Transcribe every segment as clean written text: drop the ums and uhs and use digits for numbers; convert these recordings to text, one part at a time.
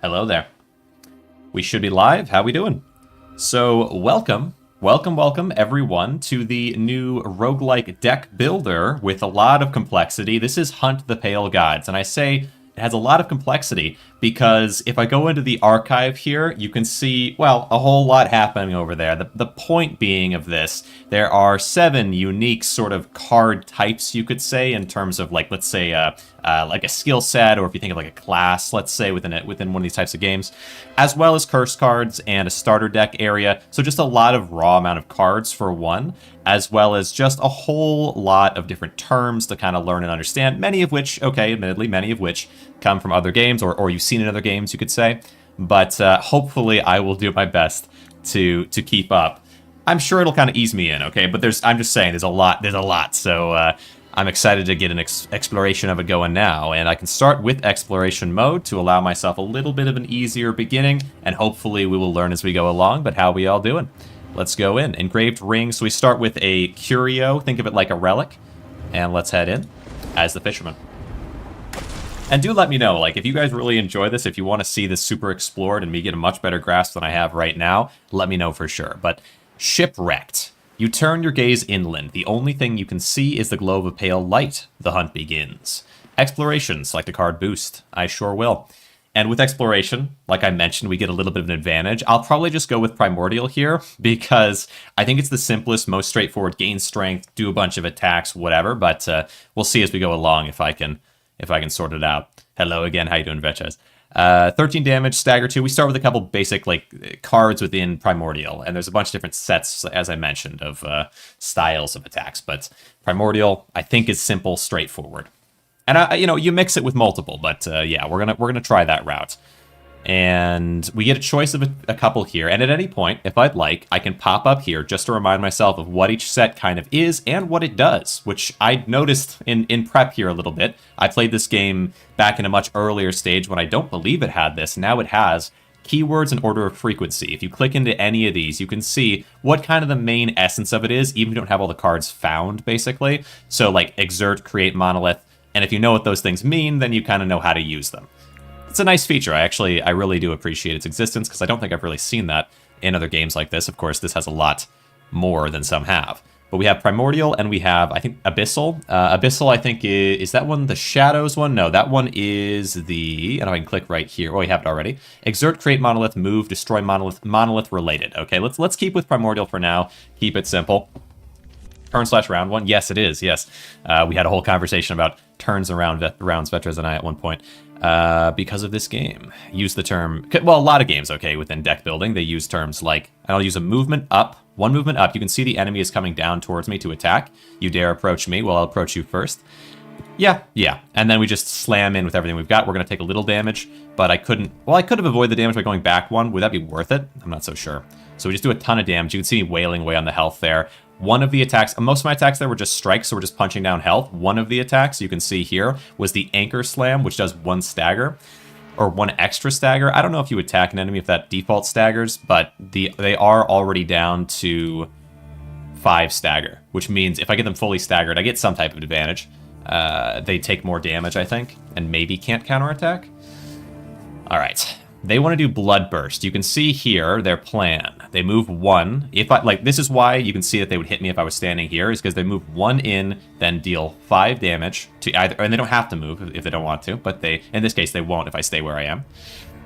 Hello there. We should be live. How we doing? So, welcome everyone to the new roguelike deck builder with a lot of complexity. This is Hunt the Pale Gods, and I say it has a lot of complexity because if I go into the archive here, you can see, well, a whole lot happening over there. The point being of this, there are 7 unique sort of card types, you could say, in terms of, like, let's say, like a skill set, or if you think of like a class, let's say, within one of these types of games, as well as curse cards and a starter deck area. So just a lot of raw amount of cards for one, as well as just a whole lot of different terms to kind of learn and understand, many of which, okay, admittedly, many of which come from other games, or you've seen in other games, you could say. But hopefully I will do my best to keep up. I'm sure it'll kind of ease me in, okay? But I'm just saying, there's a lot. So I'm excited to get an exploration of it going now, and I can start with exploration mode to allow myself a little bit of an easier beginning, and hopefully we will learn as we go along. But how we all doing? Let's go in. Engraved rings. So we start with a curio. Think of it like a relic. And let's head in as the fisherman. And do let me know, like, if you guys really enjoy this, if you want to see this super explored and me get a much better grasp than I have right now, let me know for sure. But shipwrecked. You turn your gaze inland. The only thing you can see is the glow of a pale light. The hunt begins. Exploration, select a card boost. I sure will. And with exploration, like I mentioned, we get a little bit of an advantage. I'll probably just go with primordial here because I think it's the simplest, most straightforward. Gain strength, do a bunch of attacks, whatever. But we'll see as we go along if I can sort it out. Hello again. How you doing, Vetches? 13 damage, stagger 2. We start with a couple basic like cards within primordial, and there's a bunch of different sets, as I mentioned, of styles of attacks. But primordial, I think, is simple, straightforward. And you mix it with multiple, but yeah, we're gonna try that route. And we get a choice of a couple here, and at any point, if I'd like, I can pop up here just to remind myself of what each set kind of is and what it does, which I noticed in prep here a little bit. I played this game back in a much earlier stage when I don't believe it had this. Now it has keywords and order of frequency. If you click into any of these, you can see what kind of the main essence of it is, even if you don't have all the cards found, basically. So like exert, create, monolith, and if you know what those things mean, then you kind of know how to use them. It's a nice feature. I really do appreciate its existence because I don't think I've really seen that in other games like this. Of course, this has a lot more than some have. But we have Primordial and we have, I think, Abyssal. Abyssal, I think, is that one the Shadows one? No, that one is the, and I can click right here. Oh, we have it already. Exert, create monolith, move, destroy monolith related. Okay, let's keep with Primordial for now. Keep it simple. Turn/round one. Yes, it is. Yes. We had a whole conversation about turns around rounds, Vetras and I, at one point. Because of this game. Use the term, well, a lot of games, okay, within deck building, they use terms like, I'll use a movement up, one movement up. You can see the enemy is coming down towards me to attack. You dare approach me, well, I'll approach you first. Yeah. And then we just slam in with everything we've got. We're going to take a little damage, but I could have avoided the damage by going back one. Would that be worth it? I'm not so sure. So we just do a ton of damage. You can see me wailing away on the health there. One of the attacks, most of my attacks there were just strikes, so we're just punching down health. One of the attacks, you can see here, was the Anchor Slam, which does 1 stagger, or 1 extra stagger. I don't know if you attack an enemy if that default staggers, but they are already down to 5 stagger, which means if I get them fully staggered, I get some type of advantage. They take more damage, I think, and maybe can't counterattack. All right. They want to do Bloodburst. You can see here their plan. They move 1. This is why you can see that they would hit me if I was standing here, is because they move 1 in, then deal 5 damage to either, and they don't have to move if they don't want to, but in this case, they won't if I stay where I am.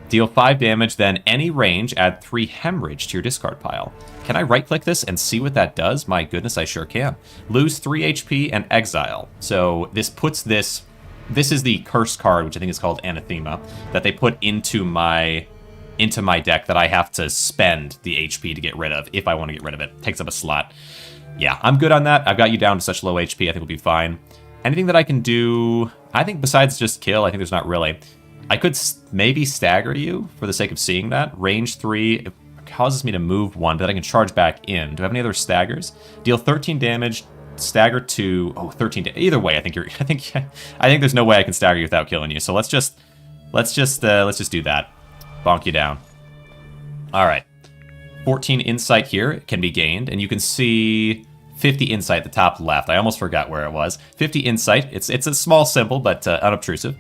Deal 5 damage, then any range, add 3 hemorrhage to your discard pile. Can I right-click this and see what that does? My goodness, I sure can. Lose 3 HP and exile. So this puts this... This is the curse card, which I think is called Anathema, that they put into my deck that I have to spend the HP to get rid of, if I want to get rid of it. It takes up a slot. Yeah, I'm good on that. I've got you down to such low HP, I think we'll be fine. Anything that I can do, I think besides just kill, I think there's not really. I could maybe stagger you for the sake of seeing that. Range 3, it causes me to move 1, but I can charge back in. Do I have any other staggers? Deal 13 damage. Stagger to 13. Either way, I think there's no way I can stagger you without killing you. So let's just do that. Bonk you down. All right. 14 insight here can be gained, and you can see 50 insight at the top left. I almost forgot where it was. 50 insight. It's a small symbol, but unobtrusive.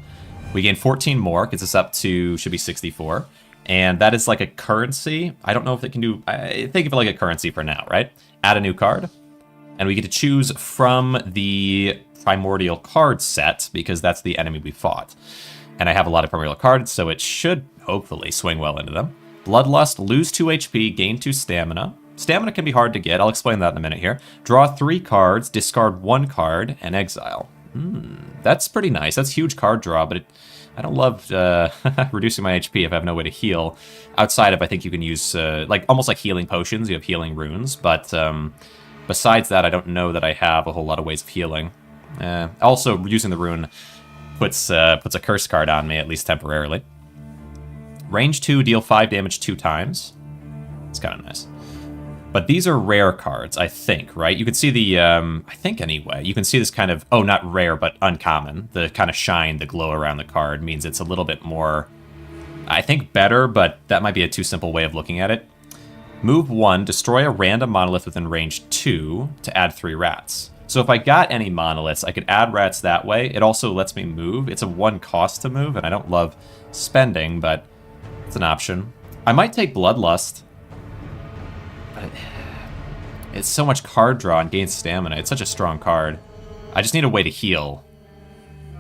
We gain 14 more, gets us up to, should be 64. And that is like a currency. I don't know if it can do, I think of it like a currency for now, right? Add a new card. And we get to choose from the primordial card set, because that's the enemy we fought. And I have a lot of primordial cards, so it should hopefully swing well into them. Bloodlust, lose 2 HP, gain 2 stamina. Stamina can be hard to get. I'll explain that in a minute here. Draw 3 cards, discard 1 card, and exile. That's pretty nice. That's huge card draw, but I don't love reducing my HP if I have no way to heal. Outside of, I think you can use, like almost like healing potions. You have healing runes, but besides that, I don't know that I have a whole lot of ways of healing. Also, using the rune puts a curse card on me, at least temporarily. Range 2, deal 5 damage 2 times. It's kind of nice. But these are rare cards, I think, right? You can see the, I think anyway, you can see this kind of, oh, not rare, but uncommon. The kind of shine, the glow around the card means it's a little bit more, I think, better, but that might be a too simple way of looking at it. Move 1, destroy a random monolith within range 2 to add 3 rats. So if I got any monoliths, I could add rats that way. It also lets me move. It's a 1 cost to move, and I don't love spending, but it's an option. I might take Bloodlust. But it's so much card draw and gains stamina. It's such a strong card. I just need a way to heal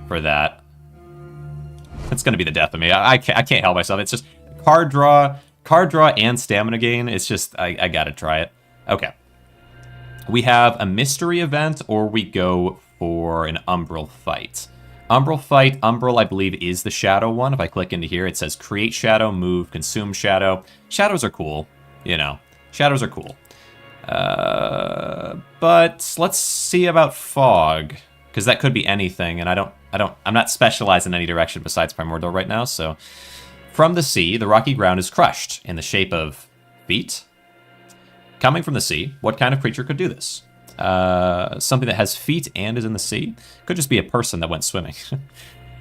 for that. It's going to be the death of me. I can't help myself. It's just card draw and stamina gain. It's just, I got to try it. Okay. We have a mystery event, or we go for an Umbral fight. Umbral fight, Umbral, I believe, is the shadow one. If I click into here, it says create shadow, move, consume shadow. Shadows are cool, you know. Shadows are cool. But let's see about fog, because that could be anything, and I'm not specialized in any direction besides primordial right now. So, from the sea, the rocky ground is crushed in the shape of feet. Coming from the sea, what kind of creature could do this? Something that has feet and is in the sea. Could just be a person that went swimming.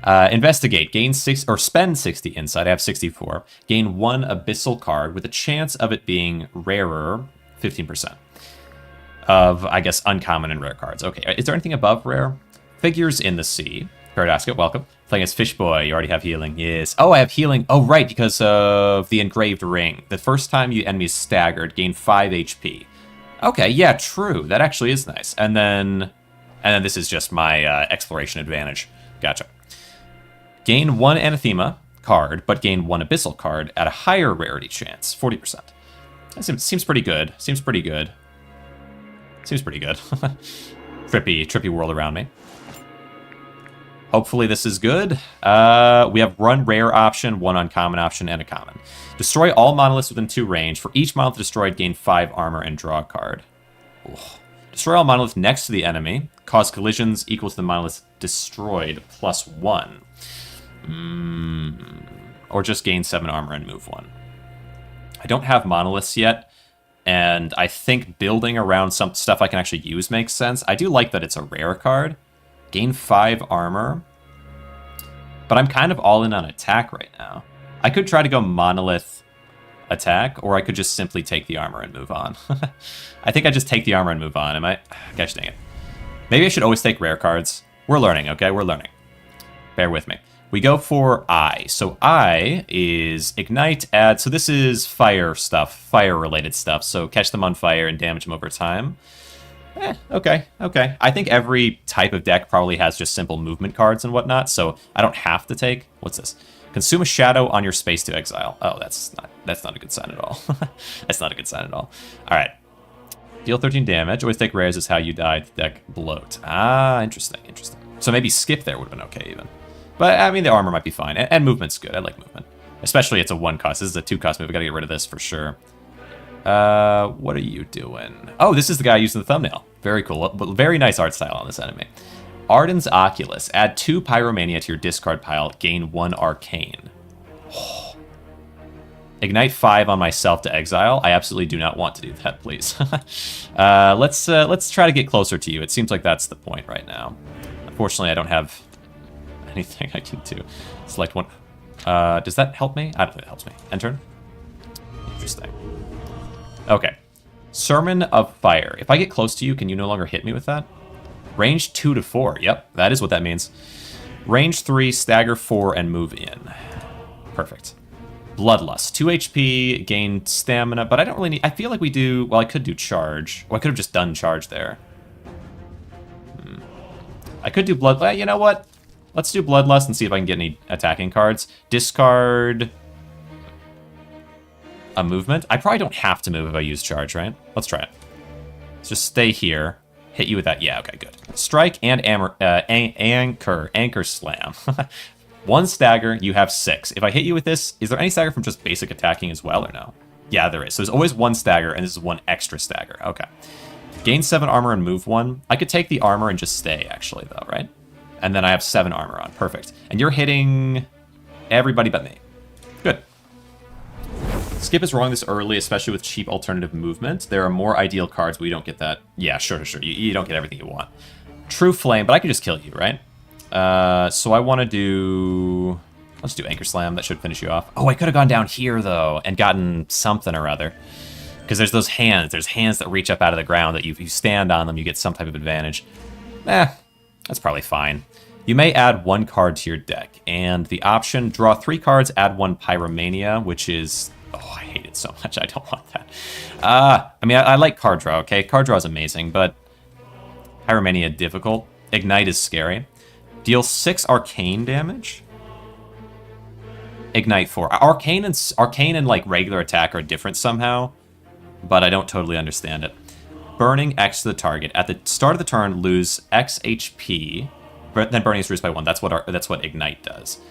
Investigate. Gain 6 or spend 60 insight. I have 64. Gain 1 abyssal card with a chance of it being rarer, 15%. Of, I guess, uncommon and rare cards. Okay, is there anything above rare? Figures in the sea. Paradasca, welcome. Playing as Fish Boy, you already have healing. Yes. Oh, I have healing. Oh, right, because of the engraved ring. The first time you enemy is staggered, gain 5 HP. Okay, yeah, true. That actually is nice. And then this is just my exploration advantage. Gotcha. Gain 1 anathema card, but gain 1 abyssal card at a higher rarity chance, 40%. That seems pretty good. Seems pretty good. Seems pretty good. Trippy world around me. Hopefully this is good. We have one rare option, 1 uncommon option, and a common. Destroy all monoliths within 2 range. For each monolith destroyed, gain 5 armor and draw a card. Ooh. Destroy all monoliths next to the enemy. Cause collisions equal to the monoliths destroyed +1. Or just gain 7 armor and move 1. I don't have monoliths yet, and I think building around some stuff I can actually use makes sense. I do like that it's a rare card. Gain 5 armor. But I'm kind of all in on attack right now. I could try to go monolith attack, or I could just simply take the armor and move on. I think I just take the armor and move on. Am I? Gosh dang it. Maybe I should always take rare cards. We're learning, okay? We're learning. Bear with me. We go for I. So I is ignite, add. So this is fire stuff, fire-related stuff. So catch them on fire and damage them over time. Okay. I think every type of deck probably has just simple movement cards and whatnot, so I don't have to take... What's this? Consume a shadow on your space to exile. Oh, that's not a good sign at all. That's not a good sign at all. All right. Deal 13 damage. Always take rares is how you die. Deck bloat. Ah, interesting. So maybe skip there would have been okay even. But, I mean, the armor might be fine. And movement's good. I like movement. Especially it's a 1 cost. This is a 2 cost move. We gotta get rid of this for sure. What are you doing? Oh, this is the guy using the thumbnail. Very cool. Very nice art style on this enemy. Arden's Oculus. Add 2 Pyromania to your discard pile. Gain 1 Arcane. Oh. Ignite 5 on myself to exile. I absolutely do not want to do that, please. Let's try to get closer to you. It seems like that's the point right now. Unfortunately, I don't have anything I can do. Select 1. Does that help me? I don't think it helps me. End turn. Interesting. Okay. Sermon of Fire. If I get close to you, can you no longer hit me with that? Range 2 to 4. Yep, that is what that means. Range 3, stagger 4, and move in. Perfect. Bloodlust. 2 HP, gain stamina, but I don't really need... I feel like we do... Well, I could do charge. Well, I could have just done charge there. I could do blood... You know what? Let's do Bloodlust and see if I can get any attacking cards. Discard... a movement. I probably don't have to move if I use charge, right? Let's try it. Let's just stay here. Hit you with that. Yeah, okay, good. Strike and anchor slam. 1 stagger, you have 6. If I hit you with this, is there any stagger from just basic attacking as well, or no? Yeah, there is. So there's always 1 stagger, and this is 1 extra stagger. Okay. Gain 7 armor and move 1. I could take the armor and just stay, actually, though, right? And then I have 7 armor on. Perfect. And you're hitting everybody but me. Good. Skip is wrong this early, especially with cheap alternative movement. There are more ideal cards where you don't get that. Yeah, sure. You don't get everything you want. True Flame, but I can just kill you, right? So I want to do... Let's do Anchor Slam. That should finish you off. Oh, I could have gone down here, though, and gotten something or other. Because there's those hands. There's hands that reach up out of the ground that you stand on them, you get some type of advantage. That's probably fine. You may add 1 card to your deck. And the option, draw 3 cards, add 1 Pyromania, which is... Oh, I hate it so much. I don't want that. I mean, I like card draw, okay? Card draw is amazing, but Pyromania difficult. Ignite is scary. Deal 6 arcane damage. Ignite 4. Arcane and like regular attack are different somehow, but I don't totally understand it. Burning X to the target. At the start of the turn, lose X HP. But then burning is reduced by 1. That's what Ignite does.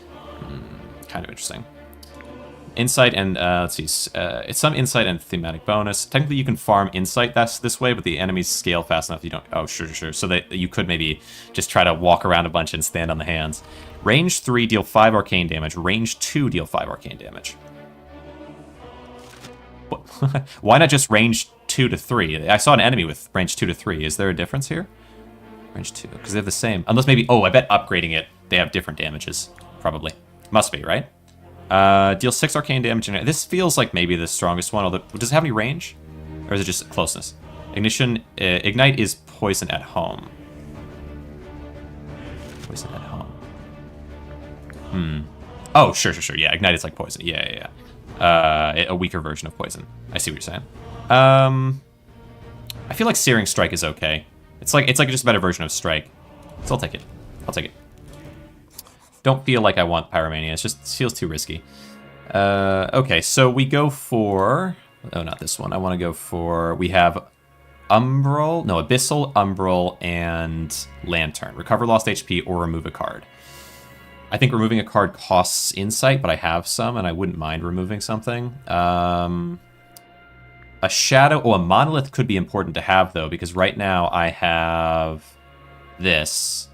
Kind of interesting. Insight and, let's see, it's some insight and thematic bonus. Technically, you can farm insight this way, but the enemies scale fast enough you don't... Oh, sure. So that you could maybe just try to walk around a bunch and stand on the hands. Range 3, deal 5 arcane damage. Range 2, deal 5 arcane damage. Why not just range 2 to 3? I saw an enemy with range 2 to 3. Is there a difference here? Range 2, because they're the same. Unless maybe... Oh, I bet upgrading it, they have different damages. Probably. Must be, right? Deal 6 arcane damage. This feels like maybe the strongest one. Although, does it have any range? Or is it just closeness? Ignite is poison at home. Poison at home. Oh, sure. Yeah, Ignite is like poison. Yeah. A weaker version of poison. I see what you're saying. I feel like Searing Strike is okay. It's like just a better version of Strike. So I'll take it. Don't feel like I want Pyromania. It feels too risky. Okay, so we go for... Oh, not this one. I want to go for... We have Abyssal, Umbral, and Lantern. Recover lost HP or remove a card. I think removing a card costs insight, but I have some, and I wouldn't mind removing something. A Shadow... Oh, a Monolith could be important to have, though, because right now I have this...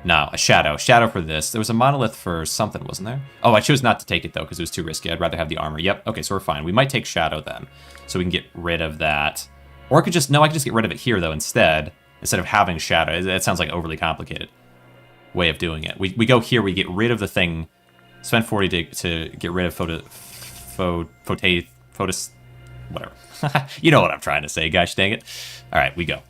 No, a Shadow. Shadow for this. There was a Monolith for something, wasn't there? Oh, I chose not to take it, though, because it was too risky. I'd rather have the armor. Yep. Okay, so we're fine. We might take Shadow, then, so we can get rid of that. Or I could just... No, I could just get rid of it here, though, instead of having Shadow. That sounds like an overly complicated way of doing it. We go here, we get rid of the thing, spend 40 to get rid of Photos... Whatever. You know what I'm trying to say, gosh dang it. All right, we go.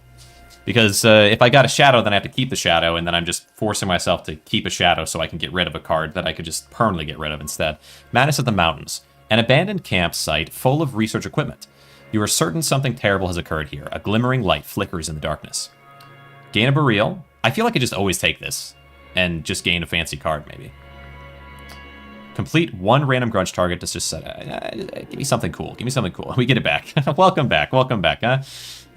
Because if I got a Shadow, then I have to keep the Shadow, and then I'm just forcing myself to keep a Shadow so I can get rid of a card that I could just permanently get rid of instead. Madness of the Mountains. An abandoned campsite full of research equipment. You are certain something terrible has occurred here. A glimmering light flickers in the darkness. Gain a Burial. I feel like I just always take this and just gain a fancy card, maybe. Complete 1 random grudge target to just set... give me something cool. Give me something cool. We get it back. Welcome back, huh?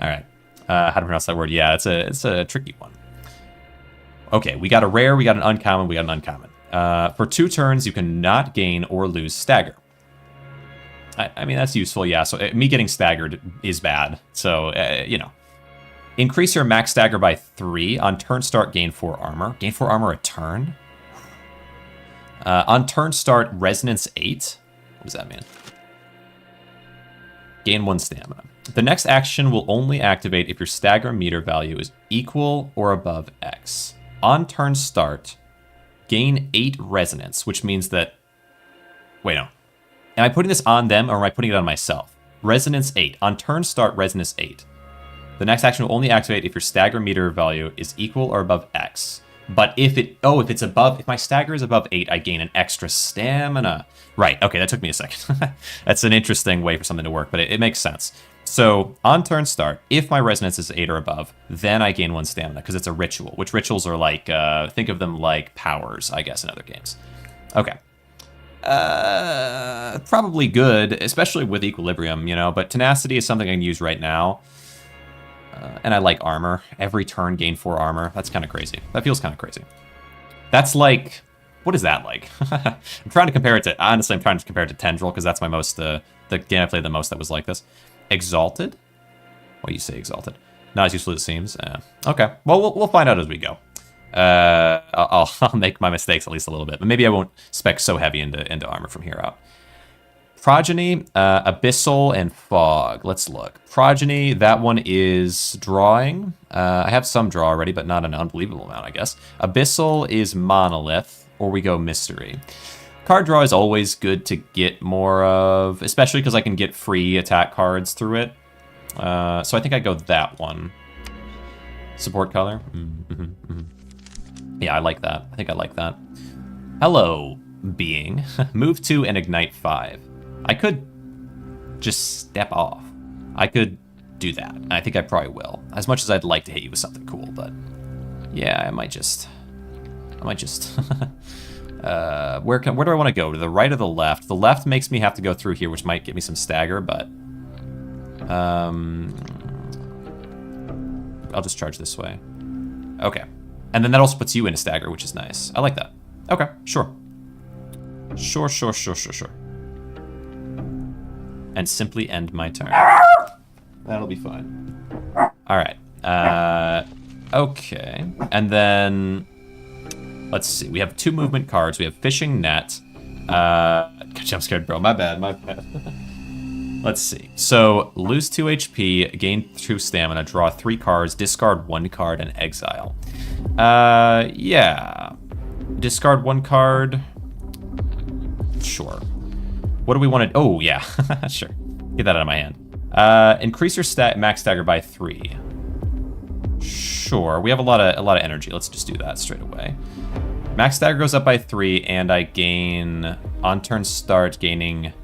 All right. How to pronounce that word? Yeah, it's a tricky one. Okay, we got a rare, we got an uncommon, we got an uncommon. For 2 turns, you cannot gain or lose stagger. I mean, that's useful, yeah. So me getting staggered is bad. So, you know. Increase your max stagger by 3. On turn start, gain 4 armor. Gain 4 armor a turn? On turn start, resonance 8. What does that mean? Gain 1 stamina. The next action will only activate if your stagger meter value is equal or above X. On turn start, gain 8 resonance, which means that... Wait, no. Am I putting this on them, or am I putting it on myself? Resonance 8. On turn start, resonance 8. The next action will only activate if your stagger meter value is equal or above X. But if it's above, if my stagger is above 8, I gain an extra stamina. Right, okay, that took me a second. That's an interesting way for something to work, but it makes sense. So on turn start, if my resonance is 8 or above, then I gain 1 stamina, because it's a ritual, which rituals are like, think of them like powers, I guess, in other games. Okay. Probably good, especially with equilibrium, you know, but tenacity is something I can use right now. And I like armor. Every turn gain 4 armor. That's kind of crazy. That feels kind of crazy. That's like, what is that like? I'm trying to compare it to, honestly, I'm trying to compare it to Tendril, because that's my most, the game I played the most that was like this. Exalted? Why do you say Exalted? Not as useful as it seems. Okay, well, we'll find out as we go. I'll make my mistakes at least a little bit, but maybe I won't spec so heavy into armor from here out. Progeny, Abyssal, and Fog. Let's look. Progeny, that one is drawing. I have some draw already, but not an unbelievable amount, I guess. Abyssal is Monolith, or we go Mystery. Card draw is always good to get more of, especially because I can get free attack cards through it. So I think I go that one. Support color. Yeah, I like that. I think I like that. Hello, being. Move 2 and ignite 5. I could just step off. I could do that. I think I probably will. As much as I'd like to hit you with something cool, but yeah, I might just where do I want to go? To the right or the left? The left makes me have to go through here, which might get me some stagger, but I'll just charge this way. Okay. And then that also puts you in a stagger, which is nice. I like that. Okay, sure. Sure. And simply end my turn. That'll be fine. All right. Okay. And then, let's see. We have 2 movement cards. We have Fishing Net. Gosh, I'm scared, bro. My bad. Let's see. So, lose 2 HP, gain 2 stamina, draw 3 cards, discard 1 card, and exile. Yeah. Discard 1 card. Sure. What do we want to... Oh, yeah. Sure. Get that out of my hand. Increase your max stagger by 3. Sure. We have a lot of energy. Let's just do that straight away. Max stagger goes up by 3, and I gain... On turn start, gaining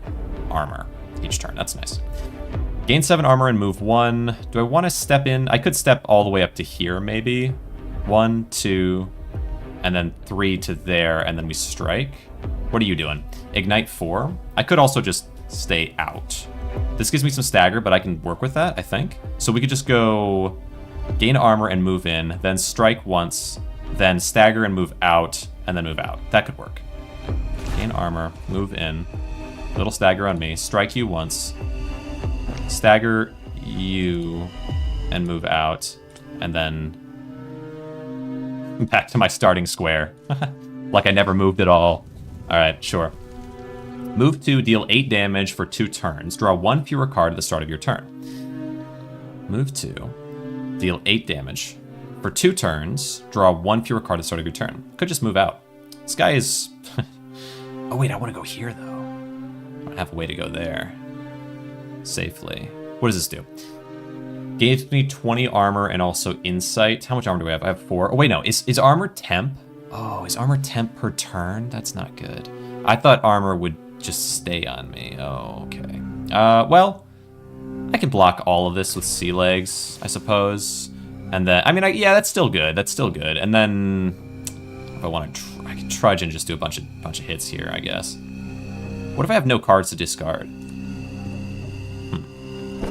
armor each turn. That's nice. Gain 7 armor and move 1. Do I want to step in? I could step all the way up to here, maybe. 1, 2, and then 3 to there, and then we strike. What are you doing? Ignite 4. I could also just stay out. This gives me some stagger, but I can work with that, I think. So we could just go gain armor and move in, then strike once, then stagger and move out, and then move out. That could work. Gain armor, move in, little stagger on me, strike you once, stagger you, and move out, and then back to my starting square. Like I never moved at all. All right, sure. Move 2, deal 8 damage for 2 turns. Draw 1 fewer card at the start of your turn. Move 2, deal 8 damage for 2 turns. Draw 1 fewer card at the start of your turn. Could just move out. This guy is... Oh wait, I want to go here though. I don't have a way to go there safely. What does this do? Gives me 20 armor and also insight. How much armor do I have? I have 4. Oh wait, no. Is armor temp? Oh, is armor temp per turn? That's not good. I thought armor would just stay on me. Oh, okay. Well, I can block all of this with sea legs, I suppose. And then, I mean, yeah, that's still good. That's still good. And then, if I want to, I can trudge and just do a bunch of hits here, I guess. What if I have no cards to discard?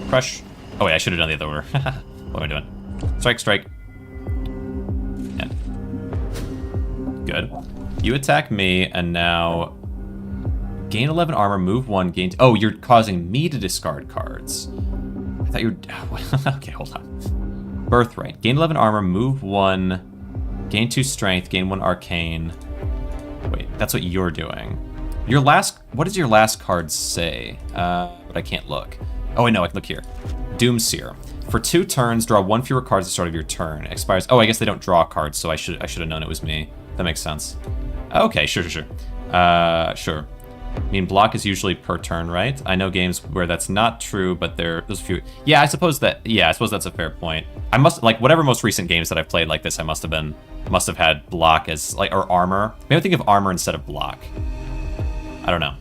Crush. Oh wait, I should have done the other order. What am I doing? Strike. Yeah. Good. You attack me, and now gain 11 armor, move 1, gain... Oh, you're causing me to discard cards. I thought you were... Okay, hold on. Birthright. Gain 11 armor, move 1, gain 2 strength, gain 1 arcane. Wait, that's what you're doing. Your last... What does your last card say? But I can't look. Oh, wait, no, I can look here. Doomseer. For 2 turns, draw 1 fewer cards at the start of your turn. Expires... Oh, I guess they don't draw cards, so I should have known it was me. That makes sense. Okay, sure. Sure. I mean, block is usually per turn, right? I know games where that's not true, but there's a few. Yeah, I suppose that's a fair point. I must, like, whatever most recent games that I've played like this, I must have had block as, like, or armor. Maybe I think of armor instead of block. I don't know.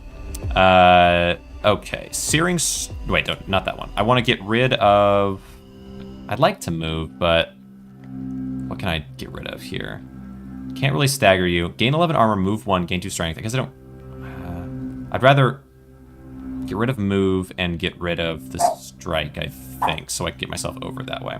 Okay, searing. Wait, not that one. I want to get rid of. I'd like to move, but what can I get rid of here? Can't really stagger you. Gain 11 armor, move 1, gain 2 strength. I guess I don't. I'd rather get rid of move and get rid of the strike, I think, so I can get myself over that way.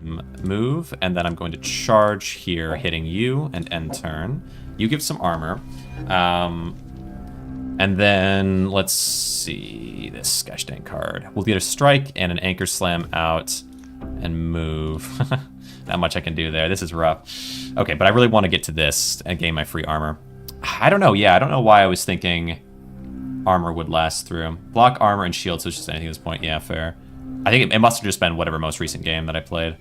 Move, and then I'm going to charge here, hitting you, and end turn. You give some armor. And then, let's see, this gosh dang card. We'll get a strike and an anchor slam out and move. Not much I can do there. This is rough. Okay, but I really want to get to this and gain my free armor. I don't know, yeah, I don't know why I was thinking armor would last through. Block, armor, and shield, so it's just anything at this point. Yeah, fair. I think it must have just been whatever most recent game that I played.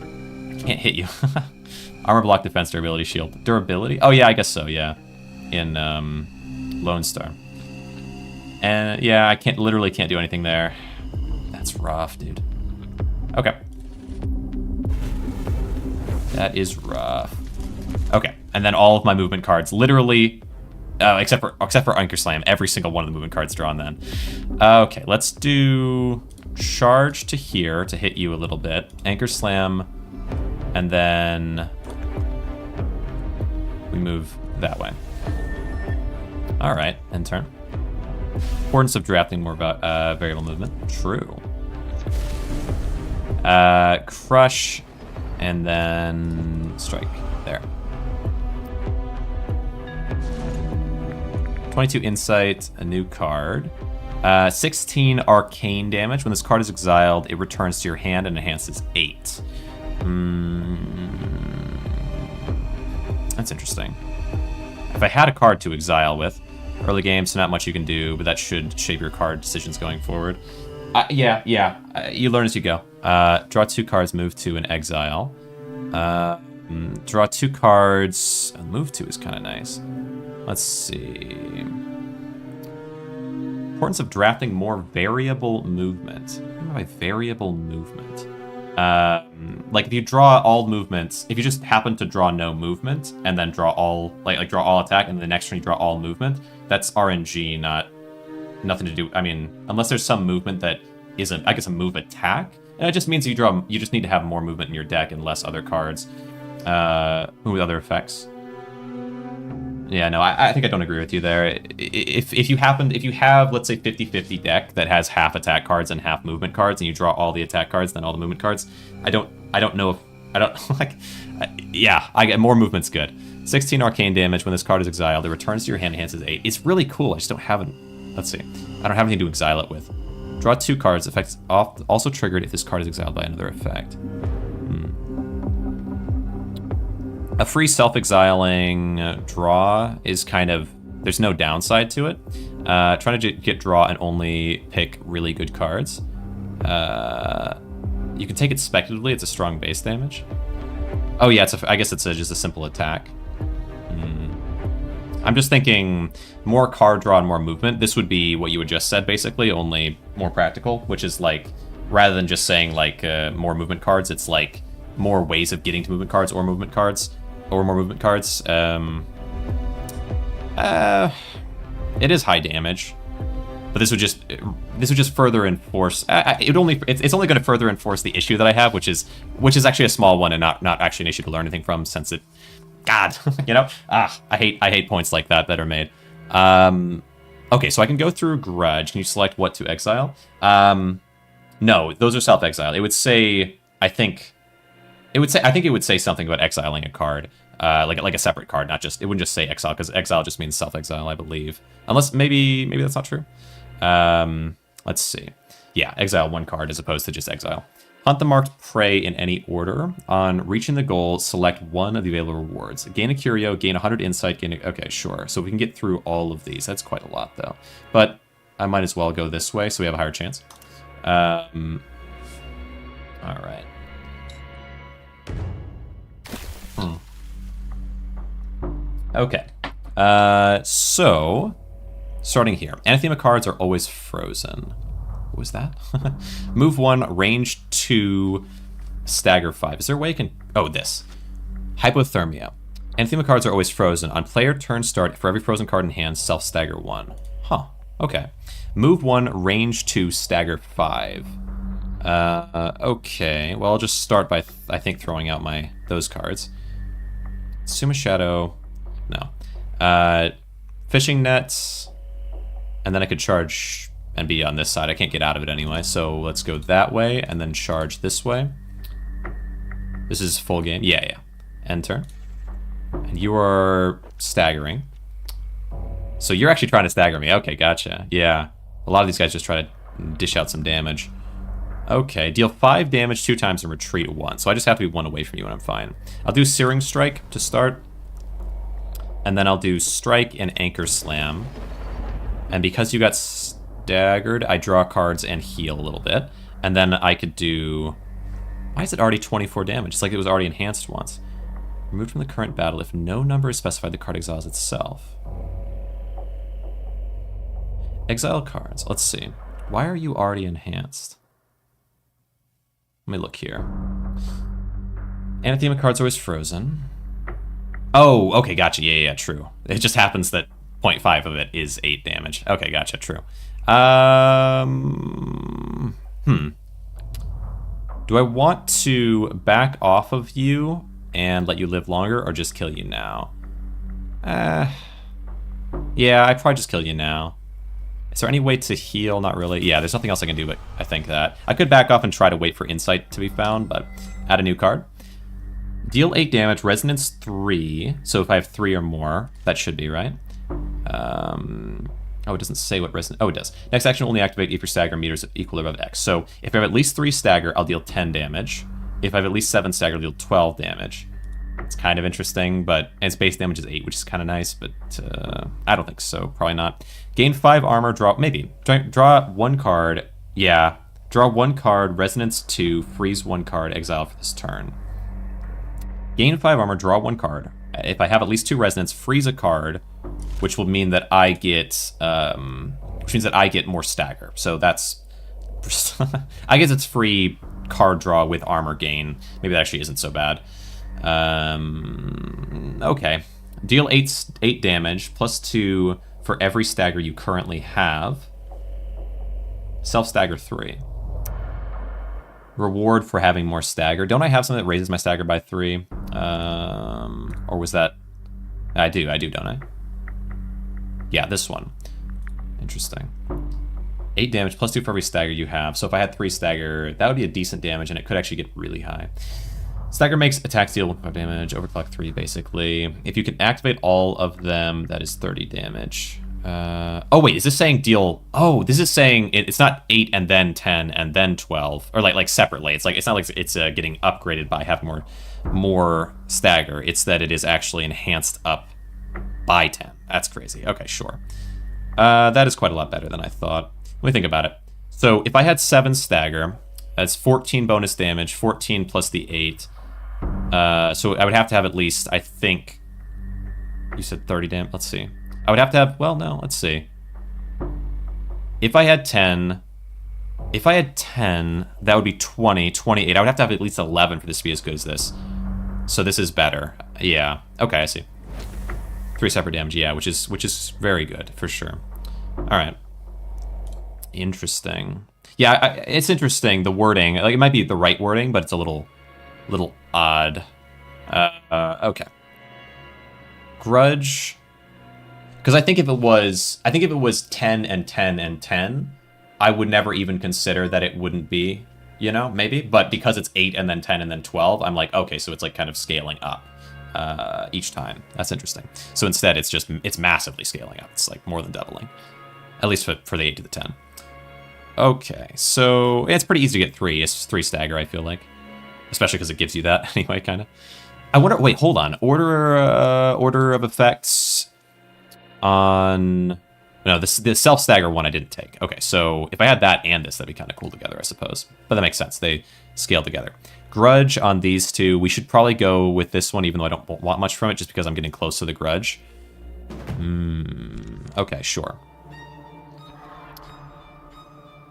I can't hit you. Armor, block, defense, durability, shield. Durability? Oh, yeah, I guess so, yeah. In Lone Star. And, yeah, I literally can't do anything there. That's rough, dude. Okay. That is rough. Okay, and then all of my movement cards, literally, except for Anchor Slam, every single one of the movement cards drawn then. Okay, let's do charge to here to hit you a little bit. Anchor Slam, and then we move that way. All right, end turn. Importance of drafting more about variable movement. True. Crush, and then strike. There. 22 insight, a new card. 16 arcane damage. When this card is exiled, it returns to your hand and enhances 8. That's interesting. If I had a card to exile with, early game, so not much you can do, but that should shape your card decisions going forward. Yeah. You learn as you go. Draw 2 cards, move 2, and exile. Draw 2 cards, and move 2 is kind of nice. Let's see. Importance of drafting more variable movement. What do you mean by variable movement? Like if you draw all movements, if you just happen to draw no movement and then draw all, like draw all attack, and the next turn you draw all movement, that's RNG, nothing to do. I mean, unless there's some movement that isn't, I guess, a move attack, and it just means you just need to have more movement in your deck and less other cards, with other effects. Yeah, no, I think I don't agree with you there. If you have, let's say, 50-50 deck that has half attack cards and half movement cards, and you draw all the attack cards, then all the movement cards, I don't know if, yeah, I get more movement's good. 16 arcane damage when this card is exiled. It returns to your hand, enhances 8. It's really cool. I just don't have it. Let's see. I don't have anything to exile it with. Draw 2 cards. Effects also triggered if this card is exiled by another effect. A free self-exiling draw is kind of, there's no downside to it. Trying to get draw and only pick really good cards. You can take it speculatively. It's a strong base damage. Oh yeah, I guess it's just a simple attack. I'm just thinking more card draw and more movement. This would be what you had just said, basically, only more practical, which is like, rather than just saying like more movement cards, it's like more ways of getting to movement cards or movement cards. Or more movement cards. It is high damage, but this would just further enforce. It's only going to further enforce the issue that I have, which is actually a small one and not actually an issue to learn anything from, since it, God, you know, I hate points like that are made. Okay, so I can go through Grudge. Can you select what to exile? No, those are self-exile. It would say, I think it would say something about exiling a card, like a separate card, not just, it wouldn't just say exile, because exile just means self-exile, I believe. Unless maybe that's not true. Let's see. Yeah, exile 1 card as opposed to just exile. Hunt the marked prey in any order. On reaching the goal, select one of the available rewards. Gain a curio, gain 100 insight, okay, sure. So we can get through all of these. That's quite a lot, though. But I might as well go this way so we have a higher chance. All right. Okay. So, starting here. Anathema cards are always frozen. What was that? Move 1, range 2, stagger 5. Is there a way I can... Oh, this. Hypothermia. Anathema cards are always frozen. On player turn start, for every frozen card in hand, self-stagger 1. Huh. Okay. Move 1, range 2, stagger 5. Okay. Well, I'll just start by, I think, throwing out those cards. Suma Shadow. No. Fishing nets. And then I could charge and be on this side. I can't get out of it anyway, so let's go that way and then charge this way. This is full game. Yeah. End turn. And you are staggering. So you're actually trying to stagger me. Okay, gotcha. Yeah. A lot of these guys just try to dish out some damage. Okay, deal 5 damage 2 times and retreat 1. So I just have to be 1 away from you and I'm fine. I'll do Searing Strike to start. And then I'll do Strike and Anchor Slam. And because you got staggered, I draw cards and heal a little bit. And then I could do... Why is it already 24 damage? It's like it was already enhanced once. Removed from the current battle. If no number is specified, the card exiles itself. Exile cards. Let's see. Why are you already enhanced? Let me look here. Anathema cards are always frozen. Oh, okay, gotcha. Yeah, true. It just happens that 0.5 of it is 8 damage. Okay, gotcha, true. Do I want to back off of you and let you live longer, or just kill you now? Yeah, I'd probably just kill you now. Is there any way to heal? Not really. Yeah, there's nothing else I can do, but I think that. I could back off and try to wait for Insight to be found, but add a new card. Deal 8 damage, Resonance 3. So if I have 3 or more, that should be, right? Oh, it doesn't say what resonance... Oh, it does. Next action will only activate if your stagger meters equal or above X. So if I have at least 3 stagger, I'll deal 10 damage. If I have at least 7 stagger, I'll deal 12 damage. It's kind of interesting, but... And its base damage is 8, which is kind of nice, but I don't think so. Probably not. Gain 5 armor, draw... Maybe. Draw 1 card. Yeah. Draw 1 card, Resonance 2, freeze 1 card, exile for this turn. Gain 5 armor, draw 1 card. If I have at least 2 resonance, freeze a card, which will mean that I get, more stagger. So that's, I guess it's free card draw with armor gain. Maybe that actually isn't so bad. Okay. Deal 8 damage, plus 2 for every stagger you currently have. Self-stagger 3. Reward for having more stagger. Don't I have something that raises my stagger by 3? Or was that... I do, don't I? Yeah, this one. Interesting. 8 damage, plus 2 for every stagger you have. So if I had 3 stagger, that would be a decent damage, and it could actually get really high. Stagger makes attacks deal 5 damage, overclock 3, basically. If you can activate all of them, that is 30 damage. Oh, wait, is this saying deal... Oh, this is saying it's not 8 and then 10 and then 12. Or like separately. It's not like it's getting upgraded by having more stagger. It's that it is actually enhanced up by 10. That's crazy. Okay, sure. That is quite a lot better than I thought. Let me think about it. So if I had 7 stagger, that's 14 bonus damage, 14 plus the 8. So I would have to have at least, I think... You said 30 damage? Let's see. I would have to have... Well, no, let's see. If I had 10... that would be 20, 28. I would have to have at least 11 for this to be as good as this. So this is better. Yeah. Okay, I see. 3 separate damage, yeah, which is very good, for sure. Alright. Interesting. Yeah, it's interesting, the wording. Like, it might be the right wording, but it's a little odd. Okay. Grudge... Because I think if it was 10 and 10 and 10, I would never even consider that it wouldn't be, maybe. But because it's 8 and then 10 and then 12, I'm like, okay, so it's like kind of scaling up each time. That's interesting. So instead, it's massively scaling up. It's like more than doubling, at least for the 8 to the 10. Okay, so it's pretty easy to get 3. It's 3 stagger, I feel like, especially because it gives you that anyway, kind of. I wonder. Wait, hold on. Order of effects. On... No, the self-stagger one I didn't take. Okay, so if I had that and this, that'd be kind of cool together, I suppose. But that makes sense. They scale together. Grudge on these 2. We should probably go with this one, even though I don't want much from it, just because I'm getting close to the Grudge. Okay, sure.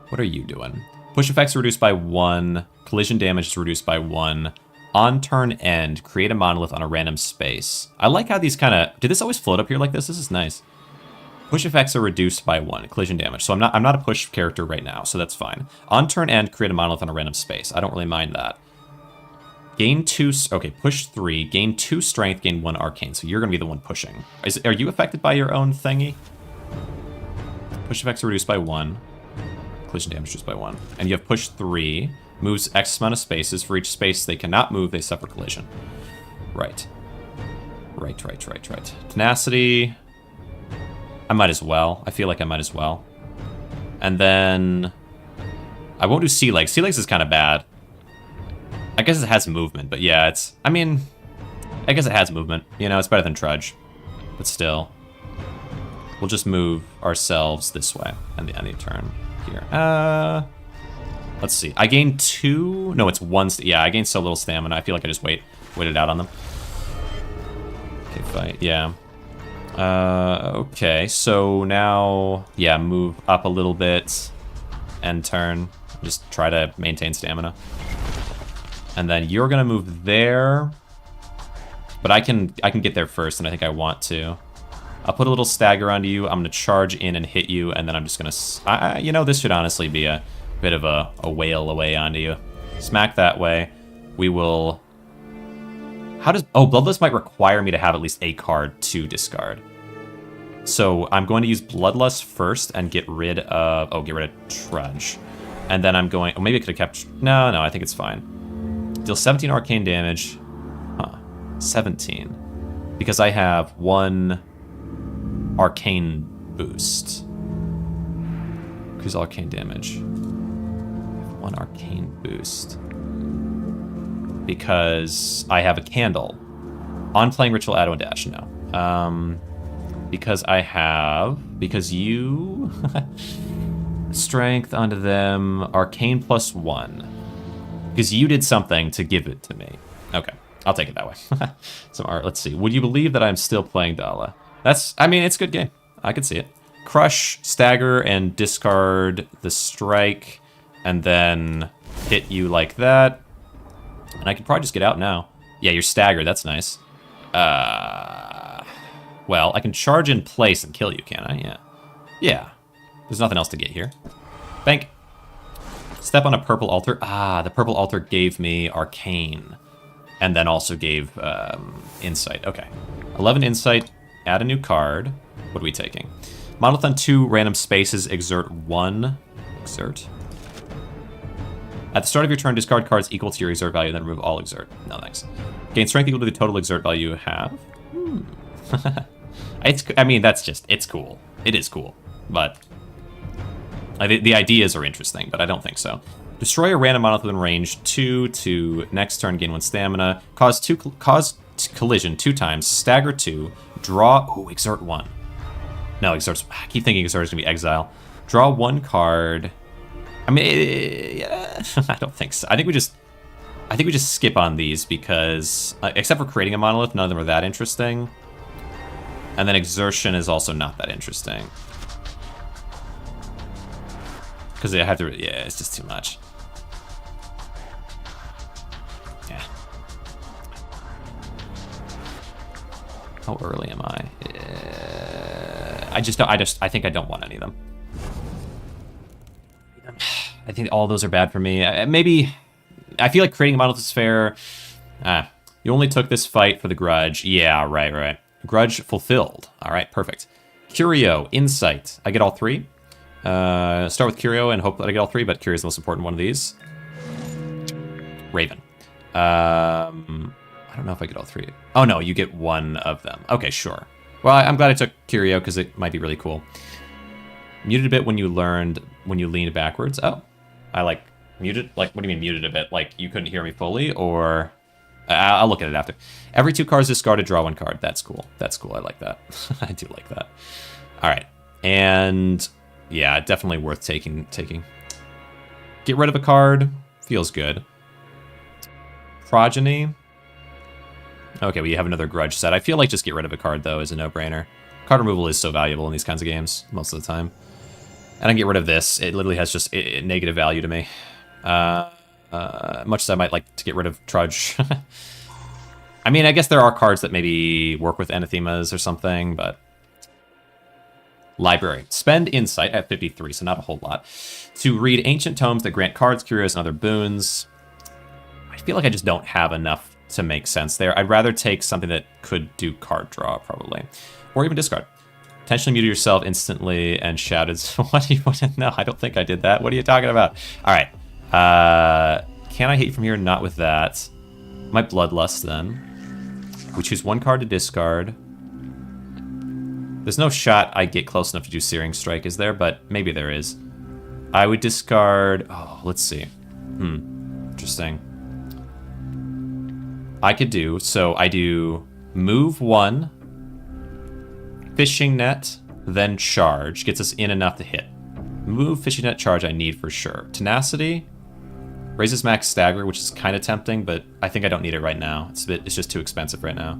What are you doing? Push effects are reduced by 1. Collision damage is reduced by 1. On turn end, create a monolith on a random space. I like how these kind of... Did this always float up here like this? This is nice. Push effects are reduced by 1. Collision damage. So I'm not a push character right now, so that's fine. On turn end, create a monolith on a random space. I don't really mind that. Gain 2... Okay, push 3. Gain 2 strength, gain 1 arcane. So you're going to be the one pushing. Are you affected by your own thingy? Push effects are reduced by 1. Collision damage reduced by 1. And you have push 3. Moves X amount of spaces. For each space they cannot move, they suffer collision. Right. Right. Tenacity. I might as well. I feel like I might as well. And then... I won't do sea legs. Sea legs is kind of bad. I guess it has movement, but yeah, it's... I mean... I guess it has movement. You know, it's better than Trudge. But still. We'll just move ourselves this way. And the end of the turn here. Let's see. I gained 2... No, it's 1... Yeah, I gained so little stamina. I feel like I just waited out on them. Okay, fight. Yeah. Okay, so now... Yeah, move up a little bit. End turn. Just try to maintain stamina. And then you're gonna move there. But I can get there first, and I think I want to. I'll put a little stagger onto you. I'm gonna charge in and hit you, and then I'm just gonna... you know, this should honestly be a bit of a whale away onto you. Smack that way. We will... How does... Oh, Bloodlust might require me to have at least a card to discard. So I'm going to use Bloodlust first and get rid of... Oh, get rid of Trudge. And then I'm going... Oh, maybe I could have kept... No, I think it's fine. Deal 17 arcane damage. Huh. 17. Because I have 1 arcane boost. Increase arcane damage. 1 arcane boost. Because I have a candle. On playing Ritual Addo and Dash, no. Because you... Strength onto them. Arcane plus 1. Because you did something to give it to me. Okay, I'll take it that way. So, all right, let's see. Would you believe that I'm still playing Dala? I mean, it's a good game. I can see it. Crush, stagger, and discard the strike. And then hit you like that. And I could probably just get out now. Yeah, you're staggered. That's nice. Well, I can charge in place and kill you, can I? Yeah. Yeah. There's nothing else to get here. Bank. Step on a purple altar. Ah, the purple altar gave me arcane. And then also gave insight. Okay. 11 insight. Add a new card. What are we taking? Monolith on 2 random spaces. Exert 1. Exert. At the start of your turn, discard cards equal to your exert value, then remove all exert. No, thanks. Gain strength equal to the total exert value you have. I mean, that's just... It's cool. It is cool. But... the ideas are interesting, but I don't think so. Destroy a random monolith within range 2 to next turn, gain 1 stamina. Cause collision 2 times. Stagger 2. Draw... Ooh, exert 1. No, exert's... I keep thinking exert is going to be exile. Draw 1 card... I mean, yeah, I don't think so. I think we just skip on these because, except for creating a monolith, none of them are that interesting. And then exertion is also not that interesting. Because they have to, yeah, it's just too much. Yeah. How early am I? I think I don't want any of them. I think all those are bad for me. Maybe... I feel like creating a monolith is fair. You only took this fight for the Grudge. Yeah, right. Grudge fulfilled. All right, perfect. Curio, Insight. I get all 3. Start with Curio and hope that I get all 3, but Curio is the most important one of these. Raven. I don't know if I get all 3. Oh, no, you get 1 of them. Okay, sure. Well, I'm glad I took Curio because it might be really cool. Muted a bit when you leaned backwards. Oh. I like muted? Like, what do you mean muted a bit? Like, you couldn't hear me fully, or... I'll look at it after. Every 2 cards discarded, draw 1 card. That's cool. That's cool. I like that. I do like that. All right. And, yeah, definitely worth taking. Get rid of a card. Feels good. Progeny. Okay, we have another Grudge set. I feel like just get rid of a card, though, is a no-brainer. Card removal is so valuable in these kinds of games most of the time. And I can get rid of this. It literally has just negative value to me. Much as I might like to get rid of Trudge. I mean, I guess there are cards that maybe work with anathemas or something, but... Library. Spend insight at 53, so not a whole lot, to read ancient tomes that grant cards, curios, and other boons. I feel like I just don't have enough to make sense there. I'd rather take something that could do card draw, probably. Or even discard. Potentially muted yourself instantly and shouted, so what do you want to know? I don't think I did that. What are you talking about? Alright. Can I hit you from here? Not with that. My Bloodlust, then. We choose one card to discard. There's no shot I get close enough to do Searing Strike, is there? But maybe there is. I would discard... Oh, let's see. Interesting. I could do... So I do move 1, fishing net, then charge. Gets us in enough to hit. Move, fishing net, charge I need for sure. Tenacity raises max stagger, which is kind of tempting, but I think I don't need it right now. It's just too expensive right now.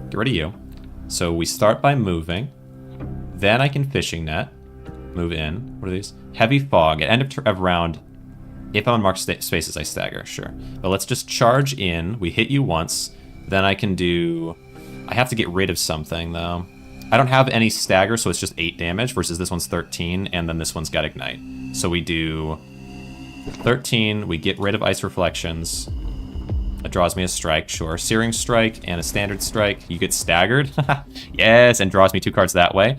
Get rid of you. So we start by moving. Then I can fishing net. Move in. What are these? Heavy fog. At end of round, if I'm on marked spaces, I stagger. Sure. But let's just charge in. We hit you once. Then I can do... I have to get rid of something, though. I don't have any stagger, so it's just 8 damage, versus this one's 13, and then this one's got ignite. So we do 13. We get rid of ice reflections. It draws me a strike, sure. Searing Strike and a standard strike. You get staggered. Yes, and draws me 2 cards that way.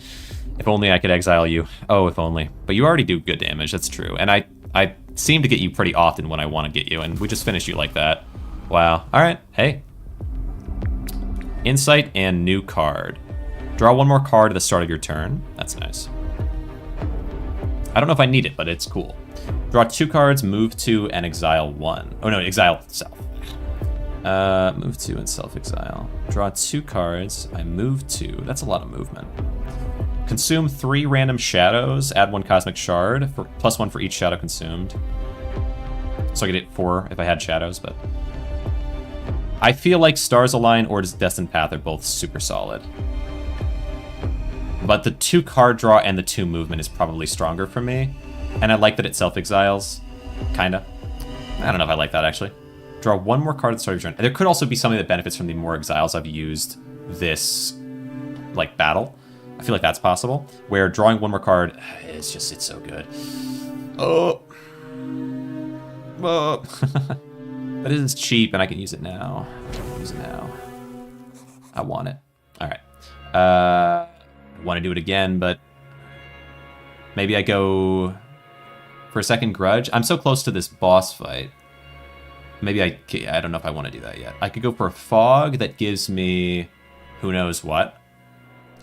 If only I could exile you. Oh, if only. But you already do good damage, that's true. And I seem to get you pretty often when I want to get you, and we just finish you like that. Wow. Alright, hey. Insight and new card. Draw 1 more card at the start of your turn. That's nice. I don't know if I need it, but it's cool. Draw 2 cards, move 2, and exile 1. Oh no, exile self. Move 2 and self-exile. Draw 2 cards. I move 2. That's a lot of movement. Consume 3 random shadows. Add 1 cosmic shard. For +1 for each shadow consumed. So I could hit 4 if I had shadows, but... I feel like Stars Align or Destined Path are both super solid. But the 2 card draw and the 2 movement is probably stronger for me. And I like that it self-exiles. Kinda. I don't know if I like that, actually. Draw 1 more card at the start of your turn. There could also be something that benefits from the more exiles I've used this, like, battle. I feel like that's possible. Where drawing 1 more card, it's so good. Oh. Oh. But it is cheap, and I can use it now. I want it. Alright. I want to do it again, but... Maybe I go... For a second Grudge. I'm so close to this boss fight. Maybe I don't know if I want to do that yet. I could go for a Fog that gives me who knows what.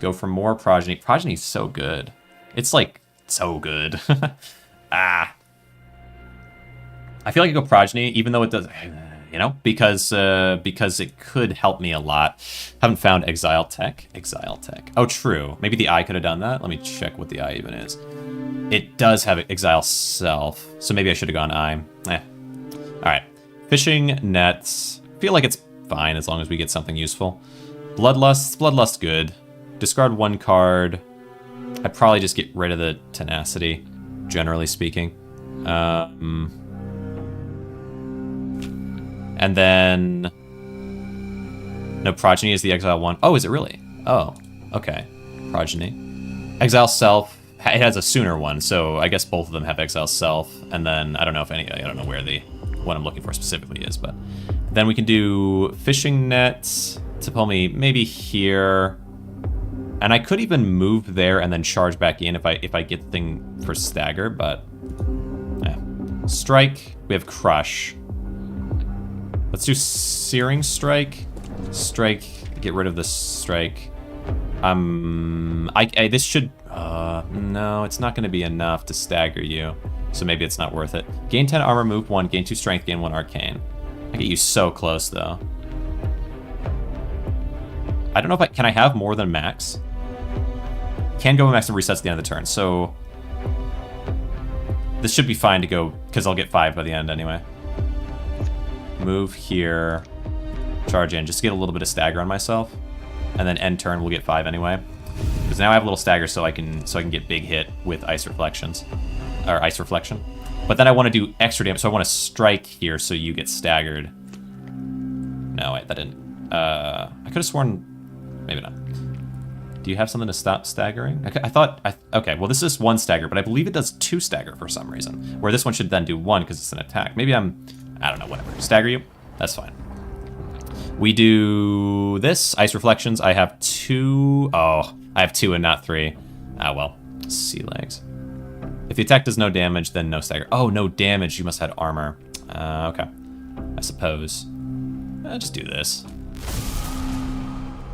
Go for more Progeny. Progeny's so good. It's like, so good. I feel like I go Progeny, even though it does, you know, because it could help me a lot. Haven't found Exile Tech. Oh, true. Maybe the Eye could have done that. Let me check what the Eye even is. It does have Exile Self, so maybe I should have gone Eye. Alright. Fishing nets. Feel like it's fine as long as we get something useful. Bloodlust good. Discard 1 card. I'd probably just get rid of the tenacity, generally speaking. And then... No, Progeny is the Exile 1. Oh, is it really? Oh, okay. Progeny. Exile Self. It has a sooner one, so I guess both of them have Exile Self. And then, I don't know if any... I don't know where the one I'm looking for specifically is, but... Then we can do Fishing Nets to pull me maybe here. And I could even move there and then charge back in if I get the thing for stagger, but... Strike. We have Crush. Let's do Searing Strike. Strike. Get rid of the Strike. This should... no, it's not going to be enough to stagger you. So maybe it's not worth it. Gain 10 armor, move 1, gain 2 strength, gain 1 arcane. I get you so close, though. I don't know if can I have more than max? Can go max and resets at the end of the turn, so... This should be fine to go, because I'll get 5 by the end anyway. Move here. Charge in, just to get a little bit of stagger on myself. And then end turn, we'll get 5 anyway. Because now I have a little stagger so I can get big hit with ice reflections. Or ice reflection. But then I want to do extra damage, so I want to strike here so you get staggered. No, wait, that didn't. I could have sworn... Maybe not. Do you have something to stop staggering? Okay, well this is 1 stagger, but I believe it does 2 stagger for some reason. Where this one should then do 1 because it's an attack. Maybe I don't know, whatever. Stagger you? That's fine. We do this. Ice reflections. I have 2. Oh, I have 2 and not 3. Ah, well. Sea legs. If the attack does no damage, then no stagger. Oh, no damage. You must have had armor. Okay. I suppose. Just do this.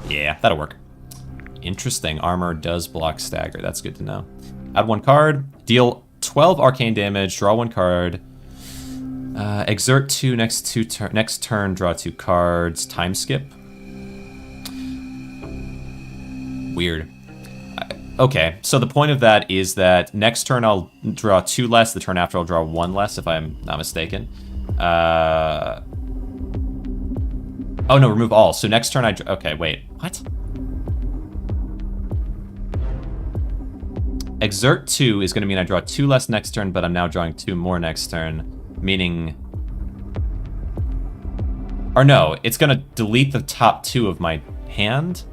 Yeah, that'll work. Interesting. Armor does block stagger. That's good to know. Add 1 card. Deal 12 arcane damage. Draw 1 card. Exert 2 next turn. Draw 2 cards. Time skip. Weird. Okay, so the point of that is that next turn I'll draw 2 less. The turn after I'll draw 1 less, if I'm not mistaken. Oh no, remove all. So next turn okay, wait. What? Exert 2 is going to mean I draw 2 less next turn, but I'm now drawing 2 more next turn. Meaning... Or no, it's going to delete the top 2 of my hand?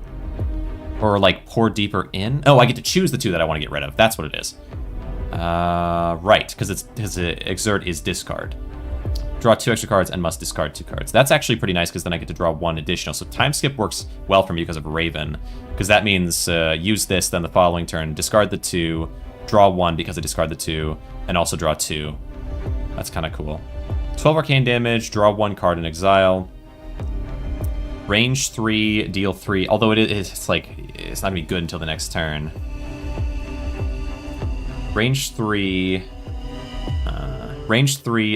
Or, like, pour deeper in? Oh, I get to choose the 2 that I want to get rid of. That's what it is. Right, because exert is discard. Draw 2 extra cards and must discard 2 cards. That's actually pretty nice, because then I get to draw 1 additional. So time skip works well for me because of Raven. Because that means use this, then the following turn, discard the 2, draw 1 because I discard the 2, and also draw 2. That's kind of cool. 12 arcane damage, draw 1 card in exile. Range 3, deal 3. Although it's like, it's not gonna be good until the next turn. Range 3,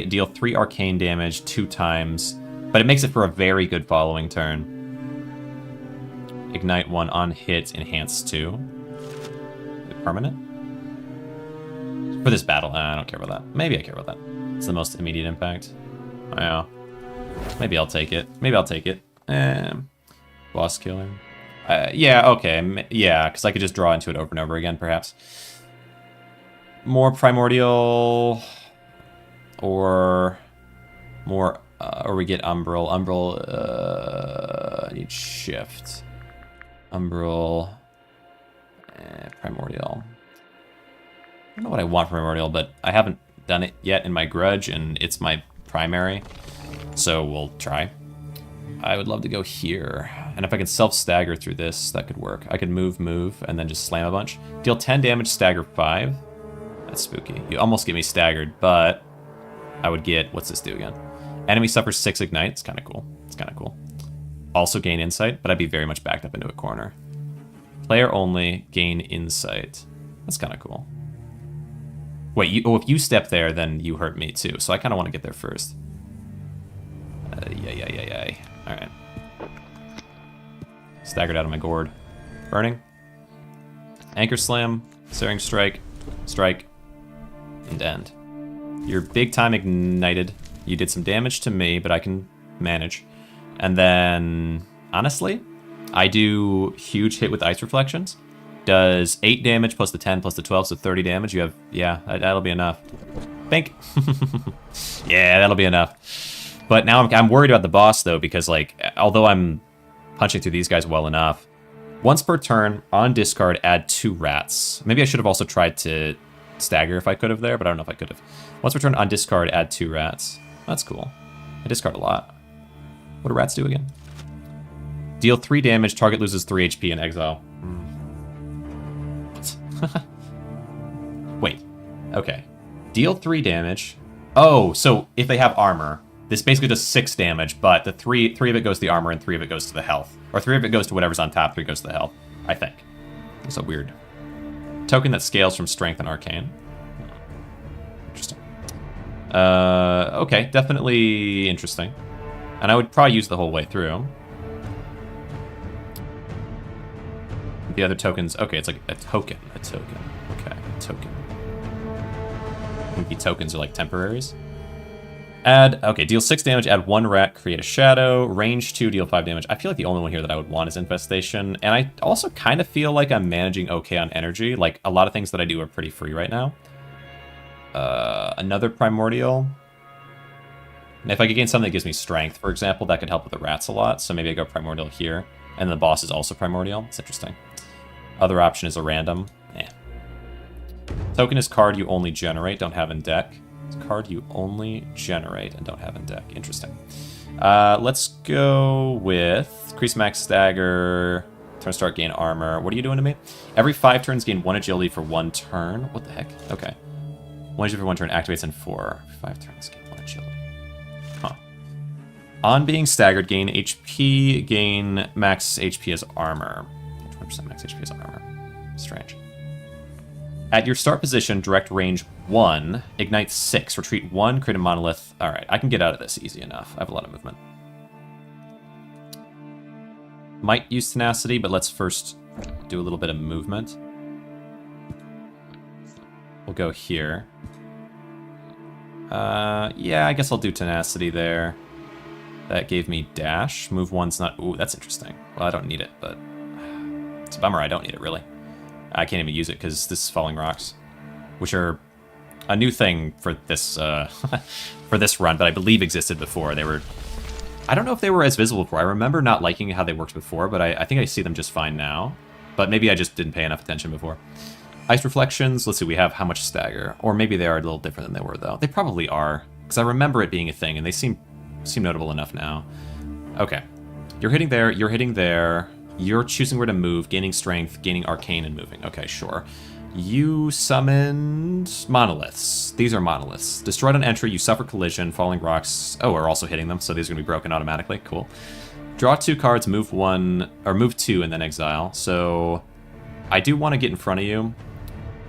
deal 3 arcane damage 2 times, but it makes it for a very good following turn. Ignite 1 on hit, enhance 2. Is it permanent? For this battle, I don't care about that. Maybe I care about that. It's the most immediate impact. Oh, yeah. Maybe I'll take it. Maybe I'll take it. Boss killer. Yeah, okay. Yeah, because I could just draw into it over and over again, perhaps. More primordial, or more, or we get umbral. Umbral, I need shift. Umbral, primordial. I don't know what I want primordial, but I haven't done it yet in my Grudge, and it's my primary, so we'll try. I would love to go here, and if I can self-stagger through this, that could work. I could move, and then just slam a bunch. Deal 10 damage, stagger 5. That's spooky. You almost get me staggered, but I would get... What's this do again? Enemy suffers 6 ignite. It's kind of cool. It's kind of cool. Also gain insight, but I'd be very much backed up into a corner. Player only, gain insight. That's kind of cool. Wait, if you step there, then you hurt me too, so I kind of want to get there first. Yeah. Alright. Staggered out of my gourd. Burning. Anchor slam. Searing strike. Strike. And end. You're big time ignited. You did some damage to me, but I can manage. And then, honestly, I do huge hit with ice reflections. Does 8 damage plus the 10 plus the 12, so 30 damage. You have, yeah, that'll be enough. Bink. Yeah, that'll be enough. But now I'm worried about the boss, though, because, like, although I'm punching through these guys well enough, once per turn, on discard, add 2 rats. Maybe I should have also tried to stagger if I could have there, but I don't know if I could have. Once per turn, on discard, add 2 rats. That's cool. I discard a lot. What do rats do again? Deal 3 damage, target loses 3 HP in exile. Wait. Okay. Deal 3 damage. Oh, so if they have armor, this basically does 6 damage, but the 3 of it goes to the armor and 3 of it goes to the health. Or 3 of it goes to whatever's on top, 3 goes to the health, I think. It's a weird token that scales from strength and arcane. Interesting. Okay, definitely interesting. And I would probably use the whole way through. The other tokens, okay, it's like a token. Okay, a token. I think the tokens are like temporaries. Okay, deal 6 damage, add 1 rat, create a shadow, range 2, deal 5 damage. I feel like the only one here that I would want is Infestation, and I also kind of feel like I'm managing okay on energy. Like, a lot of things that I do are pretty free right now. Another Primordial. And if I could gain something that gives me Strength, for example, that could help with the rats a lot, so maybe I go Primordial here. And the boss is also Primordial. It's interesting. Other option is a random. Token is card you only generate, don't have in deck. It's a card you only generate and don't have in deck. Interesting. Let's go with increase max stagger. Turn start, gain armor. What are you doing to me? Every 5 turns, gain 1 agility for 1 turn. What the heck? Okay. 1 agility for 1 turn, activates in 4. 5 turns, gain 1 agility. Huh. On being staggered, gain HP, gain max HP as armor. 20% max HP as armor. Strange. At your start position, direct range 1, ignite 6, retreat 1, create a monolith. Alright, I can get out of this easy enough. I have a lot of movement. Might use tenacity, but let's first do a little bit of movement. We'll go here. Yeah, I guess I'll do tenacity there. That gave me dash. Move 1's not... Ooh, that's interesting. Well, I don't need it, but... It's a bummer I don't need it, really. I can't even use it because this is Falling Rocks, which are a new thing for this for this run, but I believe existed before. They were... I don't know if they were as visible before. I remember not liking how they worked before, but I think I see them just fine now. But maybe I just didn't pay enough attention before. Ice Reflections, let's see, we have how much stagger. Or maybe they are a little different than they were, though. They probably are, because I remember it being a thing, and they seem notable enough now. Okay. You're hitting there, you're hitting there. You're choosing where to move, gaining strength, gaining arcane, and moving. Okay, sure. You summoned monoliths. These are monoliths. Destroyed on entry, you suffer collision, falling rocks. Oh, we're also hitting them, so these are going to be broken automatically. Cool. Draw 2 cards, move 1, or move 2, and then exile. So I do want to get in front of you.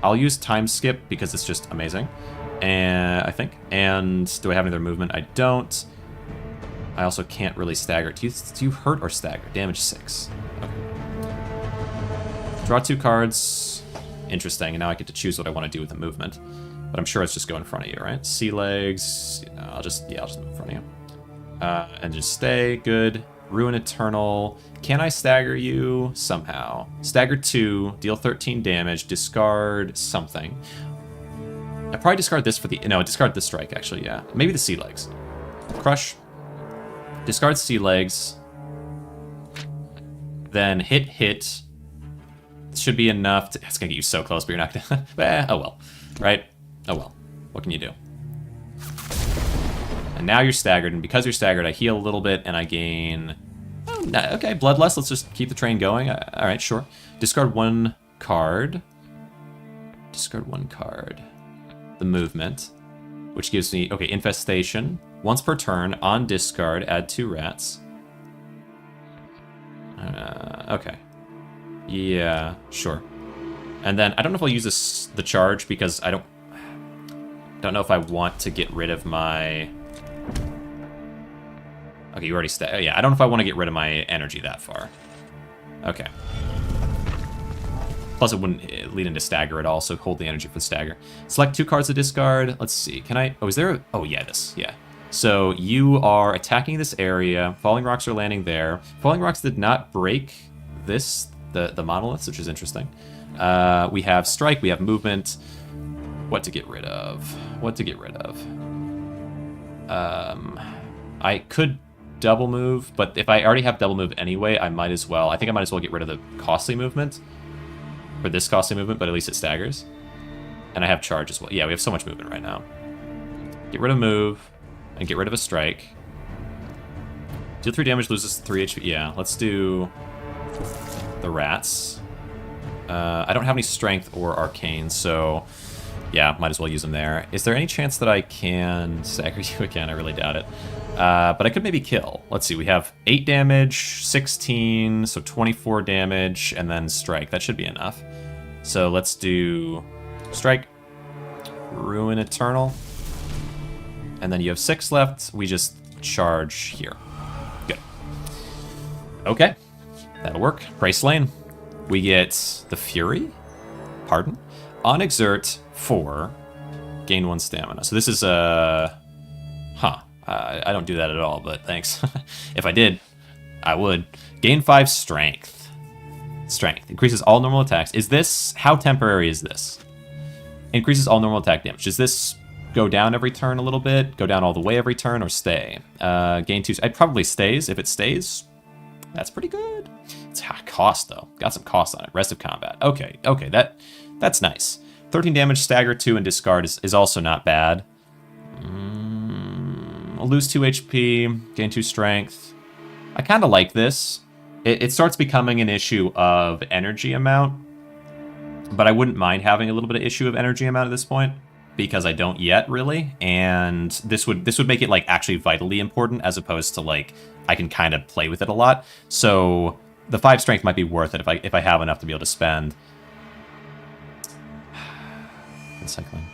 I'll use time skip because it's just amazing. And I think. And do I have any other movement? I don't. I also can't really stagger. Do you hurt or stagger? Damage 6. Okay. Draw 2 cards. Interesting. And now I get to choose what I want to do with the movement. But I'm sure it's just go in front of you, right? Sea legs. I'll just move in front of you. And just stay. Good. Ruin Eternal. Can I stagger you? Somehow. Stagger 2. Deal 13 damage. Discard something. I probably discard this for the... No, discard the strike, actually, yeah. Maybe the sea legs. Crush. Discard sea legs. Then hit. This should be enough to... It's going to get you so close, but you're not going to... oh well. Right? Oh well. What can you do? And now you're staggered, and because you're staggered, I heal a little bit, and I gain... Oh, no, okay, Bloodlust. Let's just keep the train going. Alright, sure. Discard 1 card. Discard 1 card. The movement, which gives me... Okay, Infestation. Once per turn, on discard, add 2 rats. Okay. Yeah, sure. And then, I don't know if I'll use the charge, because I don't know if I want to get rid of my... Okay, you already yeah, I don't know if I want to get rid of my energy that far. Okay. Plus, it wouldn't lead into stagger at all, so hold the energy for the stagger. Select 2 cards to discard. Let's see. Can I... Oh, is there... Oh, yeah, this. Yeah. So, you are attacking this area. Falling Rocks are landing there. Falling Rocks did not break this, the monoliths, which is interesting. We have strike. We have movement. What to get rid of? What to get rid of? I could double move, but if I already have double move anyway, I might as well... I think I might as well get rid of the costly movement. For this costly movement, but at least it staggers. And I have charge as well. Yeah, we have so much movement right now. Get rid of move, and get rid of a strike. Deal 3 damage, loses 3 HP. Yeah, let's do the rats. I don't have any strength or arcane, so yeah, might as well use them there. Is there any chance that I can stagger you again? I really doubt it. But I could maybe kill. Let's see, we have 8 damage, 16, so 24 damage, and then strike. That should be enough. So let's do strike, ruin eternal, and then you have 6 left. We just charge here. Good. Okay, that'll work. Prey slain. We get the Fury, pardon, on exert 4, gain 1 stamina. So this is a... Huh. I don't do that at all, but thanks. If I did, I would. Gain 5 strength. Strength. Increases all normal attacks. Is this... How temporary is this? Increases all normal attack damage. Does this go down every turn a little bit? Go down all the way every turn, or stay? Gain 2... It probably stays. If it stays, that's pretty good. It's high cost, though. Got some cost on it. Rest of combat. Okay, that's nice. 13 damage, stagger 2, and discard is also not bad. I'll lose 2 HP, gain 2 strength. I kind of like this. It starts becoming an issue of energy amount, but I wouldn't mind having a little bit of issue of energy amount at this point, because I don't yet, really, and this would make it, like, actually vitally important, as opposed to, like, I can kind of play with it a lot. So the 5 strength might be worth it if I have enough to be able to spend. Cycling.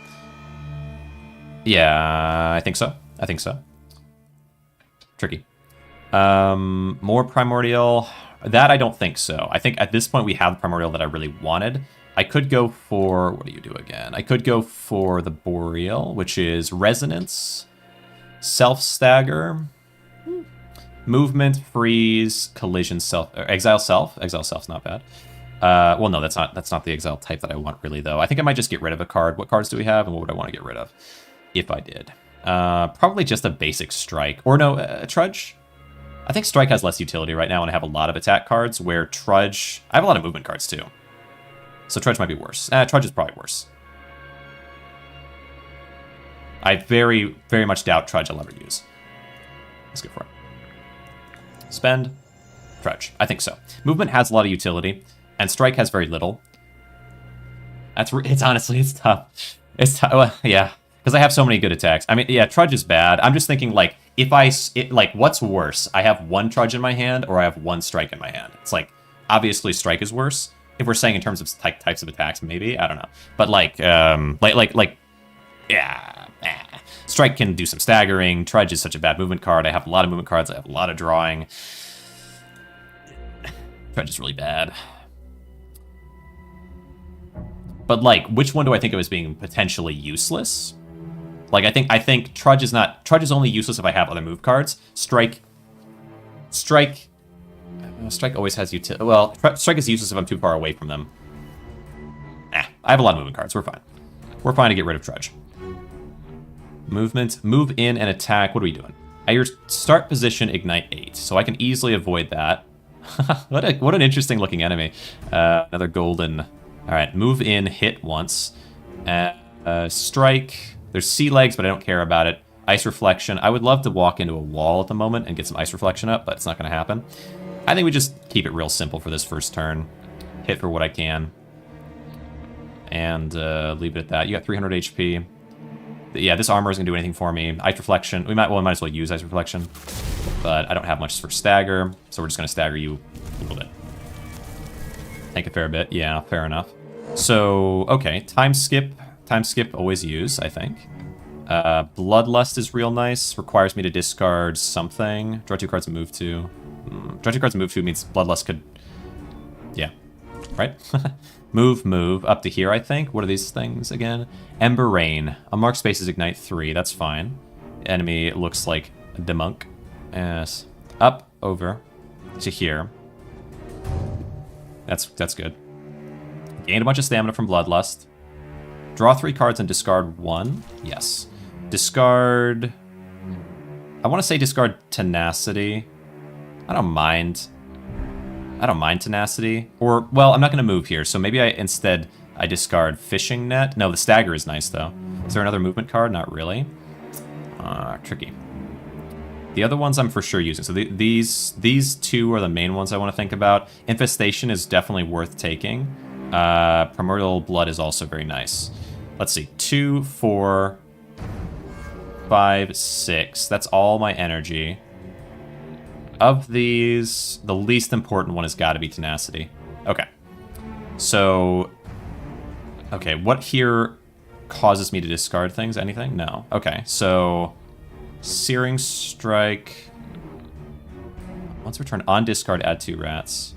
Yeah, I think so. Tricky. More primordial. That I don't think so. I think at this point we have the primordial that I really wanted. I could go for... What do you do again? I could go for the boreal, which is resonance, self-stagger, movement, freeze, collision, exile self. Exile self's not bad. Well, no, that's not the exile type that I want, really, though. I think I might just get rid of a card. What cards do we have, and what would I want to get rid of if I did? Probably just a basic strike. Or no, trudge? I think strike has less utility right now, and I have a lot of attack cards, where trudge... I have a lot of movement cards, too. So trudge might be worse. Trudge is probably worse. I very, very much doubt trudge I'll ever use. Let's go for it. Spend. Trudge. I think so. Movement has a lot of utility. And strike has very little. It's honestly, it's tough. It's tough. Well, yeah, because I have so many good attacks. I mean, yeah, trudge is bad. I'm just thinking, like, what's worse? I have 1 trudge in my hand, or I have 1 strike in my hand. It's like, obviously, strike is worse. If we're saying in terms of types of attacks, maybe, I don't know. But yeah, strike can do some staggering. Trudge is such a bad movement card. I have a lot of movement cards. I have a lot of drawing. Trudge is really bad. But, like, which one do I think of as being potentially useless? Like, I think Trudge is only useless if I have other move cards. Strike always has utility. Well, Strike is useless if I'm too far away from them. I have a lot of movement cards. We're fine. We're fine to get rid of Trudge. Movement, move in and attack. What are we doing? At your start position, ignite 8. So I can easily avoid that. What an interesting looking enemy. Another golden. All right, move in, hit once. Strike. There's sea legs, but I don't care about it. Ice reflection. I would love to walk into a wall at the moment and get some ice reflection up, but it's not going to happen. I think we just keep it real simple for this first turn. Hit for what I can. And leave it at that. You got 300 HP. Yeah, this armor isn't going to do anything for me. Ice reflection. We might as well use ice reflection. But I don't have much for stagger, so we're just going to stagger you a little bit. Take a fair bit. Yeah, fair enough. So, okay. Time skip. Time skip always use, I think. Bloodlust is real nice. Requires me to discard something. Draw 2 cards and move 2. Draw 2 cards and move 2 means Bloodlust could... Yeah. Right? Move. Up to here, I think. What are these things again? Ember Rain. Unmarked spaces ignite 3. That's fine. Enemy looks like the monk. Yes. Up, over, to here. That's good. Gain a bunch of stamina from Bloodlust. Draw 3 cards and discard 1. Yes. Discard... I want to say discard Tenacity. I don't mind Tenacity. Or, well, I'm not going to move here, so maybe instead I discard Fishing Net. No, the Stagger is nice, though. Is there another movement card? Not really. Tricky. The other ones I'm for sure using. So these 2 are the main ones I want to think about. Infestation is definitely worth taking. Primordial Blood is also very nice. Let's see. 2, 4, 5, 6. That's all my energy. Of these, the least important one has got to be Tenacity. Okay. So... Okay, what here causes me to discard things? Anything? No. Okay, so... Searing Strike. Once returned on discard, add 2 rats.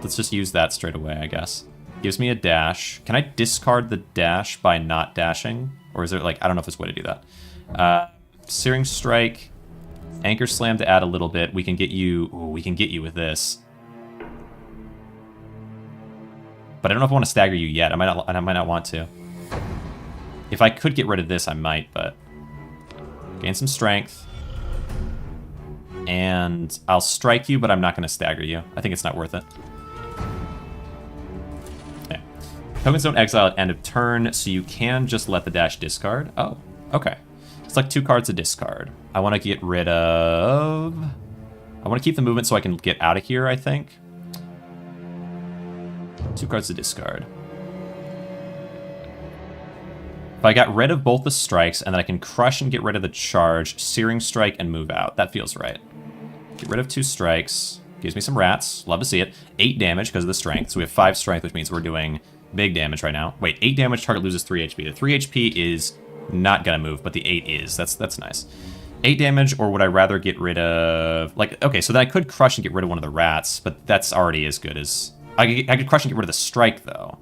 Let's just use that straight away, I guess. Gives me a dash. Can I discard the dash by not dashing? Or is there, like, I don't know if there's a way to do that. Searing Strike, Anchor Slam to add a little bit. We can get you... Ooh, we can get you with this. But I don't know if I want to stagger you yet. I might not want to. If I could get rid of this, I might, but... Gain some strength. And I'll strike you, but I'm not going to stagger you. I think it's not worth it. Okay. Tokens don't exile at end of turn, so you can just let the dash discard. Oh, okay. It's like 2 cards to discard. I want to get rid of... I want to keep the movement so I can get out of here, I think. 2 cards to discard. If I got rid of both the strikes, and then I can crush and get rid of the charge, Searing Strike, and move out. That feels right. Get rid of 2 strikes. Gives me some rats. Love to see it. 8 damage because of the strength. So we have 5 strength, which means we're doing big damage right now. Wait, 8 damage, target loses 3 HP. The 3 HP is not gonna move, but the 8 is. That's nice. 8 damage, or would I rather get rid of... Like, okay, so then I could crush and get rid of one of the rats, but that's already as good as... I could crush and get rid of the strike, though.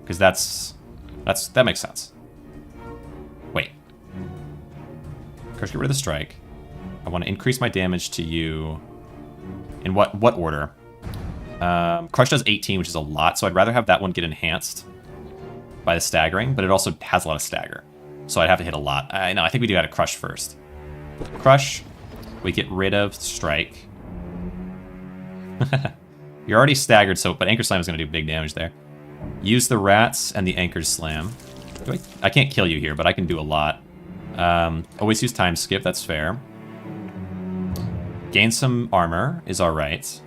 Because that makes sense. Wait. Crush, get rid of the strike. I want to increase my damage to you. In what order? Crush does 18, which is a lot, so I'd rather have that one get enhanced by the staggering, but it also has a lot of stagger. So I'd have to hit a lot. No, I think we do gotta crush first. Crush. We get rid of strike. You're already staggered, so but Anchor Slam is gonna do big damage there. Use the rats and the Anchor Slam. I can't kill you here, but I can do a lot. Always use time skip, that's fair. Gain some armor is alright.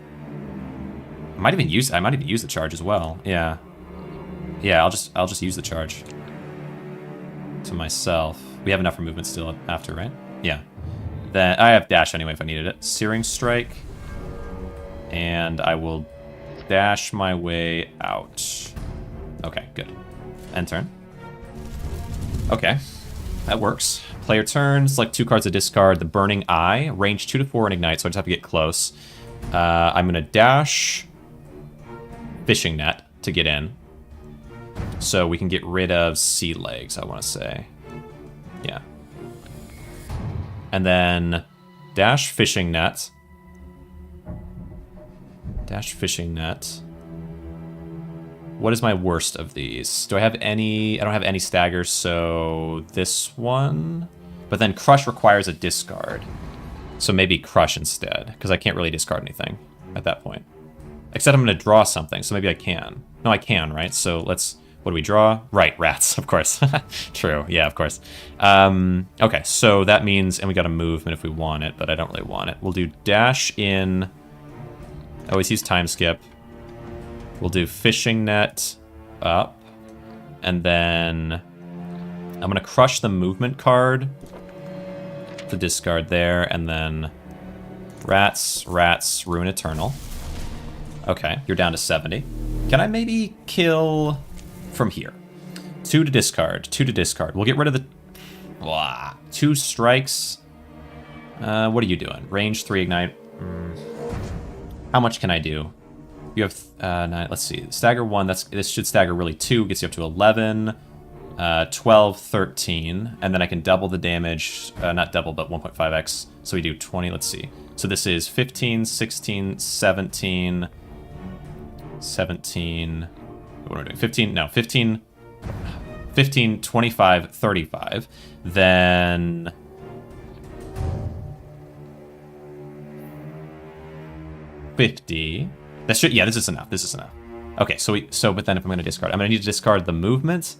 I might even use the charge as well. Yeah. Yeah, I'll just use the charge. To myself. We have enough for movement still after, right? Yeah. Then I have dash anyway if I needed it. Searing Strike. And I will dash my way out. Okay, good. End turn. Okay, that works. Player turn, select 2 cards to discard. The Burning Eye, range 2 to 4 and ignite, so I just have to get close. I'm gonna dash Fishing Net to get in. So we can get rid of Sea Legs, I wanna say. Yeah. And then dash Fishing Net. Dash Fishing Net. What is my worst of these? Do I have any? I don't have any staggers, so this one. But then Crush requires a discard. So maybe Crush instead, because I can't really discard anything at that point. Except I'm going to draw something, so maybe I can. No, I can, right? So let's... What do we draw? Right, rats, of course. True, yeah, of course. Okay, so that means... And we got a movement if we want it, but I don't really want it. We'll do dash in... Always use time skip. We'll do Fishing Net up. And then I'm going to crush the movement card to discard there. And then rats, Ruin Eternal. Okay, you're down to 70. Can I maybe kill from here? 2 to discard, 2 to discard. We'll get rid of the... Blah. 2 strikes. What are you doing? Range 3 ignite. How much can I do? You have 9, let's see, stagger 1, this should stagger really 2, gets you up to 11, 12, 13, and then I can double the damage, not double, but 1.5x, so we do 20, let's see. So this is 15, 16, 17, 17, what am I doing? 15, no, 15, 15, 25, 35, then... $50. That should, yeah, this is enough. This is enough. Okay, but then if I'm going to discard, I'm going to need to discard the movement.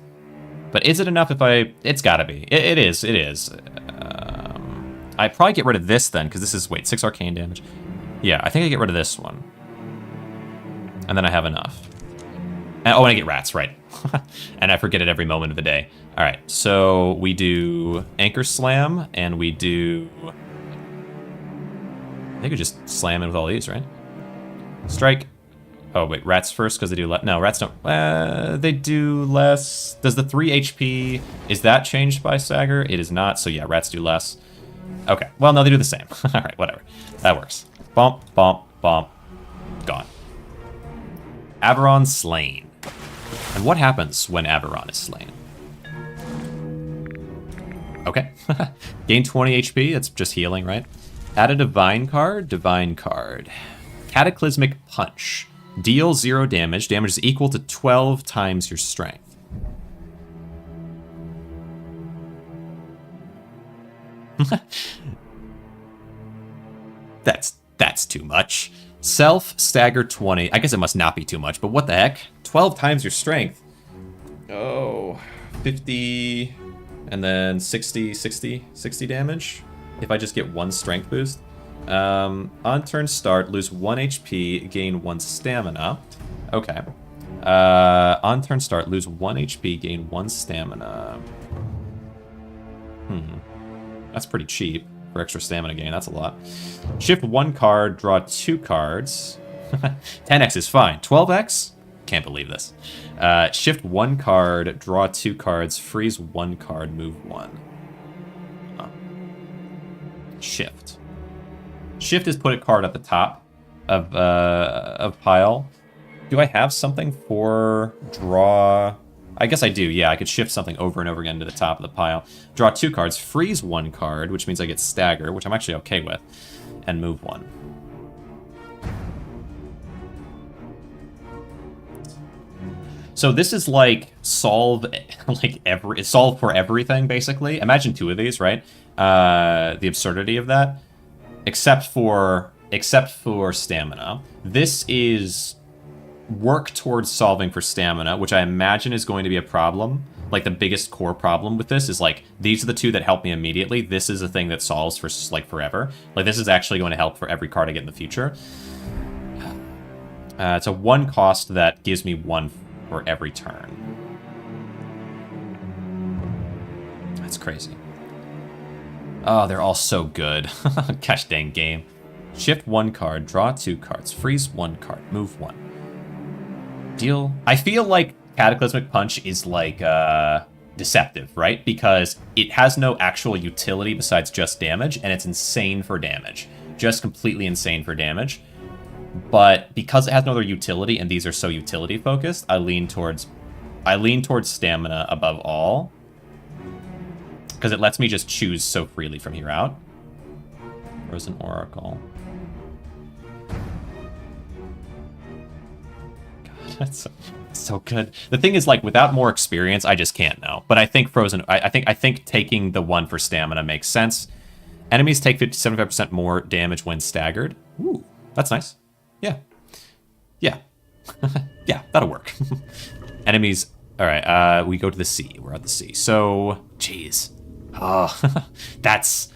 But is it enough if I... It's got to be. It is. I'd probably get rid of this then, because this is, wait, 6 arcane damage. Yeah, I think I get rid of this one. And then I have enough. And, oh, and I get rats, right. And I forget it every moment of the day. All right, so we do Anchor Slam, and we do... I think we just slam in with all these, right? Strike. Oh, wait, rats first because they do less. No, rats don't. They do less. Does the 3 HP, is that changed by stagger? It is not, so yeah, rats do less. Okay, well, no, they do the same. All right, whatever. That works. Bump, bump, bump. Gone. Averon slain. And what happens when Averon is slain? Okay. Gain 20 HP, that's just healing, right? Add a divine card, divine card. Cataclysmic Punch. Deal 0 damage. Damage is equal to 12 times your strength. That's too much. Self, stagger 20. I guess it must not be too much, but what the heck? 12 times your strength. Oh, 50, and then 60 damage? If I just get 1 strength boost. On turn start, lose 1 HP, gain 1 stamina. Okay. On turn start, lose 1 HP, gain 1 stamina. That's pretty cheap for extra stamina gain. That's a lot. Shift 1 card, draw 2 cards. 10x is fine. 12x? Can't believe this. Shift 1 card, draw 2 cards, freeze 1 card, move 1. Shift. Shift is put a card at the top of pile. Do I have something for draw? I guess I do, yeah. I could shift something over and over again to the top of the pile. Draw 2 cards, freeze 1 card, which means I get stagger, which I'm actually okay with, and move 1. So this is like solve for everything, basically. Imagine 2 of these, right? The absurdity of that. Except for stamina. This is work towards solving for stamina, which I imagine is going to be a problem. Like, the biggest core problem with this is, like, these are the 2 that help me immediately. This is a thing that solves for, like, forever. Like, this is actually going to help for every card I get in the future. It's a 1 cost that gives me 1 for every turn. That's crazy. Oh, they're all so good. Gosh dang game. Shift 1 card, draw 2 cards, freeze 1 card, move 1. Deal. I feel like Cataclysmic Punch is like deceptive, right? Because it has no actual utility besides just damage, and it's insane for damage. Just completely insane for damage. But because it has no other utility, and these are so utility focused, I lean towards stamina above all. Because it lets me just choose so freely from here out. Frozen Oracle. God, that's so good. The thing is, like, without more experience, I just can't know. But I think I think taking the 1 for stamina makes sense. Enemies take 75% more damage when staggered. Ooh, that's nice. Yeah. Yeah. Yeah, that'll work. Enemies. All right, we go to the sea. We're at the sea. So, jeez. Oh, that's...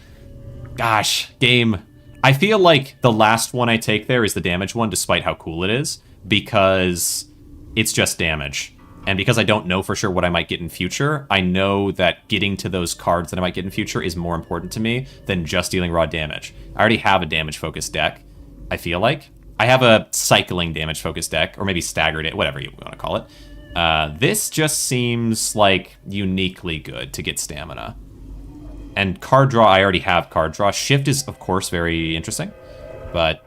Gosh, game. I feel like the last one I take there is the damage one, despite how cool it is, because it's just damage. And because I don't know for sure what I might get in future, I know that getting to those cards that I might get in future is more important to me than just dealing raw damage. I already have a damage-focused deck, I feel like. I have a cycling damage-focused deck, or maybe staggered it, whatever you want to call it. This just seems like uniquely good to get stamina. And card draw, I already have card draw. Shift is, of course, very interesting. But,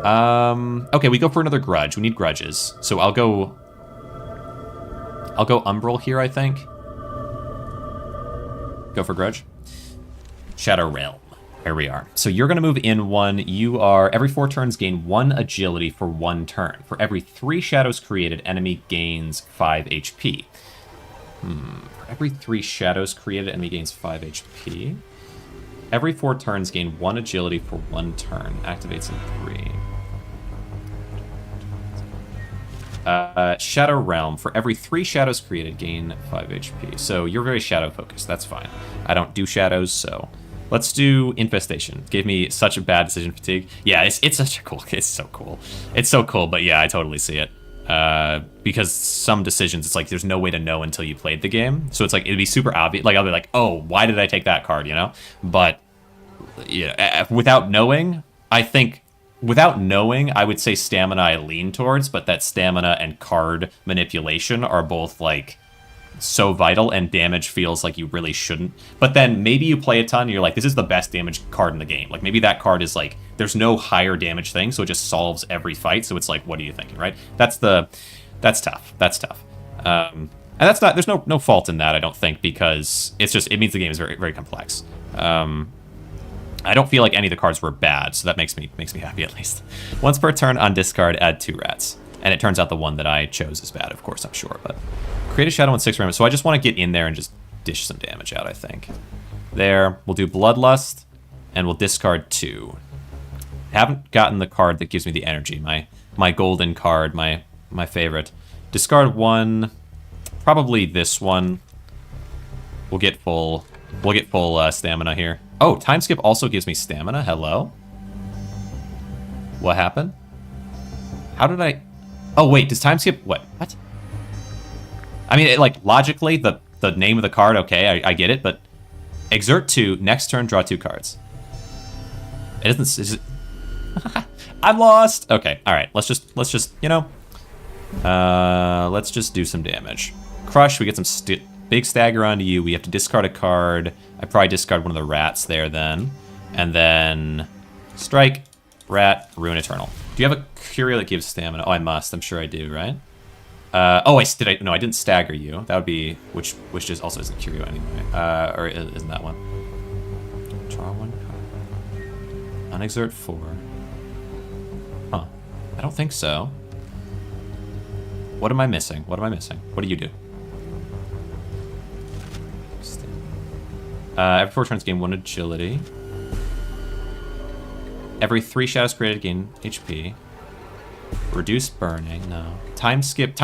okay, we go for another Grudge. We need Grudges. So I'll go Umbral here, I think. Go for Grudge. Shadow Realm. Here we are. So you're going to move in 1. You are, every 4 turns, gain 1 agility for 1 turn. For every 3 shadows created, enemy gains 5 HP. For every 3 shadows created, enemy gains 5 HP. Every 4 turns, gain 1 agility for 1 turn. Activates in 3. Shadow Realm. For every 3 shadows created, gain 5 HP. So you're very shadow focused. That's fine. I don't do shadows, so let's do Infestation. Gave me such a bad decision fatigue. Yeah, it's such a cool. It's so cool. It's so cool. But yeah, I totally see it. Because some decisions, it's like there's no way to know until you played the game. So it's like it'd be super obvious. Like I'll be like, oh, why did I take that card? You know. But yeah, without knowing, I would say stamina I lean towards, but that stamina and card manipulation are both like so vital, and damage feels like you really shouldn't. But then maybe you play a ton and you're like, this is the best damage card in the game. Like maybe that card is like, there's no higher damage thing, so it just solves every fight. So it's like, what are you thinking, right? That's tough. That's tough. And that's not, there's no fault in that, I don't think, because it's just, it means the game is very, very complex. I don't feel like any of the cards were bad, so that makes me happy at least. Once per turn on discard, add 2 rats. And it turns out the one that I chose is bad, of course, I'm sure, but create a shadow and 6 damage. So I just want to get in there and just dish some damage out, I think. There, we'll do Bloodlust, and we'll discard 2. Haven't gotten the card that gives me the energy, my golden card, my favorite. Discard 1, probably this one. We'll get full stamina here. Oh, time skip also gives me stamina. Hello? What happened? How did I... Oh, wait, does time skip... What? I mean, like, logically, the name of the card, okay, I get it, but... Exert 2, next turn, draw 2 cards. It doesn't... Is it... I'm lost! Okay, alright, let's just, you know... let's just do some damage. Crush, we get some big stagger onto you. We have to discard a card. I probably discard one of the rats there then. And then... Strike, rat, ruin eternal. Do you have a curio that gives stamina? Oh, I must. I'm sure I do, right? Oh, no, I didn't stagger you. That would be... Which just also isn't curio anyway. Or isn't that one? Draw 1 card. Unexert 4. Huh. I don't think so. What am I missing? What am I missing? What do you do? Every 4 turns gain 1 agility. Every 3 shadows created gain HP. Reduce burning, no. Time skip,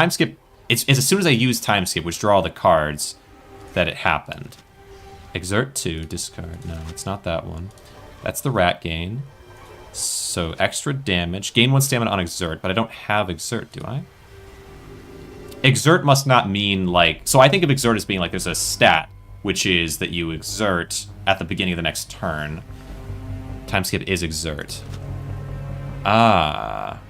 it's as soon as I use time skip, which draw all the cards, that it happened. Exert 2, discard, no, it's not that one. That's the rat gain. So extra damage, gain 1 stamina on exert, but I don't have exert, do I? Exert must not mean like, so I think of exert as being like there's a stat, which is that you exert at the beginning of the next turn. Time skip is exert. Ah.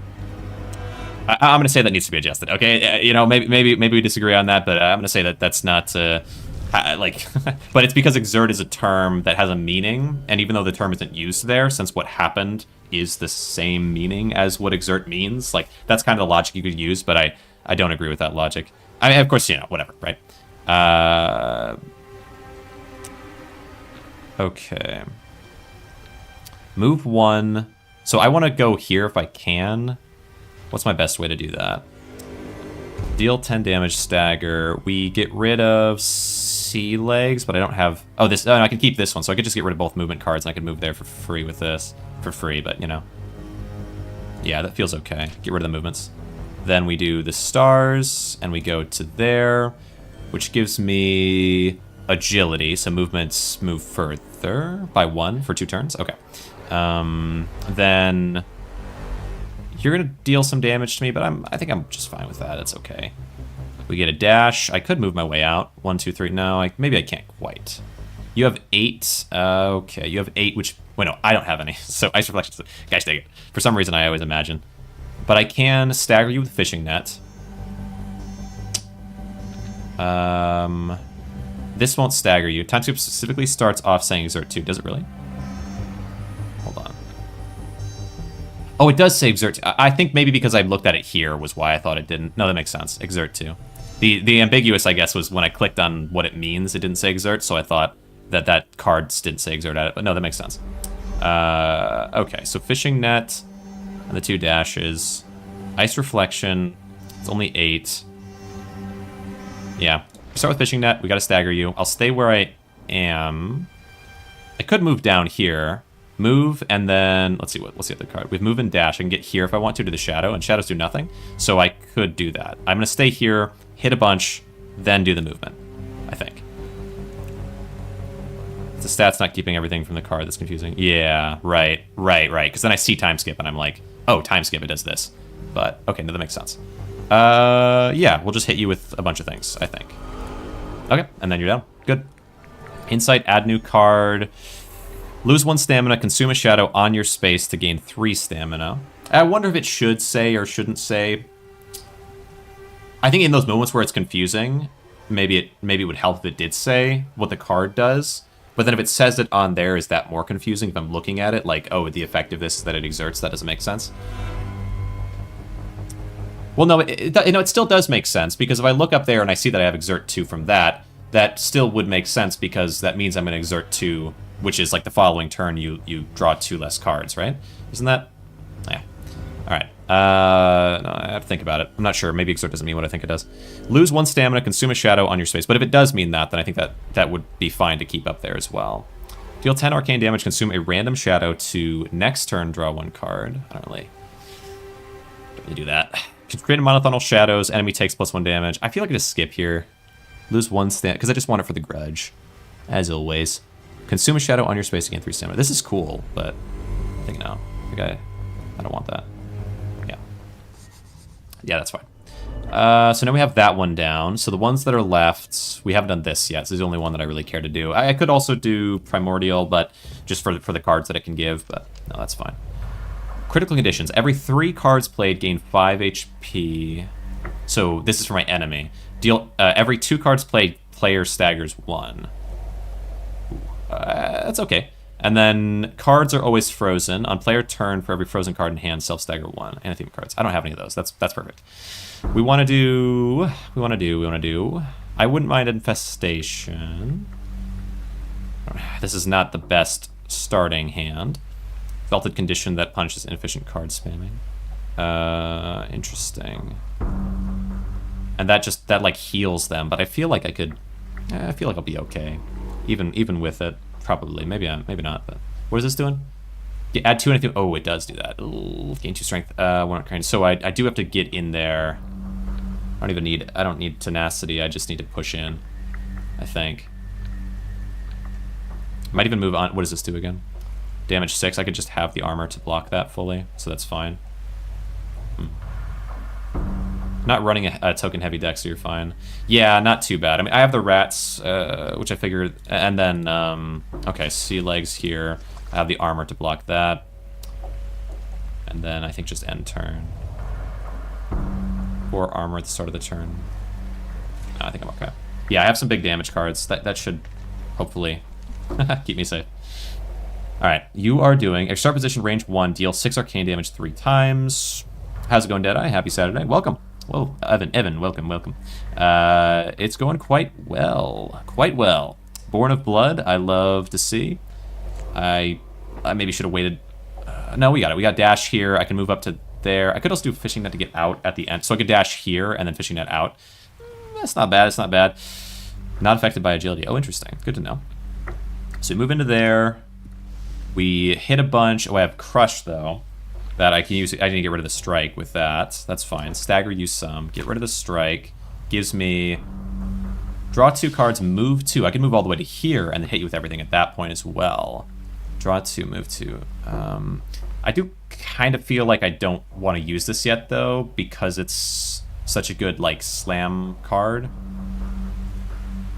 I'm going to say that needs to be adjusted, okay? You know, maybe we disagree on that, but I'm going to say that that's not, like... but it's because exert is a term that has a meaning, and even though the term isn't used there, since what happened is the same meaning as what exert means, like, that's kind of the logic you could use, but I don't agree with that logic. I mean, of course, you know, whatever, right? Okay. Move 1. So I want to go here if I can. What's my best way to do that? Deal 10 damage, stagger. We get rid of sea legs, but I don't have... Oh, this. Oh, no, I can keep this one, so I could just get rid of both movement cards, and I could move there for free with this. For free, but, you know. Yeah, that feels okay. Get rid of the movements. Then we do the stars, and we go to there, which gives me agility, so movements move further by 1 for 2 turns. Okay. Then you're gonna deal some damage to me, but I think I'm just fine with that. It's okay. We get a dash. I could move my way out. 1, 2, 3. No, maybe I can't quite. You have 8. Okay, you have 8, which... Wait, no, I don't have any. So Ice Reflection... Gosh dang it. For some reason, I always imagine. But I can stagger you with Fishing Net. This won't stagger you. Time skip specifically starts off saying exert 2. Does it really? Hold on. Oh, it does say exert 2. I think maybe because I looked at it here was why I thought it didn't. No, that makes sense. Exert 2. The ambiguous, I guess, was when I clicked on what it means, it didn't say exert, so I thought that card didn't say exert at it. But no, that makes sense. Okay, so Fishing Net and the 2 dashes. Ice Reflection. It's only 8. Yeah. Start with Fishing Net. We got to stagger you. I'll stay where I am. I could move down here. Move, and then... Let's see, what's the other card? With move and dash, I can get here if I want to the shadow, and shadows do nothing. So I could do that. I'm going to stay here, hit a bunch, then do the movement, I think. The stat's not keeping everything from the card. That's confusing. Yeah, right. Because then I see time skip, and I'm like, oh, time skip, it does this. But, okay, no, that makes sense. Yeah, we'll just hit you with a bunch of things, I think. Okay, and then you're down. Good. Insight, add new card. Lose 1 stamina, consume a shadow on your space to gain 3 stamina. I wonder if it should say or shouldn't say. I think in those moments where it's confusing, maybe it would help if it did say what the card does. But then if it says it on there, is that more confusing if I'm looking at it? Like, oh, the effect of this is that it exerts, that doesn't make sense. Well, no, it still does make sense, because if I look up there and I see that I have Exert 2 from that, that still would make sense, because that means I'm going to Exert 2, which is like the following turn you draw 2 less cards, right? Isn't that? Yeah. Alright. No, I have to think about it. I'm not sure. Maybe Exert doesn't mean what I think it does. Lose 1 stamina, consume a shadow on your space. But if it does mean that, then I think that would be fine to keep up there as well. Deal 10 arcane damage, consume a random shadow to next turn, draw 1 card. I don't really do that. Create a monothonal shadows, enemy takes +1 damage. I feel like I just skip here. Lose 1 stamina, because I just want it for the grudge. As always. Consume a shadow on your space, again 3 stamina. This is cool, but I think no. I don't want that. Yeah. Yeah, that's fine. So now we have that one down. So the ones that are left, we haven't done this yet. This is the only one that I really care to do. I could also do Primordial, but just for the cards that it can give, but no, that's fine. Critical conditions. Every 3 cards played gain 5 HP. So this is for my enemy. Deal every 2 cards played, player staggers 1. That's okay. And then cards are always frozen. On player turn, for every frozen card in hand, self-stagger 1. Anathema cards. I don't have any of those. That's perfect. We want to do... I wouldn't mind Infestation. This is not the best starting hand. Felted condition that punishes inefficient card spamming. Interesting. And that like heals them, but I feel like I feel like I'll be okay. Even with it. Probably. Maybe not, but what is this doing? Yeah, add 2 anything. Oh, it does do that. Ooh, gain 2 strength. We're not carrying. So I do have to get in there. I don't need tenacity. I just need to push in, I think. Might even move on. What does this do again? Damage 6. I could just have the armor to block that fully, so that's fine. Not running a token heavy deck, so you're fine. Yeah, not too bad. I mean, I have the rats, which I figured, and then, okay, sea legs here. I have the armor to block that. And then I think just end turn. 4 armor at the start of the turn. No, I think I'm okay. Yeah, I have some big damage cards. That should hopefully keep me safe. Alright, you are doing a start position range 1, deal 6 arcane damage 3 times. How's it going, Deadeye? Happy Saturday. Welcome. Well, Evan, welcome. It's going quite well. Born of Blood, I love to see. I maybe should have waited. No, we got it. We got dash here. I can move up to there. I could also do fishing net to get out at the end. So I could dash here and then fishing net out. That's not bad. It's not bad. Not affected by agility. Oh, interesting. Good to know. So we move into there. We hit a bunch. Oh, I have Crush, though. That I can use. I need to get rid of the strike with that. That's fine. Stagger you some. Get rid of the strike. Gives me... Draw 2 cards, move 2. I can move all the way to here and then hit you with everything at that point as well. Draw 2, move 2. I do kind of feel like I don't want to use this yet, though, because it's such a good, like, slam card,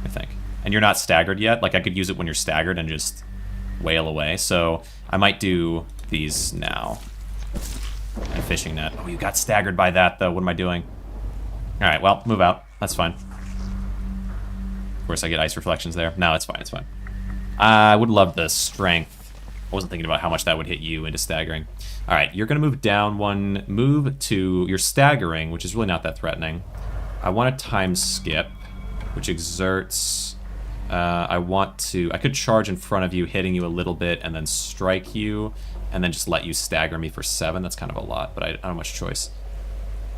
I think. And you're not staggered yet. Like, I could use it when you're staggered and just wail away. So I might do these now. And fishing net. Oh, you got staggered by that, though. What am I doing? All right, well, move out. That's fine. Of course, I get ice reflections there. No, it's fine. It's fine. I would love the strength. I wasn't thinking about how much that would hit you into staggering. All right, you're going to move down 1. Move 2. You're staggering, which is really not that threatening. I want a time skip, which exerts... I could charge in front of you, hitting you a little bit, and then strike you, and then just let you stagger me for 7. That's kind of a lot, but I don't have much choice.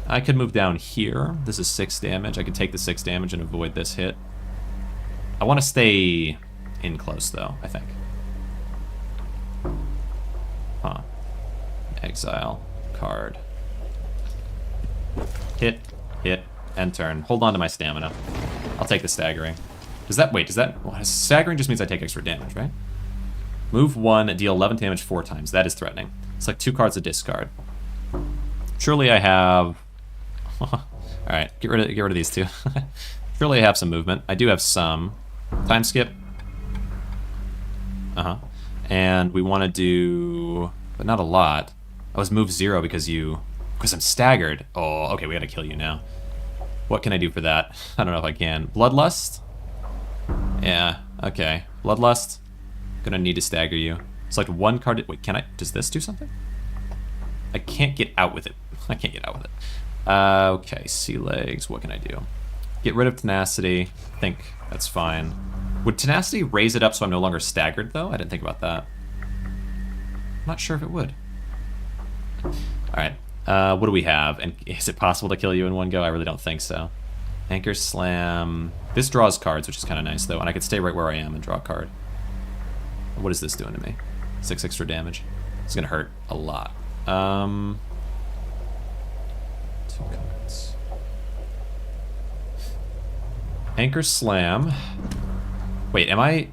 I could move down here. This is 6 damage. I could take the 6 damage and avoid this hit. I want to stay in close, though, I think. Huh. Exile card. Hit, end turn. Hold on to my stamina. I'll take the staggering. Staggering just means I take extra damage, right? Move 1, deal 11 damage 4 times. That is threatening. It's like 2 cards to discard. Surely I have... Alright, get rid of these 2. Surely I have some movement. I do have some. Time skip. And we want to do... But not a lot. I was move 0 because I'm staggered. Oh, okay, we gotta kill you now. What can I do for that? I don't know if I can. Bloodlust? Yeah, okay. Bloodlust. Gonna need to stagger you. Select 1 card. Wait, can I? Does this do something? I can't get out with it. I can't get out with it. Okay, sea legs. What can I do? Get rid of tenacity. I think that's fine. Would tenacity raise it up so I'm no longer staggered, though? I didn't think about that. I'm not sure if it would. All right. What do we have? And is it possible to kill you in one go? I really don't think so. Anchor slam. This draws cards, which is kind of nice, though. And I could stay right where I am and draw a card. What is this doing to me? 6 extra damage. It's going to hurt a lot. 2 cards. Anchor slam. Wait, am I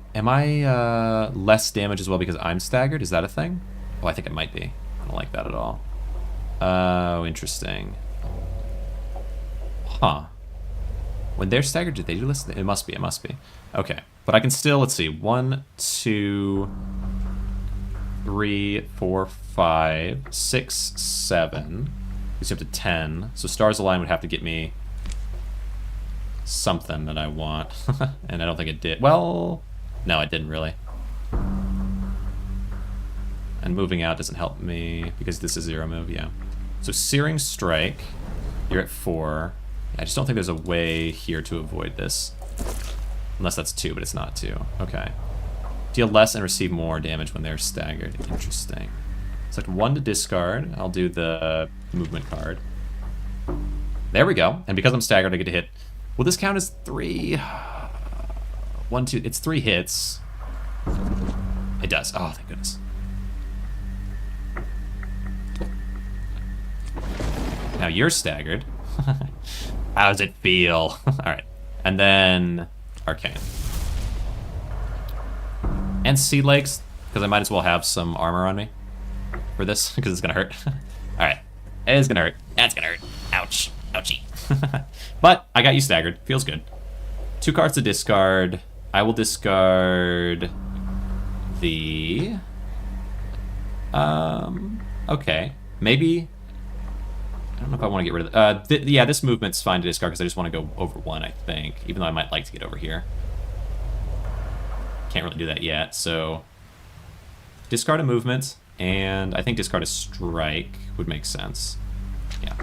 less damage as well because I'm staggered? Is that a thing? Oh, I think it might be. I don't like that at all. Oh, interesting. Huh. When they're staggered, did they do this? It must be, it must be. Okay, but I can still, let's see, 1, 2, 3, 4, 5, 6, 7. Gets you up to 10. So Stars Align would have to get me something that I want. And I don't think it did. Well, no, it didn't really. And moving out doesn't help me because this is 0 move, yeah. So Searing Strike, you're at 4. I just don't think there's a way here to avoid this. Unless that's 2, but it's not 2. Okay. Deal less and receive more damage when they're staggered. Interesting. Select 1 to discard. I'll do the movement card. There we go. And because I'm staggered, I get to hit. Will this count as 3? 1, 2. It's 3 hits. It does. Oh, thank goodness. Now you're staggered. How does it feel? Alright. And then Arcane. And Sea Legs, because I might as well have some armor on me for this, because it's going to hurt. Alright. It is going to hurt. That's going to hurt. Ouch. Ouchie. But I got you staggered. Feels good. 2 cards to discard. I will discard the... Okay. Maybe... I don't know if I want to get rid of... yeah, this movement's fine to discard because I just want to go over 1, I think. Even though I might like to get over here. Can't really do that yet, so... Discard a movement, and I think discard a strike would make sense. Yeah.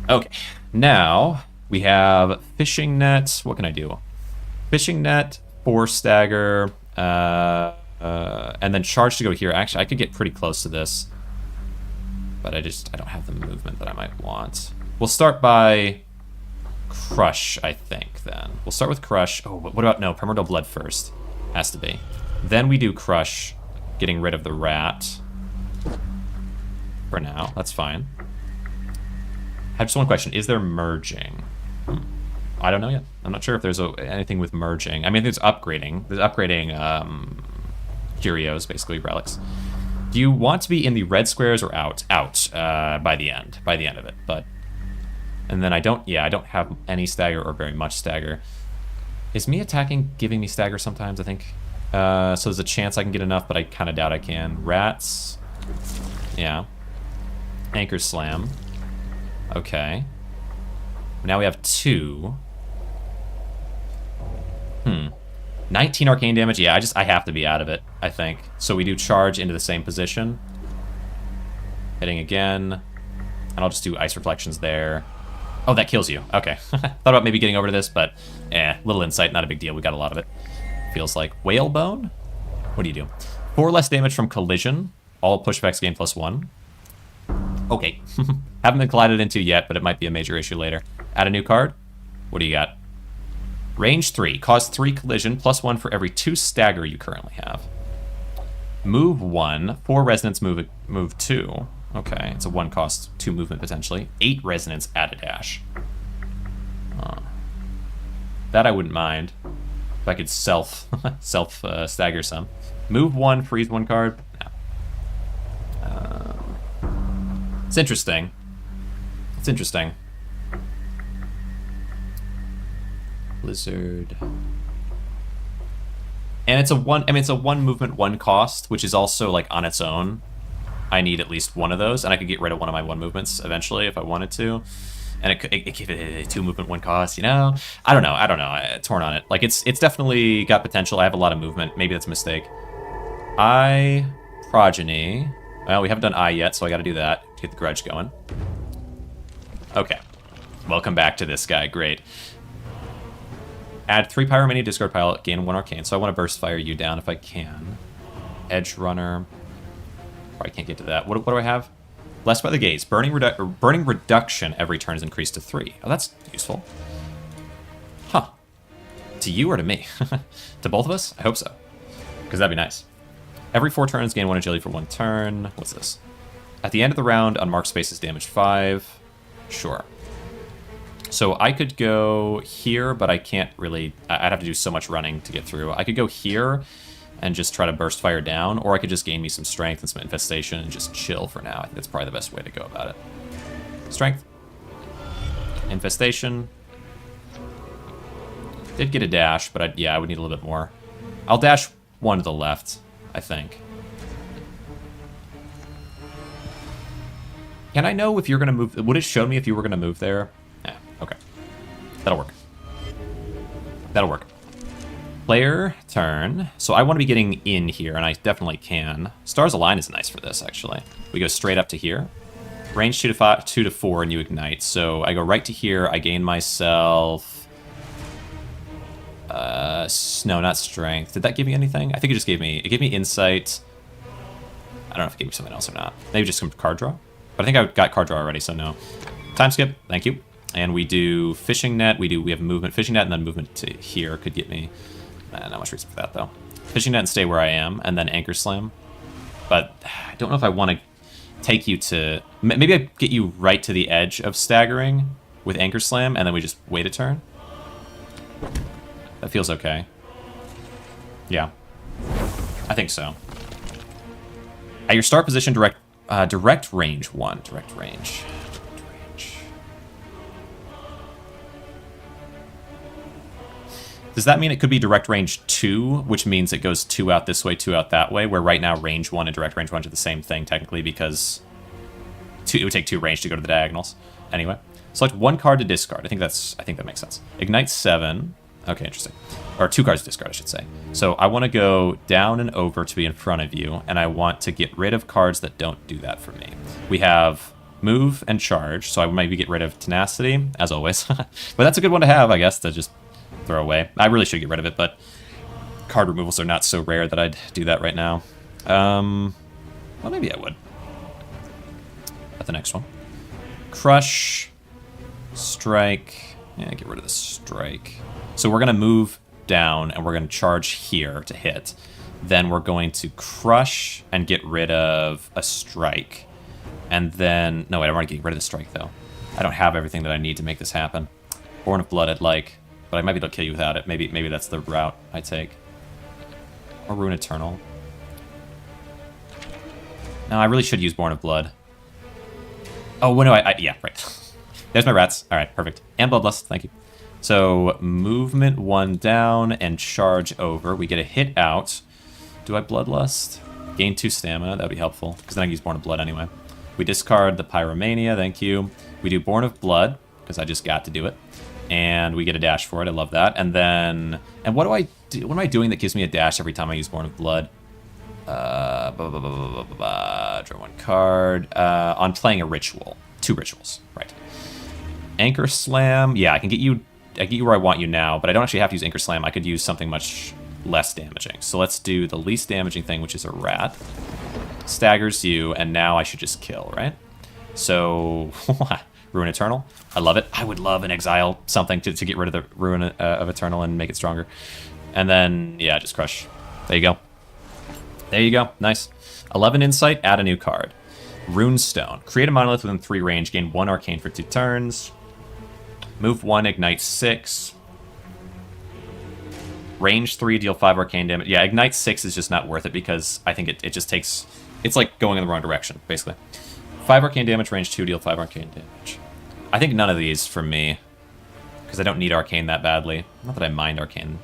Okay, now we have Fishing Net. What can I do? Fishing Net, 4 stagger, and then charge to go here. Actually, I could get pretty close to this. But I don't have the movement that I might want. We'll start by Crush, I think, then. We'll start with Crush. Oh, what about, no, Primordial Blood first. Has to be. Then we do Crush, getting rid of the rat. For now, that's fine. I have just one question. Is there merging? I don't know yet. I'm not sure if there's anything with merging. I mean, there's upgrading. There's upgrading curios, basically, relics. Do you want to be in the red squares or out? Out by the end of it. But and then I don't have any stagger or very much stagger. Is me attacking giving me stagger sometimes? I think so. There's a chance I can get enough, but I kind of doubt I can. Rats, yeah. Anchor slam. Okay. Now we have 2. 19 arcane damage. Yeah, I have to be out of it, I think. So we do charge into the same position. Hitting again. And I'll just do ice reflections there. Oh, that kills you. Okay. Thought about maybe getting over to this, but little insight, not a big deal. We got a lot of it. Feels like Whalebone. What do you do? 4 less damage from collision. All pushbacks gain +1. Okay. Haven't been collided into yet, but it might be a major issue later. Add a new card. What do you got? Range 3. Cause 3 collision, +1 for every 2 stagger you currently have. Move 1. 4 resonance, move 2. Okay, it's a 1 cost, 2 movement potentially. 8 resonance, add a dash. That I wouldn't mind. If I could self stagger some. Move 1, freeze 1 card. No. It's interesting. It's interesting. Blizzard. And it's a 1, I mean, it's a 1 movement, 1 cost, which is also like on its own. I need at least 1 of those, and I could get rid of one of my 1 movements eventually if I wanted to. And it give it a 2 movement, 1 cost, you know? I don't know. Torn on it. Like, it's definitely got potential. I have a lot of movement. Maybe that's a mistake. Progeny. Well, we haven't done I yet, so I gotta do that to get the Grudge going. Okay. Welcome back to this guy. Great. Add 3 Pyromania, discard pile, gain 1 arcane. So I want to burst fire you down if I can. Edge runner. Probably can't get to that. What do I have? Blessed by the Gaze. Burning reduction every turn is increased to 3. Oh, that's useful. Huh. To you or to me? To both of us? I hope so. Because that'd be nice. Every 4 turns, gain 1 agility for 1 turn. What's this? At the end of the round, unmarked spaces damage 5. Sure. So I could go here, but I can't really... I'd have to do so much running to get through. I could go here and just try to burst fire down, or I could just gain me some strength and some infestation and just chill for now. I think that's probably the best way to go about it. Strength. Infestation. Did get a dash, but yeah, I would need a little bit more. I'll dash 1 to the left, I think. Can I know if you're going to move? Would it show me if you were going to move there? Yeah, okay. That'll work. That'll work. Player turn. So I want to be getting in here, and I definitely can. Stars Align is nice for this, actually. We go straight up to here. Range 2 to 4, and you ignite. So I go right to here. I gain myself... no, not strength. Did that give me anything? I think it just gave me... It gave me insight. I don't know if it gave me something else or not. Maybe just some card draw. But I think I got card draw already, so no. Time skip. Thank you. And we do fishing net. We have movement. Fishing net and then movement to here could get me... not much reason for that, though. Fishing net and stay where I am, and then anchor slam. But I don't know if I want to take you to... Maybe I get you right to the edge of staggering with anchor slam, and then we just wait a turn. That feels okay. Yeah. I think so. At your start position, direct range 1. Direct range. Does that mean it could be direct range 2, which means it goes 2 out this way, 2 out that way, where right now range 1 and direct range 1 are the same thing, technically, because it would take 2 range to go to the diagonals. Anyway, select 1 card to discard. I think that makes sense. Ignite 7. Okay, interesting. Or 2 cards to discard, I should say. So I want to go down and over to be in front of you, and I want to get rid of cards that don't do that for me. We have move and charge, so I maybe get rid of tenacity, as always. But that's a good one to have, I guess, to just throw away. I really should get rid of it, but card removals are not so rare that I'd do that right now. Well, maybe I would. At the next one. Crush. Strike. Yeah, get rid of the strike. So we're going to move down, and we're going to charge here to hit. Then we're going to crush and get rid of a strike. And then... No, wait, I want to get rid of the strike, though. I don't have everything that I need to make this happen. Born of Blood I'd like, but I might be able to kill you without it. Maybe that's the route I take. Or Rune Eternal. No, I really should use Born of Blood. Oh, well, no, yeah, right. There's my rats. All right, perfect. And Bloodlust, thank you. So, movement 1 down and charge over. We get a hit out. Do I Bloodlust? Gain 2 stamina, that would be helpful, because then I can use Born of Blood anyway. We discard the Pyromania, thank you. We do Born of Blood, because I just got to do it. And we get a dash for it, I love that. And then, and what am I doing that gives me a dash every time I use Born of Blood? Draw 1 card. On playing a ritual. 2 rituals, right. Anchor Slam, yeah, I get you where I want you now, but I don't actually have to use Anchor Slam. I could use something much less damaging. So let's do the least damaging thing, which is a rat. Staggers you, and now I should just kill, right? So, Ruin Eternal. I love it. I would love an Exile something to get rid of the Ruin of Eternal and make it stronger. And then, yeah, just crush. There you go. There you go. Nice. 11 Insight, add a new card. Runestone. Create a monolith within 3 range, gain 1 arcane for 2 turns. Move 1, ignite 6. Range 3, deal 5 arcane damage. Yeah, ignite 6 is just not worth it because I think it just takes... It's like going in the wrong direction, basically. 5 arcane damage, range 2, deal 5 arcane damage. I think none of these for me, because I don't need arcane that badly. Not that I mind arcane.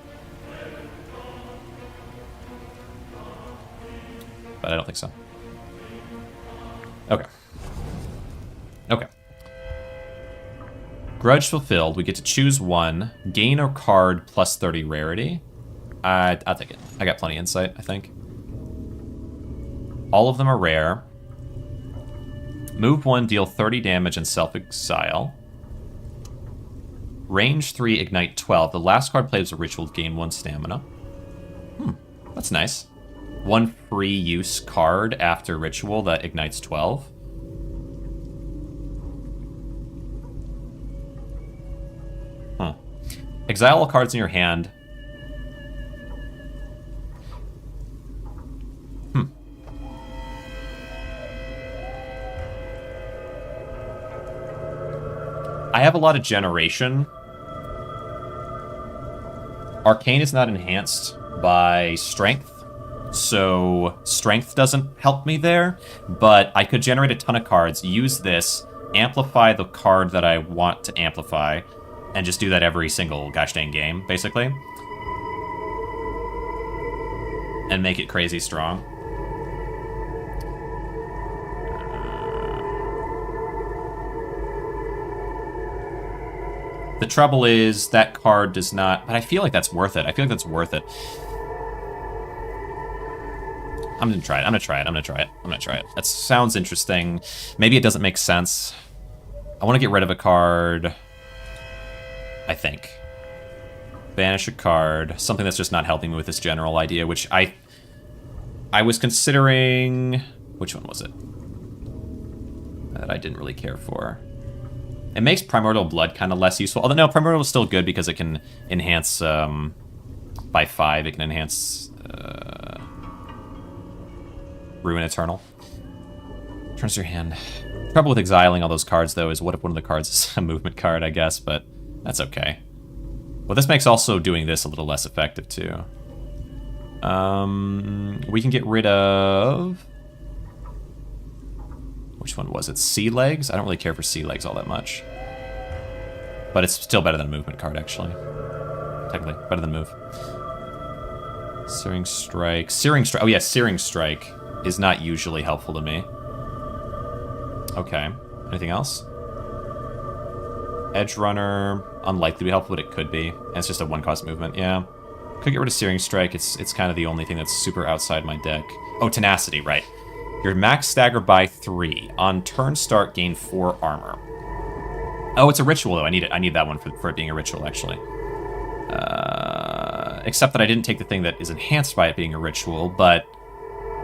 But I don't think so. Okay. Okay. Grudge fulfilled. We get to choose 1. Gain a card plus 30 rarity. I'll take it. I got plenty of insight, I think. All of them are rare. Move 1, deal 30 damage and self-exile. Range 3, ignite 12. The last card played as a ritual, gain 1 stamina. That's nice. 1 free use card after ritual that ignites 12. Exile all cards in your hand. I have a lot of generation. Arcane is not enhanced by strength, so strength doesn't help me there, but I could generate a ton of cards, use this, amplify the card that I want to amplify, and just do that every single gosh dang game, basically. And make it crazy strong. The trouble is, that card does not... But I feel like that's worth it. I feel like that's worth it. I'm gonna try it. That sounds interesting. Maybe it doesn't make sense. I want to get rid of a card... I think. Banish a card. Something that's just not helping me with this general idea, which I was considering... Which one was it? That I didn't really care for. It makes Primordial Blood kind of less useful. Although, no, Primordial is still good because it can enhance by 5. It can enhance Ruin Eternal. Turns your hand. The trouble with exiling all those cards, though, is what if one of the cards is a movement card, I guess, but that's okay. Well, this makes also doing this a little less effective, too. We can get rid of... Which one was it? Sea Legs? I don't really care for Sea Legs all that much. But it's still better than a movement card, actually. Technically, better than move. Searing Strike. Searing Strike. Oh, yeah, Searing Strike is not usually helpful to me. Okay. Anything else? Edge Runner. Unlikely to be helpful, but it could be. And it's just a 1-cost movement, yeah. Could get rid of Searing Strike. It's kind of the only thing that's super outside my deck. Oh, Tenacity, right. Your max stagger by 3. On turn start, gain 4 armor. Oh, it's a ritual, though. I need that one for it being a ritual, actually. Except that I didn't take the thing that is enhanced by it being a ritual, but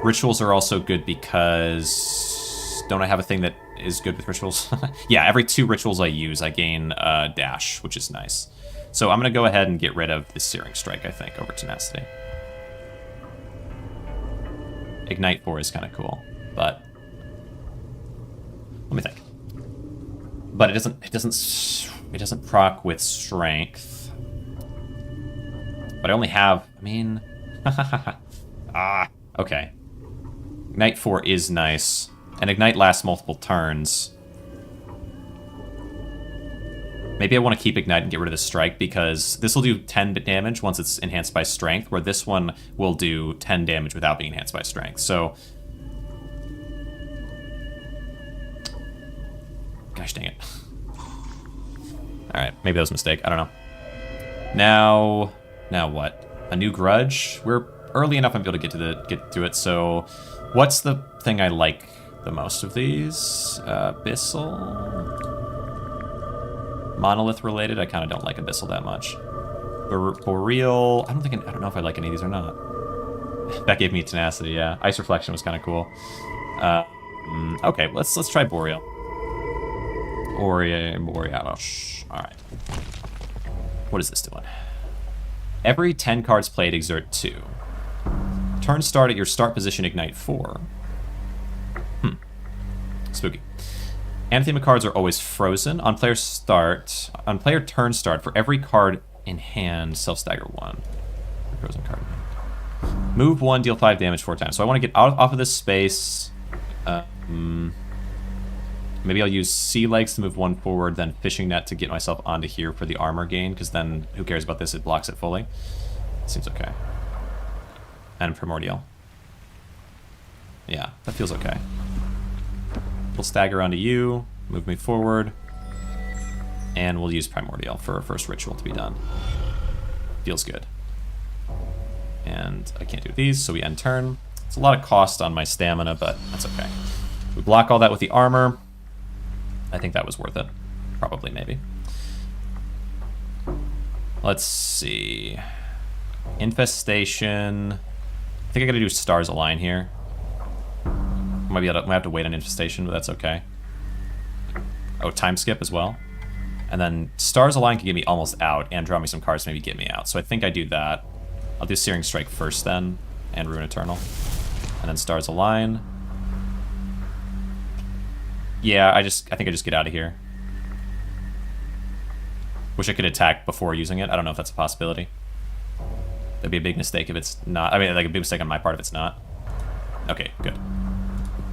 rituals are also good because... Don't I have a thing that is good with rituals? Yeah, every 2 rituals I use, I gain dash, which is nice. So I'm going to go ahead and get rid of this Searing Strike, I think, over Tenacity. Ignite 4 is kind of cool, but let me think. But it doesn't proc with strength. But I only have, I mean, okay. Ignite 4 is nice, and Ignite lasts multiple turns. Maybe I want to keep Ignite and get rid of the Strike, because this will do 10 damage once it's enhanced by Strength, where this one will do 10 damage without being enhanced by Strength. So... Gosh dang it. Alright, maybe that was a mistake. I don't know. Now what? A new Grudge? We're early enough I'm able to get to it, so... What's the thing I like the most of these? Abyssal... Monolith related, I kind of don't like Abyssal that much. Boreal, I don't know if I like any of these or not. That gave me Tenacity, yeah. Ice Reflection was kind of cool. Okay, let's try Boreal. Borealos. Alright. What is this doing? Every 10 cards played, exert 2. Turn start at your start position, ignite 4. Spooky. Anathema cards are always frozen. On player turn start, for every card in hand, self-stagger 1. Frozen card. Move 1, deal 5 damage 4 times. So I want to get off of this space. Maybe I'll use Sea Legs to move 1 forward, then Fishing Net to get myself onto here for the armor gain, because then who cares about this? It blocks it fully. Seems okay. And Primordial. Yeah, that feels okay. We'll stagger onto you, move me forward, and we'll use Primordial for our first ritual to be done. Feels good. And I can't do these, so we end turn. It's a lot of cost on my stamina, but that's okay. We block all that with the armor. I think that was worth it. Probably, maybe. Let's see. Infestation. I think I gotta do Stars Align here. Might have to wait on Infestation, but that's okay. Oh, Time Skip as well. And then Stars Align can get me almost out and draw me some cards to maybe get me out. So I think I do that. I'll do Searing Strike first then, and Ruin Eternal. And then Stars Align. Yeah, I think I just get out of here. Wish I could attack before using it. I don't know if that's a possibility. That'd be a big mistake if it's not. I mean, like a big mistake on my part if it's not. Okay, good.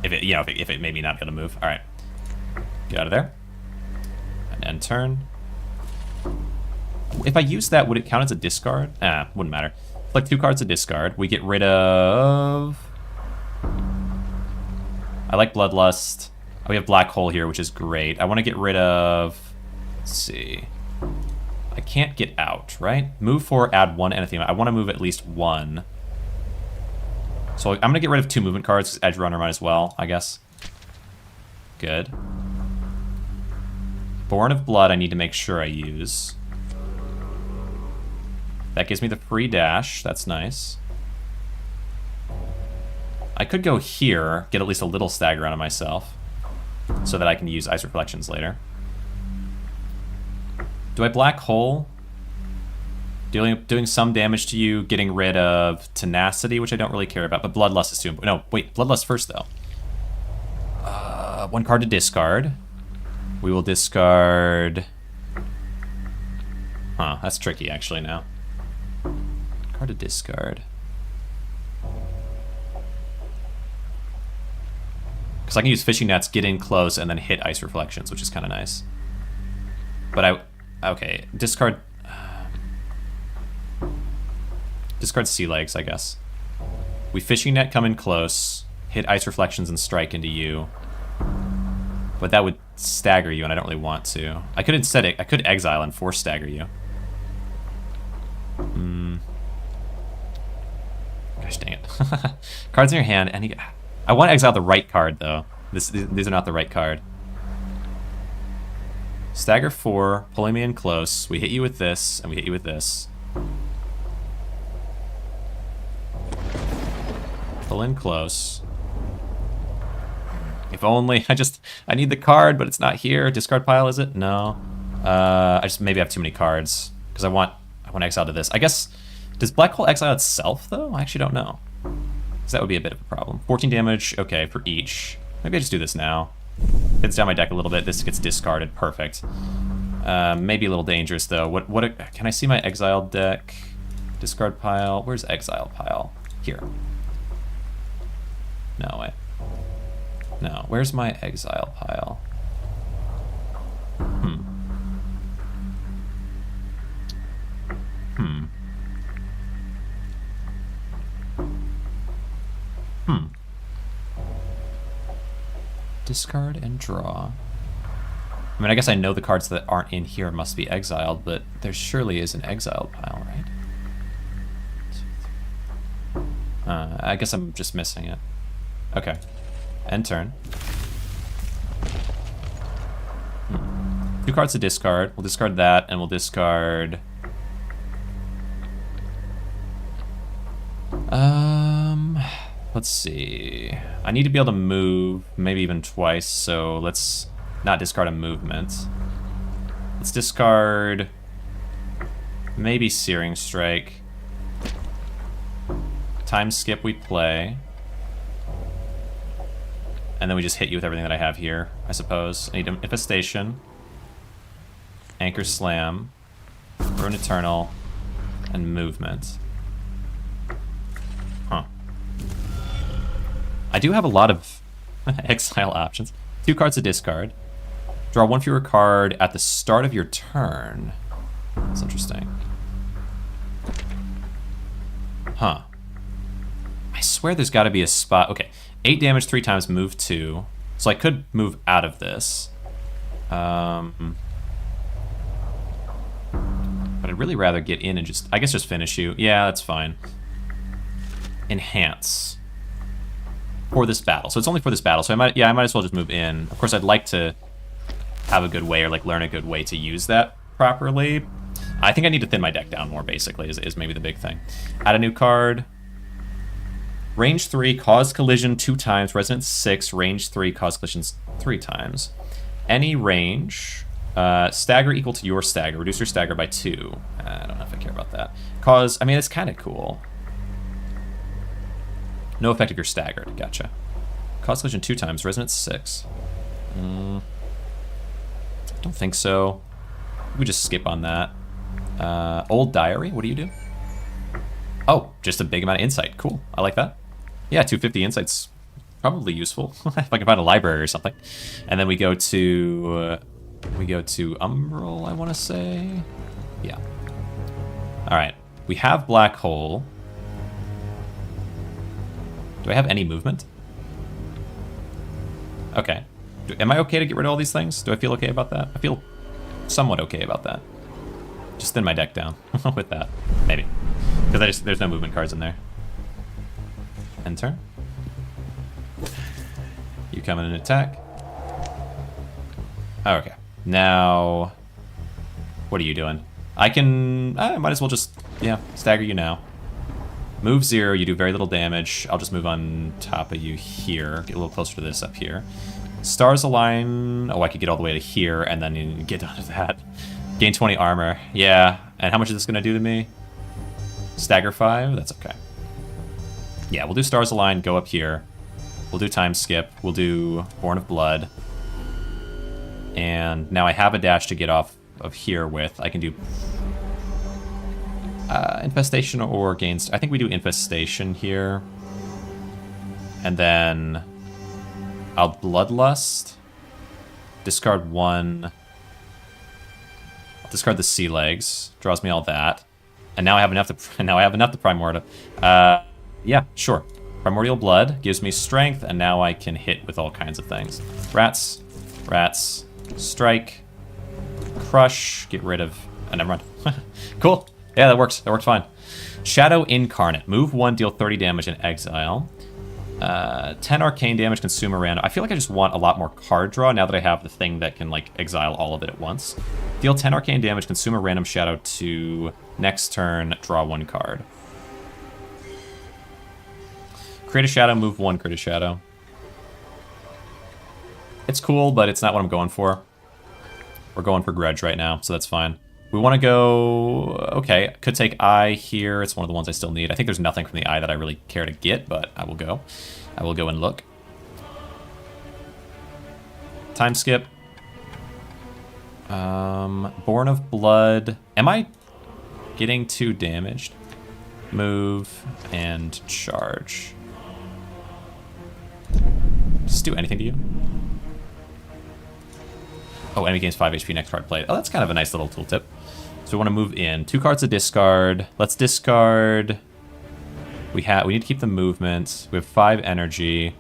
If it, if it made me not be able to move. All right, get out of there. And end turn. If I use that, would it count as a discard? Wouldn't matter. Like 2 cards to discard. We get rid of. I like Bloodlust. We have Black Hole here, which is great. I want to get rid of. Let's see. I can't get out, right? Move 4, add 1 anything. I want to move at least 1. So I'm going to get rid of 2 movement cards, because Edge Runner might as well, I guess. Good. Born of Blood I need to make sure I use. That gives me the free dash. That's nice. I could go here, get at least a little stagger out of myself, so that I can use Ice Reflections later. Do I Black Hole? Doing some damage to you, getting rid of Tenacity, which I don't really care about, but Bloodlust is too important. No, wait, Bloodlust first, though. 1 card to discard. We will discard... Huh, that's tricky, actually, now. Card to discard. Because I can use Fishing Nets, get in close, and then hit Ice Reflections, which is kind of nice. But okay, discard... discard Sea Legs, I guess. We Fishing Net, come in close, hit Ice Reflections, and strike into you. But that would stagger you, and I don't really want to. I could exile and force stagger you. Gosh dang it. Cards in your hand, and I want to exile the right card, though. These are not the right card. Stagger 4, pulling me in close. We hit you with this, and we hit you with this. Pull in close. If only. I need the card, but it's not here. Discard pile, is it? No. I just maybe have too many cards, because I want exile to this. I guess, does Black Hole exile itself, though? I actually don't know. Because that would be a bit of a problem. 14 damage, okay, for each. Maybe I just do this now. Hits down my deck a little bit. This gets discarded. Perfect. Maybe a little dangerous, though. Can I see my exiled deck? Discard pile. Where's exile pile? Here. No, wait. No, where's my exile pile? Discard and draw. I mean, I guess I know the cards that aren't in here must be exiled, but there surely is an exiled pile, right? I guess I'm just missing it. Okay. End turn. 2 cards to discard. We'll discard that, and we'll discard... Let's see. I need to be able to move, maybe even twice, so let's not discard a movement. Let's discard... maybe Searing Strike. Time Skip we play. And then we just hit you with everything that I have here, I suppose. I need Infestation, Anchor Slam, Ruin Eternal, and Movement. Huh. I do have a lot of exile options. 2 cards to discard. Draw 1 fewer card at the start of your turn. That's interesting. Huh. I swear there's got to be a spot. Okay. 8 damage 3 times, move 2. So I could move out of this. But I'd really rather get in and just, I guess just finish you. Yeah, that's fine. Enhance. for this battle. So it's only for this battle. So I might as well just move in. Of course, I'd like to have a good way or like learn a good way to use that properly. I think I need to thin my deck down more, basically, is maybe the big thing. Add a new card. Range 3, cause collision 2 times. Resonance 6, range 3, cause collisions 3 times. Any range, stagger equal to your stagger. Reduce your stagger by 2. I don't know if I care about that. Cause, I mean, it's kind of cool. No effect if you're staggered. Gotcha. Cause collision 2 times. Resonance 6. Don't think so. We just skip on that. Old Diary, what do you do? Oh, just a big amount of insight. Cool, I like that. Yeah, 250 insight's probably useful if I can find a library or something. And then we go to Umbral, I want to say. Yeah. All right, we have Black Hole. Do I have any movement? Okay. Am I okay to get rid of all these things? Do I feel okay about that? I feel somewhat okay about that. Just thin my deck down with that, maybe. Because there's no movement cards in there. End turn. You come in and attack. Oh, okay. Now, what are you doing? I might as well just, yeah, stagger you now. Move 0, you do very little damage. I'll just move on top of you here. Get a little closer to this up here. Stars align. Oh, I could get all the way to here and then get down to that. Gain 20 armor. Yeah. And how much is this going to do to me? Stagger 5? That's okay. Yeah, we'll do Stars Align, go up here. We'll do Time Skip. We'll do Born of Blood. And now I have a dash to get off of here with. I can do Infestation or Gains. I think we do Infestation here. And then I'll Bloodlust. Discard 1. Discard the Sea Legs, draws me all that, and now I have enough to Primordial. Yeah, sure. Primordial Blood gives me strength, and now I can hit with all kinds of things. Rats, strike, crush, get rid of. Never mind. Cool. Yeah, that works. That works fine. Shadow Incarnate. Move 1, deal 30 damage in exile. 10 arcane damage, consume a random. I feel like I just want a lot more card draw now that I have the thing that can like exile all of it at once. Deal 10 arcane damage, consume a random shadow to next turn, draw 1 card. Create a shadow, move 1, create a shadow. It's cool, but it's not what I'm going for. We're going for Grudge right now, so that's fine. We want to go... Okay, could take Eye here. It's one of the ones I still need. I think there's nothing from the Eye that I really care to get, but I will go. I will go and look. Time Skip. Born of Blood. Am I getting too damaged? Move and charge. Just do anything to you. Oh, enemy gains 5 HP next card played. Oh, that's kind of a nice little tooltip. So we want to move in. 2 cards to discard. Let's discard. We need to keep the movement. We have 5 energy.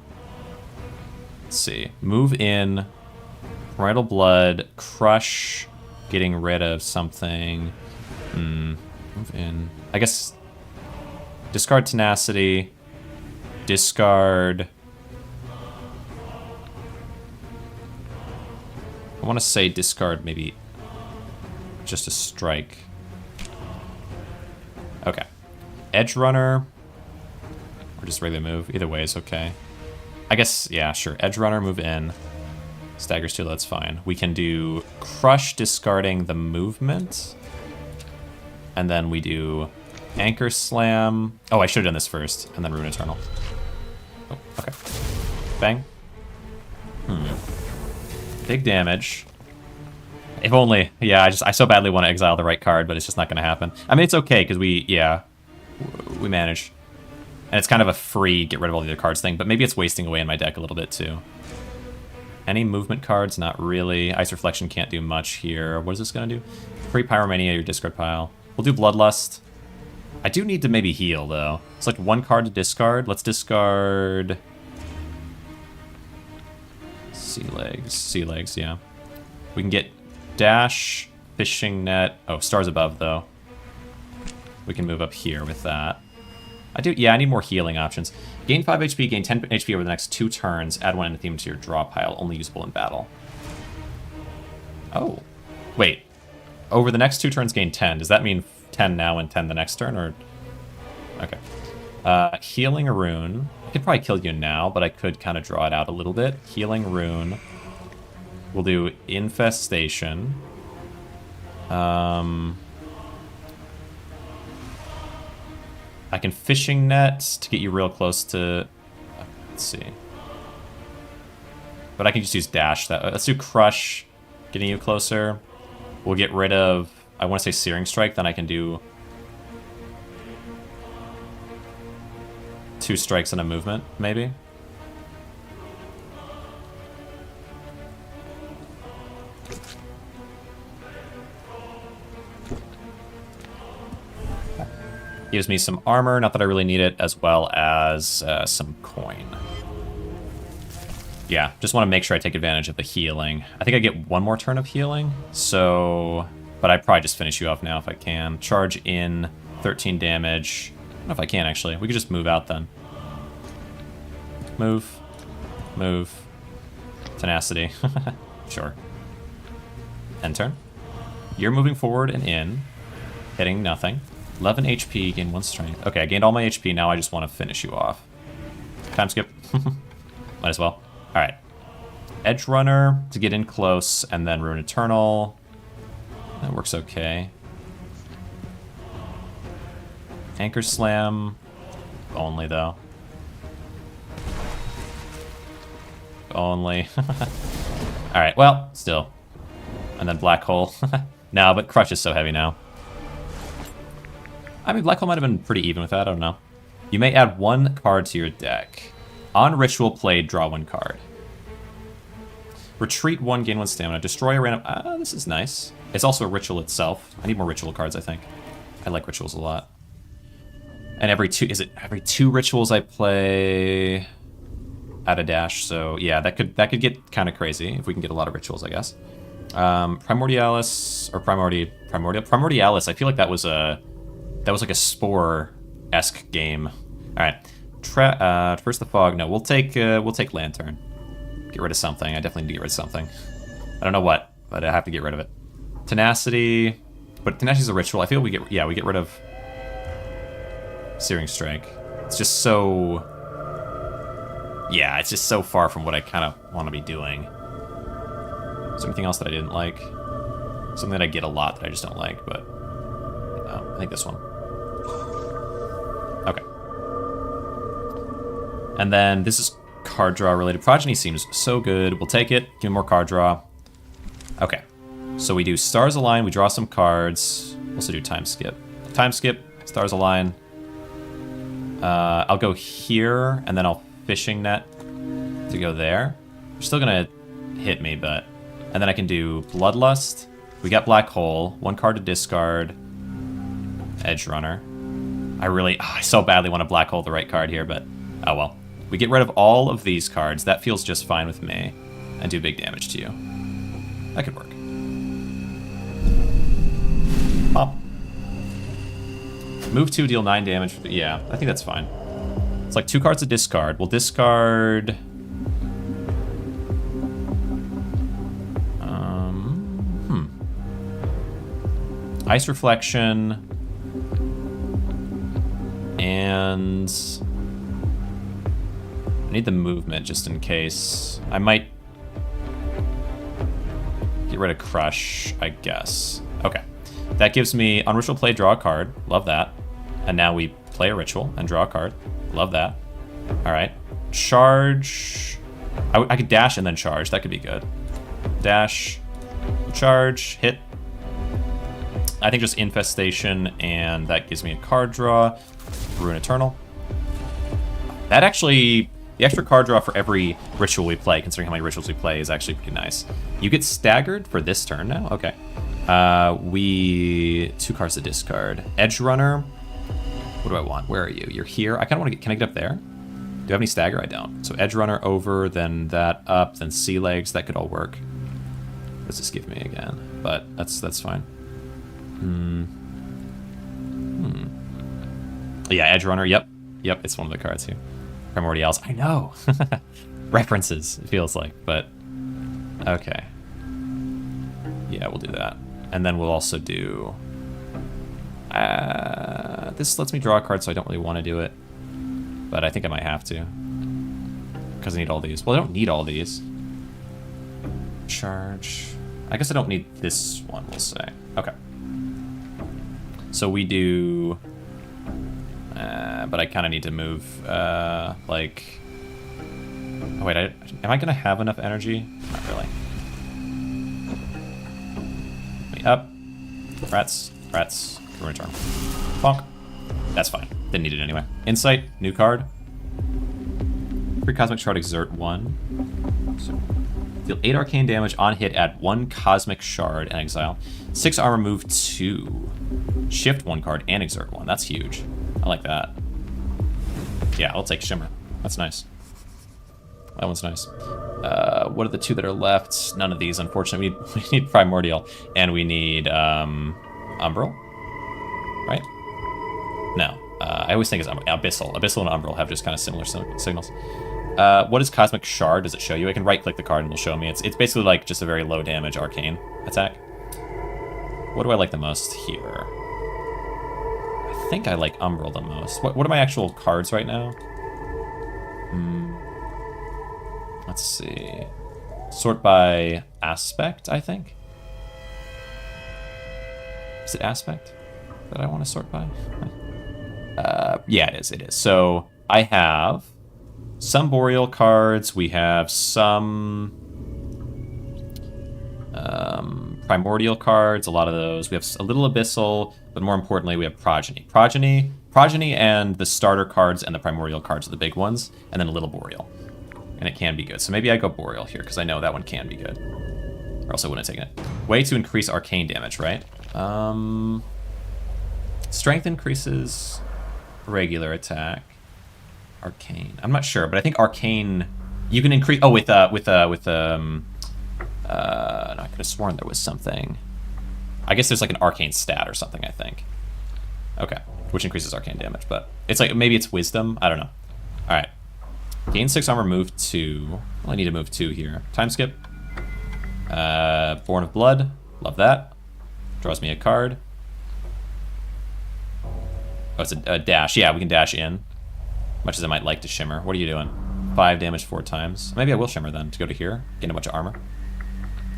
Let's see. Move in. Primordial Blood. Crush. Getting rid of something. Move in. I guess discard Tenacity. Discard. I want to say discard maybe just a strike. Okay. Edge Runner. Or just regular move. Either way is okay. I guess, yeah, sure. Edge Runner, move in. Staggers 2, that's fine. We can do Crush, discarding the movement. And then we do Anchor Slam. Oh, I should have done this first. And then Ruin Eternal. Oh, okay. Bang. Big damage. If only, yeah, I so badly want to exile the right card, but it's just not going to happen. I mean, it's okay, because we manage. And it's kind of a free get rid of all the other cards thing, but maybe it's wasting away in my deck a little bit, too. Any movement cards? Not really. Ice Reflection can't do much here. What is this going to do? Free Pyromania, your discard pile. We'll do Bloodlust. I do need to maybe heal, though. Select 1 card to discard. Let's discard... Sea Legs, yeah. We can get Dash, Fishing Net. Oh, Stars Above, though. We can move up here with that. Yeah, I need more healing options. Gain 5 HP, gain 10 HP over the next 2 turns. Add 1 theme to your draw pile. Only usable in battle. Oh. Wait. Over the next 2 turns, gain 10. Does that mean 10 now and 10 the next turn? Or... Okay. Healing a rune. I could probably kill you now, but I could kind of draw it out a little bit. Healing rune. We'll do infestation. I can fishing net to get you real close to... Let's see. But I can just use dash. Let's do crush, getting you closer. We'll get rid of... I want to say searing strike, then I can do... 2 strikes and a movement, maybe. Gives me some armor, not that I really need it, as well as some coin. Yeah, just want to make sure I take advantage of the healing. I think I get 1 more turn of healing, so... But I'd probably just finish you off now if I can. Charge in, 13 damage. I don't know if I can, actually. We could just move out then. Move. Move. Tenacity. Sure. End turn. You're moving forward and in. Hitting nothing. 11 HP, gain 1 strength. Okay, I gained all my HP, now I just want to finish you off. Time skip. Might as well. Alright. Edge Runner to get in close, and then Rune Eternal. That works okay. Anchor Slam. Only, though. Only. Alright, well, still. And then Black Hole. No, but Crush is so heavy now. I mean, Black Hole might have been pretty even with that, I don't know. You may add 1 card to your deck. On ritual played, draw 1 card. Retreat 1, gain 1 stamina. Destroy a random... this is nice. It's also a ritual itself. I need more ritual cards, I think. I like rituals a lot. And every 2... Is it every 2 rituals I play... Add a dash, so yeah, that could get kind of crazy if we can get a lot of rituals, I guess. Primordialis... Or Primordialis, I feel like that was like a Spore-esque game. Alright. Traverse the Fog. No, we'll take Lantern. Get rid of something. I definitely need to get rid of something. I don't know what, but I have to get rid of it. Tenacity. But Tenacity's a ritual. I feel we get rid of Searing Strike. It's just so... Yeah, it's just so far from what I kind of want to be doing. Is there anything else that I didn't like? Something that I get a lot that I just don't like, but... I think this one. Okay. And then this is card draw related. Progeny seems so good. We'll take it. Give me more card draw. Okay. So we do Stars Align. We draw some cards. We'll also do Time Skip. Time Skip. Stars Align. I'll go here, and then I'll Fishing Net to go there. They're still going to hit me, but... And then I can do Bloodlust. We got Black Hole. 1 card to discard. Edge Runner. I so badly want to Black Hole the right card here, but oh well. We get rid of all of these cards. That feels just fine with me. And do big damage to you. That could work. Pop. Move 2, deal 9 damage. Yeah, I think that's fine. It's like 2 cards to discard. We'll discard... Ice Reflection. And... I need the movement just in case. I might... get rid of Crush, I guess. Okay. That gives me on ritual play, draw a card. Love that. And now we play a ritual and draw a card. Love that. Alright. Charge. I could dash and then charge. That could be good. Dash. Charge. Hit. I think just Infestation, and that gives me a card draw. Rune Eternal. That actually... The extra card draw for every ritual we play, considering how many rituals we play, is actually pretty nice. You get staggered for this turn now? Okay. 2 cards to discard. Edge Runner. What do I want? Where are you? You're here. I kind of want to get... Can I get up there? Do I have any stagger? I don't. So Edge Runner over, then that up, then Sea Legs. That could all work. What does this give me again? But that's fine. Yeah, Edge Runner. Yep. Yep, it's one of the cards here. Primordials. I know. References, it feels like, but okay. Yeah, we'll do that. And then we'll also do... this lets me draw a card, so I don't really want to do it. But I think I might have to. Because I need all these. Well, I don't need all these. Charge. I guess I don't need this one, we'll say. Okay. So we do... but I kind of need to move, like... Oh, wait, am I going to have enough energy? Not really. Up. Rats. Rats. Return. Bonk. That's fine. Didn't need it anyway. Insight. New card. Free Cosmic Shard, exert 1. So, deal 8 arcane damage on hit, add 1 Cosmic Shard and exile. 6 armor, move 2. Shift 1 card and exert 1. That's huge. I like that. Yeah, I'll take Shimmer. That's nice. That one's nice. What are the 2 that are left? None of these, unfortunately. We need Primordial, and we need Umbral, right? No, I always think it's Abyssal. Abyssal and Umbral have just kind of similar signals. What is Cosmic Shard? Does it show you? I can right-click the card and it'll show me. It's basically like just a very low damage arcane attack. What do I like the most here? I think I like Umbral the most. What are my actual cards right now? Let's see. Sort by aspect, I think. Is it aspect that I want to sort by? Yeah, it is. It is. So I have some Boreal cards. We have some Primordial cards. A lot of those. We have a little Abyssal, but more importantly, we have Progeny. Progeny, and the starter cards and the Primordial cards are the big ones, and then a little Boreal. And it can be good. So maybe I go Boreal here, because I know that one can be good. Or else I wouldn't have taken it. Way to increase arcane damage, right? Strength increases regular attack. Arcane. I'm not sure, but I think arcane you can increase. Oh, I could have sworn there was something. I guess there's like an arcane stat or something, I think. Okay, which increases arcane damage, but it's like maybe it's wisdom. I don't know. All right. Gain 6 armor, move 2. Well, I need to move 2 here. Time skip. Born of Blood. Love that. Draws me a card. Oh, it's a dash. Yeah, we can dash in. Much as I might like to Shimmer. What are you doing? 5 damage 4 times. Maybe I will Shimmer then to go to here. Gain a bunch of armor.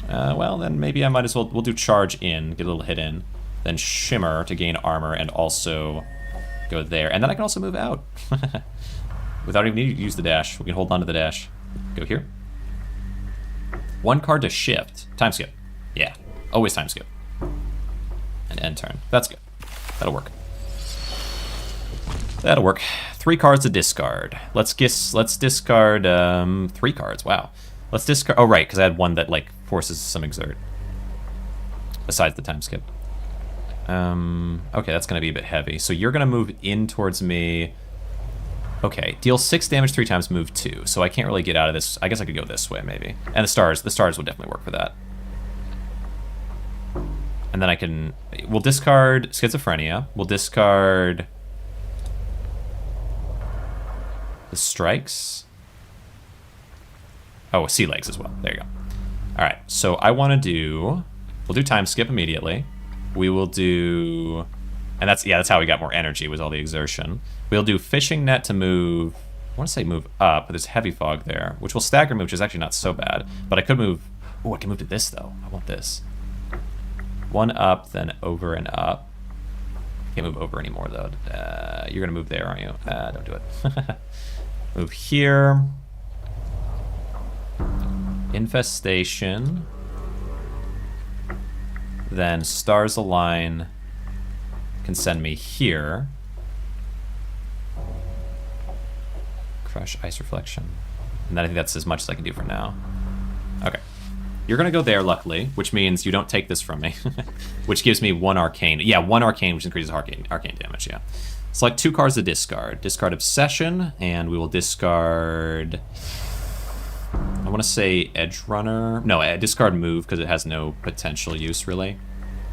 Well, then maybe I might as well... We'll do charge in. Get a little hit in. Then Shimmer to gain armor and also go there. And then I can also move out. Without even needing to use the dash. We can hold on to the dash. Go here. 1 card to shift. Time skip. Yeah. Always time skip. And end turn. That's good. That'll work. That'll work. 3 cards to discard. Let's discard 3 cards. Wow. Let's discard... Oh, right, because I had one that, like, forces some exert. Besides the time skip. Okay, that's going to be a bit heavy. So you're going to move in towards me... Okay, deal 6 damage 3 times, move 2. So I can't really get out of this. I guess I could go this way, maybe. And the stars will definitely work for that. And then I can... We'll discard Schizophrenia. We'll discard... the strikes. Oh, sea legs as well. There you go. All right, so I want to do... We'll do time skip immediately. We will do... And that's how we got more energy, was all the exertion. We'll do fishing net to move... I want to say move up, but there's heavy fog there, which will stagger move, which is actually not so bad. But I could move... Oh, I can move to this, though. I want this. 1 up, then over and up. Can't move over anymore, though. You're going to move there, aren't you? Don't do it. Move here. Infestation. Then Stars Align can send me here. Crush, Ice Reflection. And then I think that's as much as I can do for now. Okay. You're going to go there, luckily, which means you don't take this from me. Which gives me 1 arcane. Yeah, 1 arcane, which increases arcane damage, yeah. Select 2 cards to discard. Discard Obsession, and we will discard... I want to say Edge Runner. No, discard Move, because it has no potential use, really.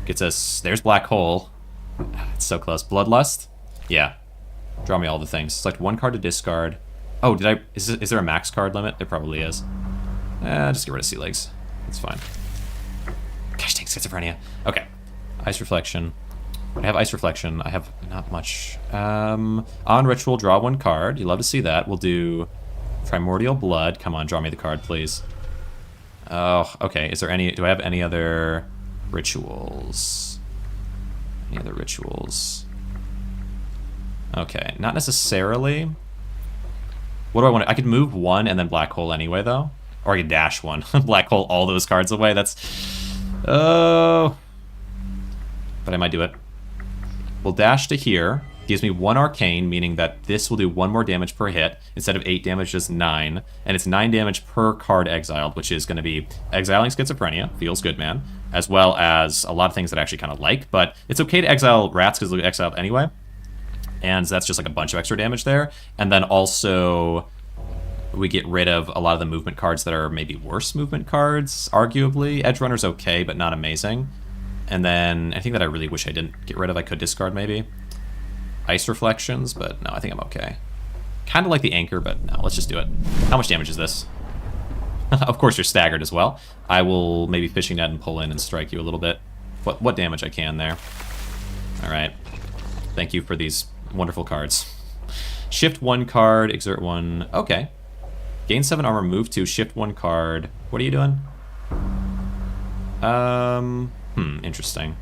Gets us... There's Black Hole. It's so close. Bloodlust? Yeah. Draw me all the things. Select one card to discard. Oh, is there a max card limit? There probably is. Just get rid of Sea Legs. That's fine. Gosh dang, schizophrenia. Okay. Ice Reflection. I have Ice Reflection. I have not much. On Ritual, draw one card. You love to see that. We'll do Primordial Blood. Come on, draw me the card, please. Oh, okay. Do I have any other rituals? Any other rituals? Okay, not necessarily. What do I want? I could move one and then Black Hole anyway, though. Or I could dash one. Black Hole all those cards away. That's... Oh. But I might do it. We'll dash to here. Gives me 1 Arcane, meaning that this will do 1 more damage per hit. Instead of 8 damage, just 9. And it's 9 damage per card exiled, which is going to be exiling Schizophrenia. Feels good, man. As well as a lot of things that I actually kind of like. But it's okay to exile rats because they'll get exiled anyway. And that's just like a bunch of extra damage there. And then also we get rid of a lot of the movement cards that are maybe worse movement cards, arguably. Edge Runner's okay, but not amazing. And then I think that I really wish I didn't get rid of. I could discard maybe. Ice Reflections, but no, I think I'm okay. Kind of like the Anchor, but no, let's just do it. How much damage is this? Of course you're staggered as well. I will maybe Fishing Net and pull in and strike you a little bit. What damage I can there. All right. Thank you for these wonderful cards. Shift 1 card, exert 1. Okay. Gain 7 armor, move 2, shift 1 card. What are you doing? Interesting.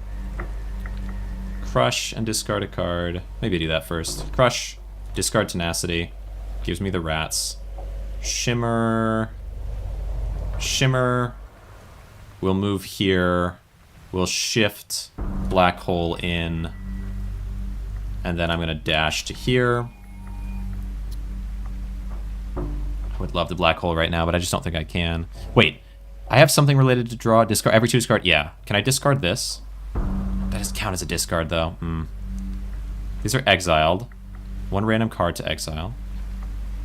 Crush and discard a card. Maybe do that first. Crush, discard Tenacity. Gives me the rats. Shimmer. Shimmer. We'll move here. We'll shift Black Hole in. And then I'm going to dash to here. I would love the Black Hole right now, but I just don't think I can. Wait, I have something related to draw. Discard every 2 discard. Yeah. Can I discard this? That doesn't count as a discard, though. These are exiled. 1 random card to exile.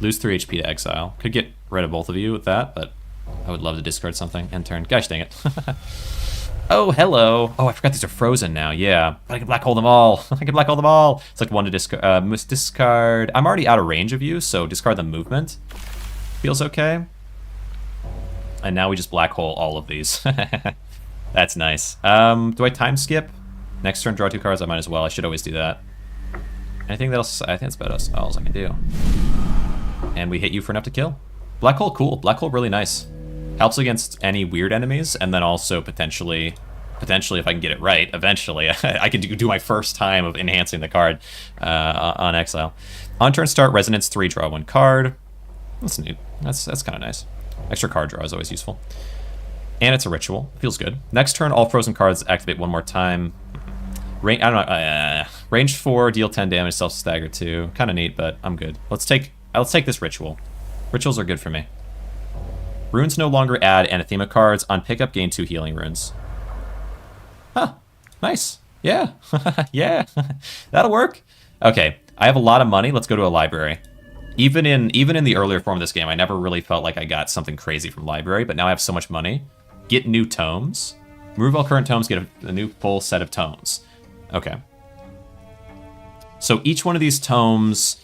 Lose 3 HP to exile. Could get rid of both of you with that, but I would love to discard something. End turn. Gosh dang it. Oh, hello. Oh, I forgot these are frozen now. Yeah, but I can Black Hole them all. I can Black Hole them all. It's like 1 to discard. Discard. I'm already out of range of you, so discard the movement. Feels okay. And now we just Black Hole all of these. That's nice. Do I time skip? Next turn, draw 2 cards. I might as well. I should always do that. Anything else? I think that's about all I can do. And we hit you for enough to kill. Black Hole, cool. Black Hole, really nice. Helps against any weird enemies, and then also potentially if I can get it right, eventually, I can do my first time of enhancing the card on exile. On turn start, Resonance 3, draw 1 card. That's neat. That's kind of nice. Extra card draw is always useful. And it's a ritual. Feels good. Next turn, all frozen cards activate 1 more time. I don't know. Range 4, deal 10 damage, self stagger 2. Kind of neat, but I'm good. Let's take this ritual. Rituals are good for me. Runes no longer add anathema cards. On pickup, gain 2 healing runes. Huh. Nice. Yeah. Yeah. That'll work. Okay. I have a lot of money. Let's go to a library. Even in the earlier form of this game, I never really felt like I got something crazy from library, but now I have so much money. Get new tomes. Remove all current tomes, get a new full set of tomes. Okay. So each one of these tomes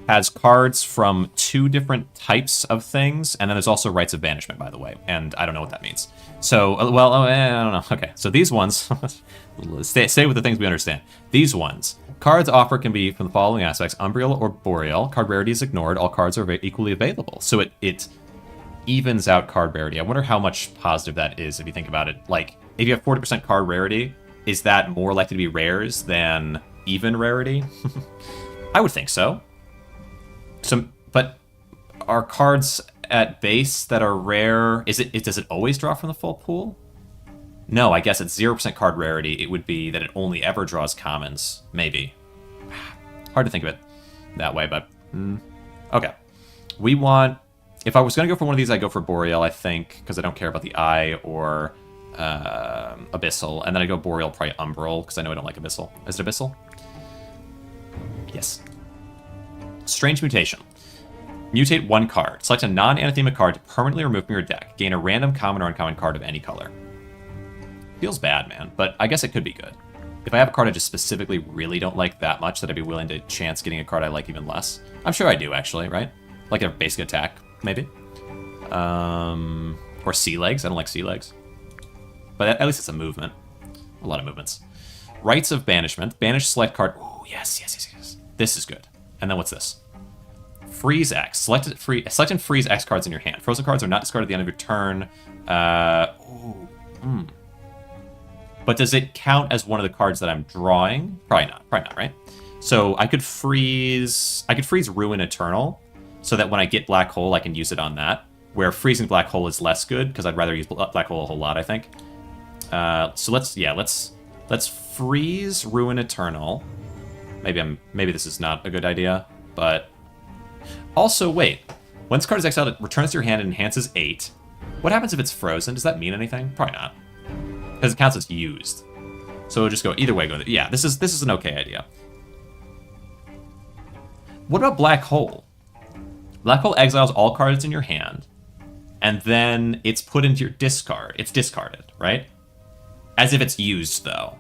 has cards from 2 different types of things, and then there's also Rites of Banishment, by the way, and I don't know what that means. So, well, I don't know. Okay, so these ones, stay with the things we understand. These ones, cards offered can be from the following aspects: Umbreal or Boreal. Card rarity is ignored. All cards are equally available. So it evens out card rarity. I wonder how much positive that is if you think about it. Like, if you have 40% card rarity, is that more likely to be rares than even rarity? I would think so. But are cards at base that are rare, does it always draw from the full pool? No, I guess at 0% card rarity, it would be that it only ever draws commons. Maybe. Hard to think of it that way, but okay. We want, if I was going to go for one of these, I'd go for Boreal, I think, because I don't care about the Eye or Abyssal. And then I go Boreal, probably Umbral, because I know I don't like Abyssal. Is it Abyssal? Yes. Strange Mutation. Mutate 1 card. Select a non-anathema card to permanently remove from your deck. Gain a random common or uncommon card of any color. Feels bad, man, but I guess it could be good. if I have a card I just specifically really don't like that much, that I'd be willing to chance getting a card I like even less. I'm sure I do, actually, right? Like a basic attack, maybe. Or sea legs. I don't like sea legs. But at least it's a movement. A lot of movements. Rites of Banishment. Banish select card. Ooh, yes, yes, yes, yes. This is good. And then what's this? Freeze X. Select and freeze X cards in your hand. Frozen cards are not discarded at the end of your turn. But does it count as one of the cards that I'm drawing? Probably not. Probably not, right? So I could freeze Ruin Eternal, so that when I get Black Hole, I can use it on that. Where freezing Black Hole is less good, because I'd rather use Black Hole a whole lot, I think. So let's freeze Ruin Eternal. Maybe this is not a good idea, but also wait. Once card is exiled, it returns to your hand and enhances 8. What happens if it's frozen? Does that mean anything? Probably not, because it counts as used. So we'll just go either way. Yeah, this is an okay idea. What about Black Hole? Black Hole exiles all cards in your hand, and then it's put into your discard. It's discarded, right? As if it's used, though.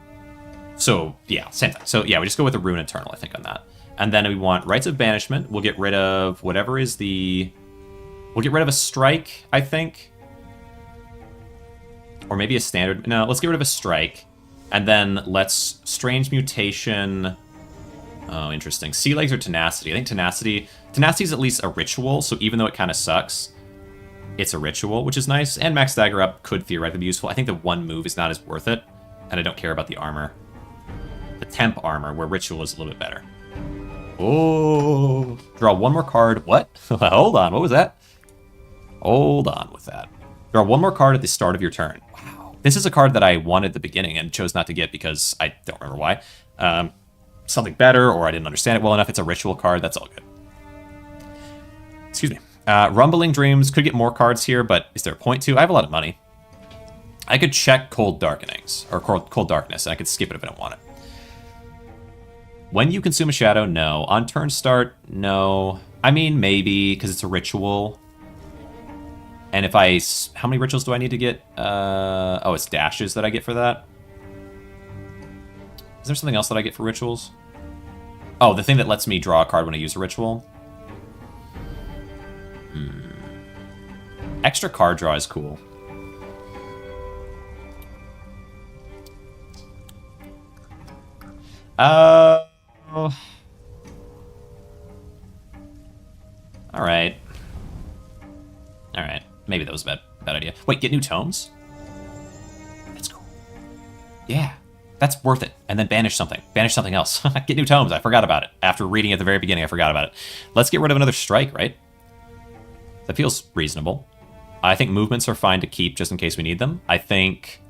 So, yeah, same thing. So, yeah, we just go with the Ruin Eternal, I think, on that. And then we want Rites of Banishment. We'll get rid of whatever is the... We'll get rid of a strike, I think. Or maybe a standard... No, let's get rid of a strike. And then let's Strange Mutation... Oh, interesting. Sea Legs or Tenacity? I think Tenacity is at least a ritual, so even though it kind of sucks, it's a ritual, which is nice. And Max Dagger Up could theoretically be useful. I think the one move is not as worth it, and I don't care about the armor. The temp armor, where ritual is a little bit better. Oh, draw one more card. What? Hold on, what was that? Hold on with that. Draw one more card at the start of your turn. Wow. This is a card that I wanted at the beginning and chose not to get because I don't remember why. Something better, or I didn't understand it well enough. It's a ritual card. That's all good. Excuse me. Rumbling Dreams. Could get more cards here, but is there a point to? I have a lot of money. I could check Cold Darkenings, or Cold Darkness, and I could skip it if I don't want it. When you consume a shadow, no. On turn start, no. I mean, maybe, because it's a ritual. And if I... How many rituals do I need to get? Oh, it's dashes that I get for that. Is there something else that I get for rituals? Oh, the thing that lets me draw a card when I use a ritual? Extra card draw is cool. Alright. Alright. Maybe that was a bad idea. Wait, get new tomes? That's cool. Yeah. That's worth it. And then banish something. Banish something else. Get new tomes. I forgot about it. After reading at the very beginning, I forgot about it. Let's get rid of another strike, right? That feels reasonable. I think movements are fine to keep just in case we need them. I think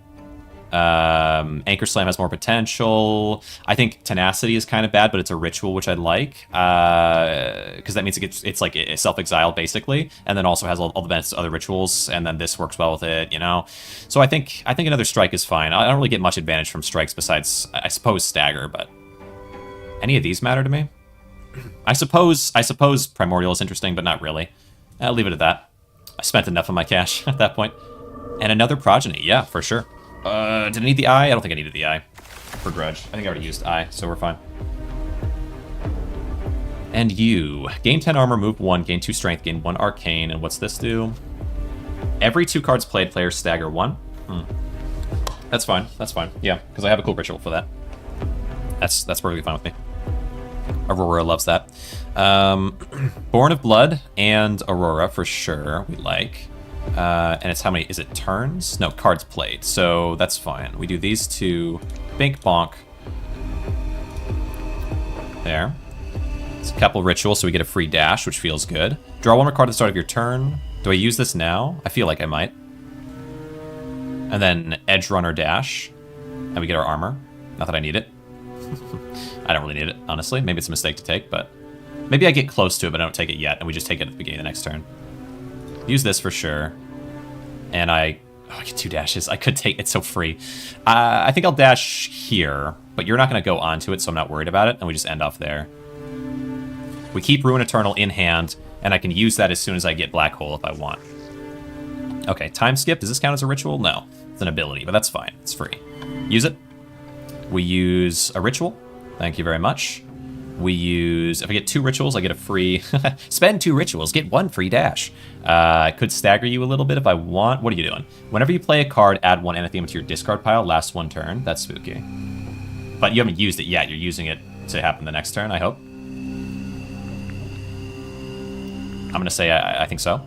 Anchor Slam has more potential. I think Tenacity is kind of bad, but it's a ritual, which I like. Because that means it's like self-exiled, basically. And then also has all the benefits of other rituals. And then this works well with it, you know? So I think another strike is fine. I don't really get much advantage from strikes besides, I suppose, Stagger, but... Any of these matter to me? I suppose Primordial is interesting, but not really. I'll leave it at that. I spent enough of my cash at that point. And another Progeny, yeah, for sure. Did I need the eye? I don't think I needed the eye for Grudge. I think I already used eye, so we're fine. And you. Gain 10 armor, move 1, gain 2 strength, gain 1 arcane. And what's this do? Every 2 cards played, players stagger 1. That's fine. That's fine. Yeah, because I have a cool ritual for that. That's perfectly fine with me. Aurora loves that. Born of Blood and Aurora for sure. We like. And it's how many? Is it turns? No, cards played. So that's fine. We do these two. Bink bonk. There. It's a couple rituals, so we get a free dash, which feels good. Draw one more card at the start of your turn. Do I use this now? I feel like I might. And then Edge Runner dash. And we get our armor. Not that I need it. I don't really need it, honestly. Maybe it's a mistake to take, but... Maybe I get close to it, but I don't take it yet, and we just take it at the beginning of the next turn. Use this for sure. And I get 2 dashes. I could take... It's so free. I think I'll dash here, but you're not going to go onto it, so I'm not worried about it, and we just end off there. We keep Ruin Eternal in hand, and I can use that as soon as I get Black Hole if I want. Okay, time skip. Does this count as a ritual? No. It's an ability, but that's fine. It's free. Use it. We use a ritual. Thank you very much. We use, if I get 2 rituals, I get a free, spend 2 rituals, get 1 free dash. I could stagger you a little bit if I want. What are you doing? Whenever you play a card, add 1 anathema to your discard pile, lasts 1 turn. That's spooky. But you haven't used it yet. You're using it to happen the next turn, I hope. I'm going to say I think so.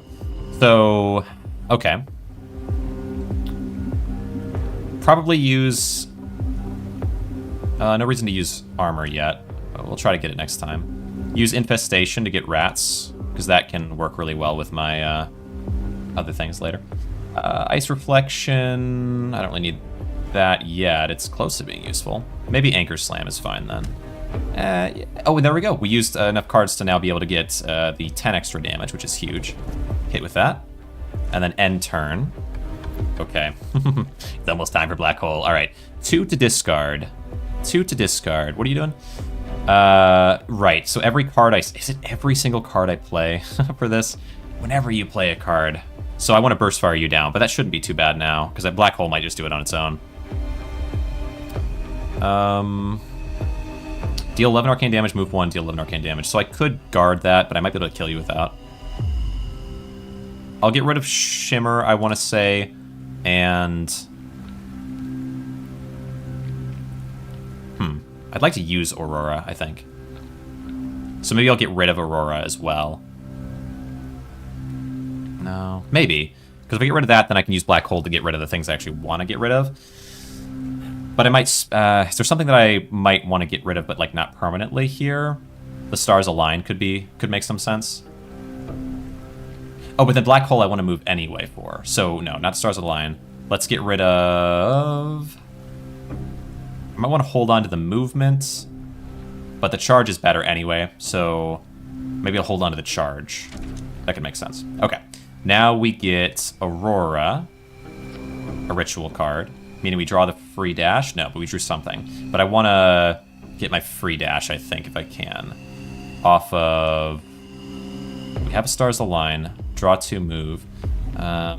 So, okay. Probably use... no reason to use armor yet. We'll try to get it next time. Use infestation to get rats, because that can work really well with my other things later. Ice reflection, I don't really need that yet. It's close to being useful. Maybe anchor slam is fine then. Yeah. Oh, and there we go. We used enough cards to now be able to get the 10 extra damage, which is huge. Hit with that. And then end turn. Okay. It's almost time for black hole. All right. 2 to discard. 2 to discard. What are you doing? Right. So every card is it every single card I play for this? Whenever you play a card. So I want to burst fire you down, but that shouldn't be too bad now, because that black hole might just do it on its own. Deal 11 arcane damage, move 1, deal 11 arcane damage. So I could guard that, but I might be able to kill you without. I'll get rid of Shimmer, I want to say, and... I'd like to use Aurora, I think. So maybe I'll get rid of Aurora as well. No, maybe. Because if I get rid of that, then I can use Black Hole to get rid of the things I actually want to get rid of. But I might... is there something that I might want to get rid of, but like not permanently here? The Stars Align could make some sense. Oh, but then Black Hole I want to move anyway for. So no, not Stars Align. Let's get rid of... I might want to hold on to the movement, but the charge is better anyway, so maybe I'll hold on to the charge. That could make sense. Okay, now we get Aurora, a ritual card, meaning we draw the free dash. No, but we drew something. But I want to get my free dash, I think, if I can. Off of... We have a Stars Align, draw 2, move.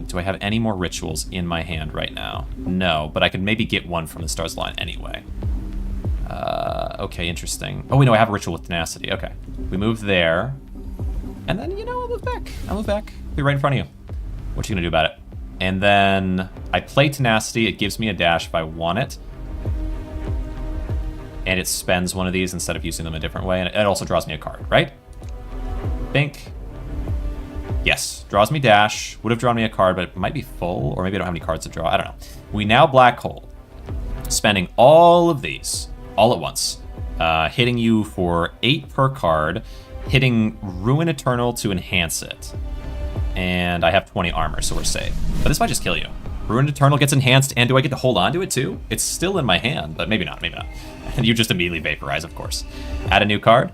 Do I have any more rituals in my hand right now? No, but I could maybe get one from the Stars Line anyway. Okay, interesting. Oh, wait, no, I have a ritual with tenacity. Okay, we move there. And then, you know, I'll move back. I'll move back. Be right in front of you. What you gonna do about it? And then I play tenacity. It gives me a dash if I want it. And it spends one of these instead of using them a different way. And it also draws me a card, right? Bink. Yes, draws me dash. Would have drawn me a card, but it might be full, or maybe I don't have any cards to draw. I don't know. We now black hole, spending all of these all at once, hitting you for 8 per card, hitting Ruin Eternal to enhance it. And I have 20 armor, so we're safe. But this might just kill you. Ruin Eternal gets enhanced, and do I get to hold on to it too? It's still in my hand, but maybe not, maybe not. And you just immediately vaporize, of course. Add a new card.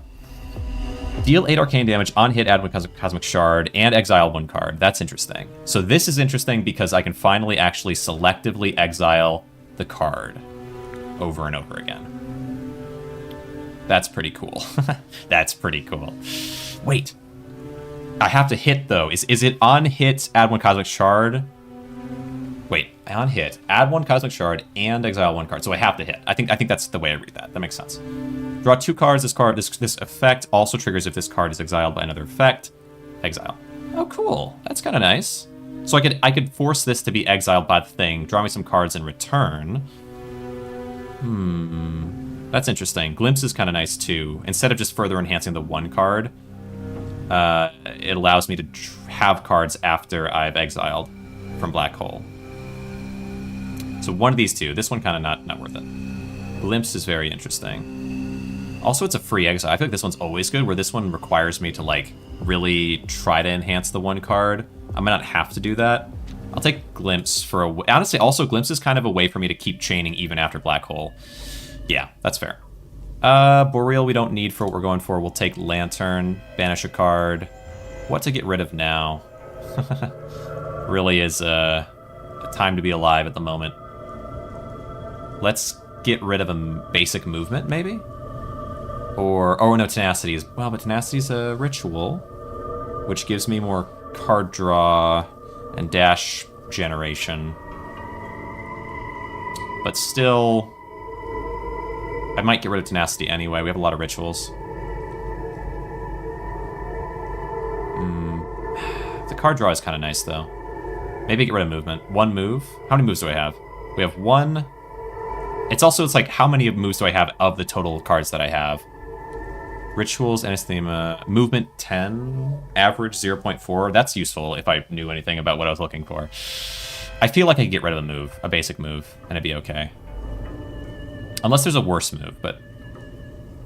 Deal 8 arcane damage on hit, add 1 cosmic shard, and exile 1 card. That's interesting. So this is interesting because I can finally actually selectively exile the card over and over again. That's pretty cool. That's pretty cool. Wait. I have to hit, though. Is it on hit, add 1 cosmic shard? Wait, on hit, add 1 cosmic shard and exile 1 card. So I have to hit. I think that's the way I read that. That makes sense. Draw 2 cards. This effect also triggers if this card is exiled by another effect. Exile. Oh, cool. That's kind of nice. So I could force this to be exiled by the thing. Draw me some cards in return. That's interesting. Glimpse is kind of nice too. Instead of just further enhancing the 1 card, it allows me to have cards after I've exiled from Black Hole. So one of these two. This one kind of not worth it. Glimpse is very interesting. Also, it's a free exile. I feel like this one's always good, where this one requires me to, like, really try to enhance the 1 card. I might not have to do that. I'll take Glimpse for a... Honestly, also, Glimpse is kind of a way for me to keep chaining even after Black Hole. Yeah, that's fair. Boreal we don't need for what we're going for. We'll take Lantern, banish a card. What to get rid of now? Really is a time to be alive at the moment. Let's get rid of a basic movement, maybe? Or, oh no, Tenacity is, well, but Tenacity is a ritual, which gives me more card draw and dash generation. But still, I might get rid of tenacity anyway. We have a lot of rituals. The card draw is kind of nice, though. Maybe get rid of movement. One move. How many moves do I have? We have one. It's like, how many moves do I have of the total cards that I have? Rituals, Anathema, movement 10, average 0.4. That's useful if I knew anything about what I was looking for. I feel like I could get rid of a move, a basic move, and it'd be okay. Unless there's a worse move, but...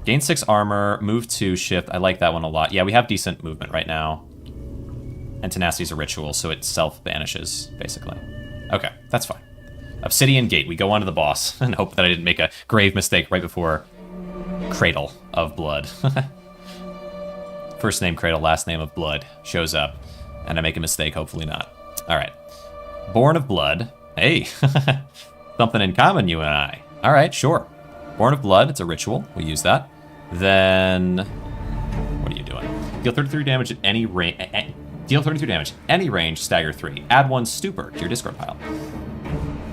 Gain 6 armor, move 2, shift. I like that one a lot. Yeah, we have decent movement right now. And Tenacity's a ritual, so it self-banishes, basically. Okay, that's fine. Obsidian Gate. We go on to the boss and hope that I didn't make a grave mistake right before Cradle of Blood. First name Cradle, last name of Blood shows up. And I make a mistake, hopefully not. Alright. Born of Blood. Hey! Something in common, you and I. Alright, sure. Born of Blood, it's a ritual. We use that. Then... What are you doing? Deal 33 damage at any range... Deal 33 damage. Any range, stagger 3. Add 1 stupor to your discard pile.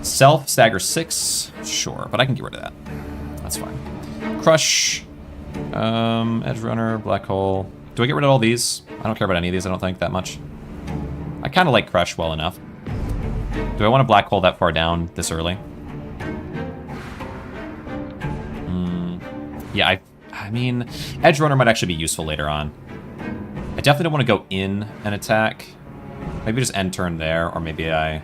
Self, stagger 6. Sure, but I can get rid of that. That's fine. Crush. Edge Runner, Black Hole. Do I get rid of all these? I don't care about any of these, I don't think, that much. I kind of like Crush well enough. Do I want to Black Hole that far down this early? Yeah, I mean, Edge Runner might actually be useful later on. I definitely don't want to go in and attack. Maybe just end turn there, or maybe I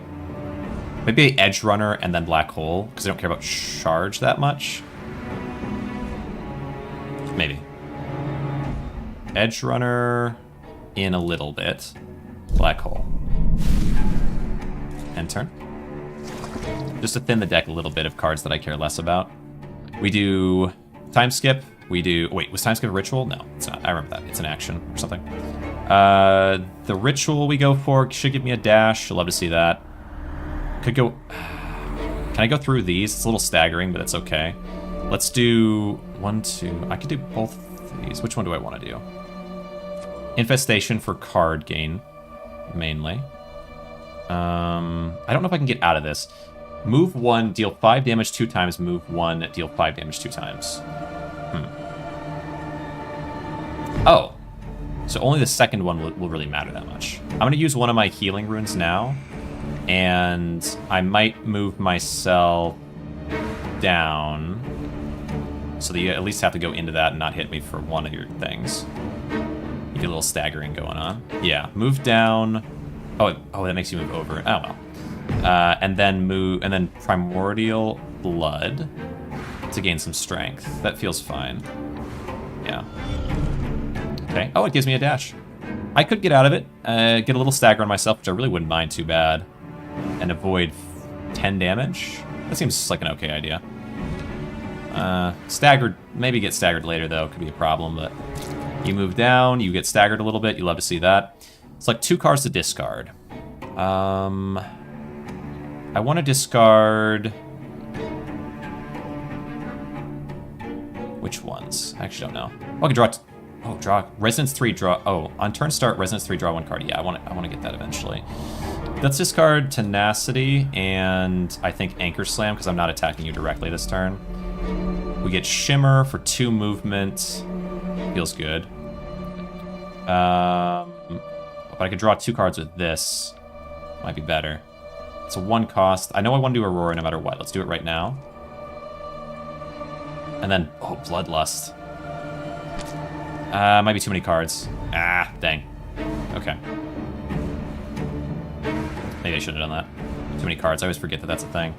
Edge Runner and then Black Hole, because I don't care about charge that much. Maybe. Edge Runner in a little bit. Black Hole. End turn. Just to thin the deck a little bit of cards that I care less about. We do Time Skip. We do... Wait, was Time Skip a ritual? No, it's not. I remember that. It's an action or something. The ritual we go for should give me a dash. I'd love to see that. Could go... Can I go through these? It's a little staggering, but it's okay. Let's do 1, 2... I could do both of these. Which one do I want to do? Infestation for card gain, mainly. I don't know if I can get out of this. Move 1, deal 5 damage 2 times. Move 1, deal 5 damage 2 times. Oh. So only the second one will really matter that much. I'm going to use one of my healing runes now. And I might move myself down. So that you at least have to go into that and not hit me for one of your things. You get a little staggering going on. Yeah, move down. Oh, that makes you move over. Oh, well. And then Primordial Blood to gain some strength. That feels fine. Yeah. Okay. Oh, it gives me a dash. I could get out of it, get a little stagger on myself, which I really wouldn't mind too bad, and avoid 10 damage. That seems like an okay idea. Staggered, maybe get staggered later though, could be a problem, but you move down, you get staggered a little bit, you love to see that. It's like 2 cards to discard. I want to discard... Which ones? I actually don't know. Oh, I can draw... draw Resonance 3, draw... Oh, on turn start, Resonance 3, draw 1 card. Yeah, I want to get that eventually. Let's discard Tenacity and I think Anchor Slam, because I'm not attacking you directly this turn. We get Shimmer for 2 movement. Feels good. But I could draw 2 cards with this. Might be better. It's a 1 cost. I know I want to do Aurora no matter what. Let's do it right now. And then, oh, Bloodlust. Might be too many cards. Ah, dang. Okay. Maybe I should have done that. Too many cards. I always forget that that's a thing.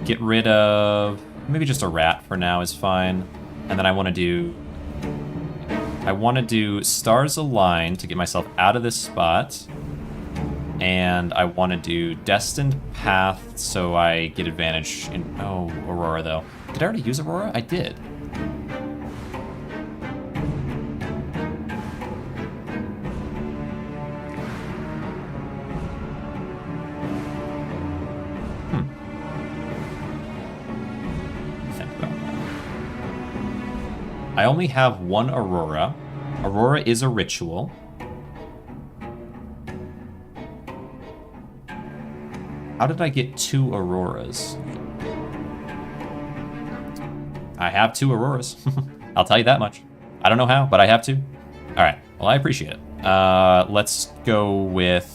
Get rid of... Maybe just a rat for now is fine. And then I want to do... Stars Align to get myself out of this spot. And I want to do Destined Path so I get advantage in... Oh, Aurora, though. Did I already use Aurora? I did. Think about that. I only have 1 Aurora. Aurora is a ritual. How did I get 2 Auroras? I have 2 Auroras. I'll tell you that much. I don't know how, but I have 2. All right. Well, I appreciate it. Let's go with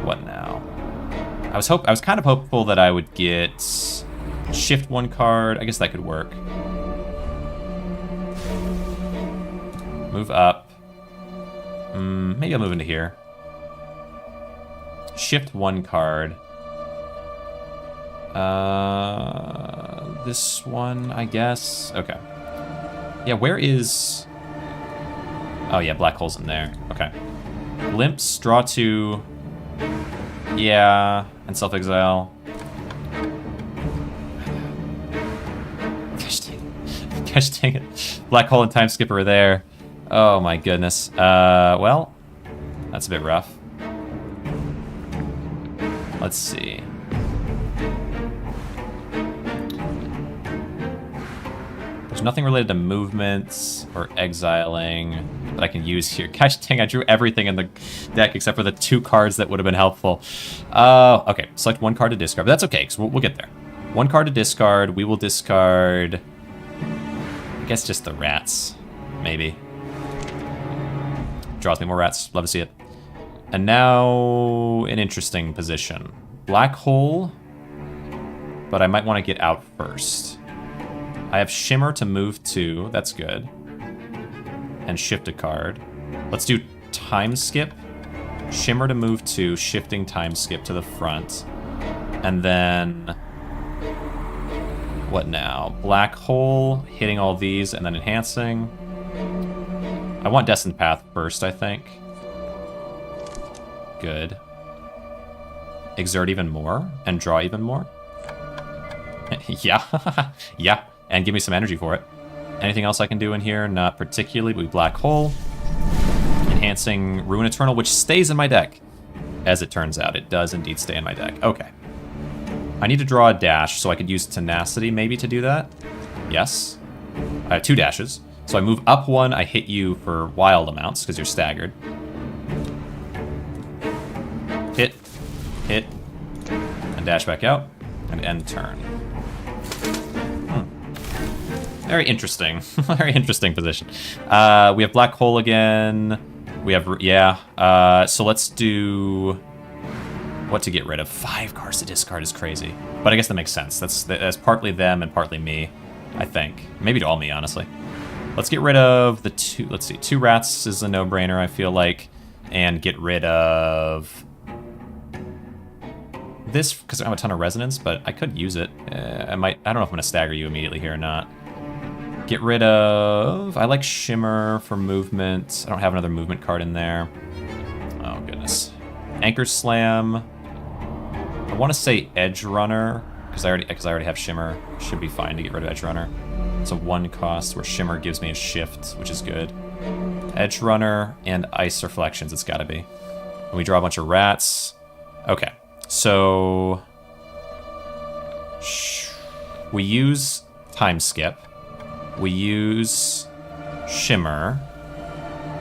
what now? I was kind of hopeful that I would get shift 1 card. I guess that could work. Move up. Maybe I'll move into here. Shift 1 card. This one, I guess. Okay. Yeah, where is... Oh, yeah, black hole's in there. Okay. Glimpse, draw 2. Yeah, and self-exile. Gosh dang it. Black hole and time skipper are there. Oh my goodness. Well, that's a bit rough. Let's see. There's nothing related to movements or exiling that I can use here. Gosh dang, I drew everything in the deck except for the 2 cards that would have been helpful. Okay, select 1 card to discard, but that's okay, because we'll get there. 1 card to discard, we will discard... I guess just the rats, maybe. Draws me more rats, love to see it. And now, an interesting position. Black hole, but I might want to get out first. I have Shimmer to move to, that's good. And shift a card. Let's do Time Skip. Shimmer to move to, shifting Time Skip to the front. And then... what now? Black hole, hitting all these, and then enhancing. I want Destined Path first, I think. Good. Exert even more, and draw even more. Yeah, yeah, and give me some energy for it. Anything else I can do in here? Not particularly, but we black hole. Enhancing Ruin Eternal, which stays in my deck. As it turns out, it does indeed stay in my deck. Okay. I need to draw a dash, so I could use Tenacity maybe to do that. Yes. I have 2 dashes. So I move up 1, I hit you for wild amounts, because you're staggered. Hit, and dash back out, and end turn. Very interesting. Very interesting position. We have black hole again. We have, yeah. So let's do what to get rid of. 5 cards to discard is crazy. But I guess that makes sense. That's partly them and partly me, I think. Maybe all me, honestly. Let's get rid of the 2, let's see, 2 rats is a no-brainer, I feel like. And get rid of this, because I have a ton of resonance, but I could use it. I don't know if I'm going to stagger you immediately here or not. Get rid of... I like Shimmer for movement. I don't have another movement card in there. Oh, goodness. Anchor Slam. I want to say Edge Runner, because I already have Shimmer. Should be fine to get rid of Edge Runner. It's a 1 cost where Shimmer gives me a shift, which is good. Edge Runner and Ice Reflections, it's got to be. And we draw a bunch of rats. Okay, so... we use Time Skip. We use Shimmer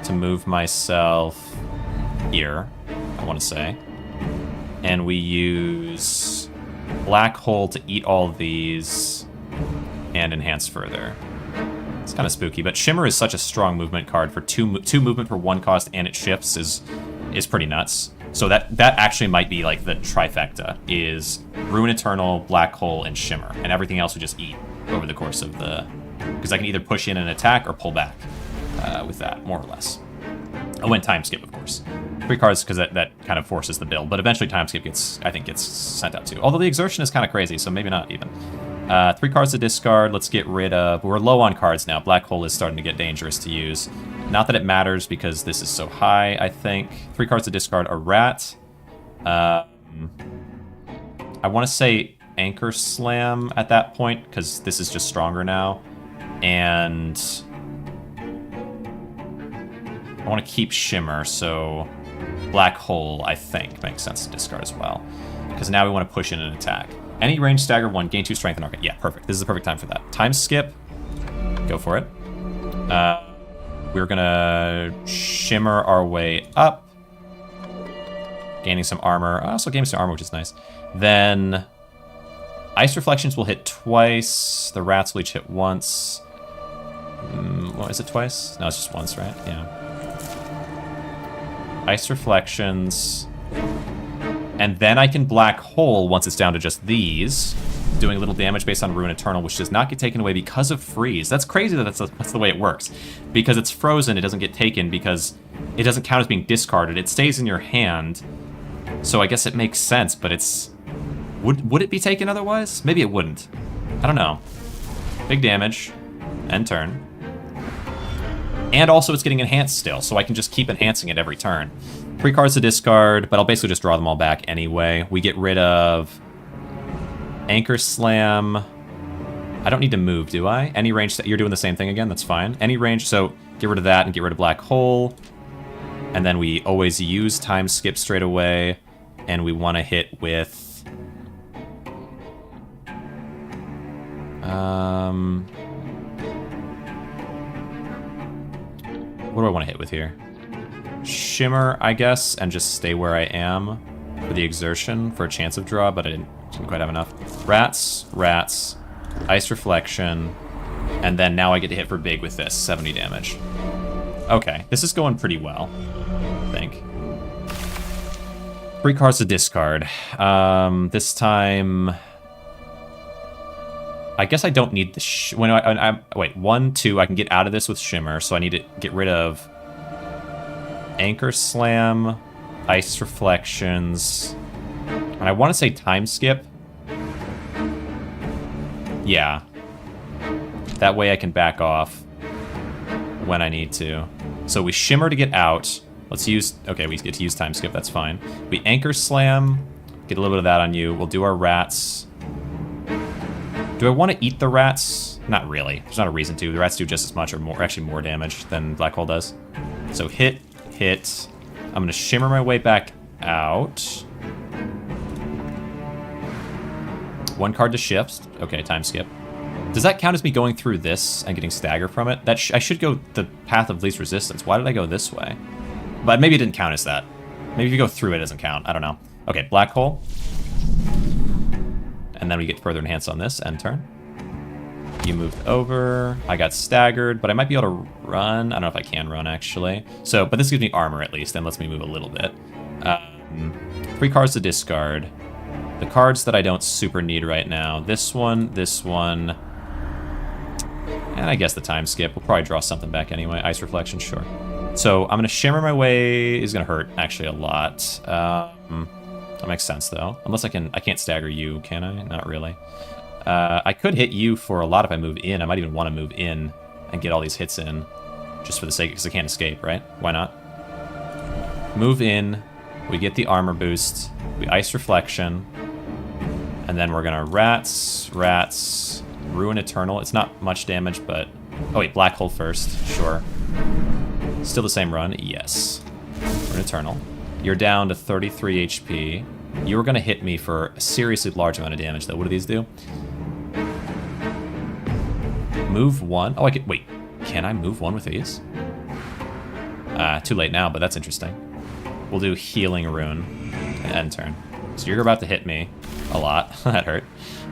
to move myself here, I want to say. And we use Black Hole to eat all of these and enhance further. It's kind of spooky, but Shimmer is such a strong movement card for two movement for 1 cost and it shifts is pretty nuts. So that actually might be like the trifecta, is Ruin Eternal, Black Hole, and Shimmer, and everything else would just eat over the course of the... Because I can either push in and attack or pull back with that, more or less. Oh, and Time Skip, of course. 3 cards, because that kind of forces the build, but eventually Time Skip I think gets sent out too. Although the Exertion is kind of crazy, so maybe not even. 3 cards to discard, let's get rid of... We're low on cards now. Black Hole is starting to get dangerous to use. Not that it matters, because this is so high, I think. 3 cards to discard, a rat. I want to say Anchor Slam at that point, because this is just stronger now. And I want to keep Shimmer, so Black Hole, I think, makes sense to discard as well. Because now we want to push in an attack. Any range stagger 1, gain 2 strength and arcane. Yeah, perfect. This is the perfect time for that. Time Skip. Go for it. We're going to Shimmer our way up. Gaining some armor. Also gaining some armor, which is nice. Then Ice Reflections will hit twice. The rats will each hit once. What is it, twice? No, it's just once, right? Yeah. Ice Reflections. And then I can Black Hole once it's down to just these, doing a little damage based on Ruin Eternal, which does not get taken away because of freeze. That's crazy that that's the way it works. Because it's frozen, it doesn't get taken because it doesn't count as being discarded. It stays in your hand, so I guess it makes sense, but it's... Would it be taken otherwise? Maybe it wouldn't. I don't know. Big damage. End turn. And also it's getting enhanced still, so I can just keep enhancing it every turn. 3 cards to discard, but I'll basically just draw them all back anyway. We get rid of Anchor Slam. I don't need to move, do I? Any range, you're doing the same thing again, that's fine. Any range, so get rid of that and get rid of Black Hole. And then we always use Time Skip straight away, and we want to hit with... what do I want to hit with here? Shimmer, I guess, and just stay where I am for the exertion for a chance of draw, but I didn't quite have enough. Rats, rats, Ice Reflection, and then now I get to hit for big with this, 70 damage. Okay, this is going pretty well, I think. 3 cards to discard. This time... I guess I don't need the wait, 1, 2, I can get out of this with Shimmer, so I need to get rid of Anchor Slam, Ice Reflections, and I want to say Time Skip. Yeah. That way I can back off when I need to. So we Shimmer to get out. Let's use... Okay, we get to use Time Skip, that's fine. We Anchor Slam, get a little bit of that on you. We'll do our rats. Do I want to eat the rats? Not really. There's not a reason to. The rats do just as much or more, actually more damage than Black Hole does. So hit, hit. I'm going to Shimmer my way back out. 1 card to shift. Okay, Time Skip. Does that count as me going through this and getting stagger from it? That I should go the path of least resistance. Why did I go this way? But maybe it didn't count as that. Maybe if you go through it, it doesn't count. I don't know. Okay, Black Hole. And then we get further enhanced on this, end turn. You moved over. I got staggered, but I might be able to run. I don't know if I can run, actually. So, but this gives me armor at least, and lets me move a little bit. 3 cards to discard. The cards that I don't super need right now. This one, and I guess the Time Skip. We'll probably draw something back anyway. Ice Reflection, sure. So I'm going to Shimmer my way. Is going to hurt, actually, a lot. That makes sense, though. Unless I can't stagger you, can I? Not really. I could hit you for a lot if I move in. I might even want to move in and get all these hits in. Just for the sake, because I can't escape, right? Why not? Move in. We get the armor boost. We Ice Reflection. And then we're going to rats, rats, Ruin Eternal. It's not much damage, but... Oh, wait, Black Hole first. Sure. Still the same run? Yes. Ruin Eternal. You're down to 33 HP. You were going to hit me for a seriously large amount of damage, though. What do these do? Move 1. Oh, I could... Wait. Can I move 1 with these? Too late now, but that's interesting. We'll do Healing Rune and end turn. So you're about to hit me a lot. That hurt.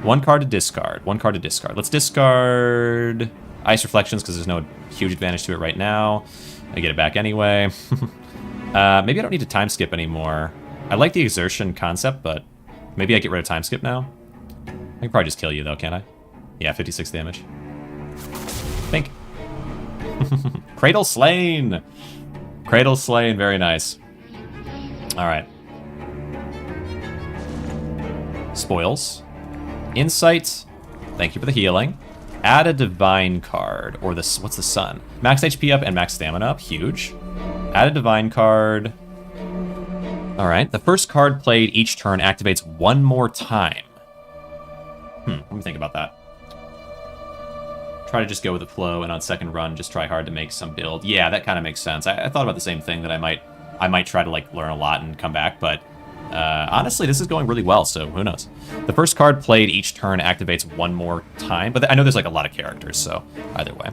1 card to discard. 1 card to discard. Let's discard Ice Reflections because there's no huge advantage to it right now. I get it back anyway. Maybe I don't need to Time Skip anymore. I like the exertion concept, but maybe I get rid of Time Skip now. I can probably just kill you, though, can't I? Yeah, 56 damage. Think. Cradle Slain! Cradle Slain, very nice. Alright. Spoils. Insight. Thank you for the healing. Add a Divine card. Or this, what's the sun? Max HP up and max stamina up. Huge. Add a Divine card. Alright, the first card played each turn activates 1 more time. Let me think about that. Try to just go with the flow, and on second run, just try hard to make some build. Yeah, that kind of makes sense. I thought about the same thing, that I might try to like learn a lot and come back, but honestly, this is going really well, so who knows. The first card played each turn activates 1 more time, but I know there's like a lot of characters, so either way.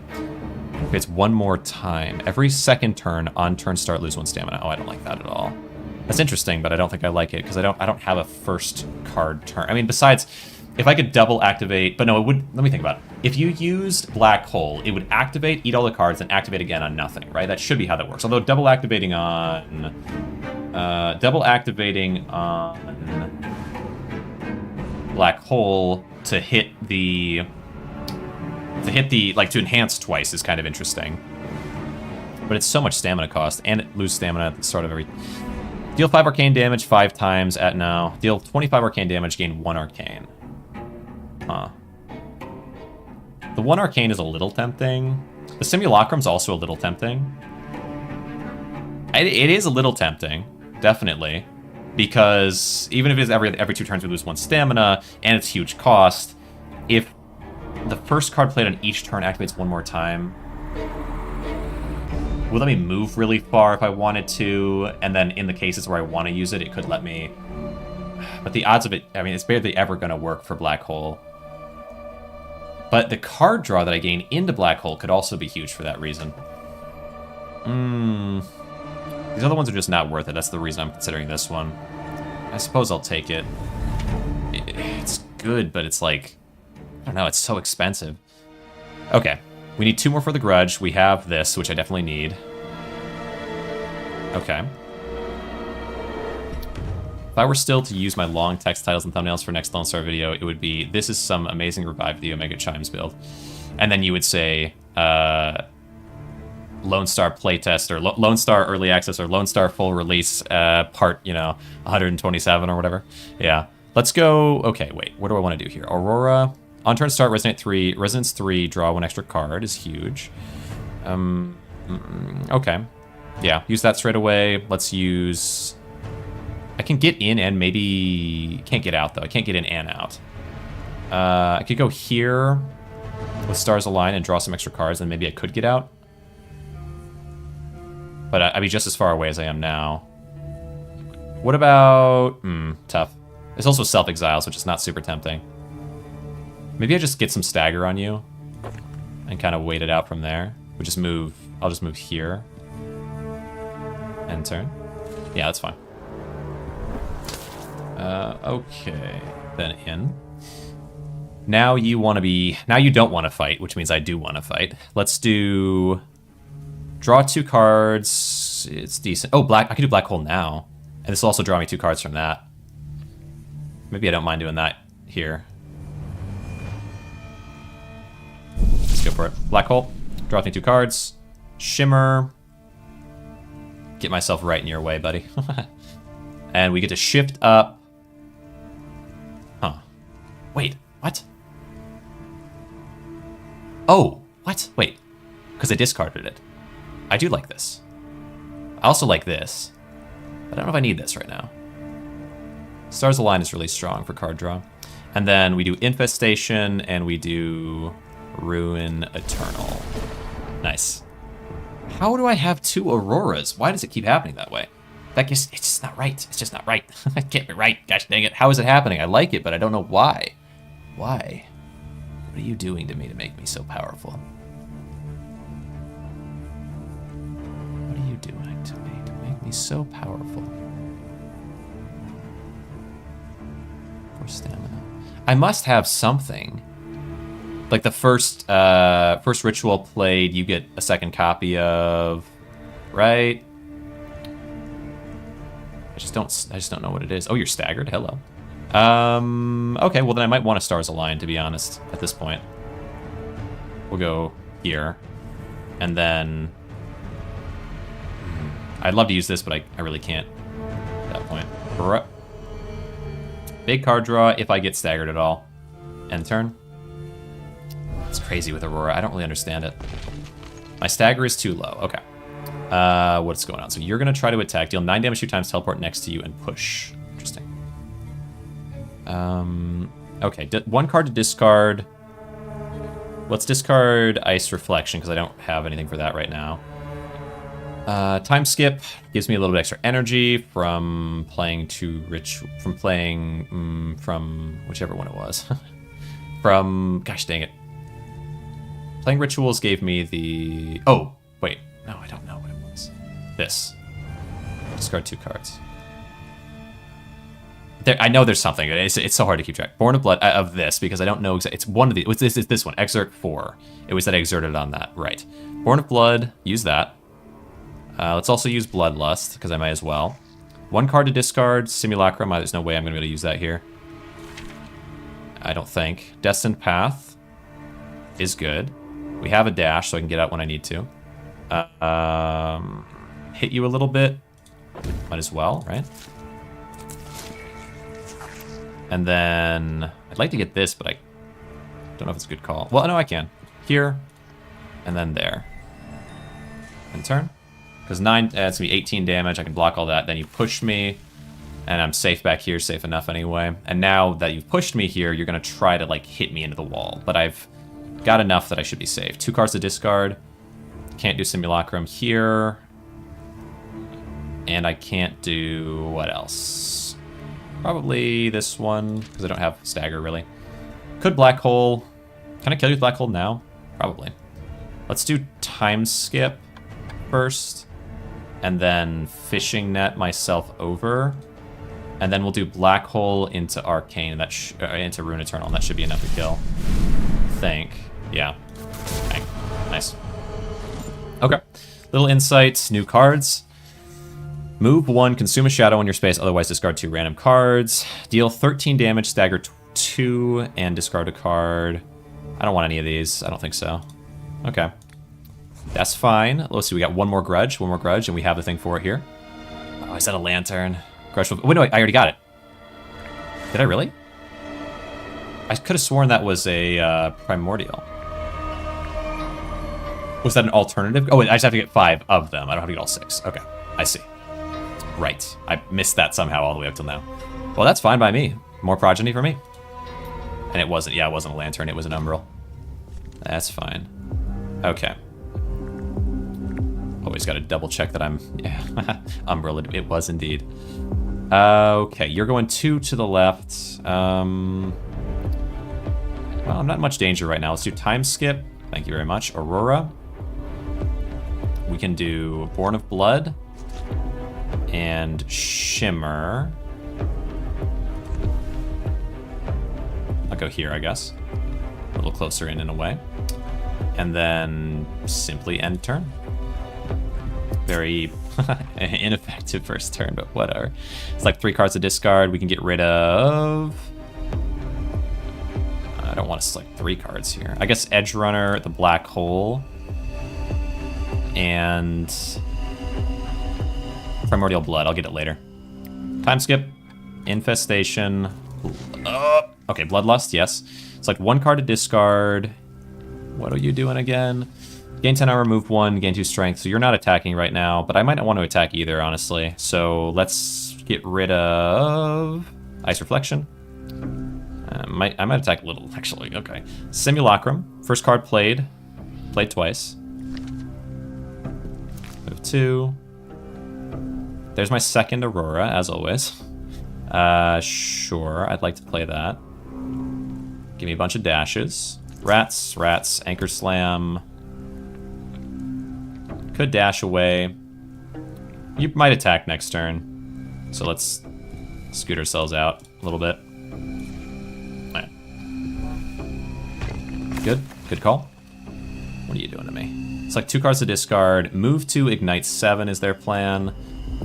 It's 1 more time. Every second turn, on turn start, lose 1 stamina. Oh, I don't like that at all. That's interesting, but I don't think I like it, because I don't have a first card turn. I mean, besides, if I could double activate, but no, it would, let me think about it. If you used Black Hole, it would activate, eat all the cards, and activate again on nothing, right? That should be how that works. Although double activating on Black Hole to hit the, like, to enhance twice is kind of interesting. But it's so much stamina cost, and it loses stamina at the start of every... Deal 5 arcane damage 5 times at now. Deal 25 arcane damage, gain 1 arcane. Huh. The 1 arcane is a little tempting. The simulacrum's also a little tempting. It is a little tempting, definitely. Because even if it is every 2 turns we lose 1 stamina, and it's huge cost, if the first card played on each turn activates 1 more time, would let me move really far if I wanted to, and then in the cases where I want to use it, it could let me... But the odds of it, I mean, it's barely ever going to work for Black Hole. But the card draw that I gain into Black Hole could also be huge for that reason. These other ones are just not worth it. That's the reason I'm considering this one. I suppose I'll take it. It's good, but it's like... I don't know, it's so expensive. Okay. We need 2 more for the Grudge. We have this, which I definitely need. Okay. If I were still to use my long text titles and thumbnails for next Lone Star video, it would be, this is some amazing revive the Omega Chimes build. And then you would say, Lone Star playtest, or Lone Star early access, or Lone Star full release, part, 127 or whatever. Yeah. Let's go, okay, wait, what do I want to do here? Aurora... On turn start, Resonance 3, draw 1 extra card is huge. Okay. Yeah, use that straight away. Let's use... I can get in and maybe... Can't get out, though. I can't get in and out. I could go here with Stars Align and draw some extra cards, and maybe I could get out. But I'd be just as far away as I am now. What about... tough. It's also Self-Exiles, which is not super tempting. Maybe I just get some stagger on you and kind of wait it out from there. I'll just move here. End turn. Yeah, that's fine. Okay. Then in. Now you don't want to fight, which means I do want to fight. Let's do... Draw 2 cards. It's decent. Oh, I can do Black Hole now. And this will also draw me 2 cards from that. Maybe I don't mind doing that here. Let's go for it. Black Hole. Draw me 2 cards. Shimmer. Get myself right in your way, buddy. And we get to shift up. Huh. Wait, what? Oh, what? Wait. Because I discarded it. I do like this. I also like this. But I don't know if I need this right now. Stars Align is really strong for card draw. And then we do Infestation, and we do Ruin Eternal. Nice. How do I have 2 Auroras? Why does it keep happening that way? It's just not right. It's just not right. I can't be right. Gosh dang it. How is it happening? I like it, but I don't know why. Why? What are you doing to me to make me so powerful? What are you doing to me to make me so powerful? For stamina. I must have something. Like the first ritual played, you get a second copy of, right? I just don't know what it is. Oh, you're staggered. Hello. Okay, well then I might want a Stars Align, to be honest, at this point. We'll go here. And then... I'd love to use this, but I really can't at that point. Big card draw if I get staggered at all. End turn. It's crazy with Aurora. I don't really understand it. My stagger is too low. Okay. What's going on? So you're going to try to attack. Deal 9 damage 2 times, teleport next to you, and push. Interesting. Okay. 1 card to discard. Let's discard Ice Reflection, because I don't have anything for that right now. Time Skip gives me a little bit extra energy from playing from whichever one it was. Gosh dang it. Playing Rituals gave me the... Oh, wait. No, I don't know what it was. This. Discard 2 cards. I know there's something. It's so hard to keep track. Born of Blood of this because I don't know exactly. It's one of the. What's this? It's this one. Exert 4. It was that I exerted on that. Right. Born of Blood. Use that. Let's also use Bloodlust because I might as well. 1 card to discard. Simulacrum. There's no way I'm going to be able to use that here. I don't think. Destined Path is good. We have a dash, so I can get out when I need to. Hit you a little bit. Might as well, right? And then I'd like to get this, but I don't know if it's a good call. Well, no, I can. Here, and then there. And turn. Because 9, it's going to be 18 damage. I can block all that. Then you push me, and I'm safe back here, safe enough anyway. And now that you've pushed me here, you're going to try to, like, hit me into the wall. But I've got enough that I should be safe. 2 cards to discard. Can't do Simulacrum here. And I can't do... what else? Probably this one, because I don't have Stagger, really. Could Black Hole. Can I kill you with Black Hole now? Probably. Let's do Time Skip first. And then Fishing Net myself over. And then we'll do Black Hole into Arcane, into Rune Eternal, and that should be enough to kill. I think. Yeah. Okay. Nice. Okay. Little insights, new cards. Move 1, consume a shadow in your space, otherwise discard 2 random cards. Deal 13 damage, stagger 2, and discard a card. I don't want any of these. I don't think so. Okay. That's fine. Let's see, we got one more Grudge, and we have the thing for it here. Oh, is that a Lantern? Grudge. Wait, no, I already got it. Did I really? I could have sworn that was a Primordial. Was that an alternative? Oh, wait, I just have to get 5 of them. I don't have to get all 6. Okay, I see. Right. I missed that somehow all the way up till now. Well, that's fine by me. More progeny for me. And it wasn't, yeah, it wasn't a Lantern. It was an Umbral. That's fine. Okay. Always got to double check that I'm, yeah, Umbral. It was indeed. Okay, you're going 2 to the left. Well, I'm not in much danger right now. Let's do Time Skip. Thank you very much. Aurora. We can do Born of Blood. And Shimmer. I'll go here, I guess. A little closer in a way. And then simply end turn. Very ineffective first turn, but whatever. It's like 3 cards to discard. We can get rid of... I don't want to select 3 cards here. I guess Edge Runner, the Black Hole, and Primordial Blood. I'll get it later. Time Skip, Infestation. Okay, Bloodlust, yes. It's like 1 card to discard. What are you doing again? Gain 10 armor, move 1, gain 2 strength. So you're not attacking right now, but I might not want to attack either, honestly. So let's get rid of Ice Reflection. I might attack a little, actually. Okay. Simulacrum. First card played. Played twice. Move 2. There's my second Aurora, as always. Sure, I'd like to play that. Give me a bunch of dashes. Rats, rats, Anchor Slam. Could dash away. You might attack next turn. So let's scoot ourselves out a little bit. Right. Good, good call. What are you doing to me? It's like 2 cards to discard. Move to Ignite 7 is their plan.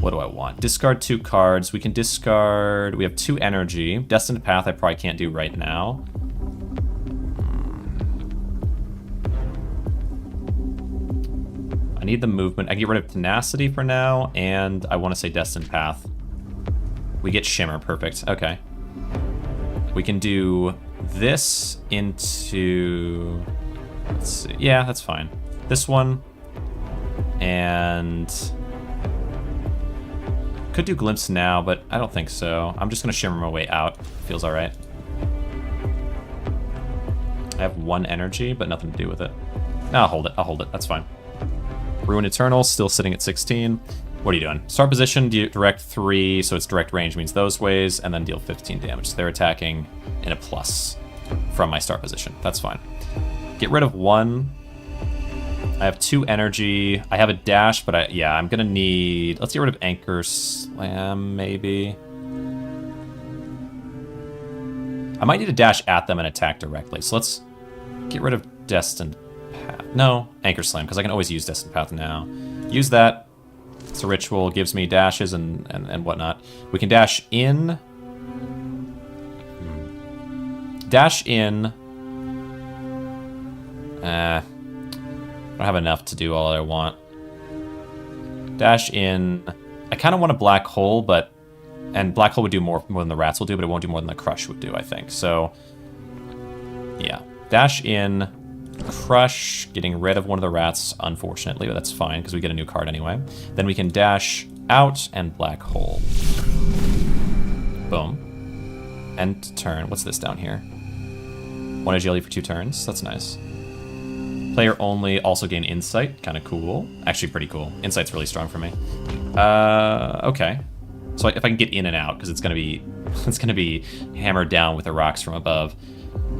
What do I want? Discard 2 cards. We can discard... We have 2 energy. Destined Path I probably can't do right now. I need the movement. I can get rid of Tenacity for now, and I want to say Destined Path. We get Shimmer. Perfect. Okay. We can do this into... Let's see. Yeah, that's fine. This one. And... Could do Glimpse now, but I don't think so. I'm just going to Shimmer my way out. Feels alright. I have 1 energy, but nothing to do with it. No, I'll hold it. I'll hold it. That's fine. Ruin Eternal, still sitting at 16. What are you doing? Start position, direct 3, so it's direct range, means those ways, and then deal 15 damage. So they're attacking in a plus from my start position. That's fine. Get rid of 1. I have 2 energy. I have a dash, but yeah, I'm gonna need... Let's get rid of Anchor Slam, maybe. I might need to dash at them and attack directly. So let's get rid of Destined Path. No, Anchor Slam, because I can always use Destined Path now. Use that. It's a ritual, gives me dashes and whatnot. We can dash in. Dash in. I don't have enough to do all I want. Dash in. I kind of want a black hole, but... And black hole would do more than the rats will do, but it won't do more than the crush would do, I think. So, yeah. Dash in. Crush, getting rid of one of the rats, unfortunately, but that's fine, because we get a new card anyway. Then we can dash out and black hole. Boom. End turn. What's this down here? 1 agility for 2 turns. That's nice. Player only, also gain insight. Kind of cool. Actually, pretty cool. Insight's really strong for me. Okay. So if I can get in and out, because it's gonna be hammered down with the rocks from above.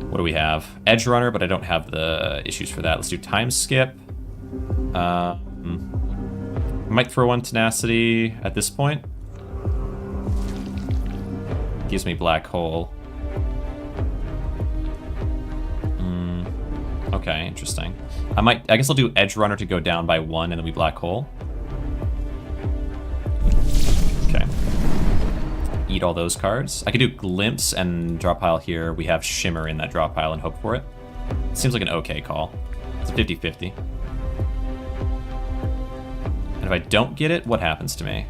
What do we have? Edge Runner, but I don't have the issues for that. Let's do Time Skip. I might throw on Tenacity at this point. Gives me Black Hole. Okay, interesting. I guess I'll do Edge Runner to go down by 1 and then we Black Hole. Okay. Eat all those cards. I could do Glimpse and draw pile here. We have Shimmer in that draw pile and hope for it. Seems like an okay call. It's a 50-50. And if I don't get it, what happens to me?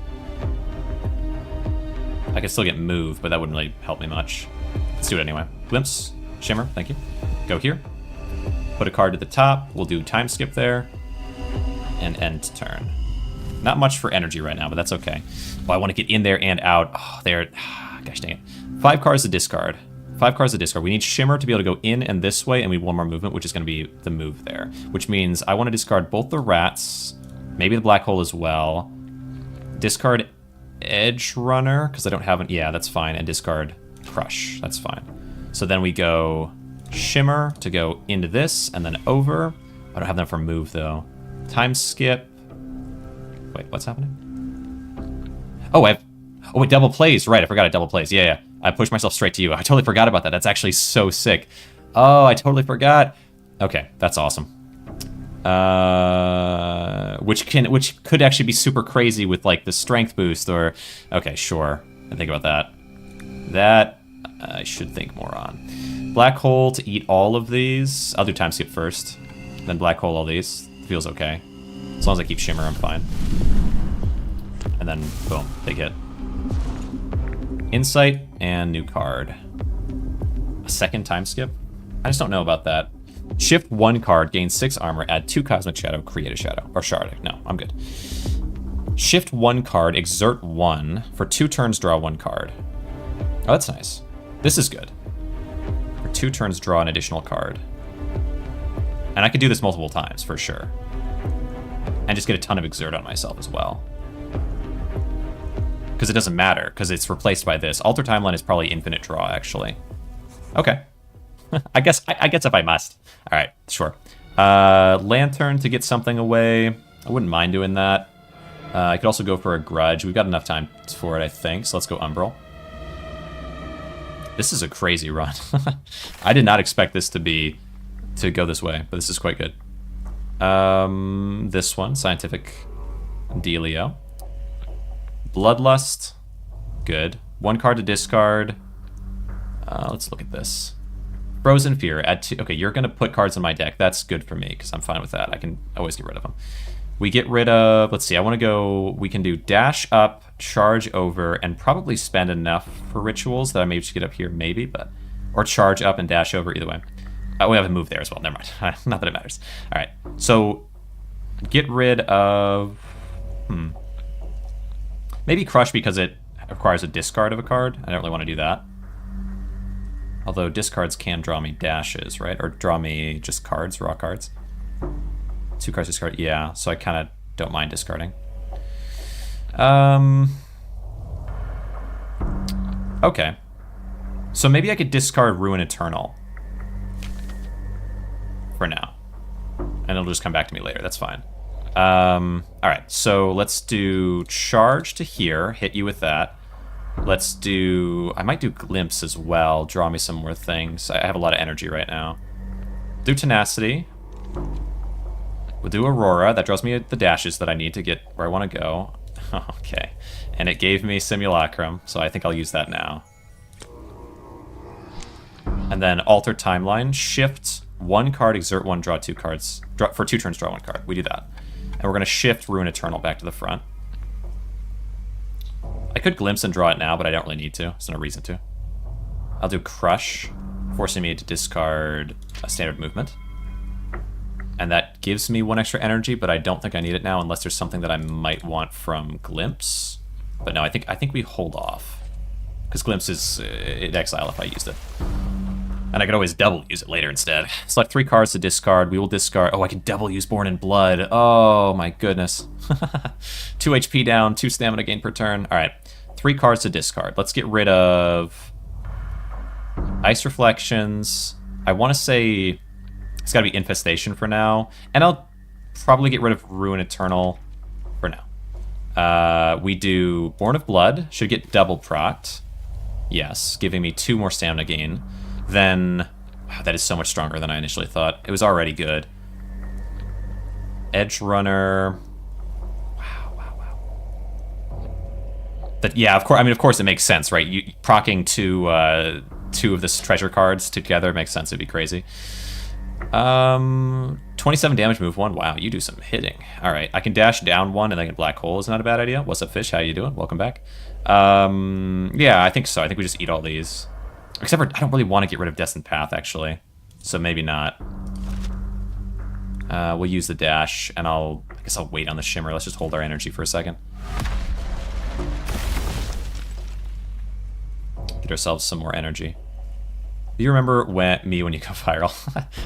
I could still get moved, but that wouldn't really help me much. Let's do it anyway. Glimpse, Shimmer, thank you. Go here. Put a card at the top. We'll do Time Skip there. And end turn. Not much for energy right now, but that's okay. Well, I want to get in there and out. Oh, there. Gosh dang it. 5 cards to discard. 5 cards to discard. We need Shimmer to be able to go in and this way, and we need 1 more movement, which is going to be the move there. Which means I want to discard both the rats, maybe the black hole as well. Discard Edge Runner, because I don't have it. Yeah, that's fine. And discard Crush. That's fine. So then we go Shimmer to go into this, and then over. I don't have them for move, though. Time Skip. Wait, what's happening? Oh, it double plays. Right, I forgot it double plays. Yeah. I pushed myself straight to you. I totally forgot about that. That's actually so sick. Oh, I totally forgot. Okay, that's awesome. Which could actually be super crazy with like the strength boost or... Okay, sure. I think about that. That I should think more on. Black hole to eat all of these. I'll do time skip first. Then black hole all these. Feels okay. As long as I keep Shimmer, I'm fine. And then, boom, big hit. Insight and new card. A second time skip? I just don't know about that. Shift 1 card, gain 6 armor, add 2 cosmic shadow, create a shadow. Or shard. No, I'm good. Shift 1 card, exert 1. For 2 turns, draw 1 card. Oh, that's nice. This is good. For 2 turns, draw an additional card. And I could do this multiple times, for sure. And just get a ton of exert on myself as well. Because it doesn't matter, because it's replaced by this. Alter Timeline is probably infinite draw, actually. Okay. I guess if I must. All right, sure. Lantern to get something away. I wouldn't mind doing that. I could also go for a Grudge. We've got enough time for it, I think. So let's go Umbral. This is a crazy run. I did not expect this to go this way, but this is quite good. This one, Scientific Dealio. Bloodlust, good. 1 card to discard. Let's look at this. Frozen Fear, add 2. Okay, you're gonna put cards in my deck. That's good for me because I'm fine with that. I can always get rid of them. We get rid of. Let's see. I want to go. We can do dash up, charge over, and probably spend enough for rituals that I may just get up here, maybe, but or charge up and dash over. Either way. We have a move there as well. Never mind. Not that it matters. All right. So get rid of. Maybe Crush because it requires a discard of a card. I don't really want to do that. Although discards can draw me dashes, right? Or draw me just cards, raw cards. 2 cards discard, yeah. So I kind of don't mind discarding. Okay. So maybe I could discard Ruin Eternal. For now. And it'll just come back to me later, that's fine. Alright, so let's do charge to here, hit you with that. Let's do... I might do Glimpse as well. Draw me some more things. I have a lot of energy right now. Do Tenacity. We'll do Aurora. That draws me the dashes that I need to get where I want to go. Okay. And it gave me Simulacrum, so I think I'll use that now. And then Alter Timeline. Shift 1 card, exert 1, draw 2 cards. For 2 turns, draw 1 card. We do that. And we're going to shift Ruin Eternal back to the front. I could Glimpse and draw it now, but I don't really need to. There's no reason to. I'll do Crush, forcing me to discard a standard movement. And that gives me 1 extra energy, but I don't think I need it now unless there's something that I might want from Glimpse. But no, I think we hold off. Because Glimpse is in exile if I used it. And I could always double use it later instead. Select 3 cards to discard. We will discard... Oh, I can double use Born in Blood. Oh, my goodness. 2 HP down, 2 stamina gain per turn. All right. 3 cards to discard. Let's get rid of... Ice Reflections. I want to say... It's got to be Infestation for now. And I'll probably get rid of Ruin Eternal for now. We do Born of Blood. Should get double procced. Yes, giving me 2 more stamina gain. Then, wow, that is so much stronger than I initially thought. It was already good. Edge Runner. Wow. That, yeah, of course. I mean, of course, it makes sense, right? You proccing 2 of this treasure cards together makes sense. It'd be crazy. 27 damage, move 1. Wow, you do some hitting. All right, I can dash down 1 and then get Black Hole. Is not a bad idea. What's up, Fish? How you doing? Welcome back. Yeah, I think so. I think we just eat all these. Except for, I don't really want to get rid of Destined Path, actually. So maybe not. We'll use the dash, and I guess I'll wait on the Shimmer. Let's just hold our energy for a second. Get ourselves some more energy. Do you remember me when you go viral?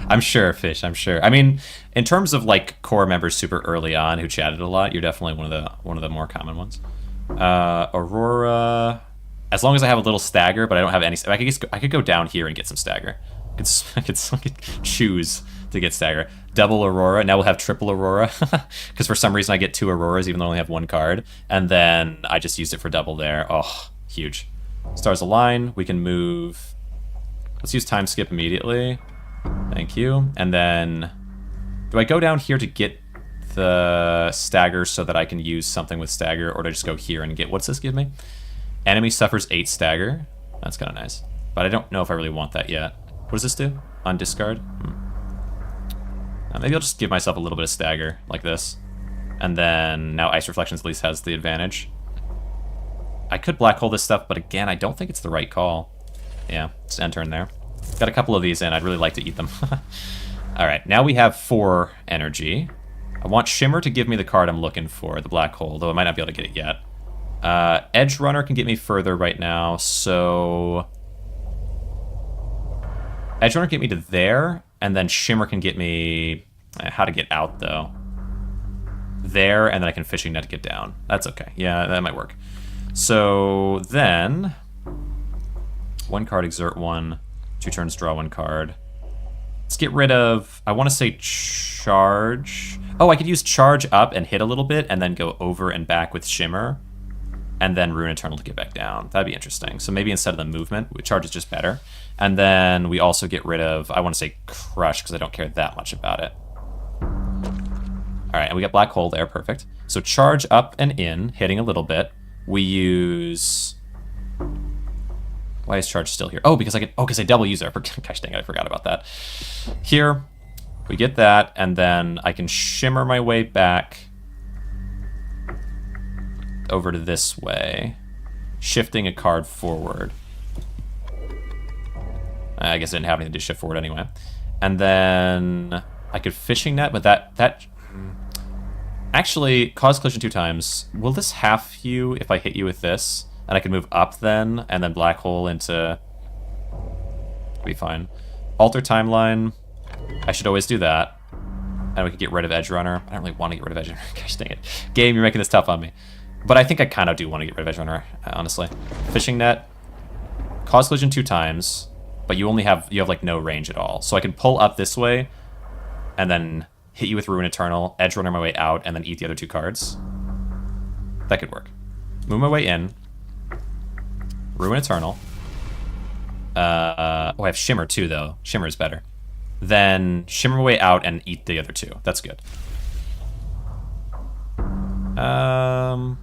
I'm sure, Fish, I'm sure. I mean, in terms of, like, core members super early on who chatted a lot, you're definitely one of the more common ones. Aurora... As long as I have a little stagger, but I don't have any... I could go down here and get some stagger. I could choose to get stagger. Double Aurora. Now we'll have triple Aurora. Because for some reason I get 2 Auroras, even though I only have 1 card. And then I just used it for double there. Oh, huge. Stars align. We can move... Let's use Time Skip immediately. Thank you. And then... Do I go down here to get the stagger so that I can use something with stagger? Or do I just go here and get... What's this give me? Enemy suffers 8 stagger. That's kind of nice. But I don't know if I really want that yet. What does this do? On discard? Maybe I'll just give myself a little bit of stagger, like this. And then now Ice Reflections at least has the advantage. I could Black Hole this stuff, but again, I don't think it's the right call. Yeah, just end turn there. Got a couple of these in. I'd really like to eat them. Alright, now we have 4 energy. I want Shimmer to give me the card I'm looking for, the Black Hole, though I might not be able to get it yet. Edge Runner can get me further right now, so... Edge Runner can get me to there, and then Shimmer can get me... How to get out, though. There, and then I can Fishing Net to get down. That's okay. Yeah, that might work. So, then... 1 card, exert 1. 2 turns, draw 1 card. Let's get rid of... I want to say charge... Oh, I could use charge up and hit a little bit, and then go over and back with Shimmer. And then Ruin Eternal to get back down. That'd be interesting. So maybe instead of the movement, charge is just better. And then we also get rid of, I want to say Crush, because I don't care that much about it. All right, and we got Black Hole there, perfect. So charge up and in, hitting a little bit. We use... Why is charge still here? Oh, because I double use it. Gosh dang it, I forgot about that. Here, we get that, and then I can Shimmer my way back over to this way, shifting a card forward. I guess I didn't have anything to shift forward anyway. And then I could Fishing Net, but that actually cause collision 2 times. Will this half you if I hit you with this? And I can move up then, and then Black Hole into... Be fine. Alter Timeline. I should always do that. And we could get rid of Edge Runner. I don't really want to get rid of Edge Runner. Gosh dang it. Game, you're making this tough on me. But I think I kind of do want to get rid of Edge Runner, honestly. Fishing Net, cause collision 2 times, but you have like no range at all. So I can pull up this way, and then hit you with Ruin Eternal, Edge Runner my way out, and then eat the other 2 cards. That could work. Move my way in. Ruin Eternal. Oh, I have Shimmer too, though. Shimmer is better. Then Shimmer way out and eat the other two. That's good. I'll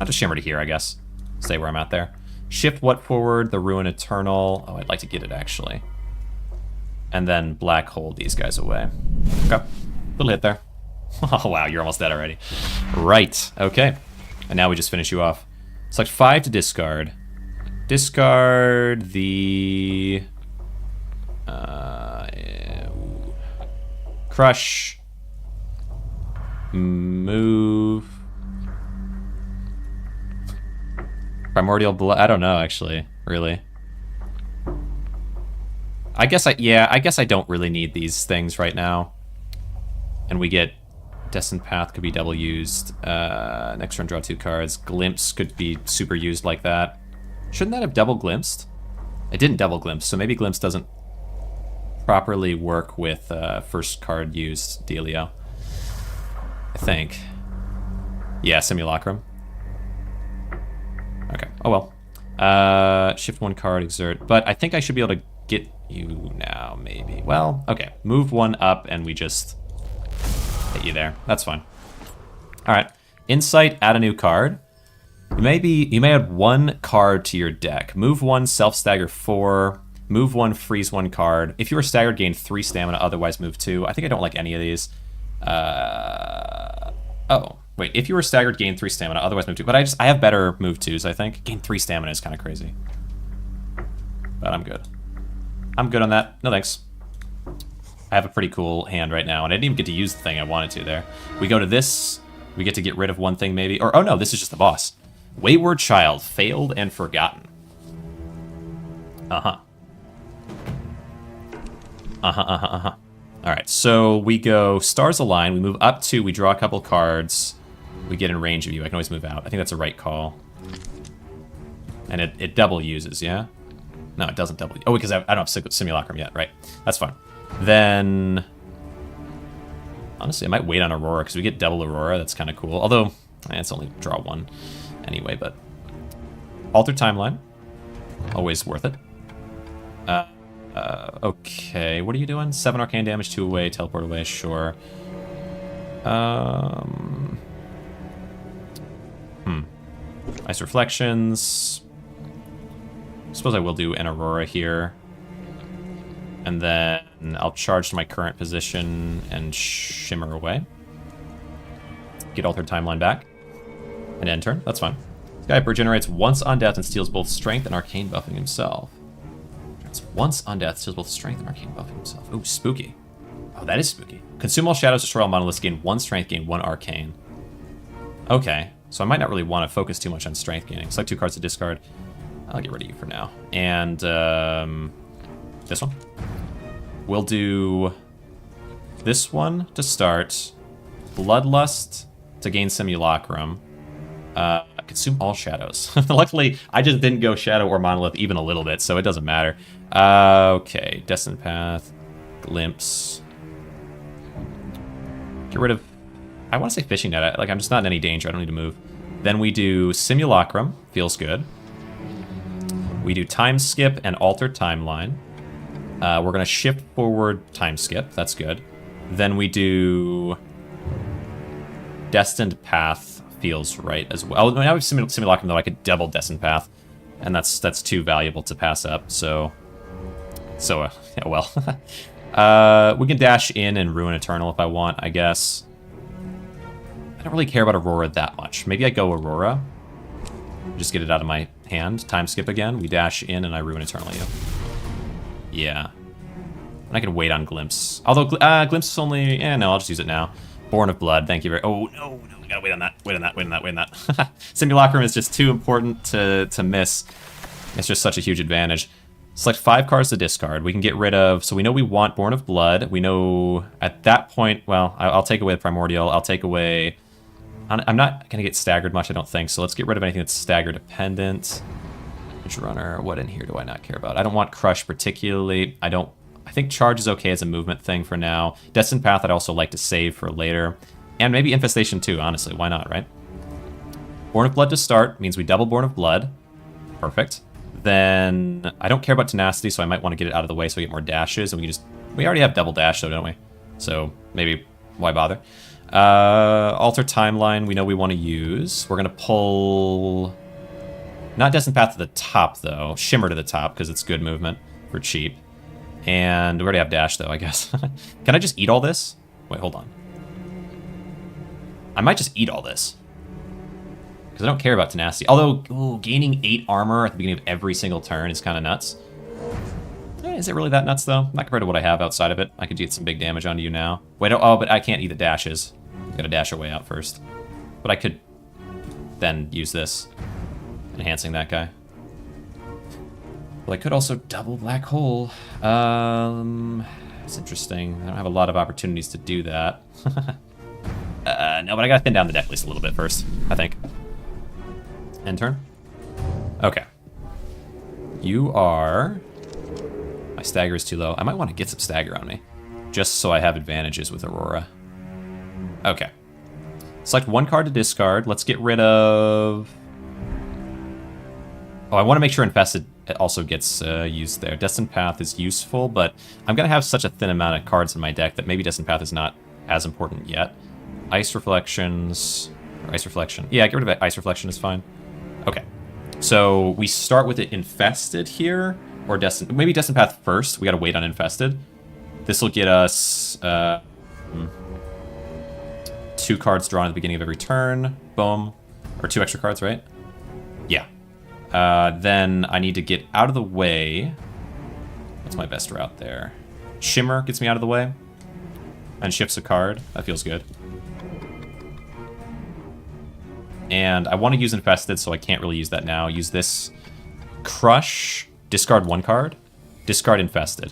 just Shimmer to here, I guess. Stay where I'm at there. Shift what forward? The Ruin Eternal. Oh, I'd like to get it, actually. And then Black Hole these guys away. Okay. Little hit there. Oh, wow, you're almost dead already. Right, okay. And now we just finish you off. Select 5 to discard. Discard the... Crush. Move. Primordial Blood. I don't know, actually, really. I guess I don't really need these things right now. And we get Destined Path could be double used. Next turn, draw 2 cards. Glimpse could be super used like that. Shouldn't that have double glimpsed? It didn't double glimpse, so maybe glimpse doesn't properly work with first card used dealio. I think. Yeah, Simulacrum. Okay. Oh well. Shift 1 card, exert. But I think I should be able to get you now, maybe. Well, okay. Move 1 up, and we just hit you there. That's fine. All right. Insight. Add a new card. You may add 1 card to your deck. Move 1, self stagger 4. Move 1, freeze 1 card. If you were staggered, gain 3 stamina. Otherwise, move 2. I think I don't like any of these. Oh. Wait, if you were staggered, gain 3 stamina, otherwise move 2. But I have better move 2s, I think. Gain 3 stamina is kind of crazy. But I'm good. I'm good on that. No thanks. I have a pretty cool hand right now, and I didn't even get to use the thing I wanted to there. We go to this. We get to get rid of 1 thing, maybe. Or, oh no, this is just the boss. Wayward Child, failed and forgotten. Uh-huh. Alright, so we go Stars Align. We move up 2. We draw a couple cards. We get in range of you. I can always move out. I think that's a right call. And it double uses, yeah? No, it doesn't double. Oh, because I don't have Simulacrum yet. Right. That's fine. Then... honestly, I might wait on Aurora, because we get double Aurora. That's kind of cool. Although, it's only draw 1 anyway, but... Alter Timeline. Always worth it. Okay, what are you doing? 7 arcane damage, 2 away, teleport away, sure. Ice Reflections. I suppose I will do an Aurora here. And then I'll charge to my current position and Shimmer away. Get Altered Timeline back. And end turn, that's fine. Skyper generates once on death and steals both strength and arcane buffing himself. Once on death, steals both strength and arcane buffing himself. Ooh, spooky. Oh, that is spooky. Consume all shadows, destroy all monoliths, gain 1 strength, gain 1 arcane. Okay, so I might not really want to focus too much on strength gaining. Select 2 cards to discard. I'll get rid of you for now. And this one. We'll do this one to start. Bloodlust to gain Simulacrum. Consume all shadows. Luckily, I just didn't go shadow or monolith even a little bit, so it doesn't matter. Okay, Destined Path, Glimpse. Get rid of... I want to say Fishing Net. Like, I'm just not in any danger. I don't need to move. Then we do Simulacrum. Feels good. We do Time Skip and Alter Timeline. We're going to shift forward Time Skip. That's good. Then we do... Destined Path. Feels right as well. Oh, now we have Simulacrum, though. I could double Destined Path, and that's too valuable to pass up. So yeah, well, we can dash in and Ruin Eternal if I want, I guess. I don't really care about Aurora that much. Maybe I go Aurora, just get it out of my hand. Time Skip again. We dash in and I Ruin Eternal you. Yeah, and I can wait on Glimpse. Although Glimpse is only, no, I'll just use it now. Born of Blood. Thank you very. Oh no. We gotta wait on that, wait on that. Simulacrum is just too important to miss. It's just such a huge advantage. Select 5 cards to discard. We can get rid of, so we know we want Born of Blood. We know at that point, well, I'll take away the Primordial. I'll take away, I'm not gonna get staggered much, I don't think, so let's get rid of anything that's stagger dependent. Edge Runner, what in here do I not care about? I don't want Crush particularly. I think Charge is okay as a movement thing for now. Destined Path I'd also like to save for later. And maybe Infestation too, honestly. Why not, right? Born of Blood to start means we double Born of Blood. Perfect. then I don't care about tenacity, so I might want to get it out of the way so we get more dashes, and we already have double dash, though, don't we? So maybe why bother? Alter timeline, we know we want to use. We're going to pull... Not Destined Path to the top, though. Shimmer to the top, because it's good movement for cheap. And we already have dash, though, I guess. Can I just eat all this? Wait, hold on. I might just eat all this. Because I don't care about tenacity. Although, ooh, gaining 8 armor at the beginning of every single turn is kind of nuts. Is it really that nuts, though? Not compared to what I have outside of it. I could get some big damage onto you now. Wait, oh, but I can't eat the dashes. Gotta dash our way out first. But I could then use this. Enhancing that guy. Well, I could also double black hole. That's interesting. I don't have a lot of opportunities to do that. No, but I gotta thin down the deck list a little bit first, I think. End turn? Okay. You are... My stagger is too low. I might want to get some stagger on me. Just so I have advantages with Aurora. Okay. Select 1 card to discard. Let's get rid of... Oh, I want to make sure Infested also gets used there. Destined Path is useful, but I'm going to have such a thin amount of cards in my deck that maybe Destined Path is not as important yet. Ice Reflections... Or Ice Reflection. Yeah, get rid of it. Ice Reflection is fine. Okay. So we start with it Infested here, or maybe Destined Path first. We got to wait on Infested. This will get us 2 cards drawn at the beginning of every turn. Boom. Or 2 extra cards, right? Yeah. Then I need to get out of the way. What's my best route there? Shimmer gets me out of the way. And shifts a card. That feels good. And I want to use Infested, so I can't really use that now. Use this Crush, discard 1 card, discard Infested.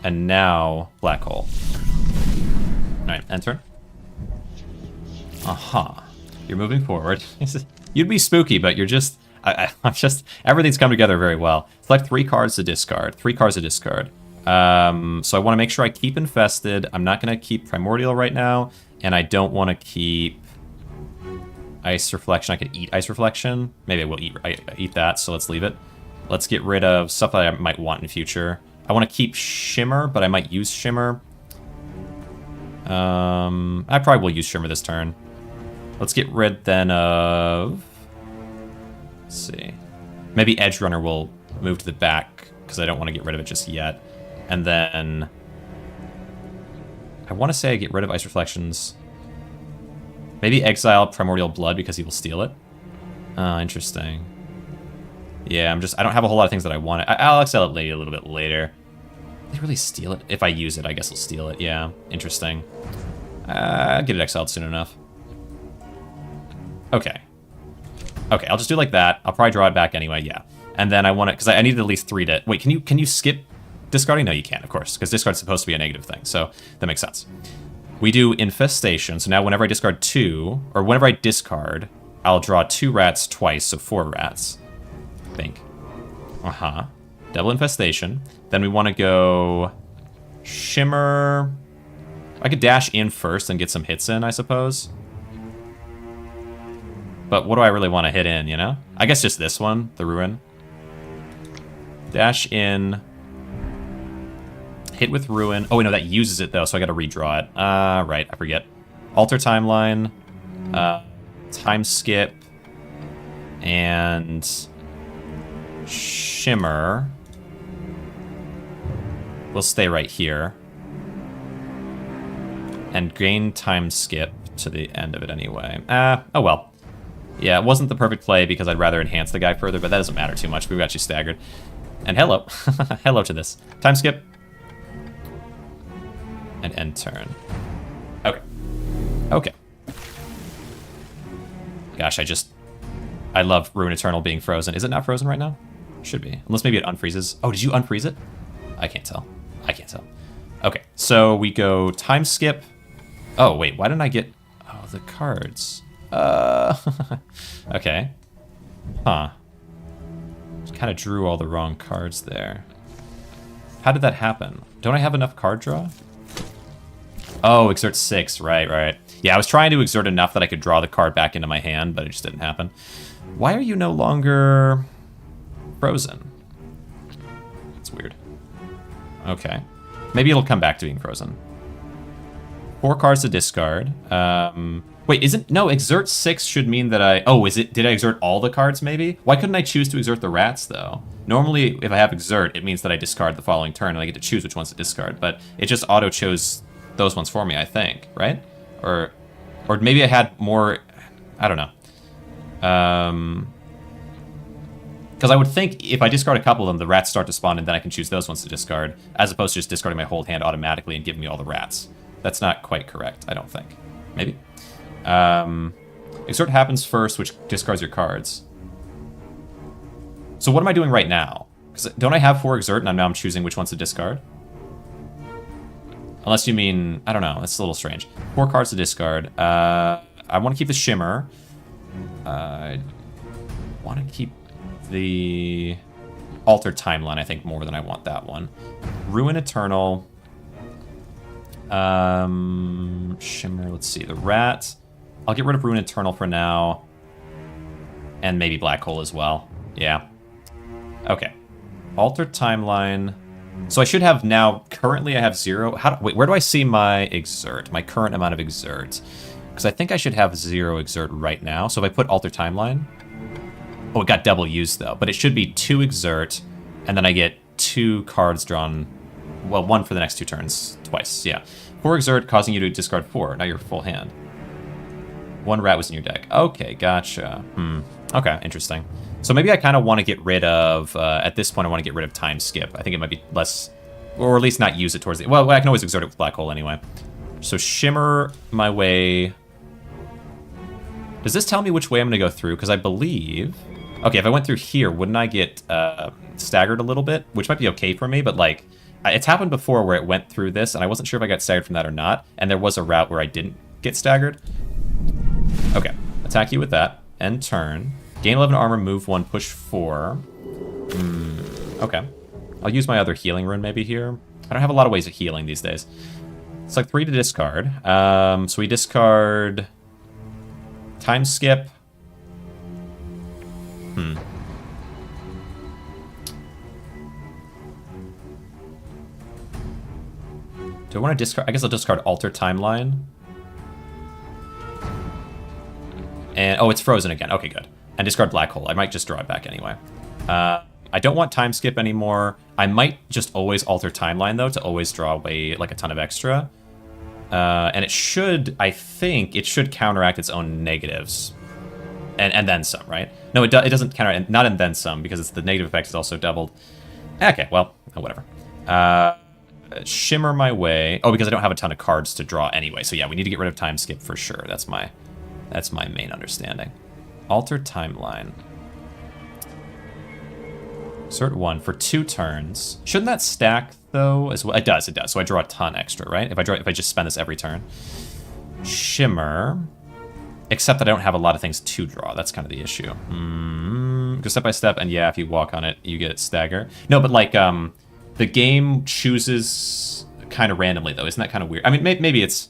And now Black Hole. Alright, end turn. Aha. You're moving forward. You'd be spooky, but you're just... I'm just... Everything's come together very well. Select 3 cards to discard. 3 cards to discard. So I want to make sure I keep Infested. I'm not going to keep Primordial right now. And I don't want to keep... Ice Reflection. I could eat Ice Reflection. Maybe I will eat that, so let's leave it. Let's get rid of stuff that I might want in the future. I want to keep Shimmer, but I might use Shimmer. I probably will use Shimmer this turn. Let's get rid then of... Let's see. Maybe Edge Runner will move to the back, because I don't want to get rid of it just yet. And then... I want to say I get rid of Ice Reflections... Maybe exile Primordial Blood because he will steal it. Interesting. Yeah, I don't have a whole lot of things that I want. I'll exile it a little bit later. Did he really steal it? If I use it, I guess he'll steal it. Yeah, interesting. I'll get it exiled soon enough. Okay. Okay, I'll just do it like that. I'll probably draw it back anyway, yeah. And then I want it, because I needed at least 3 to... Wait, can you skip discarding? No, you can't, of course, because discard's supposed to be a negative thing, so that makes sense. We do Infestation, so now whenever I discard 2, or whenever I discard, I'll draw 2 rats twice, so 4 rats. I think. Double Infestation. Then we want to go... Shimmer... I could dash in first and get some hits in, I suppose. But what do I really want to hit in, you know? I guess just this one, the Ruin. Dash in... Hit with Ruin. Oh, wait, no, that uses it, though, so I gotta redraw it. Right, I forget. Alter Timeline. Time Skip. And... Shimmer. We'll stay right here. And gain Time Skip to the end of it anyway. Oh well. Yeah, it wasn't the perfect play because I'd rather enhance the guy further, but that doesn't matter too much. We've got you staggered. And hello. Hello to this. Time Skip. And end turn. Okay. Okay. Gosh, I love Ruin Eternal being frozen. Is it not frozen right now? Should be. Unless maybe it unfreezes. Oh, did you unfreeze it? I can't tell. I can't tell. Okay, so we go Time Skip. Oh, wait, why didn't I get... Oh, the cards. Okay. Huh. Just kind of drew all the wrong cards there. How did that happen? Don't I have enough card draw? Oh, exert 6. Right. Yeah, I was trying to exert enough that I could draw the card back into my hand, but it just didn't happen. Why are you no longer frozen? That's weird. Okay. Maybe it'll come back to being frozen. 4 cards to discard. Wait, isn't... No, exert 6 should mean that I... Oh, is it... Did I exert all the cards, maybe? Why couldn't I choose to exert the rats, though? Normally, if I have exert, it means that I discard the following turn, and I get to choose which ones to discard. But it just auto-chose those ones for me, I think, right? Or maybe I had more... I don't know. Because I would think if I discard a couple of them, the rats start to spawn, and then I can choose those ones to discard, as opposed to just discarding my whole hand automatically and giving me all the rats. That's not quite correct, I don't think. Maybe? Exert happens first, which discards your cards. So what am I doing right now? Because don't I have 4 exert, and now I'm choosing which ones to discard? Unless you mean... I don't know, that's a little strange. 4 cards to discard. I want to keep the Shimmer. I want to keep the Altered Timeline, I think, more than I want that one. Ruin Eternal. Shimmer, let's see. The Rat. I'll get rid of Ruin Eternal for now. And maybe Black Hole as well. Yeah. Okay. Altered Timeline. So I should have now... Currently I have 0. Wait, where do I see my exert? My current amount of exert. Because I think I should have 0 exert right now. So if I put Altered Timeline... Oh, it got double used, though. But it should be 2 exert, and then I get 2 cards drawn. Well, 1 for the next 2 turns. Twice, yeah. 4 exert, causing you to discard 4. Now you're full hand. 1 rat was in your deck. Okay, gotcha. Okay, interesting. So maybe I kind of want to get rid of... at this point, I want to get rid of Time Skip. I think it might be less... Or at least not use it towards the... Well, I can always exert it with Black Hole anyway. So Shimmer my way... Does this tell me which way I'm going to go through? Because I believe... Okay, if I went through here, wouldn't I get staggered a little bit? Which might be okay for me, but like, it's happened before where it went through this, and I wasn't sure if I got staggered from that or not, and there was a route where I didn't get staggered. Okay, attack you with that. End turn. Gain 11 armor, move 1, push 4. Okay. I'll use my other healing rune maybe here. I don't have a lot of ways of healing these days. It's like 3 to discard. So we discard... Time Skip. Do I want to discard? I guess I'll discard Alter Timeline. And, oh, it's frozen again. Okay, good. And discard Black Hole. I might just draw it back anyway. I don't want Time Skip anymore. I might just always Alter Timeline, though, to always draw away, like, a ton of extra. And it should, I think, it should counteract its own negatives. And then some, right? No, it doesn't counteract, not and then some, because it's the negative effect is also doubled. Okay, well, whatever. Shimmer my way. Oh, because I don't have a ton of cards to draw anyway. So yeah, we need to get rid of Time Skip for sure. That's my main understanding. Alter Timeline. Insert 1 for 2 turns. Shouldn't that stack though as well? It does. So I draw a ton extra, right? If I just spend this every turn. Shimmer. Except that I don't have a lot of things to draw. That's kind of the issue. Go step by step, and yeah, if you walk on it, you get stagger. No, but like, the game chooses kind of randomly, though. Isn't that kind of weird? I mean, maybe it's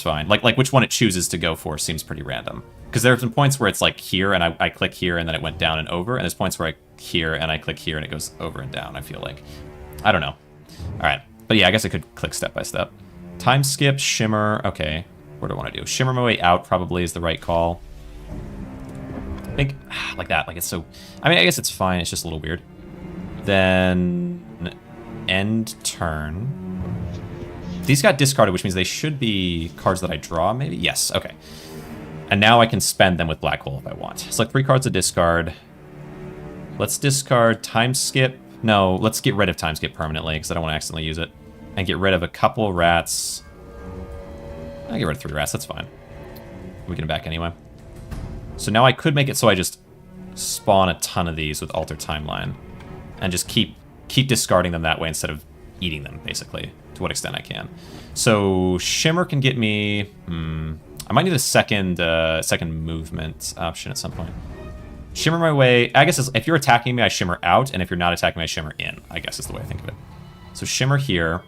fine. Like which one it chooses to go for seems pretty random. Because there are some points where it's like here, and I click here, and then it went down and over. And there's points where I here, and I click here, and it goes over and down, I feel like. I don't know. All right. But yeah, I guess I could click step by step. Time Skip, Shimmer, okay. What do I want to do? Shimmer my way out probably is the right call. I think, like that, like it's so... I mean, I guess it's fine, it's just a little weird. Then... End turn. These got discarded, which means they should be cards that I draw, maybe? Yes, okay. And now I can spend them with Black Hole if I want. It's like 3 cards to discard. Let's discard Time Skip. No, let's get rid of Time Skip permanently, because I don't want to accidentally use it. And get rid of a couple rats... I'll get rid of 3 rats, that's fine. We get them back anyway. So now I could make it so I just spawn a ton of these with Alter Timeline. And just keep discarding them that way instead of eating them, basically, to what extent I can. So Shimmer can get me... I might need a second movement option at some point. Shimmer my way... I guess if you're attacking me, I Shimmer out, and if you're not attacking me, I Shimmer in, I guess is the way I think of it. So Shimmer here,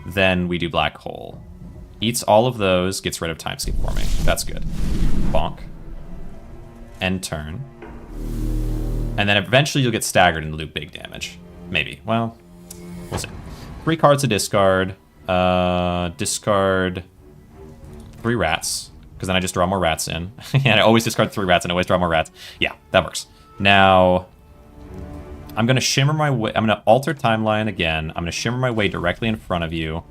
then we do Black Hole. Eats all of those, gets rid of Time Skip for me. That's good. Bonk. End turn. And then eventually you'll get staggered and do big damage. Maybe. Well, we'll see. 3 cards to discard. Discard 3 rats, because then I just draw more rats in. And I always discard 3 rats and always draw more rats. Yeah, that works. Now, I'm going to shimmer my way. I'm going to alter timeline again. I'm going to shimmer my way directly in front of you.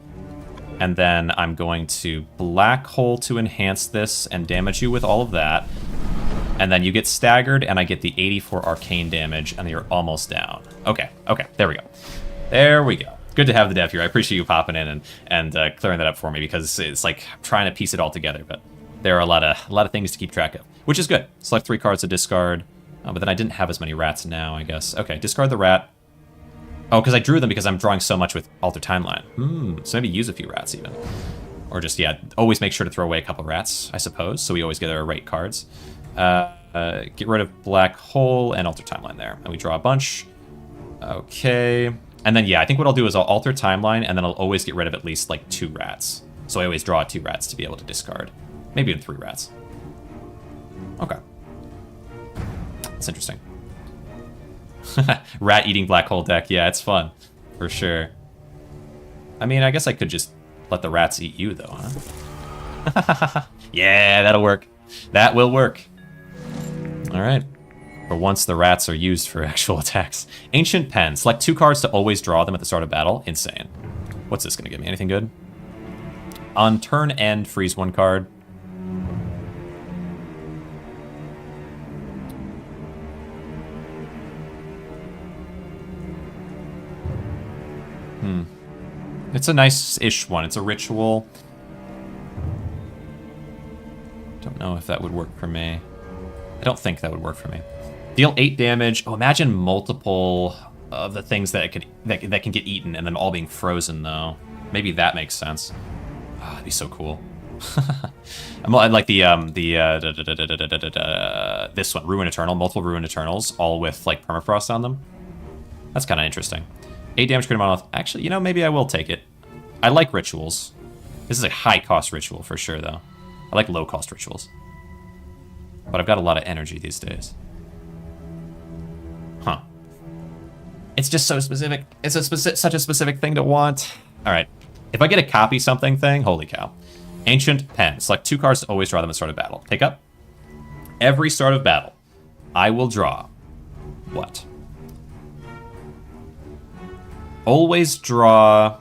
And then I'm going to black hole to enhance this and damage you with all of that. And then you get staggered, and I get the 84 arcane damage, and you're almost down. Okay, there we go. There we go. Good to have the dev here. I appreciate you popping in and clearing that up for me, because it's like I'm trying to piece it all together, but there are a lot of things to keep track of, which is good. Select 3 cards to discard, but then I didn't have as many rats now, I guess. Okay, discard the rat. Oh, because I drew them because I'm drawing so much with Alter Timeline. So maybe use a few rats even. Or just, yeah, always make sure to throw away a couple rats, I suppose, so we always get our right cards. Get rid of Black Hole and Alter Timeline there. And we draw a bunch. Okay. And then, yeah, I think what I'll do is I'll Alter Timeline, and then I'll always get rid of at least, like, 2 rats. So I always draw 2 rats to be able to discard. Maybe even 3 rats. Okay. That's interesting. Rat-eating black hole deck. Yeah, it's fun. For sure. I mean, I guess I could just let the rats eat you, though, huh? Yeah, that'll work. That will work. All right. For once, the rats are used for actual attacks. Ancient Pen. Select 2 cards to always draw them at the start of battle. Insane. What's this going to give me? Anything good? On turn end, freeze 1 card. It's a nice-ish one. It's a ritual. Don't know if that would work for me. I don't think that would work for me. Deal 8 damage. Oh, imagine multiple of the things that can get eaten and then all being frozen, though. Maybe that makes sense. Oh, that'd be so cool. I like this one, Ruin Eternal, multiple Ruin Eternals, all with like permafrost on them. That's kind of interesting. 8 damage critical amount. Actually, you know, maybe I will take it. I like rituals. This is a high-cost ritual for sure, though. I like low-cost rituals. But I've got a lot of energy these days. Huh. It's just so specific. It's such a specific thing to want. All right. If I get a copy something thing, holy cow. Ancient Pen. Select 2 cards to always draw them at the start of battle. Pick up. Every start of battle, I will draw what? Always draw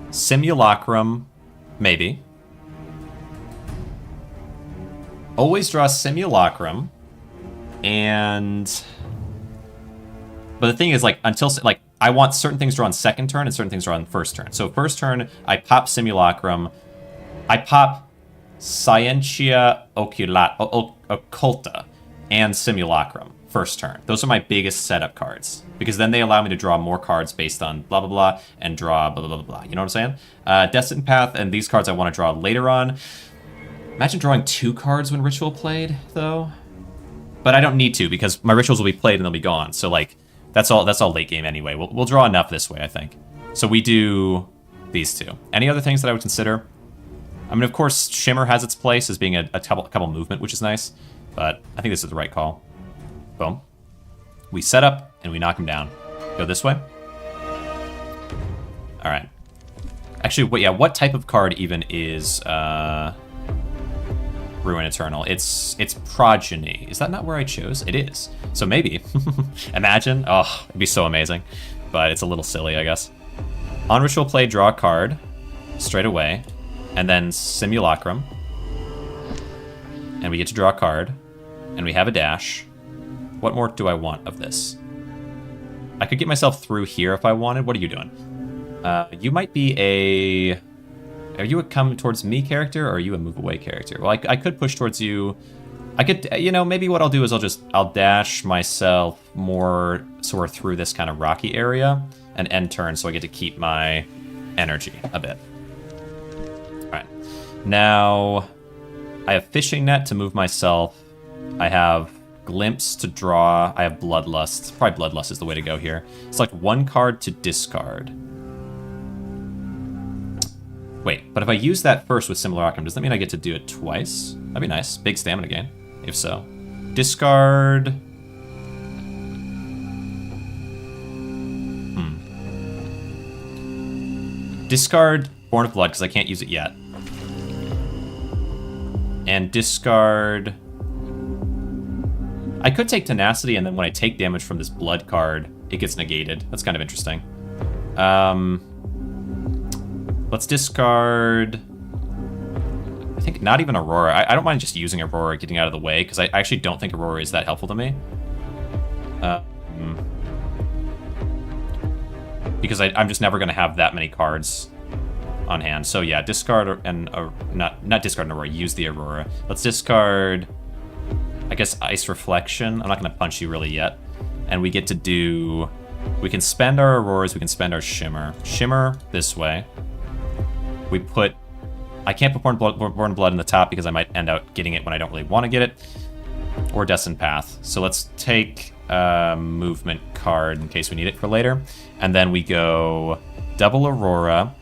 Simulacrum, maybe. Always draw Simulacrum, and... But the thing is, like, until... Like, I want certain things drawn second turn and certain things drawn first turn. So first turn, I pop Simulacrum. I pop Scientia Occulta and Simulacrum first turn. Those are my biggest setup cards, because then they allow me to draw more cards based on blah, blah, blah, and draw blah, blah, blah, blah. You know what I'm saying? Destined Path and these cards I want to draw later on. Imagine drawing 2 cards when Ritual played, though. But I don't need to, because my Rituals will be played and they'll be gone. So, like, that's all late game anyway. We'll draw enough this way, I think. So we do these 2. Any other things that I would consider? I mean, of course, Shimmer has its place as being a couple movement, which is nice. But I think this is the right call. Boom. We set up, and we knock him down. Go this way. All right. Actually, what type of card even is Ruin Eternal? It's Progeny. Is that not where I chose? It is. So maybe. Imagine. Oh, it'd be so amazing. But it's a little silly, I guess. On Ritual Play, draw a card straight away. And then Simulacrum. And we get to draw a card. And we have a dash. What more do I want of this? I could get myself through here if I wanted. What are you doing? You might be a... Are you a come towards me character, or are you a move away character? Well, I could push towards you. I could, you know, maybe what I'll do is I'll dash myself more sort of through this kind of rocky area and end turn, so I get to keep my energy a bit. All right. Now, I have Fishing Net to move myself. I have Glimpse to draw. I have Bloodlust. Probably Bloodlust is the way to go here. Select 1 card to discard. Wait, but if I use that first with Simulacrum, does that mean I get to do it twice? That'd be nice. Big stamina gain, if so. Discard. Discard Born of Blood, because I can't use it yet. And discard... I could take Tenacity, and then when I take damage from this Blood card, it gets negated. That's kind of interesting. Let's discard... I think not even Aurora. I don't mind just using Aurora, getting out of the way, because I actually don't think Aurora is that helpful to me. Because I'm just never going to have that many cards on hand. So yeah, discard and not discard an Aurora, use the Aurora. Let's discard, I guess, Ice Reflection. I'm not going to punch you really yet. And we get to do... We can spend our Auroras, we can spend our Shimmer. Shimmer this way. We put... I can't put Born Blood in the top because I might end up getting it when I don't really want to get it. Or Destined Path. So let's take a movement card in case we need it for later. And then we go double Aurora.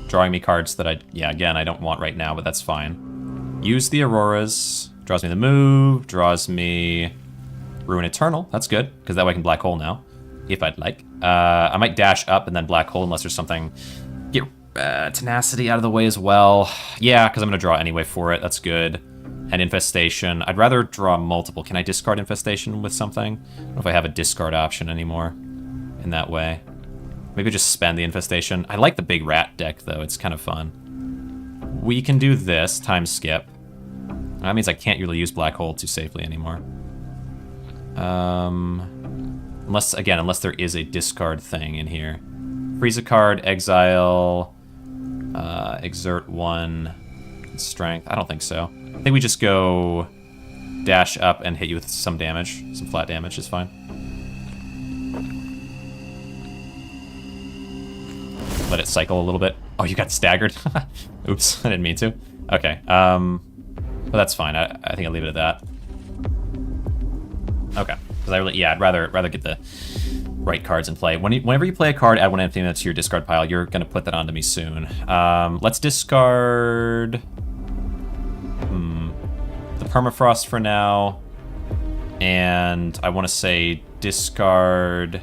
Drawing me cards that again, I don't want right now, but that's fine. Use the Auroras. Draws me the move. Draws me Ruin Eternal. That's good, because that way I can Black Hole now, if I'd like. I might dash up and then Black Hole unless there's something... Get Tenacity out of the way as well. Yeah, because I'm going to draw anyway for it. That's good. And Infestation. I'd rather draw multiple. Can I discard Infestation with something? I don't know if I have a discard option anymore in that way. Maybe just spend the Infestation. I like the big rat deck, though. It's kind of fun. We can do this, time skip. That means I can't really use Black Hole too safely anymore. Unless there is a discard thing in here. Freeze a card, exile, exert 1, strength. I don't think so. I think we just go dash up and hit you with some damage. Some flat damage is fine. Let it cycle a little bit. Oh, you got staggered. Oops, I didn't mean to. Okay, well, that's fine. I think I'll leave it at that. Okay, because I'd rather get the right cards in play. Whenever you play a card, add one empty to your discard pile. You're gonna put that onto me soon. Let's discard the Permafrost for now, and I want to say discard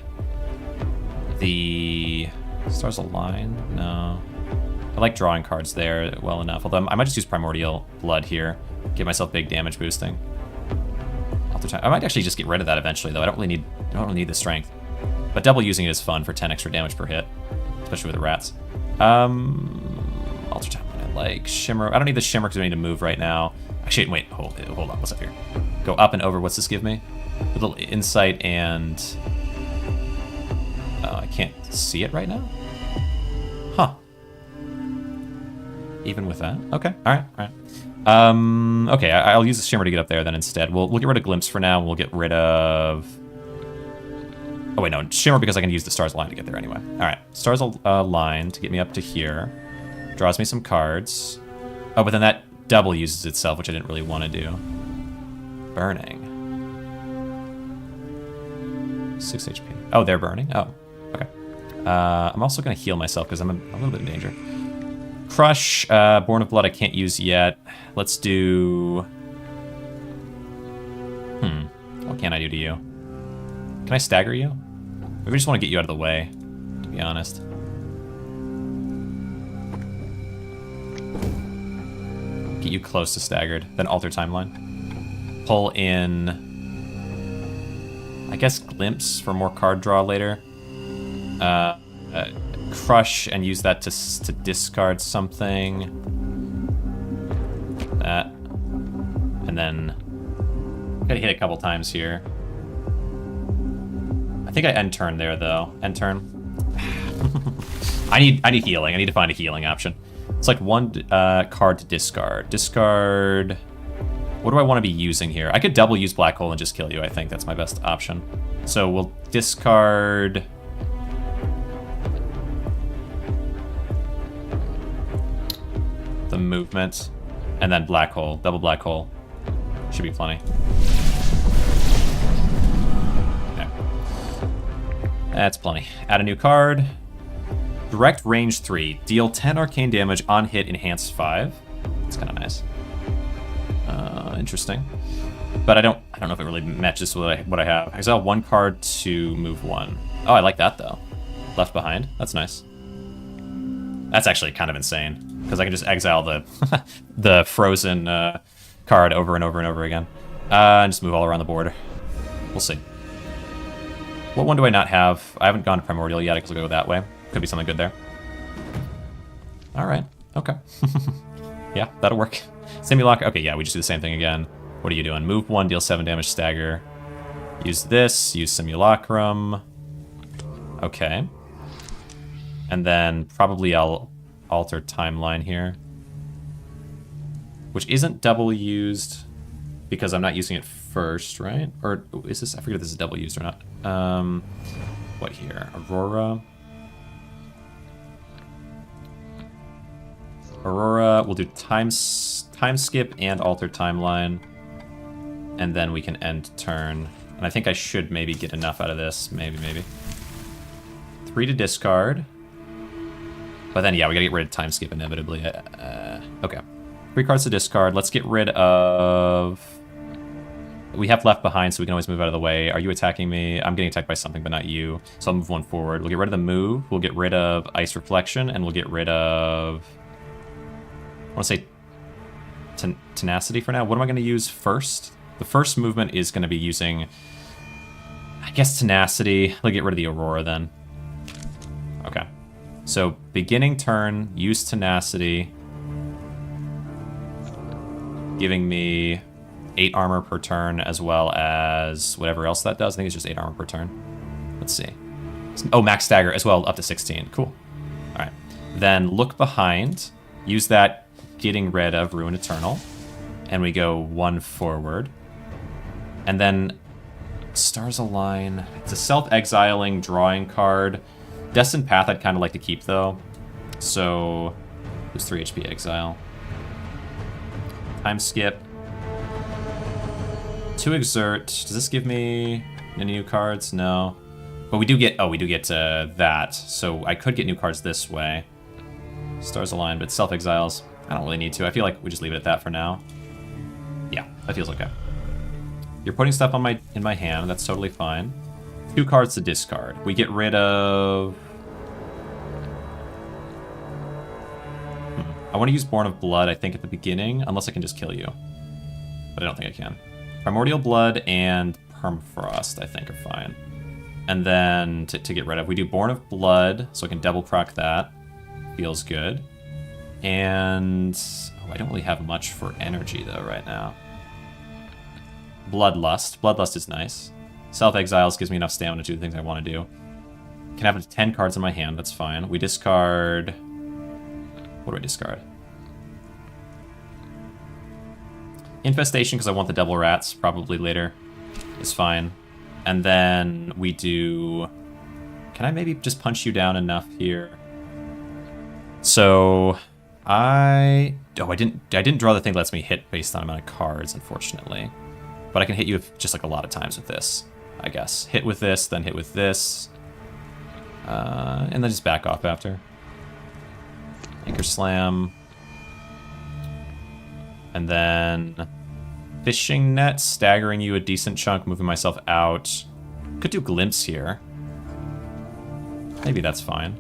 the Stars Align. No, I like drawing cards there well enough. Although I might just use Primordial Blood here, give myself big damage boosting. I might actually just get rid of that eventually, though. I don't really need the strength. But double using it is fun for 10 extra damage per hit, especially with the rats. Alter Time, I like Shimmer. I don't need the Shimmer because we need to move right now. Actually, wait, hold on. What's up here? Go up and over. What's this give me? A little insight and... Oh, I can't see it right now? Huh. Even with that? Okay, all right. Okay, I'll use the Shimmer to get up there then instead. We'll get rid of Glimpse for now, and we'll get rid of... Oh wait, no, Shimmer because I can use the Stars Align to get there anyway. All right, Stars Align to get me up to here. Draws me some cards. Oh, but then that double uses itself, which I didn't really want to do. Burning. 6 HP. Oh, they're burning? Oh, okay. I'm also going to heal myself because I'm a little bit in danger. Crush, Born of Blood I can't use yet. Let's do... What can I do to you? Can I stagger you? Maybe I just want to get you out of the way, to be honest. Get you close to staggered, then alter timeline. Pull in... I guess Glimpse for more card draw later. Crush and use that to discard something. That. And then... Gotta hit a couple times here. I think I end turn there though. End turn. I need healing. I need to find a healing option. It's like one card to discard. Discard. What do I want to be using here? I could double use Black Hole and just kill you. I think that's my best option. So we'll discard. The movement, and then Black Hole. Double Black Hole. Should be plenty. That's plenty. Add a new card. Direct range 3. Deal 10 arcane damage on hit, enhanced 5. That's kind of nice. Interesting. But I don't know if it really matches what I have. I exile 1 card to move 1. Oh, I like that though. Left Behind. That's nice. That's actually kind of insane, because I can just exile the the frozen card over and over and over again. And just move all around the board. We'll see. What one do I not have? I haven't gone to Primordial yet, because I'll go that way. Could be something good there. Alright, okay. Yeah, that'll work. Simulacrum. Okay, yeah, we just do the same thing again. What are you doing? Move 1, deal 7 damage, stagger. Use this, use Simulacrum. Okay. And then probably I'll alter timeline here. Which isn't double used because I'm not using it first, right? Or is this? I forget if this is double used or not. What here? Aurora. Aurora, we'll do time skip and alter timeline. And then we can end turn. And I think I should maybe get enough out of this. Maybe. 3 to discard. But then, yeah, we gotta get rid of time skip inevitably. Okay. 3 cards to discard. Let's get rid of... We have Left Behind, so we can always move out of the way. Are you attacking me? I'm getting attacked by something, but not you. So I'll move 1 forward. We'll get rid of the move. We'll get rid of Ice Reflection, and we'll get rid of... I want to say Tenacity for now. What am I going to use first? The first movement is going to be using... I guess Tenacity. I'll get rid of the Aurora then. Okay. So, beginning turn, use Tenacity. Giving me 8 armor per turn, as well as whatever else that does. I think it's just 8 armor per turn. Let's see. Oh, max stagger as well, up to 16. Cool. Alright. Then look behind. Use that getting rid of Ruin Eternal. And we go 1 forward. And then Stars Align. It's a self-exiling drawing card. Destined Path I'd kind of like to keep, though. So, lose 3 HP exile. Time skip. To exert. Does this give me any new cards? No. But we do get... Oh, we do get that. So I could get new cards this way. Stars Align, but self-exiles. I don't really need to. I feel like we just leave it at that for now. Yeah, that feels okay. You're putting stuff on in my hand. That's totally fine. 2 cards to discard. We get rid of... I want to use Born of Blood, I think, at the beginning, unless I can just kill you. But I don't think I can. Primordial Blood and Permafrost, I think, are fine. And then, to get rid of, we do Born of Blood, so I can double proc that. Feels good. And... Oh, I don't really have much for energy, though, right now. Bloodlust. Bloodlust is nice. Self-Exiles gives me enough stamina to do the things I want to do. Can have up to 10 cards in my hand, that's fine. We discard... What do I discard? Infestation, because I want the double rats, probably later, is fine. And then we do... Can I maybe just punch you down enough here? So, I didn't draw the thing that lets me hit based on amount of cards, unfortunately. But I can hit you just like a lot of times with this, I guess. Hit with this, then hit with this. And then just back off after. Anchor Slam. And then Fishing Net, staggering you a decent chunk, moving myself out. Could do Glimpse here. Maybe that's fine.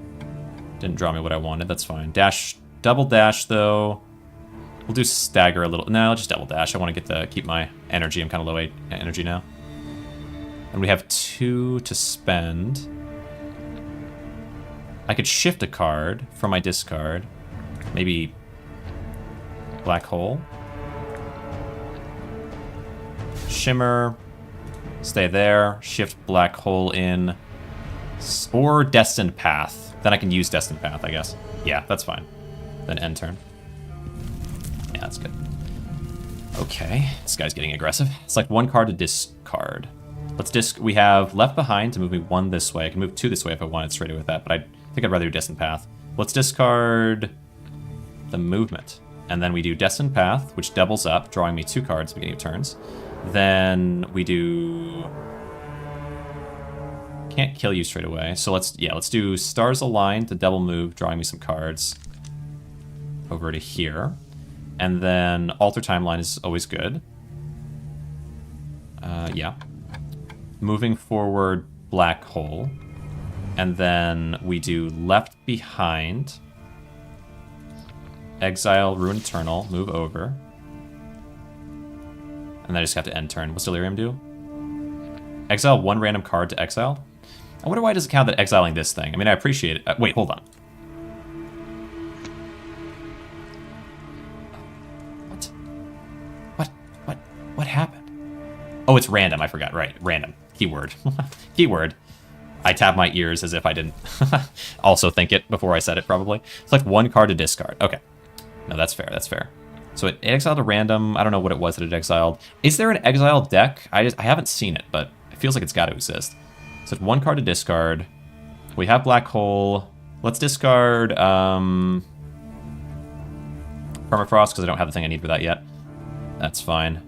Didn't draw me what I wanted, that's fine. Dash, double dash though. We'll do stagger a little. No, I'll just double dash. I want to keep my energy. I'm kind of low energy now. And we have 2 to spend. I could shift a card from my discard. Maybe Black Hole. Shimmer. Stay there. Shift Black Hole in. Or Destined Path. Then I can use Destined Path, I guess. Yeah, that's fine. Then end turn. Yeah, that's good. Okay, this guy's getting aggressive. It's like 1 card to discard. We have Left Behind to move me 1 this way. I can move 2 this way if I wanted straight away with that, but I think I'd rather do Destined Path. Let's discard the movement. And then we do Destined Path, which doubles up, drawing me 2 cards at the beginning of turns. Then we do... Can't kill you straight away. So let's do Stars Align to double move, drawing me some cards over to here. And then Alter Timeline is always good. Yeah. Moving forward, Black Hole. And then we do Left Behind. Exile, Ruin Eternal, move over. And then I just have to end turn. What's Delirium do? Exile 1 random card to exile? I wonder why it doesn't count that exiling this thing. I mean, I appreciate it. Wait, hold on. What happened? Oh, it's random. I forgot. Right, random. Keyword. Keyword. I tap my ears as if I didn't also think it before I said it, probably. Select 1 card to discard. Okay. No, that's fair. That's fair. So it exiled a random. I don't know what it was that it exiled. Is there an exiled deck? I haven't seen it, but it feels like it's got to exist. So it's 1 card to discard. We have Black Hole. Let's discard Permafrost because I don't have the thing I need for that yet. That's fine.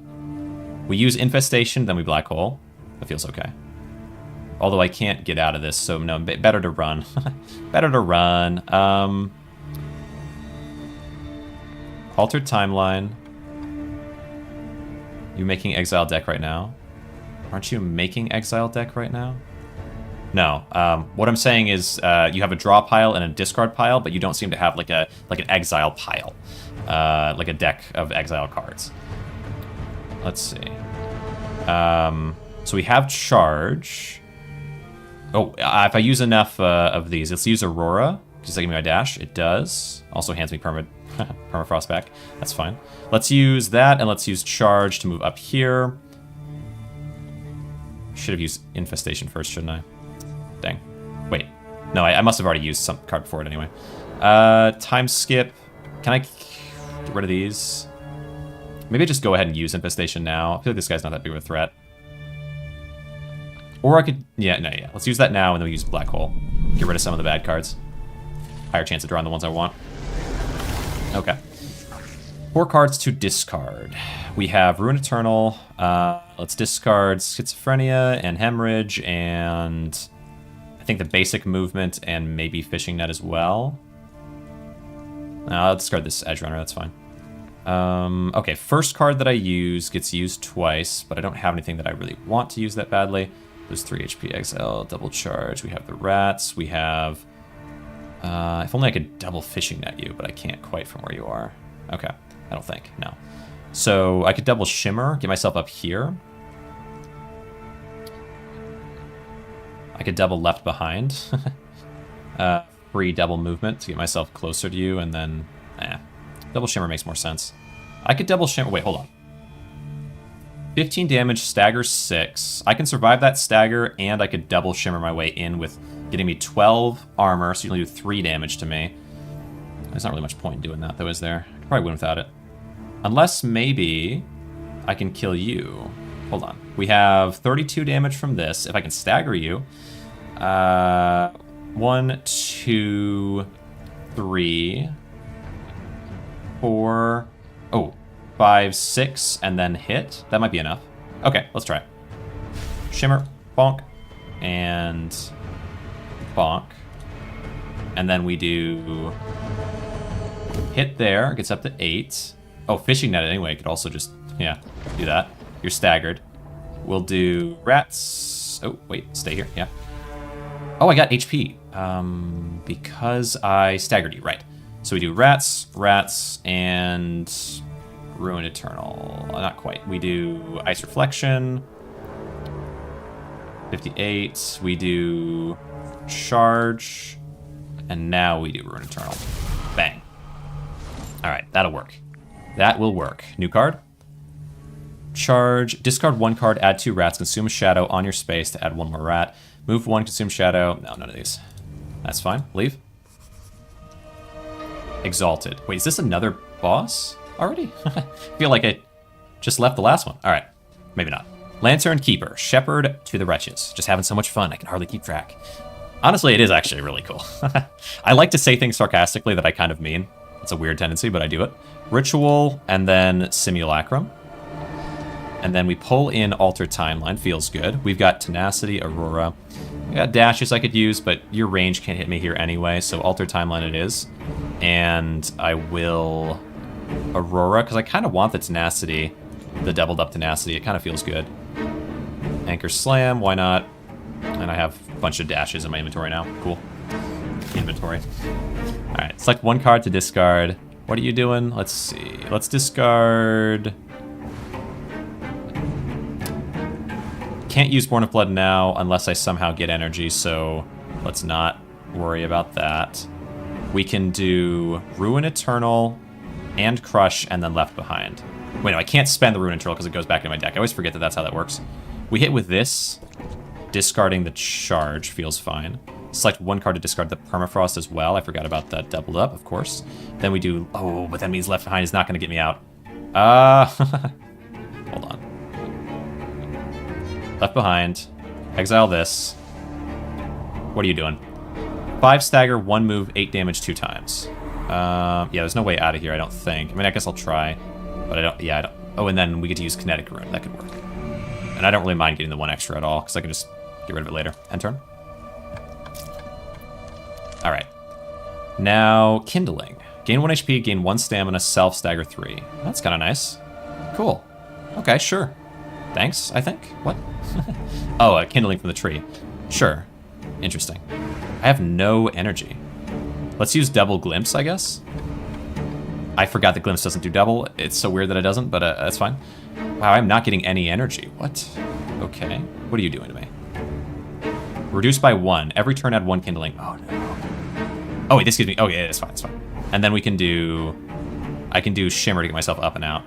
We use Infestation, then we Black Hole. That feels okay. Although I can't get out of this, so no, better to run. Better to run. Altered Timeline. You making Exile deck right now? Aren't you making Exile deck right now? No. What I'm saying is you have a draw pile and a discard pile, but you don't seem to have like an exile pile, like a deck of exile cards. Let's see. So we have Charge. Oh, if I use enough of these, let's use Aurora. Does that give me my dash? It does. Also hands me Permafrost back. That's fine. Let's use that, and let's use Charge to move up here. Should have used Infestation first, shouldn't I? Dang. Wait. No, I must have already used some card before it anyway. Time skip. Can I get rid of these? Maybe I just go ahead and use Infestation now. I feel like this guy's not that big of a threat. Or I could... Yeah. Let's use that now, and then we use Black Hole. Get rid of some of the bad cards. Higher chance of drawing the ones I want. Okay. 4 cards to discard. We have Ruin Eternal. Let's discard Schizophrenia and Hemorrhage, and I think the basic movement and maybe Fishing Net as well. I'll discard this Edge Runner, that's fine. Okay, first card that I use gets used twice, but I don't have anything that I really want to use that badly. There's 3 HP Exile, double charge. We have the Rats. We have... if only I could double Fishing Net you, but I can't quite from where you are. Okay, I don't think, no. So I could double Shimmer, get myself up here. I could double Left Behind. Free double movement to get myself closer to you, and then, double Shimmer makes more sense. I could double Shimmer, wait, hold on. 15 damage, stagger 6. I can survive that stagger, and I could double Shimmer my way in with getting me 12 armor, so you only do 3 damage to me. There's not really much point in doing that, though, is there? I could probably win without it. Unless maybe I can kill you. Hold on. We have 32 damage from this. If I can stagger you. 1, 2, 3, 4, 5, 6, and then hit. That might be enough. Okay, let's try. Shimmer, bonk, and bonk. And then we do hit there, gets up to 8. Oh, Fishing Net anyway, could also just, do that. You're staggered. We'll do Rats. Oh, wait, stay here, yeah. Oh, I got HP. Because I staggered you, right. So we do Rats, and Ruin Eternal. Not quite. We do Ice Reflection. 58. We do Charge. And now we do Ruin Eternal. Bang. All right, that'll work. That will work. New card. Charge. Discard 1 card, add 2 rats, consume a shadow on your space to add 1 more rat. Move 1, consume shadow. No, none of these. That's fine. Leave. Exalted. Wait, is this another boss already? I feel like I just left the last one. All right, maybe not. Lantern Keeper. Shepherd to the Wretches. Just having so much fun, I can hardly keep track. Honestly, it is actually really cool. I like to say things sarcastically that I kind of mean. It's a weird tendency, but I do it. Ritual, and then Simulacrum. And then we pull in Altered Timeline. Feels good. We've got Tenacity, Aurora. We got dashes I could use, but your range can't hit me here anyway, so Altered Timeline it is. And I will Aurora, because I kind of want the Tenacity, the doubled up Tenacity. It kind of feels good. Anchor Slam, why not? And I have bunch of dashes in my inventory now. Cool. Inventory. Alright, select one card to discard. What are you doing? Let's see. Let's discard... Can't use Born of Blood now unless I somehow get energy, so let's not worry about that. We can do Ruin Eternal and Crush and then Left Behind. Wait, no, I can't spend the Ruin Eternal because it goes back into my deck. I always forget that that's how that works. We hit with this. Discarding the charge feels fine. Select one card to discard the Permafrost as well. I forgot about that doubled up, of course. Then we do... Oh, but that means Left Behind is not going to get me out. Hold on. Left Behind. Exile this. What are you doing? 5 stagger, 1 move, 8 damage 2 times. Yeah, there's no way out of here, I don't think. I mean, I guess I'll try. But I don't... Yeah, I don't... Oh, and then we get to use Kinetic Rune. That could work. And I don't really mind getting the 1 extra at all, because I can just get rid of it later. End turn. Alright. Now, Kindling. Gain 1 HP, gain 1 stamina, self stagger 3. That's kind of nice. Cool. Okay, sure. Thanks, I think. What? Oh, Kindling from the tree. Sure. Interesting. I have no energy. Let's use double Glimpse, I guess. I forgot that Glimpse doesn't do double. It's so weird that it doesn't, but that's fine. Wow, I'm not getting any energy. What? Okay. What are you doing to me? Reduced by 1. Every turn add 1 Kindling. Oh, no. Oh, wait, this gives me... Oh, yeah, it's fine, it's fine. And then we can do... I can do Shimmer to get myself up and out.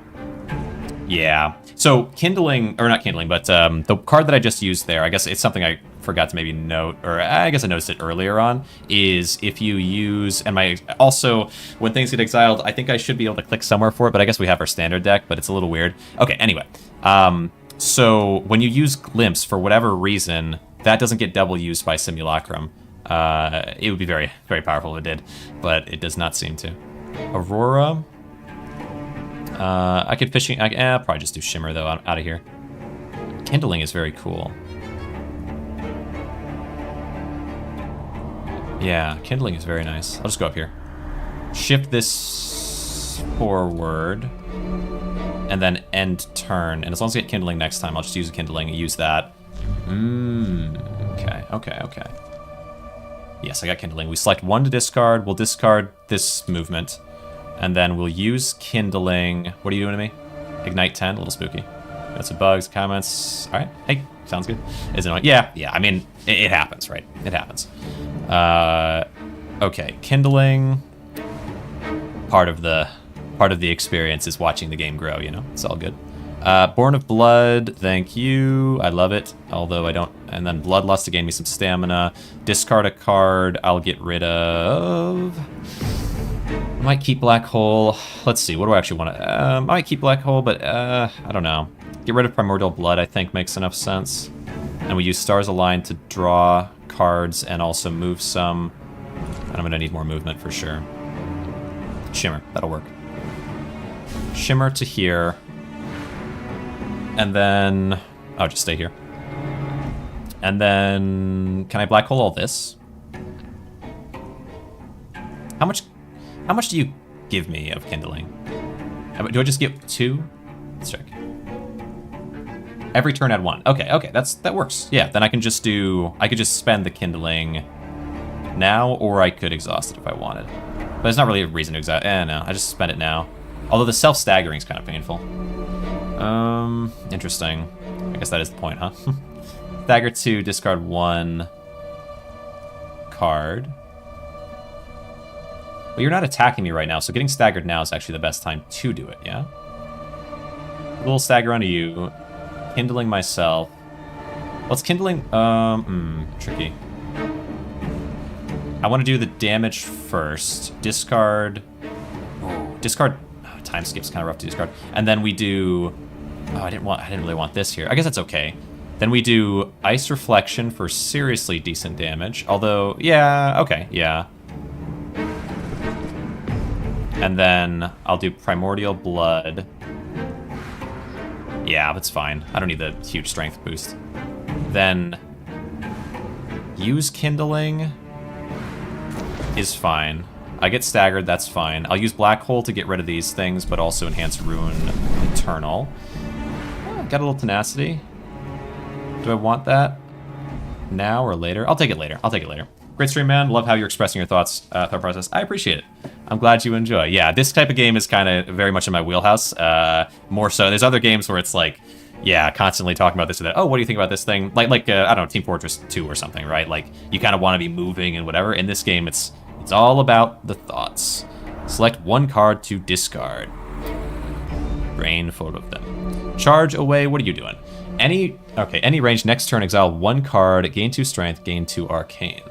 Yeah. So, Kindling... Or not Kindling, but the card that I just used there, I guess it's something I forgot to maybe note, or I guess I noticed it earlier on, is if you use... And my... Also, when things get exiled, I think I should be able to click somewhere for it, but I guess we have our standard deck, but it's a little weird. Okay, anyway. So, when you use Glimpse, for whatever reason, that doesn't get double used by Simulacrum. It would be very, very powerful if it did, but it does not seem to. Aurora. I could fishing. I'll probably just do Shimmer though. Out of here. Kindling is very cool. Yeah, Kindling is very nice. I'll just go up here. Shift this forward, and then end turn. And as long as I get Kindling next time, I'll just use a Kindling and use that. Okay. Yes, I got Kindling. We select 1 to discard. We'll discard this movement. And then we'll use Kindling. What are you doing to me? Ignite 10, a little spooky. Got some bugs, comments. All right. Hey, sounds good. Is it annoying? Yeah. I mean, it happens, right? It happens. Okay, Kindling. Part of the experience is watching the game grow, you know? It's all good. Born of Blood, thank you. I love it, although I don't... And then Bloodlust to gain me some stamina. Discard a card I'll get rid of. I might keep Black Hole. Let's see, what do I actually want to... I might keep Black Hole, but I don't know. Get rid of Primordial Blood, I think makes enough sense. And we use Stars Align to draw cards and also move some. And I'm going to need more movement for sure. Shimmer, that'll work. Shimmer to here. And then... Oh, just stay here. And then... Can I Black Hole all this? How much do you give me of Kindling? Do I just get 2? Let's check. Every turn add 1. Okay, that works. Yeah, then I can just do... I could just spend the Kindling now, or I could exhaust it if I wanted. But there's not really a reason to exhaust... no, I just spend it now. Although the self-staggering is kind of painful. Interesting. I guess that is the point, huh? Stagger 2, discard 1 card. Well, you're not attacking me right now, so getting staggered now is actually the best time to do it, yeah? A little stagger onto you. Kindling myself. What's Kindling? Tricky. I want to do the damage first. Discard... Oh, discard... Oh, time skip's kind of rough to discard. And then we do... Oh, I didn't really want this here. I guess that's okay. Then we do Ice Reflection for seriously decent damage. Although, yeah, okay, yeah. And then I'll do Primordial Blood. Yeah, that's fine. I don't need the huge strength boost. Then use Kindling is fine. I get staggered, that's fine. I'll use Black Hole to get rid of these things, but also enhance Ruin Eternal. Oh, got a little tenacity. Do I want that? now or later? I'll take it later. I'll take it later. Great stream, man. Love how you're expressing your thought process. I appreciate it. I'm glad you enjoy. Yeah, this type of game is kind of very much in my wheelhouse. More so. There's other games where it's like, yeah, constantly talking about this or that. Oh, what do you think about this thing? Like I don't know, Team Fortress 2 or something, right? Like, you kind of want to be moving and whatever. In this game, it's all about the thoughts. Select one card to discard. Drain 4 of them. Charge away. What are you doing? Any range. Next turn, exile one card. Gain 2 strength. Gain 2 arcane.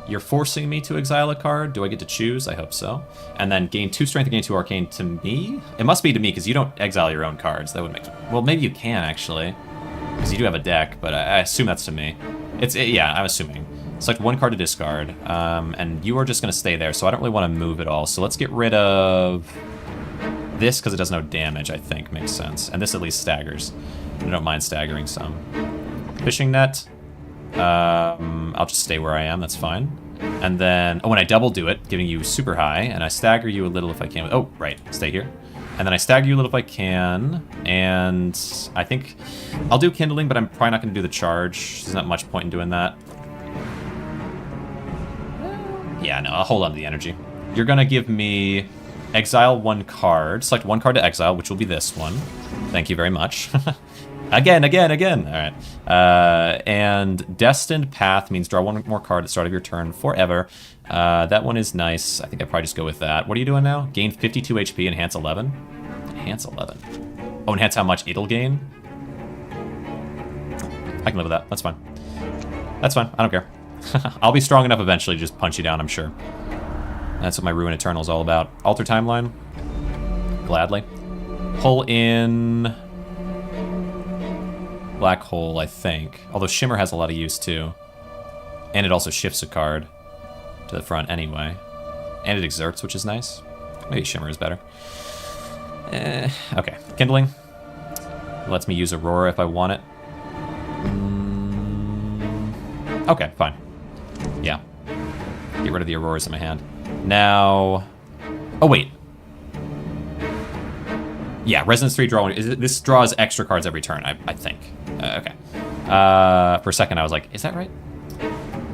You're forcing me to exile a card. Do I get to choose? I hope so. And then gain 2 strength and gain 2 arcane to me? It must be to me because you don't exile your own cards. That would make... Well, maybe you can, actually. Because you do have a deck, but I assume that's to me. Yeah, I'm assuming. Select one card to discard. And you are just going to stay there, so I don't really want to move at all. So let's get rid of this because it does no damage, I think. Makes sense. And this at least staggers. I don't mind staggering some. Fishing net. I'll just stay where I am, that's fine. And then, when I double do it, giving you super high, and I stagger you a little if I can. Oh, right, stay here. And then I stagger you a little if I can, and I think I'll do kindling, but I'm probably not going to do the charge. There's not much point in doing that. Yeah, no, I'll hold on to the energy. You're going to give me exile one card, select one card to exile, which will be this one. Thank you very much. Again. All right. And Destined Path means draw one more card at the start of your turn forever. That one is nice. I think I'd probably just go with that. What are you doing now? Gain 52 HP, enhance 11. Enhance 11. Oh, enhance how much it'll gain? I can live with that. That's fine. That's fine. I don't care. I'll be strong enough eventually to just punch you down, I'm sure. That's what my Ruin Eternal is all about. Alter Timeline. Gladly. Pull in... Black Hole, I think. Although Shimmer has a lot of use, too. And it also shifts a card to the front anyway. And it exerts, which is nice. Maybe Shimmer is better. Okay. Kindling. Lets me use Aurora if I want it. Okay, fine. Yeah. Get rid of the Auroras in my hand. Now... Oh, wait. Yeah, Resonance 3 draw. This draws extra cards every turn, I think. Okay. For a second, I was like, is that right?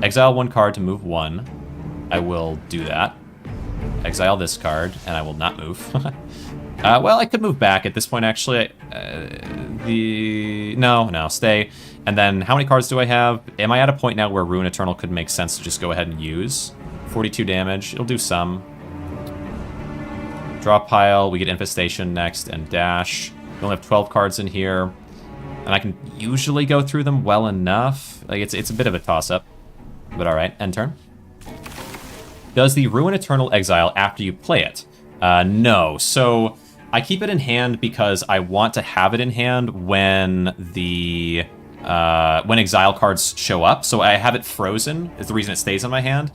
Exile one card to move one. I will do that. Exile this card, and I will not move. Well, I could move back at this point, actually. No, stay. And then, how many cards do I have? Am I at a point now where Ruin Eternal could make sense to just go ahead and use? 42 damage. It'll do some. Draw pile, we get Infestation next, and Dash. We only have 12 cards in here. And I can usually go through them well enough. Like, it's a bit of a toss-up. But alright, end turn. Does the Ruin Eternal exile after you play it? No. So, I keep it in hand because I want to have it in hand when the... when exile cards show up. So I have it frozen is the reason it stays in my hand,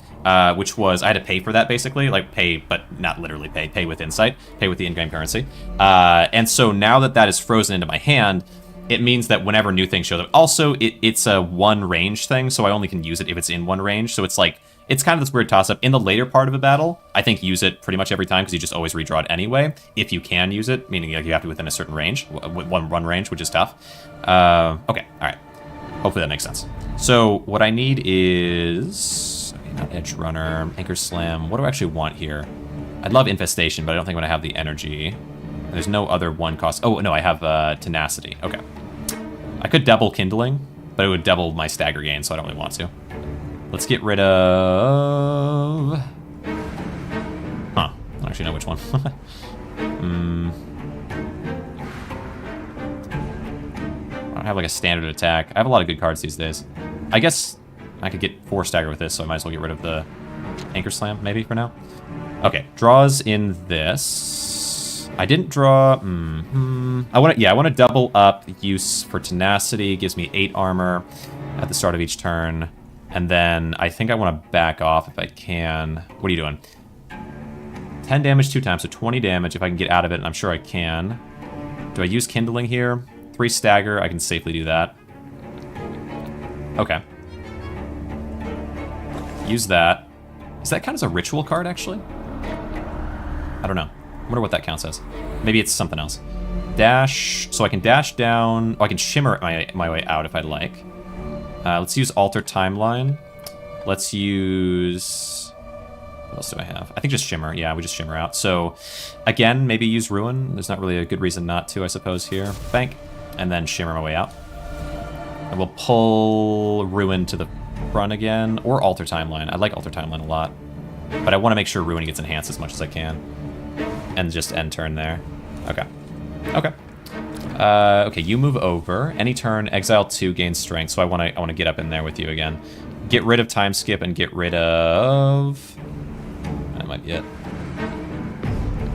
which was I had to pay for that basically, like pay, but not literally pay with insight, pay with the in-game currency. And so now that that is frozen into my hand, it means that whenever new things show up, also it's a one range thing, so I only can use it if it's in one range. So it's like, it's kind of this weird toss-up. In the later part of a battle, I think use it pretty much every time because you just always redraw it anyway. If you can use it, meaning like you have to be within a certain range, one range, which is tough. Okay, all right. Hopefully that makes sense. So what I need is... Okay, not Edge Runner, Anchor Slam. What do I actually want here? I'd love Infestation, but I don't think I'm going to have the energy. And there's no other one cost. Oh, no, I have Tenacity. Okay. I could double Kindling, but it would double my stagger gain, so I don't really want to. Let's get rid of... Huh. I don't actually know which one. I don't have like a standard attack. I have a lot of good cards these days. I guess I could get 4 stagger with this, so I might as well get rid of the Anchor Slam, maybe, for now. Okay, draws in this. I didn't draw... I want to double up use for Tenacity. Gives me 8 armor at the start of each turn. And then I think I want to back off if I can. What are you doing? 10 damage 2 times, so 20 damage if I can get out of it, and I'm sure I can. Do I use Kindling here? 3 stagger, I can safely do that. Okay. Use that. Does that count as a ritual card, actually? I don't know. I wonder what that counts as. Maybe it's something else. dash, so I can dash down. Oh, I can shimmer my way out if I'd like. Let's use Alter Timeline. Let's use... What else do I have? I think just Shimmer. Yeah, we just Shimmer out. So, again, maybe use Ruin. There's not really a good reason not to, I suppose, here. Bank. And then Shimmer my way out. And we'll pull Ruin to the front again. Or Alter Timeline. I like Alter Timeline a lot. But I want to make sure Ruin gets enhanced as much as I can. And just end turn there. Okay. Okay. Okay, you move over. Any turn, exile 2, gain strength. So I want to get up in there with you again. Get rid of time skip and get rid of... That might be it.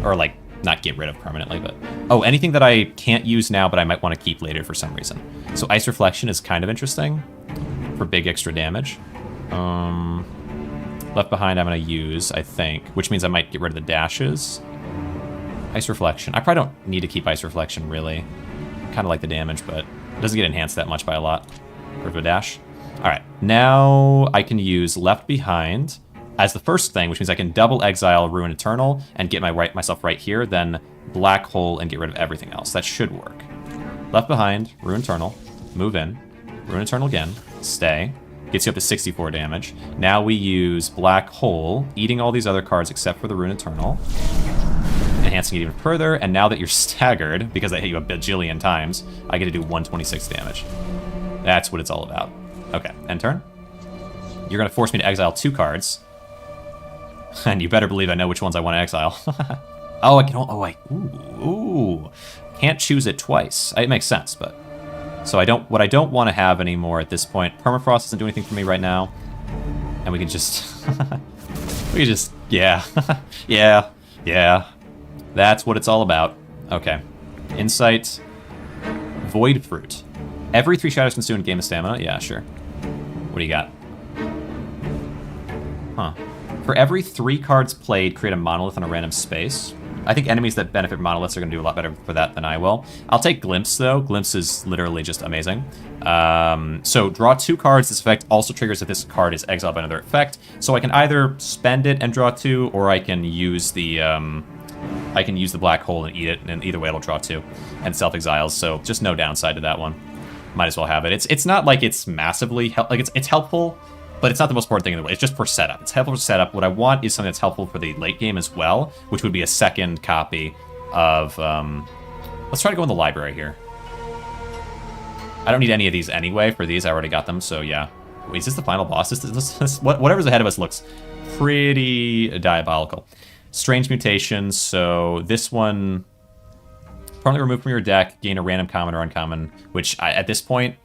Or, like, not get rid of permanently, but... Oh, anything that I can't use now, but I might want to keep later for some reason. So Ice Reflection is kind of interesting for big extra damage. Left Behind I'm going to use, I think, which means I might get rid of the dashes. Ice Reflection. I probably don't need to keep Ice Reflection, really. Kind of like the damage, but it doesn't get enhanced that much by a lot. Or a dash. Alright, now I can use Left Behind as the first thing, which means I can double exile Ruin Eternal and get myself right here, then Black Hole and get rid of everything else. That should work. Left Behind, Ruin Eternal, move in, Ruin Eternal again, stay, gets you up to 64 damage. Now we use Black Hole, eating all these other cards except for the Ruin Eternal, enhancing it even further, and now that you're staggered, because I hit you a bajillion times, I get to do 126 damage. That's what it's all about. Okay, end turn. You're going to force me to exile 2 cards. And you better believe I know which ones I want to exile. Oh, I can... Oh, I... Ooh. Can't choose it twice. It makes sense, but... So what I don't want to have anymore at this point... Permafrost doesn't do anything for me right now. And we can just... we can just... Yeah. Yeah. Yeah. That's what it's all about. Okay. Insight. Void Fruit. Every 3 shadows consumed gain a stamina? Yeah, sure. What do you got? Huh. For every 3 cards played, create a monolith in a random space. I think enemies that benefit monoliths are going to do a lot better for that than I will. I'll take Glimpse, though. Glimpse is literally just amazing. So draw 2 cards. This effect also triggers if this card is exiled by another effect. So I can either spend it and draw 2, or I can use the Black Hole and eat it, and either way it'll draw 2 and self-exiles. So just no downside to that one. Might as well have it. It's not like it's massively it's helpful, but it's not the most important thing in the world. It's just for setup. It's helpful for setup. What I want is something that's helpful for the late game as well, which would be a second copy of... let's try to go in the library here. I don't need any of these anyway. For these, I already got them, so yeah. Wait, is this the final boss? Whatever's ahead of us looks pretty diabolical. Strange Mutations, so this one... Permanently remove from your deck, gain a random common or uncommon, which at this point...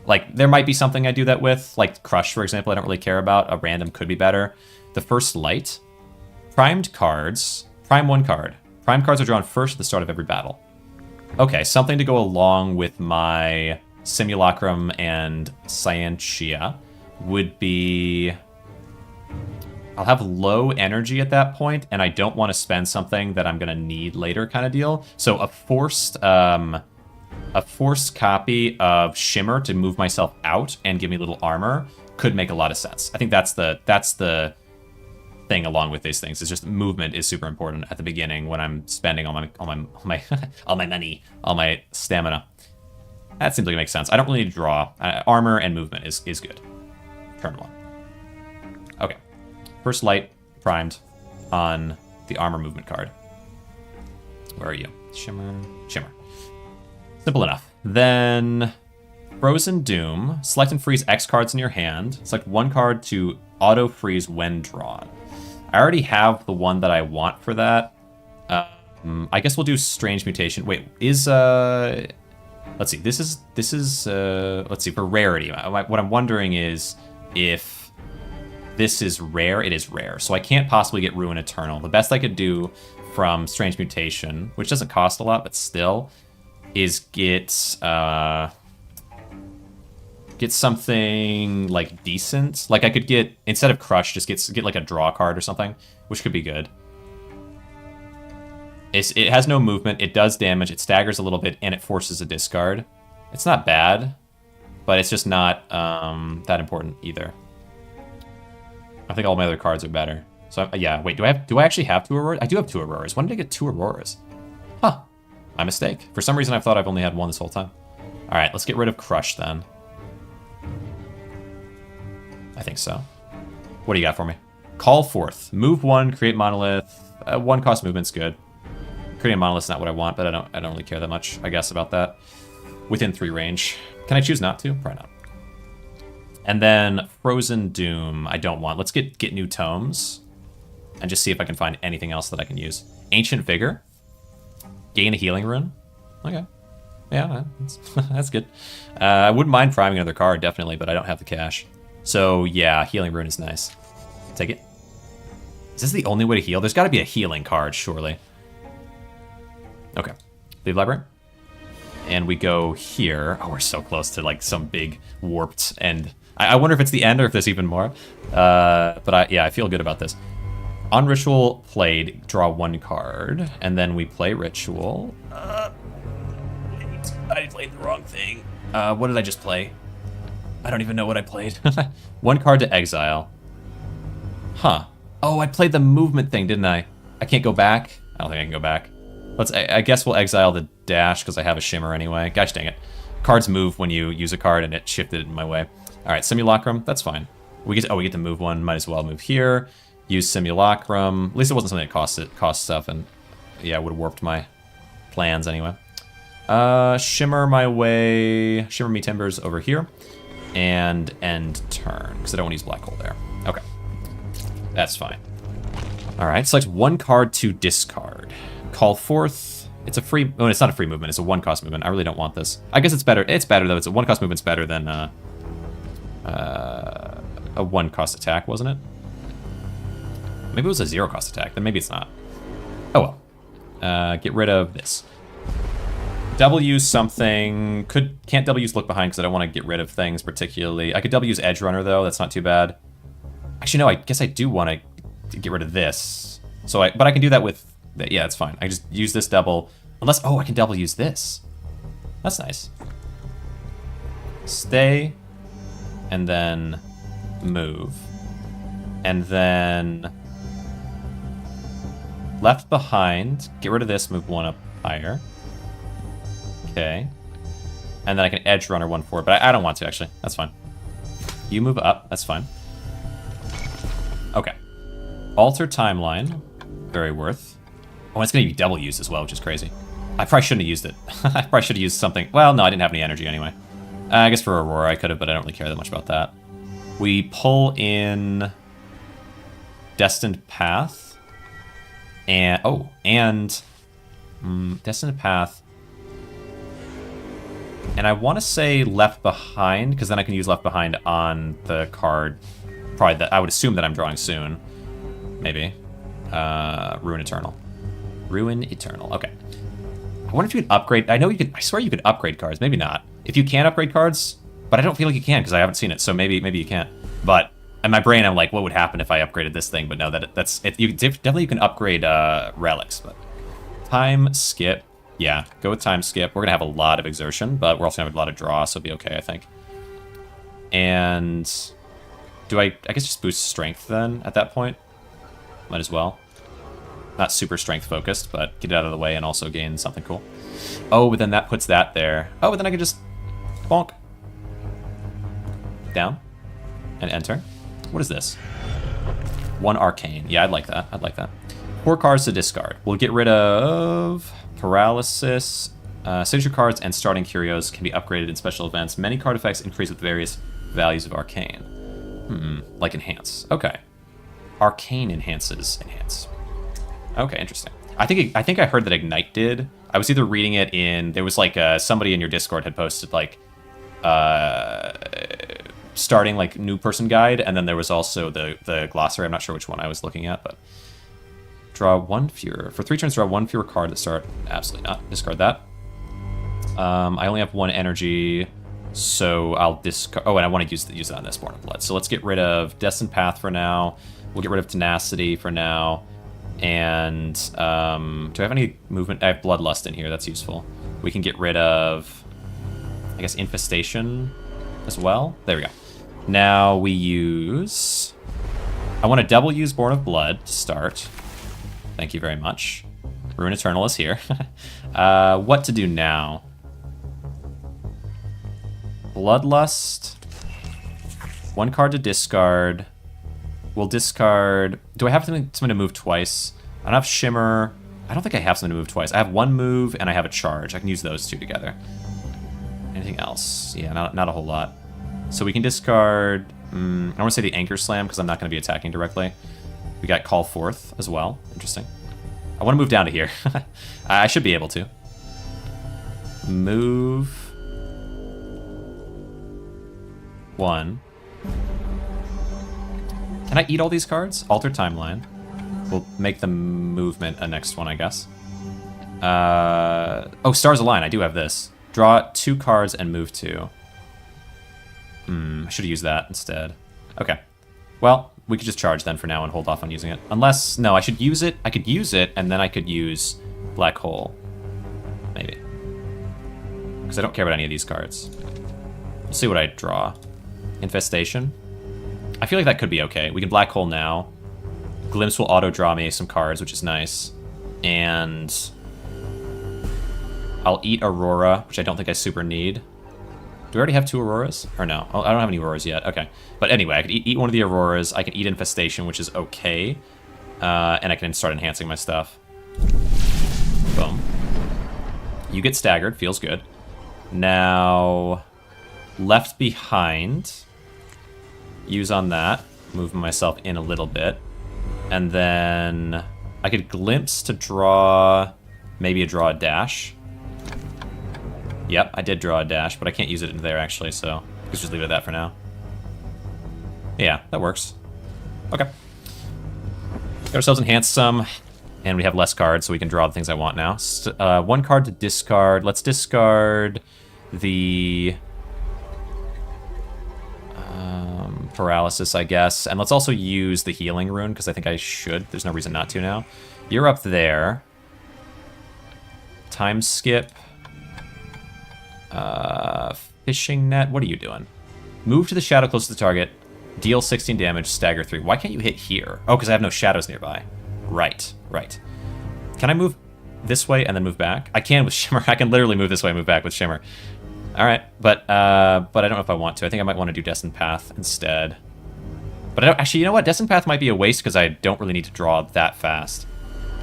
Like, there might be something I do that with, like Crush, for example, I don't really care about. A random could be better. The First Light. Primed cards. Prime 1 card. Prime cards are drawn first at the start of every battle. Okay, something to go along with my Simulacrum and Scientia would be... I'll have low energy at that point, and I don't want to spend something that I'm going to need later kind of deal. So a forced copy of Shimmer to move myself out and give me a little armor could make a lot of sense. I think that's the thing along with these things. It's just movement is super important at the beginning when I'm spending all my all my money, all my stamina. That seems like it makes sense. I don't really need to draw. Armor and movement is good. Turn 1. Okay. First Light primed on the armor movement card. Where are you? Shimmer. Simple enough. Then Frozen Doom. Select and freeze X cards in your hand. Select 1 card to auto-freeze when drawn. I already have the one that I want for that. I guess we'll do Strange Mutation. Wait, is... Let's see. This is let's see, for rarity. What I'm wondering is if this is rare. It is rare. So I can't possibly get Ruin Eternal. The best I could do from Strange Mutation, which doesn't cost a lot, but still... is get something like decent. Like I could get, instead of Crush, just get like a draw card or something, which could be good. It has no movement, it does damage, it staggers a little bit, and it forces a discard. It's not bad, but it's just not that important either. I think all my other cards are better. So yeah, wait, do I actually have 2 Auroras? I do have 2 Auroras. When did I get 2 Auroras? Huh. My mistake. For some reason, I thought I've only had one this whole time. All right, let's get rid of Crush then. I think so. What do you got for me? Call Forth. Move 1, create Monolith. 1 cost movement's good. Creating a Monolith's not what I want, but I don't really care that much, I guess, about that. Within 3 range. Can I choose not to? Probably not. And then Frozen Doom, I don't want. Let's get new tomes and just see if I can find anything else that I can use. Ancient Vigor. Gain a healing rune. Okay. Yeah, that's good. I wouldn't mind priming another card, definitely, but I don't have the cash. So, yeah, healing rune is nice. Take it. Is this the only way to heal? There's got to be a healing card, surely. Okay. Leave library. And we go here. Oh, we're so close to, like, some big warped end. I wonder if it's the end or if there's even more. But, I feel good about this. On Ritual played, draw 1 card. And then we play Ritual. I played the wrong thing. What did I just play? I don't even know what I played. 1 card to exile. Huh. Oh, I played the movement thing, didn't I? I can't go back? I don't think I can go back. I guess we'll exile the dash because I have a shimmer anyway. Gosh dang it. Cards move when you use a card and it shifted in my way. All right, Simulacrum, that's fine. We get to move 1, might as well move here. Use Simulacrum. At least it wasn't something that cost stuff, and yeah, it would have warped my plans anyway. Shimmer my way. Shimmer me timbers over here. And end turn, because I don't want to use Black Hole there. Okay. That's fine. Alright, select 1 card to discard. Call Forth. It's a free... Oh, it's not a free movement. It's a 1-cost movement. I really don't want this. I guess it's better. It's better, though. It's a 1-cost movement's better than a 1-cost attack, wasn't it? Maybe it was a 0-cost attack. Then maybe it's not. Oh, well. Get rid of this. W's something. Can't W's Look Behind because I don't want to get rid of things particularly. I could W's Edge Runner though. That's not too bad. Actually, no. I guess I do want to get rid of this. But I can do that with. Yeah, it's fine. I just use this double. Unless I can double use this. That's nice. Stay, and then move, and then Left Behind. Get rid of this. Move 1 up higher. Okay. And then I can Edge Runner 1 forward, but I don't want to, actually. That's fine. You move up. That's fine. Okay. Alter Timeline. Very worth. Oh, it's going to be double used as well, which is crazy. I probably shouldn't have used it. I probably should have used something. Well, no, I didn't have any energy anyway. I guess for Aurora I could have, but I don't really care that much about that. We pull in Destined Path. And... Oh, and... Destined Path... And I want to say Left Behind, because then I can use Left Behind on the card. Probably that I would assume that I'm drawing soon. Maybe. Ruin Eternal. Ruin Eternal. Okay. I wonder if you could upgrade. I know you could. I swear you could upgrade cards. Maybe not. If you can upgrade cards, but I don't feel like you can because I haven't seen it. So maybe you can't. But in my brain, I'm like, what would happen if I upgraded this thing? But no, that's it. You definitely can upgrade relics. But time skip. Yeah, go with time skip. We're going to have a lot of exertion, but we're also going to have a lot of draw, so it'll be okay, I think. And do I guess just boost strength then at that point? Might as well. Not super strength focused, but get it out of the way and also gain something cool. Oh, but then that puts that there. Oh, but then I can just bonk. Down. And enter. What is this? 1 arcane. Yeah, I'd like that. I'd like that. 4 cards to discard. We'll get rid of... Paralysis, signature cards, and starting curios can be upgraded in special events. Many card effects increase with various values of arcane. Like enhance. Okay. Arcane enhances. Enhance. Okay, interesting. I think I heard that Ignite did. I was either reading it in... There was like somebody in your Discord had posted like starting like new person guide, and then there was also the glossary. I'm not sure which one I was looking at, but... Draw 1 fewer. For 3 turns, draw 1 fewer card at the start. Absolutely not. Discard that. I only have 1 energy, so I'll discard... Oh, and I want to use it on this Born of Blood. So let's get rid of Destined Path for now. We'll get rid of Tenacity for now. And do I have any movement? I have Bloodlust in here. That's useful. We can get rid of, I guess, Infestation as well. There we go. Now we use... I want to double use Born of Blood to start. Thank you very much. Rune Eternal is here. What to do now? Bloodlust. 1 card to discard. We'll discard... Do I have something to move twice? I don't have Shimmer. I don't think I have something to move twice. I have 1 move and I have a charge. I can use those 2 together. Anything else? Yeah, not a whole lot. So we can discard... I don't want to say the Anchor Slam because I'm not going to be attacking directly. We got Call Forth as well. Interesting. I want to move down to here. I should be able to. Move... 1. Can I eat all these cards? Alter Timeline. We'll make the movement a next one, I guess. Oh, Stars Align. I do have this. Draw 2 cards and move 2. I should have used that instead. Okay. Well, we could just charge then for now and hold off on using it. Unless, no, I should use it. I could use it, and then I could use Black Hole. Maybe. Because I don't care about any of these cards. We'll see what I draw. Infestation. I feel like that could be okay. We can Black Hole now. Glimpse will auto-draw me some cards, which is nice. And I'll eat Aurora, which I don't think I super need. Do we already have 2 Auroras? Or no? Oh, I don't have any Auroras yet. Okay. But anyway, I could eat one of the Auroras. I can eat Infestation, which is okay. And I can start enhancing my stuff. Boom. You get staggered. Feels good. Now, Left Behind. Use on that. Moving myself in a little bit. And then I could Glimpse to draw... Maybe draw a dash. Yep, I did draw a dash, but I can't use it into there, actually, so let's just leave it at that for now. Yeah, that works. Okay. Get ourselves enhanced some, and we have less cards, so we can draw the things I want now. 1 card to discard. Let's discard the... Paralysis, I guess. And let's also use the Healing Rune, because I think I should. There's no reason not to now. You're up there. Time Skip. Fishing Net. What are you doing? Move to the shadow close to the target. Deal 16 damage. Stagger 3. Why can't you hit here? Oh, because I have no shadows nearby. Right. Can I move this way and then move back? I can with Shimmer. I can literally move this way and move back with Shimmer. All right, but I don't know if I want to. I think I might want to do Destined Path instead. But I don't, actually, you know what? Destined Path might be a waste because I don't really need to draw that fast.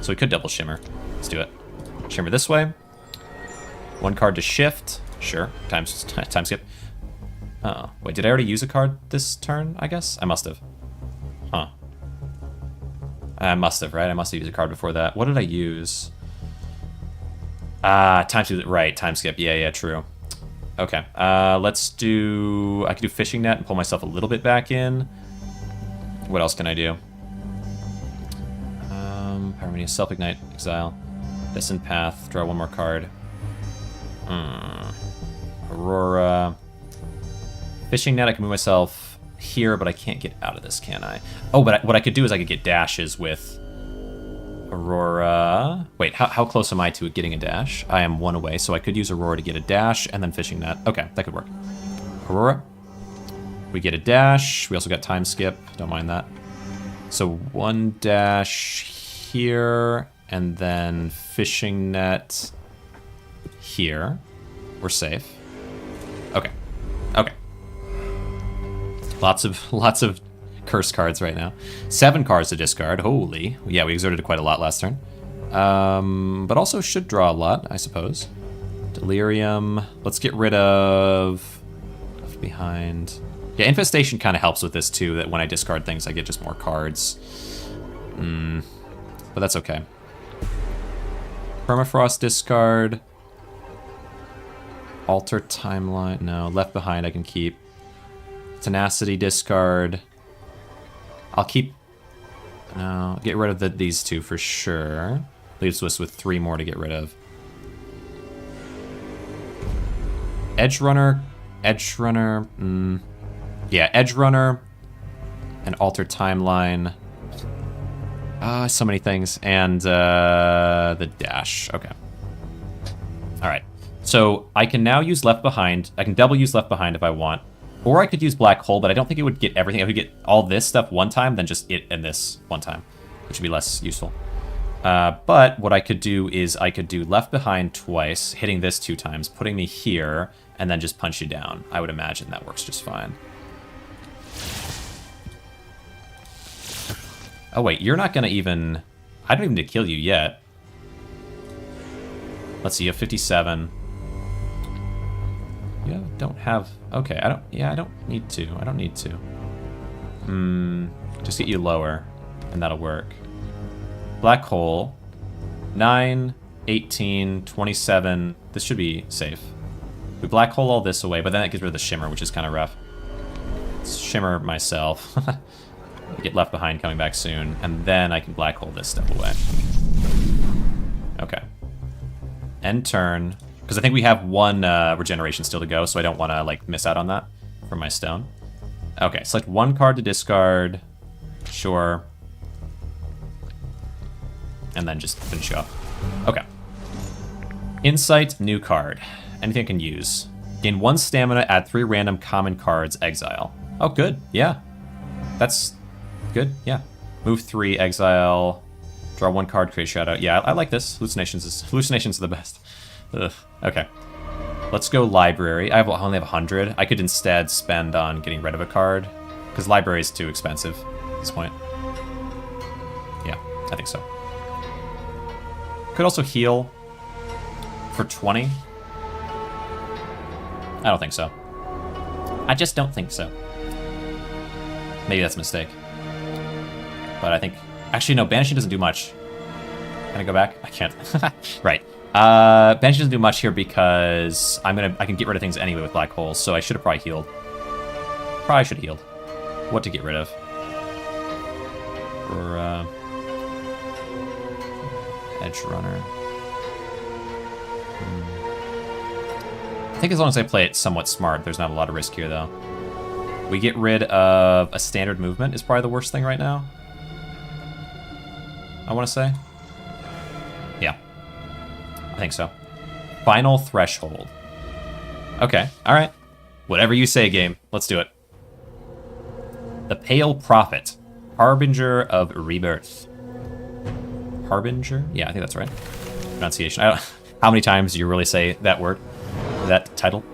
So we could double Shimmer. Let's do it. Shimmer this way. 1 card to shift. Sure. Time skip. Oh, wait, did I already use a card this turn, I guess? I must have. Huh. I must have, right? I must have used a card before that. What did I use? Time skip. Right, time skip. Yeah, true. Okay, let's do... I could do Fishing Net and pull myself a little bit back in. What else can I do? Pyromania, Self-Ignite, Exile. Destined Path, draw 1 more card. Aurora. Fishing Net, I can move myself here, but I can't get out of this, can I? Oh, but what I could do is I could get dashes with Aurora. Wait, how close am I to getting a dash? I am 1 away, so I could use Aurora to get a dash and then Fishing Net. Okay, that could work. Aurora. We get a dash. We also got Time Skip. Don't mind that. So 1 dash here, and then Fishing Net here. We're safe. Okay. Lots of curse cards right now. 7 cards to discard. Holy. Yeah, we exerted quite a lot last turn. But also should draw a lot, I suppose. Delirium. Let's get rid of... Left Behind. Yeah, Infestation kind of helps with this too, that when I discard things, I get just more cards. But that's okay. Permafrost discard. Alter Timeline. No, Left Behind I can keep. Tenacity discard. I'll keep... No, get rid of these 2 for sure. Leaves us with 3 more to get rid of. Edge Runner. Yeah, Edge Runner. And Alter Timeline. So many things. And the dash. Okay. Alright. So I can now use Left Behind. I can double use Left Behind if I want. Or I could use Black Hole, but I don't think it would get everything. I would get all this stuff 1 time, then just it and this 1 time, which would be less useful. But what I could do is I could do Left Behind twice, hitting this 2 times, putting me here, and then just punch you down. I would imagine that works just fine. Oh wait, you're not gonna even... I don't even need to kill you yet. Let's see, you have 57. You don't have... Okay, I don't... Yeah, I don't need to. I don't need to. Just get you lower, and that'll work. Black hole. 9, 18, 27. This should be safe. We black hole all this away, but then that gets rid of the shimmer, which is kind of rough. Let's shimmer myself. Get Left Behind coming back soon, and then I can black hole this stuff away. Okay. End turn. Because I think we have 1 regeneration still to go, so I don't want to like miss out on that from my stone. Okay, select 1 card to discard. Sure. And then just finish you off. Okay. Insight, new card. Anything I can use. Gain 1 stamina, add 3 random common cards, exile. Oh, good. Yeah. That's good. Yeah. Move 3, exile. Draw 1 card, create shadow. Yeah, I like this. Hallucinations are the best. Ugh. Okay. Let's go library. I only have 100. I could instead spend on getting rid of a card, because library is too expensive at this point. Yeah, I think so. Could also heal for 20. I don't think so. I just don't think so. Maybe that's a mistake. But I think... Actually, no, banishing doesn't do much. Can I go back? I can't. Right. Banishing doesn't do much here because I can get rid of things anyway with black holes, so I should have probably healed. Probably should have healed. What to get rid of? For, Edge Runner. I think as long as I play it somewhat smart, there's not a lot of risk here, though. We get rid of a standard movement is probably the worst thing right now. I want to say. Yeah. I think so. Final Threshold. Okay, alright. Whatever you say, game. Let's do it. The Pale Prophet. Harbinger of Rebirth. Harbinger? Yeah, I think that's right. Pronunciation. I don't... How many times do you really say that word? That title?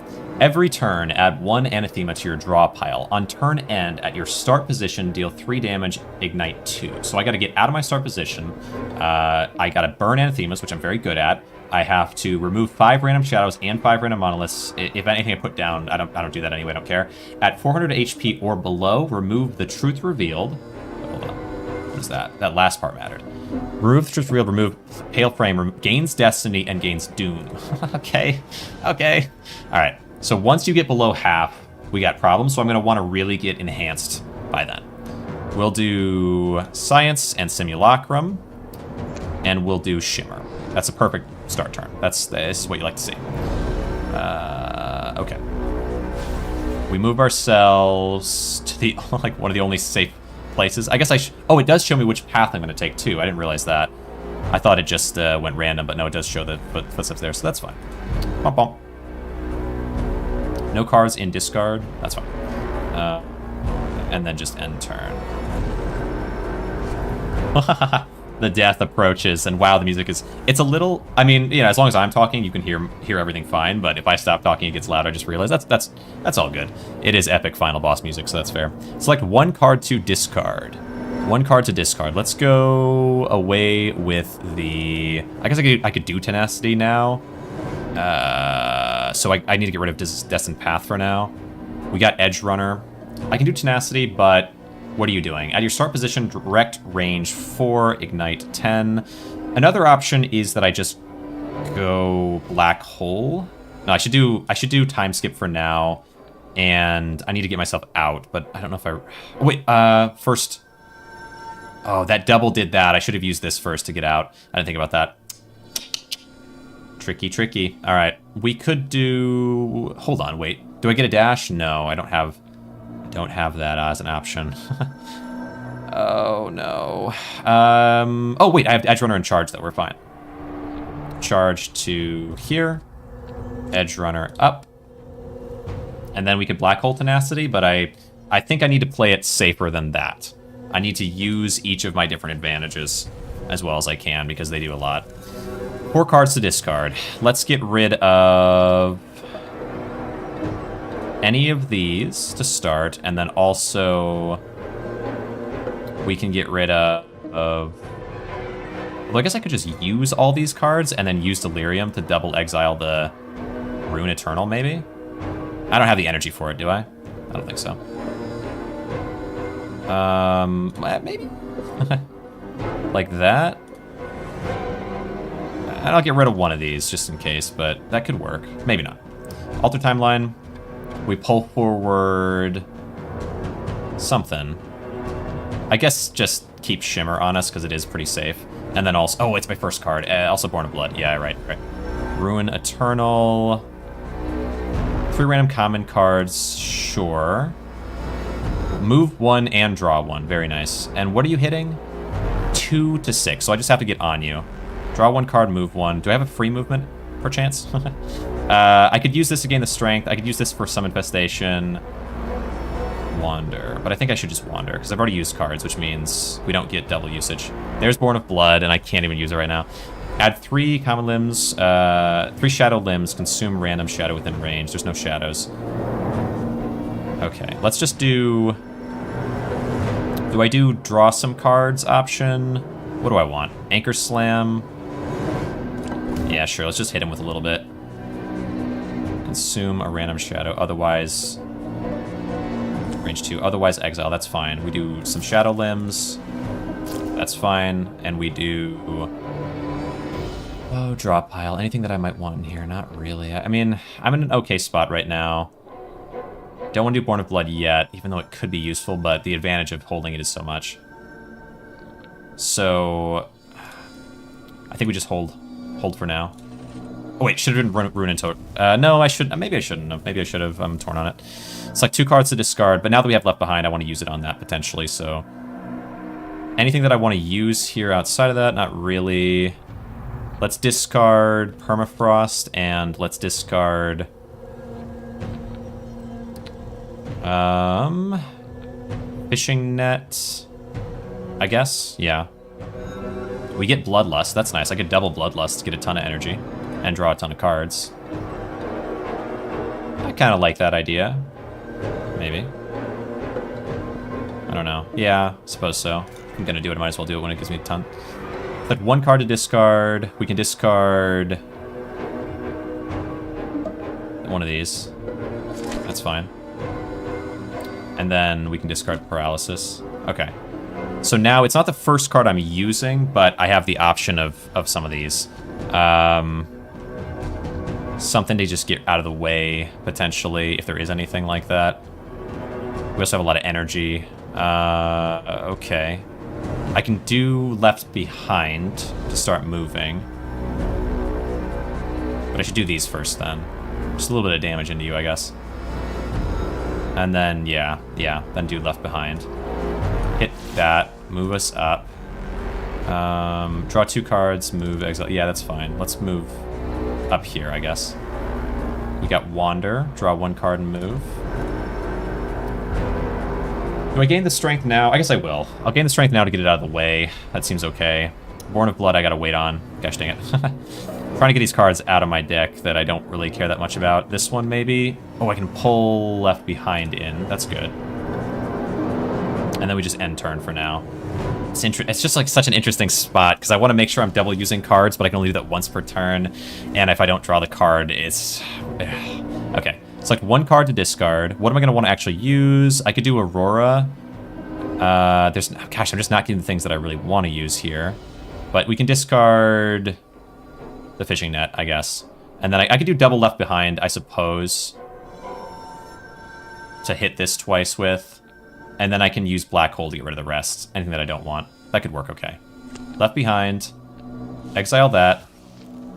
Every turn, add 1 anathema to your draw pile. On turn end, at your start position, deal 3 damage, ignite 2. So I gotta get out of my start position. I gotta burn anathemas, which I'm very good at. I have to remove 5 random shadows and 5 random monoliths. If anything I put down, I don't do that anyway, I don't care. At 400 HP or below, remove the truth revealed. Hold on. What is that? That last part mattered. Remove the truth revealed, remove Pale Frame, gains Destiny, and gains Doom. Okay. Okay. Alright. So once you get below half, we got problems, so I'm going to want to really get enhanced by then. We'll do Science and Simulacrum, and we'll do Shimmer. That's a perfect start turn. This is what you like to see. Okay. We move ourselves to the like one of the only safe places. I guess oh, it does show me which path I'm going to take, too. I didn't realize that. I thought it just went random, but no, it does show the footsteps there, so that's fine. Bump, bump. No cards in discard. That's fine. And then just end turn. The death approaches, and wow, the music is... It's a little... I mean, you know, as long as I'm talking, you can hear everything fine, but if I stop talking, it gets loud. I just realized that's all good. It is epic final boss music, so that's fair. Select 1 card to discard. 1 card to discard. Let's go away with the... I guess I could do Tenacity now. So I need to get rid of Destined Path for now. We got Edge Runner. I can do Tenacity, but what are you doing? At your start position, direct range 4, ignite 10. Another option is that I just go Black Hole. No, I should do Time Skip for now, and I need to get myself out, but I don't know if I... Wait, first... Oh, that double did that. I should have used this first to get out. I didn't think about that. Tricky, tricky. All right, we could do... Hold on, wait. Do I get a dash? No, I don't have that as an option. Oh, no. Oh, wait, I have Edge Runner and Charge, though. We're fine. Charge to here. Edge Runner up. And then we could Black Hole Tenacity, but I think I need to play it safer than that. I need to use each of my different advantages as well as I can because they do a lot. 4 cards to discard. Let's get rid of any of these to start, and then also we can get rid of... Well, I guess I could just use all these cards and then use Delirium to double exile the Rune Eternal, maybe? I don't have the energy for it, do I? I don't think so. Maybe? Like that? And I'll get rid of one of these just in case, but that could work. Maybe not. Alter Timeline. We pull forward something. I guess just keep Shimmer on us because it is pretty safe. And then also, oh, it's my first card. Also Born of Blood. Yeah, right. Ruin Eternal. 3 random common cards. Sure. Move 1 and draw 1. Very nice. And what are you hitting? 2 to 6. So I just have to get on you. Draw 1 card, move 1. Do I have a free movement, perchance? I could use this to gain the strength. I could use this for some infestation. Wander. But I think I should just wander, because I've already used cards, which means we don't get double usage. There's Born of Blood, and I can't even use it right now. Add 3 common limbs, 3 shadow limbs, consume random shadow within range. There's no shadows. Okay, let's just do... Do I do draw some cards option? What do I want? Anchor Slam. Yeah, sure, let's just hit him with a little bit. Consume a random shadow, otherwise... Range 2, otherwise exile, that's fine. We do some shadow limbs. That's fine. And we do... Oh, draw pile. Anything that I might want in here? Not really. I mean, I'm in an okay spot right now. Don't want to do Born of Blood yet, even though it could be useful, but the advantage of holding it is so much. So... I think we just hold. Hold for now. Oh wait, should have been Rune and Toad. No, I should. Maybe I shouldn't have. Maybe I should have. I'm torn on it. It's like 2 cards to discard, but now that we have Left Behind, I want to use it on that potentially, so... Anything that I want to use here outside of that? Not really. Let's discard Permafrost, and let's discard... Fishing Net... I guess? Yeah. We get Bloodlust, that's nice. I could double Bloodlust to get a ton of energy, and draw a ton of cards. I kind of like that idea. Maybe. I don't know. Yeah, suppose so. If I'm gonna do it, I might as well do it when it gives me a ton. But 1 card to discard. We can discard... one of these. That's fine. And then we can discard Paralysis. Okay. So now it's not the first card I'm using, but I have the option of some of these. Something to just get out of the way, potentially, if there is anything like that. We also have a lot of energy. Okay. I can do Left Behind to start moving. But I should do these first then. Just a little bit of damage into you, I guess. And then, yeah, then do Left Behind. Hit that, move us up. Draw 2 cards, move, exile. Yeah, that's fine. Let's move up here, I guess. We got Wander, draw 1 card and move. Do I gain the strength now? I guess I will. I'll gain the strength now to get it out of the way. That seems okay. Born of Blood I gotta wait on. Gosh dang it. Trying to get these cards out of my deck that I don't really care that much about. This one maybe? Oh, I can pull Left Behind in. That's good. And then we just end turn for now. It's just like such an interesting spot because I want to make sure I'm double using cards, but I can only do that once per turn. And if I don't draw the card, it's... Okay. It's like 1 card to discard. What am I going to want to actually use? I could do Aurora. Gosh, I'm just not getting the things that I really want to use here. But we can discard the Fishing Net, I guess. And then I could do double Left Behind, I suppose, to hit this twice with. And then I can use Black Hole to get rid of the rest. Anything that I don't want. That could work okay. Left Behind. Exile that.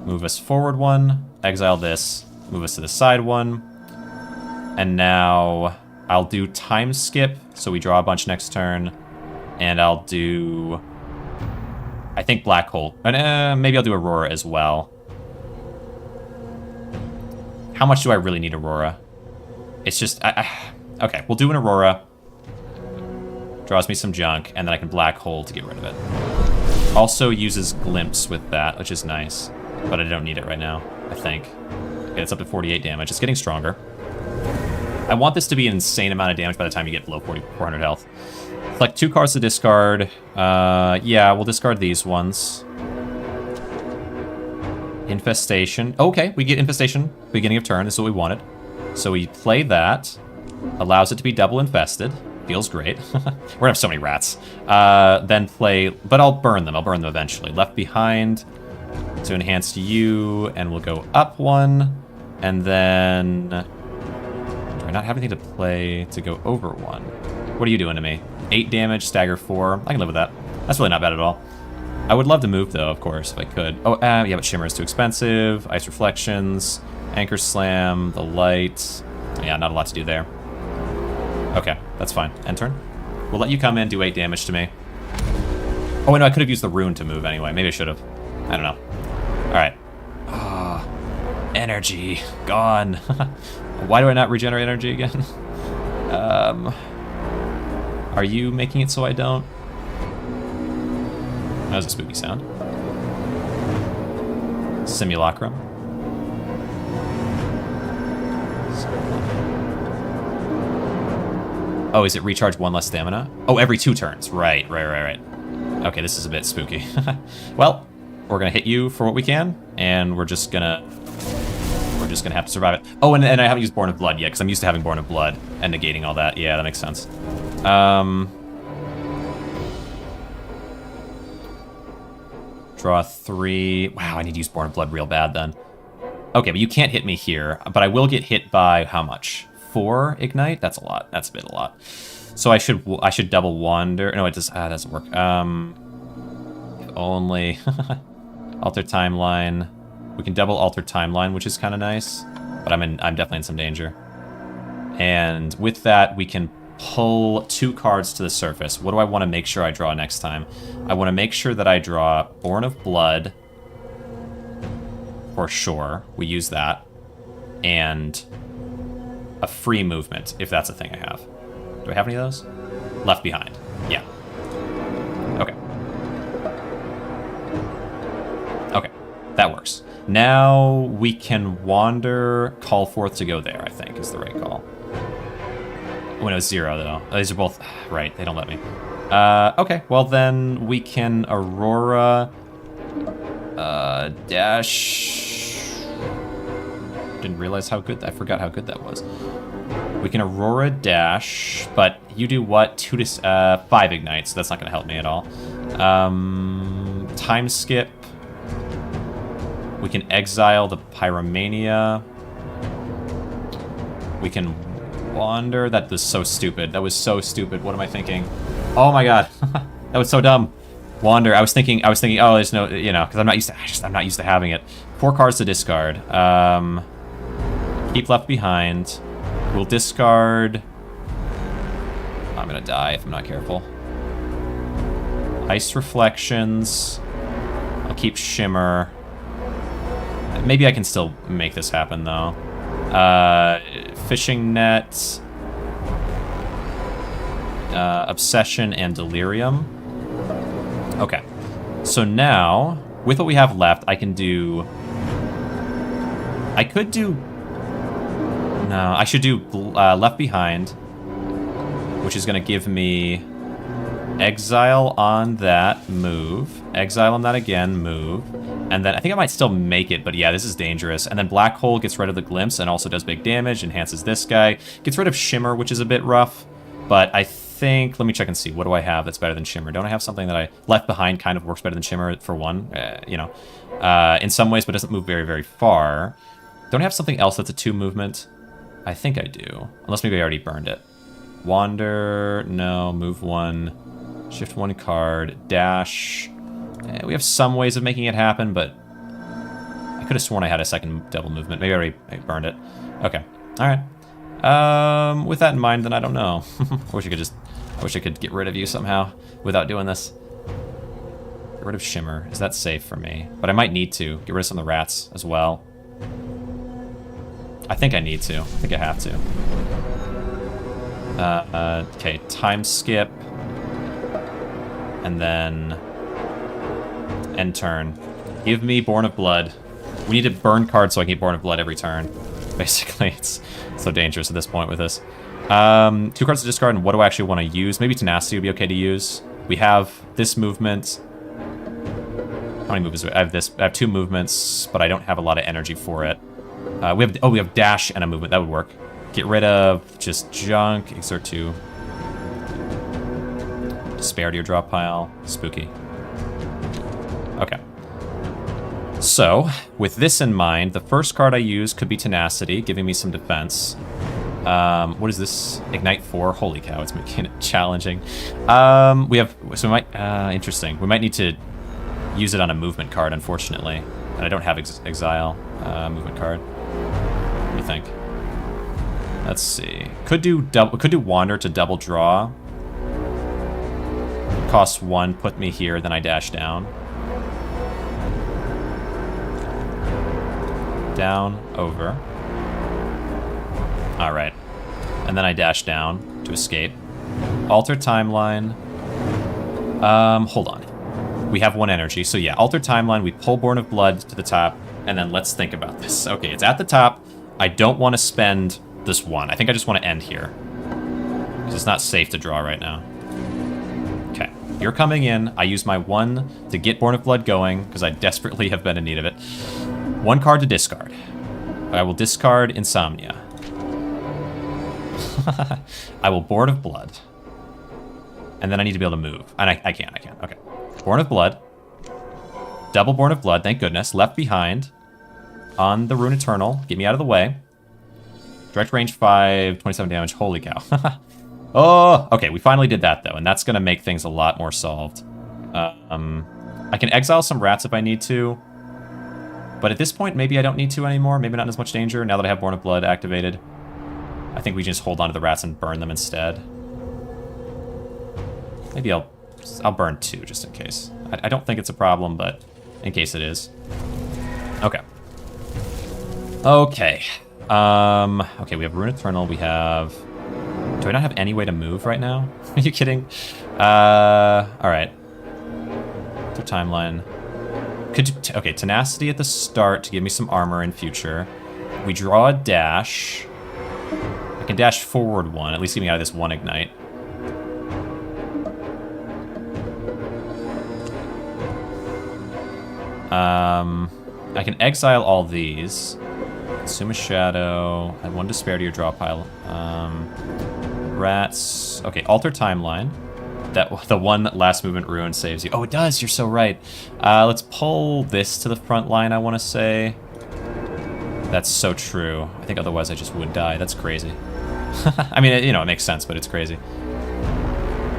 Move us forward 1. Exile this. Move us to the side 1. And now I'll do Time Skip, so we draw a bunch next turn. And I'll do... I think Black Hole. And maybe I'll do Aurora as well. How much do I really need Aurora? It's just... okay, we'll do an Aurora. Draws me some junk, and then I can Black Hole to get rid of it. Also uses glimpse with that, which is nice. But I don't need it right now, I think. Okay, it's up to 48 damage. It's getting stronger. I want this to be an insane amount of damage by the time you get below 400 health. Select 2 cards to discard. Yeah, we'll discard these ones. Infestation. Okay, we get Infestation. Beginning of turn. This is what we wanted. So we play that. Allows it to be double infested. Feels great. We're gonna have so many rats. Then play... But I'll burn them. I'll burn them eventually. Left Behind to enhance you. And we'll go up 1. And then... Do I not have anything to play to go over 1? What are you doing to me? 8 damage, stagger 4. I can live with that. That's really not bad at all. I would love to move, though, of course, if I could. Oh, yeah, but Shimmer is too expensive. Ice Reflections, Anchor Slam, the Light. Yeah, not a lot to do there. Okay, that's fine. End turn. We'll let you come in, do 8 damage to me. Oh, wait, no, I could have used the rune to move anyway. Maybe I should have. I don't know. All right. Ah, energy. Gone. Why do I not regenerate energy again? Are you making it so I don't? That was a spooky sound. Simulacrum. Oh, is it recharge 1 less stamina? Oh, every 2 turns. Right. Okay, this is a bit spooky. Well, we're gonna hit you for what we can, and we're just gonna have to survive it. Oh, and I haven't used Born of Blood yet, because I'm used to having Born of Blood and negating all that. Yeah, that makes sense. Draw 3. Wow, I need to use Born of Blood real bad then. Okay, but you can't hit me here, but I will get hit by how much? 4 ignite? That's a lot. That's a bit a lot. So I should double wander. No, it doesn't work. Only alter timeline. We can double alter timeline, which is kind of nice, but I'm definitely in some danger. And with that, we can pull 2 cards to the surface. What do I want to make sure I draw next time? I want to make sure that I draw Born of Blood, for sure. We use that. And a free movement, if that's a thing I have. Do I have any of those? Left Behind. Yeah. Okay. Okay. That works. Now we can wander, call forth to go there, I think, is the right call. Oh, no, 0, though. These are both... Right, they don't let me. Okay, well then we can Aurora... dash... Didn't realize how good... I forgot how good that was. We can Aurora dash, but you do what? 2 to... 5 ignite, so that's not going to help me at all. Time skip. We can exile the Pyromania. We can wander. That was so stupid. That was so stupid. What am I thinking? Oh my god. That was so dumb. Wander. I was thinking, oh, there's no, you know, because I'm not used to having it. 4 cards to discard. Keep Left Behind. We'll discard. I'm gonna die if I'm not careful. Ice Reflections. I'll keep Shimmer. Maybe I can still make this happen, though. Fishing Net. Obsession and Delirium. Okay. So now, with what we have left, I can do... I could do... No, I should do Left Behind, which is going to give me exile on that, move. Exile on that again, move. And then I think I might still make it, but yeah, this is dangerous. And then Black Hole gets rid of the glimpse and also does big damage, enhances this guy. Gets rid of Shimmer, which is a bit rough. But I think, let me check and see, what do I have that's better than Shimmer? Don't I have something that I Left Behind kind of works better than Shimmer for one? You know, in some ways, but doesn't move very, very far. Don't I have something else that's a 2 movement? I think I do. Unless maybe I already burned it. Wander, no, move 1. Shift 1 card, dash. We have some ways of making it happen, but I could have sworn I had a second double movement. Maybe I already burned it. Okay, all right. With that in mind, then I don't know. I wish I could get rid of you somehow without doing this. Get rid of Shimmer. Is that safe for me? But I might need to get rid of some of the rats as well. I think I need to. I think I have to. Okay, time skip. And then End turn. Give me Born of Blood. We need to burn cards so I can get Born of Blood every turn. Basically, it's so dangerous at this point with this. 2 cards to discard, and what do I actually want to use? Maybe Tenacity would be okay to use. We have this movement. How many movements do I have? I have 2 movements, but I don't have a lot of energy for it. We have dash and a movement. That would work. Get rid of just junk. Exert 2. Despair to your draw pile. Spooky. Okay. So, with this in mind, the first card I use could be Tenacity, giving me some defense. What is this? Ignite 4? Holy cow, it's making it challenging. So we might, interesting. We might need to use it on a movement card, unfortunately. And I don't have Exile movement card. What do you think? Let's see. Could do Wander to double draw. Cost 1, put me here, then I dash down. Down, over. Alright. And then I dash down to escape. Alter timeline. Hold on. We have 1 energy, so yeah, alter timeline, we pull Born of Blood to the top, and then let's think about this. Okay, it's at the top. I don't want to spend this 1. I think I just want to end here. Because it's not safe to draw right now. Okay, you're coming in. I use my 1 to get Born of Blood going, because I desperately have been in need of it. 1 card to discard. I will discard Insomnia. I will Born of Blood. And then I need to be able to move. And I can. Okay. Born of Blood. Double Born of Blood, thank goodness. Left behind. On the Rune Eternal. Get me out of the way. Direct range 5, 27 damage. Holy cow. Oh, okay, we finally did that, though. And that's going to make things a lot more solved. I can exile some rats if I need to. But at this point, maybe I don't need to anymore. Maybe not in as much danger now that I have Born of Blood activated. I think we just hold on to the rats and burn them instead. Maybe I'll burn 2 just in case. I don't think it's a problem, but in case it is. Okay. Okay. Okay, we have Rune Eternal. We have... Do I not have any way to move right now? Are you kidding? Alright. So timeline. Okay, Tenacity at the start to give me some armor in future. We draw a dash. I can dash forward 1, at least get me out of this 1 ignite. I can exile all these. Consume a shadow. Add 1 despair to your draw pile. Rats. Okay, alter timeline. The 1 last movement ruin saves you. Oh, it does. You're so right. Let's pull this to the front line, I want to say. That's so true. I think otherwise I just would die. That's crazy. I mean, it makes sense, but it's crazy.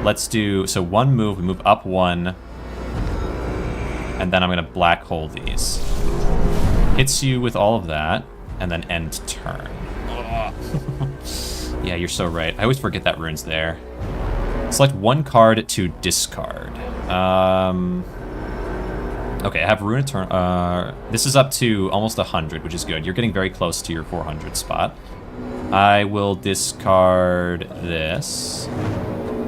Let's do... So 1 move. We move up 1. And then I'm going to black hole these. Hits you with all of that. And then end turn. Yeah, you're so right. I always forget that rune's there. Select 1 card to discard. Okay, I have Rune Eternal. This is up to almost 100, which is good. You're getting very close to your 400 spot. I will discard this.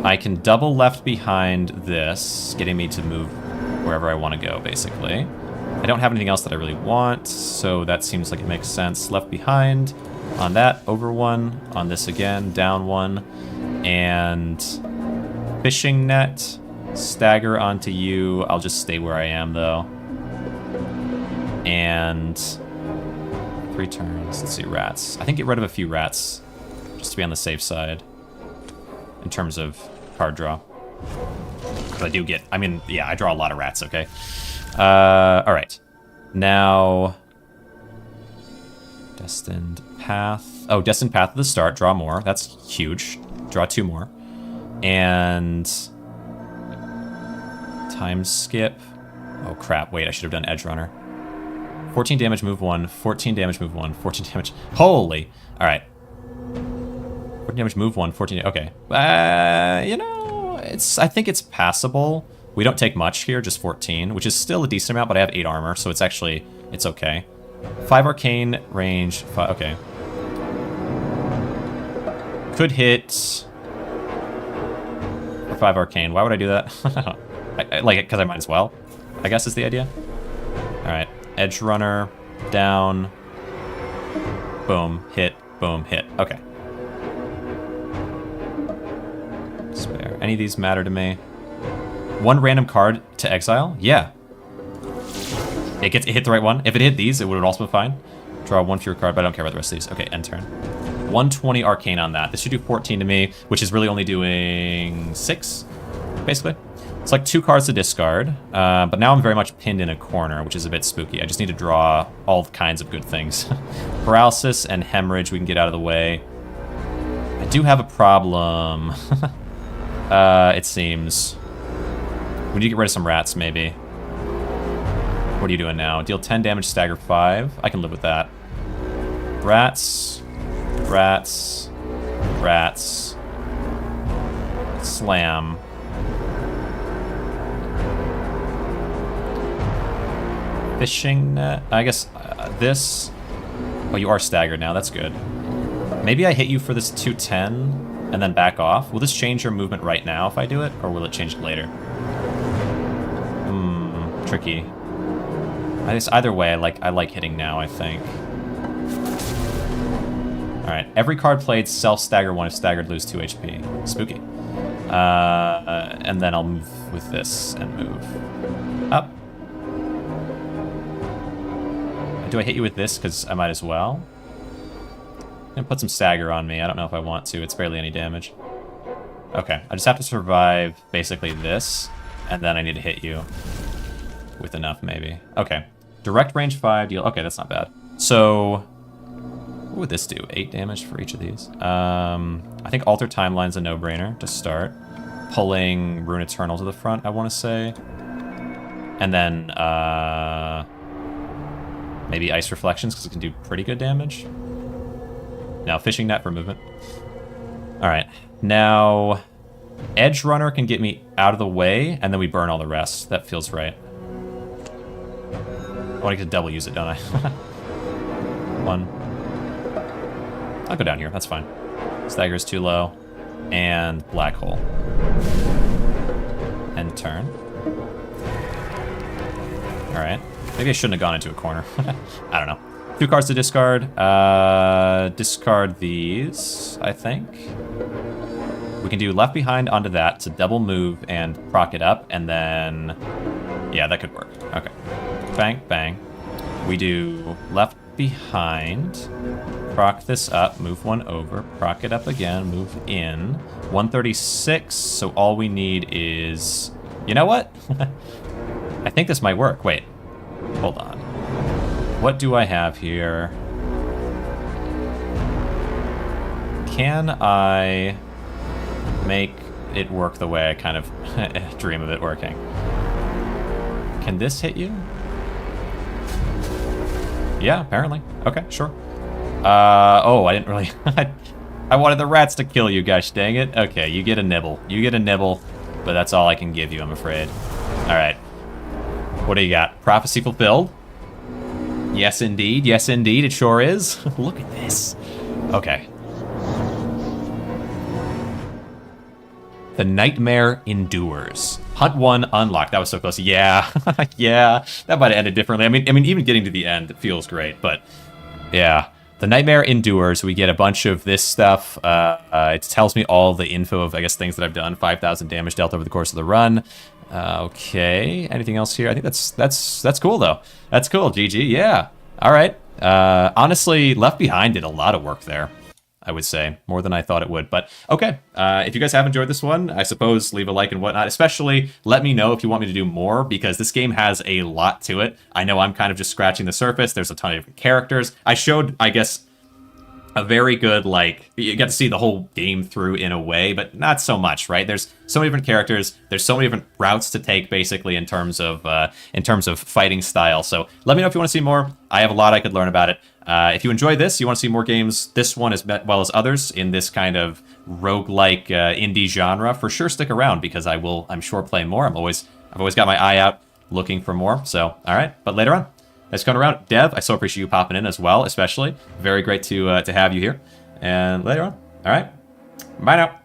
I can double left behind this, getting me to move wherever I want to go, basically. I don't have anything else that I really want, so that seems like it makes sense. Left behind on that, over 1. On this again, down 1. And fishing net, stagger onto you. I'll just stay where I am, though. And 3 turns. Let's see, rats. I think get rid of a few rats, just to be on the safe side in terms of card draw. But I do get, I mean, yeah, I draw a lot of rats, okay? All right. Now, Destined Path. Oh, Destined Path at the start. Draw more. That's huge. Draw 2 more. And time skip. Oh, crap. Wait, I should have done Edge Runner. 14 damage, move 1. 14 damage, move 1. 14 damage. Holy. All right. 14 damage, move 1. 14. Okay. I think it's passable. We don't take much here, just 14, which is still a decent amount, but I have 8 armor, so it's okay. 5 arcane range. 5, okay. Could hit for 5 arcane. Why would I do that? I like it because I might as well. I guess is the idea. All right, edge runner, down, boom, hit, okay. Spare. Any of these matter to me? One random card to exile? Yeah. It hit the right one. If it hit these, it would have also been fine. Draw one fewer card, but I don't care about the rest of these. Okay, end turn. 120 arcane on that. This should do 14 to me, which is really only doing 6, basically. It's like 2 cards to discard, but now I'm very much pinned in a corner, which is a bit spooky. I just need to draw all kinds of good things. Paralysis and hemorrhage we can get out of the way. I do have a problem, it seems. We need to get rid of some rats, maybe. What are you doing now? Deal 10 damage, stagger 5. I can live with that. Rats, rats, rats, slam. Fishing net? I guess this... Oh, you are staggered now. That's good. Maybe I hit you for this 210 and then back off. Will this change your movement right now if I do it? Or will it change it later? Tricky. I guess either way, I like hitting now, I think. Alright. Every card played self-stagger 1. If staggered, lose 2 HP. Spooky. And then I'll move with this and move up. Do I hit you with this? Because I might as well. I'm gonna put some stagger on me. I don't know if I want to. It's barely any damage. Okay, I just have to survive basically this, and then I need to hit you with enough, maybe. Okay, direct range 5 deal. Okay, that's not bad. So, what would this do? 8 damage for each of these. I think Alter Timeline's a no-brainer to start. Pulling Rune Eternal to the front, I want to say. And then, maybe Ice Reflections, because it can do pretty good damage. Now, Fishing Net for movement. Alright, now... Edge Runner can get me out of the way, and then we burn all the rest. That feels right. I want to double use it, don't I? 1. I'll go down here, that's fine. Stagger's too low. And Black Hole. End turn. Alright. Maybe I shouldn't have gone into a corner. I don't know. 2 cards to discard. Discard these, I think. We can do Left Behind onto that to double move and proc it up, and then... Yeah, that could work. Okay. Bang, bang. We do Left Behind, proc this up, move 1 over, proc it up again, move in. 136, so all we need is... You know what? I think this might work. Wait. Hold on. What do I have here? Can I make it work the way I kind of dream of it working? Can this hit you? Yeah, apparently. Okay, sure. Oh, I didn't really... I wanted the rats to kill you, gosh dang it. Okay, you get a nibble. You get a nibble, but that's all I can give you, I'm afraid. Alright. What do you got? Prophecy fulfilled? Yes, indeed. Yes, indeed. It sure is. Look at this. Okay. The Nightmare Endures. Hunt 1 unlocked. That was so close. Yeah. Yeah. That might have ended differently. I mean, even getting to the end, it feels great. But, yeah. The Nightmare Endures. We get a bunch of this stuff. It tells me all the info of, I guess, things that I've done. 5,000 damage dealt over the course of the run. Okay. Anything else here? I think that's cool, though. That's cool. GG. Yeah. All right. Honestly, Left Behind did a lot of work there, I would say. More than I thought it would. But, okay. If you guys have enjoyed this one, I suppose leave a like and whatnot. Especially, let me know if you want me to do more, because this game has a lot to it. I know I'm kind of just scratching the surface. There's a ton of different characters. I showed, I guess... a very good, like, you get to see the whole game through in a way, but not so much, right? There's so many different characters. There's so many different routes to take, basically, in terms of fighting style. So let me know if you want to see more. I have a lot I could learn about it. If you enjoyed this, you want to see more games, this one as well as others in this kind of roguelike indie genre, for sure stick around, because I will, I'm sure, play more. I've always got my eye out looking for more. So, all right, but later on. Thanks for coming around. Dev, I so appreciate you popping in as well, especially. Very great to have you here. And later on. All right. Bye now.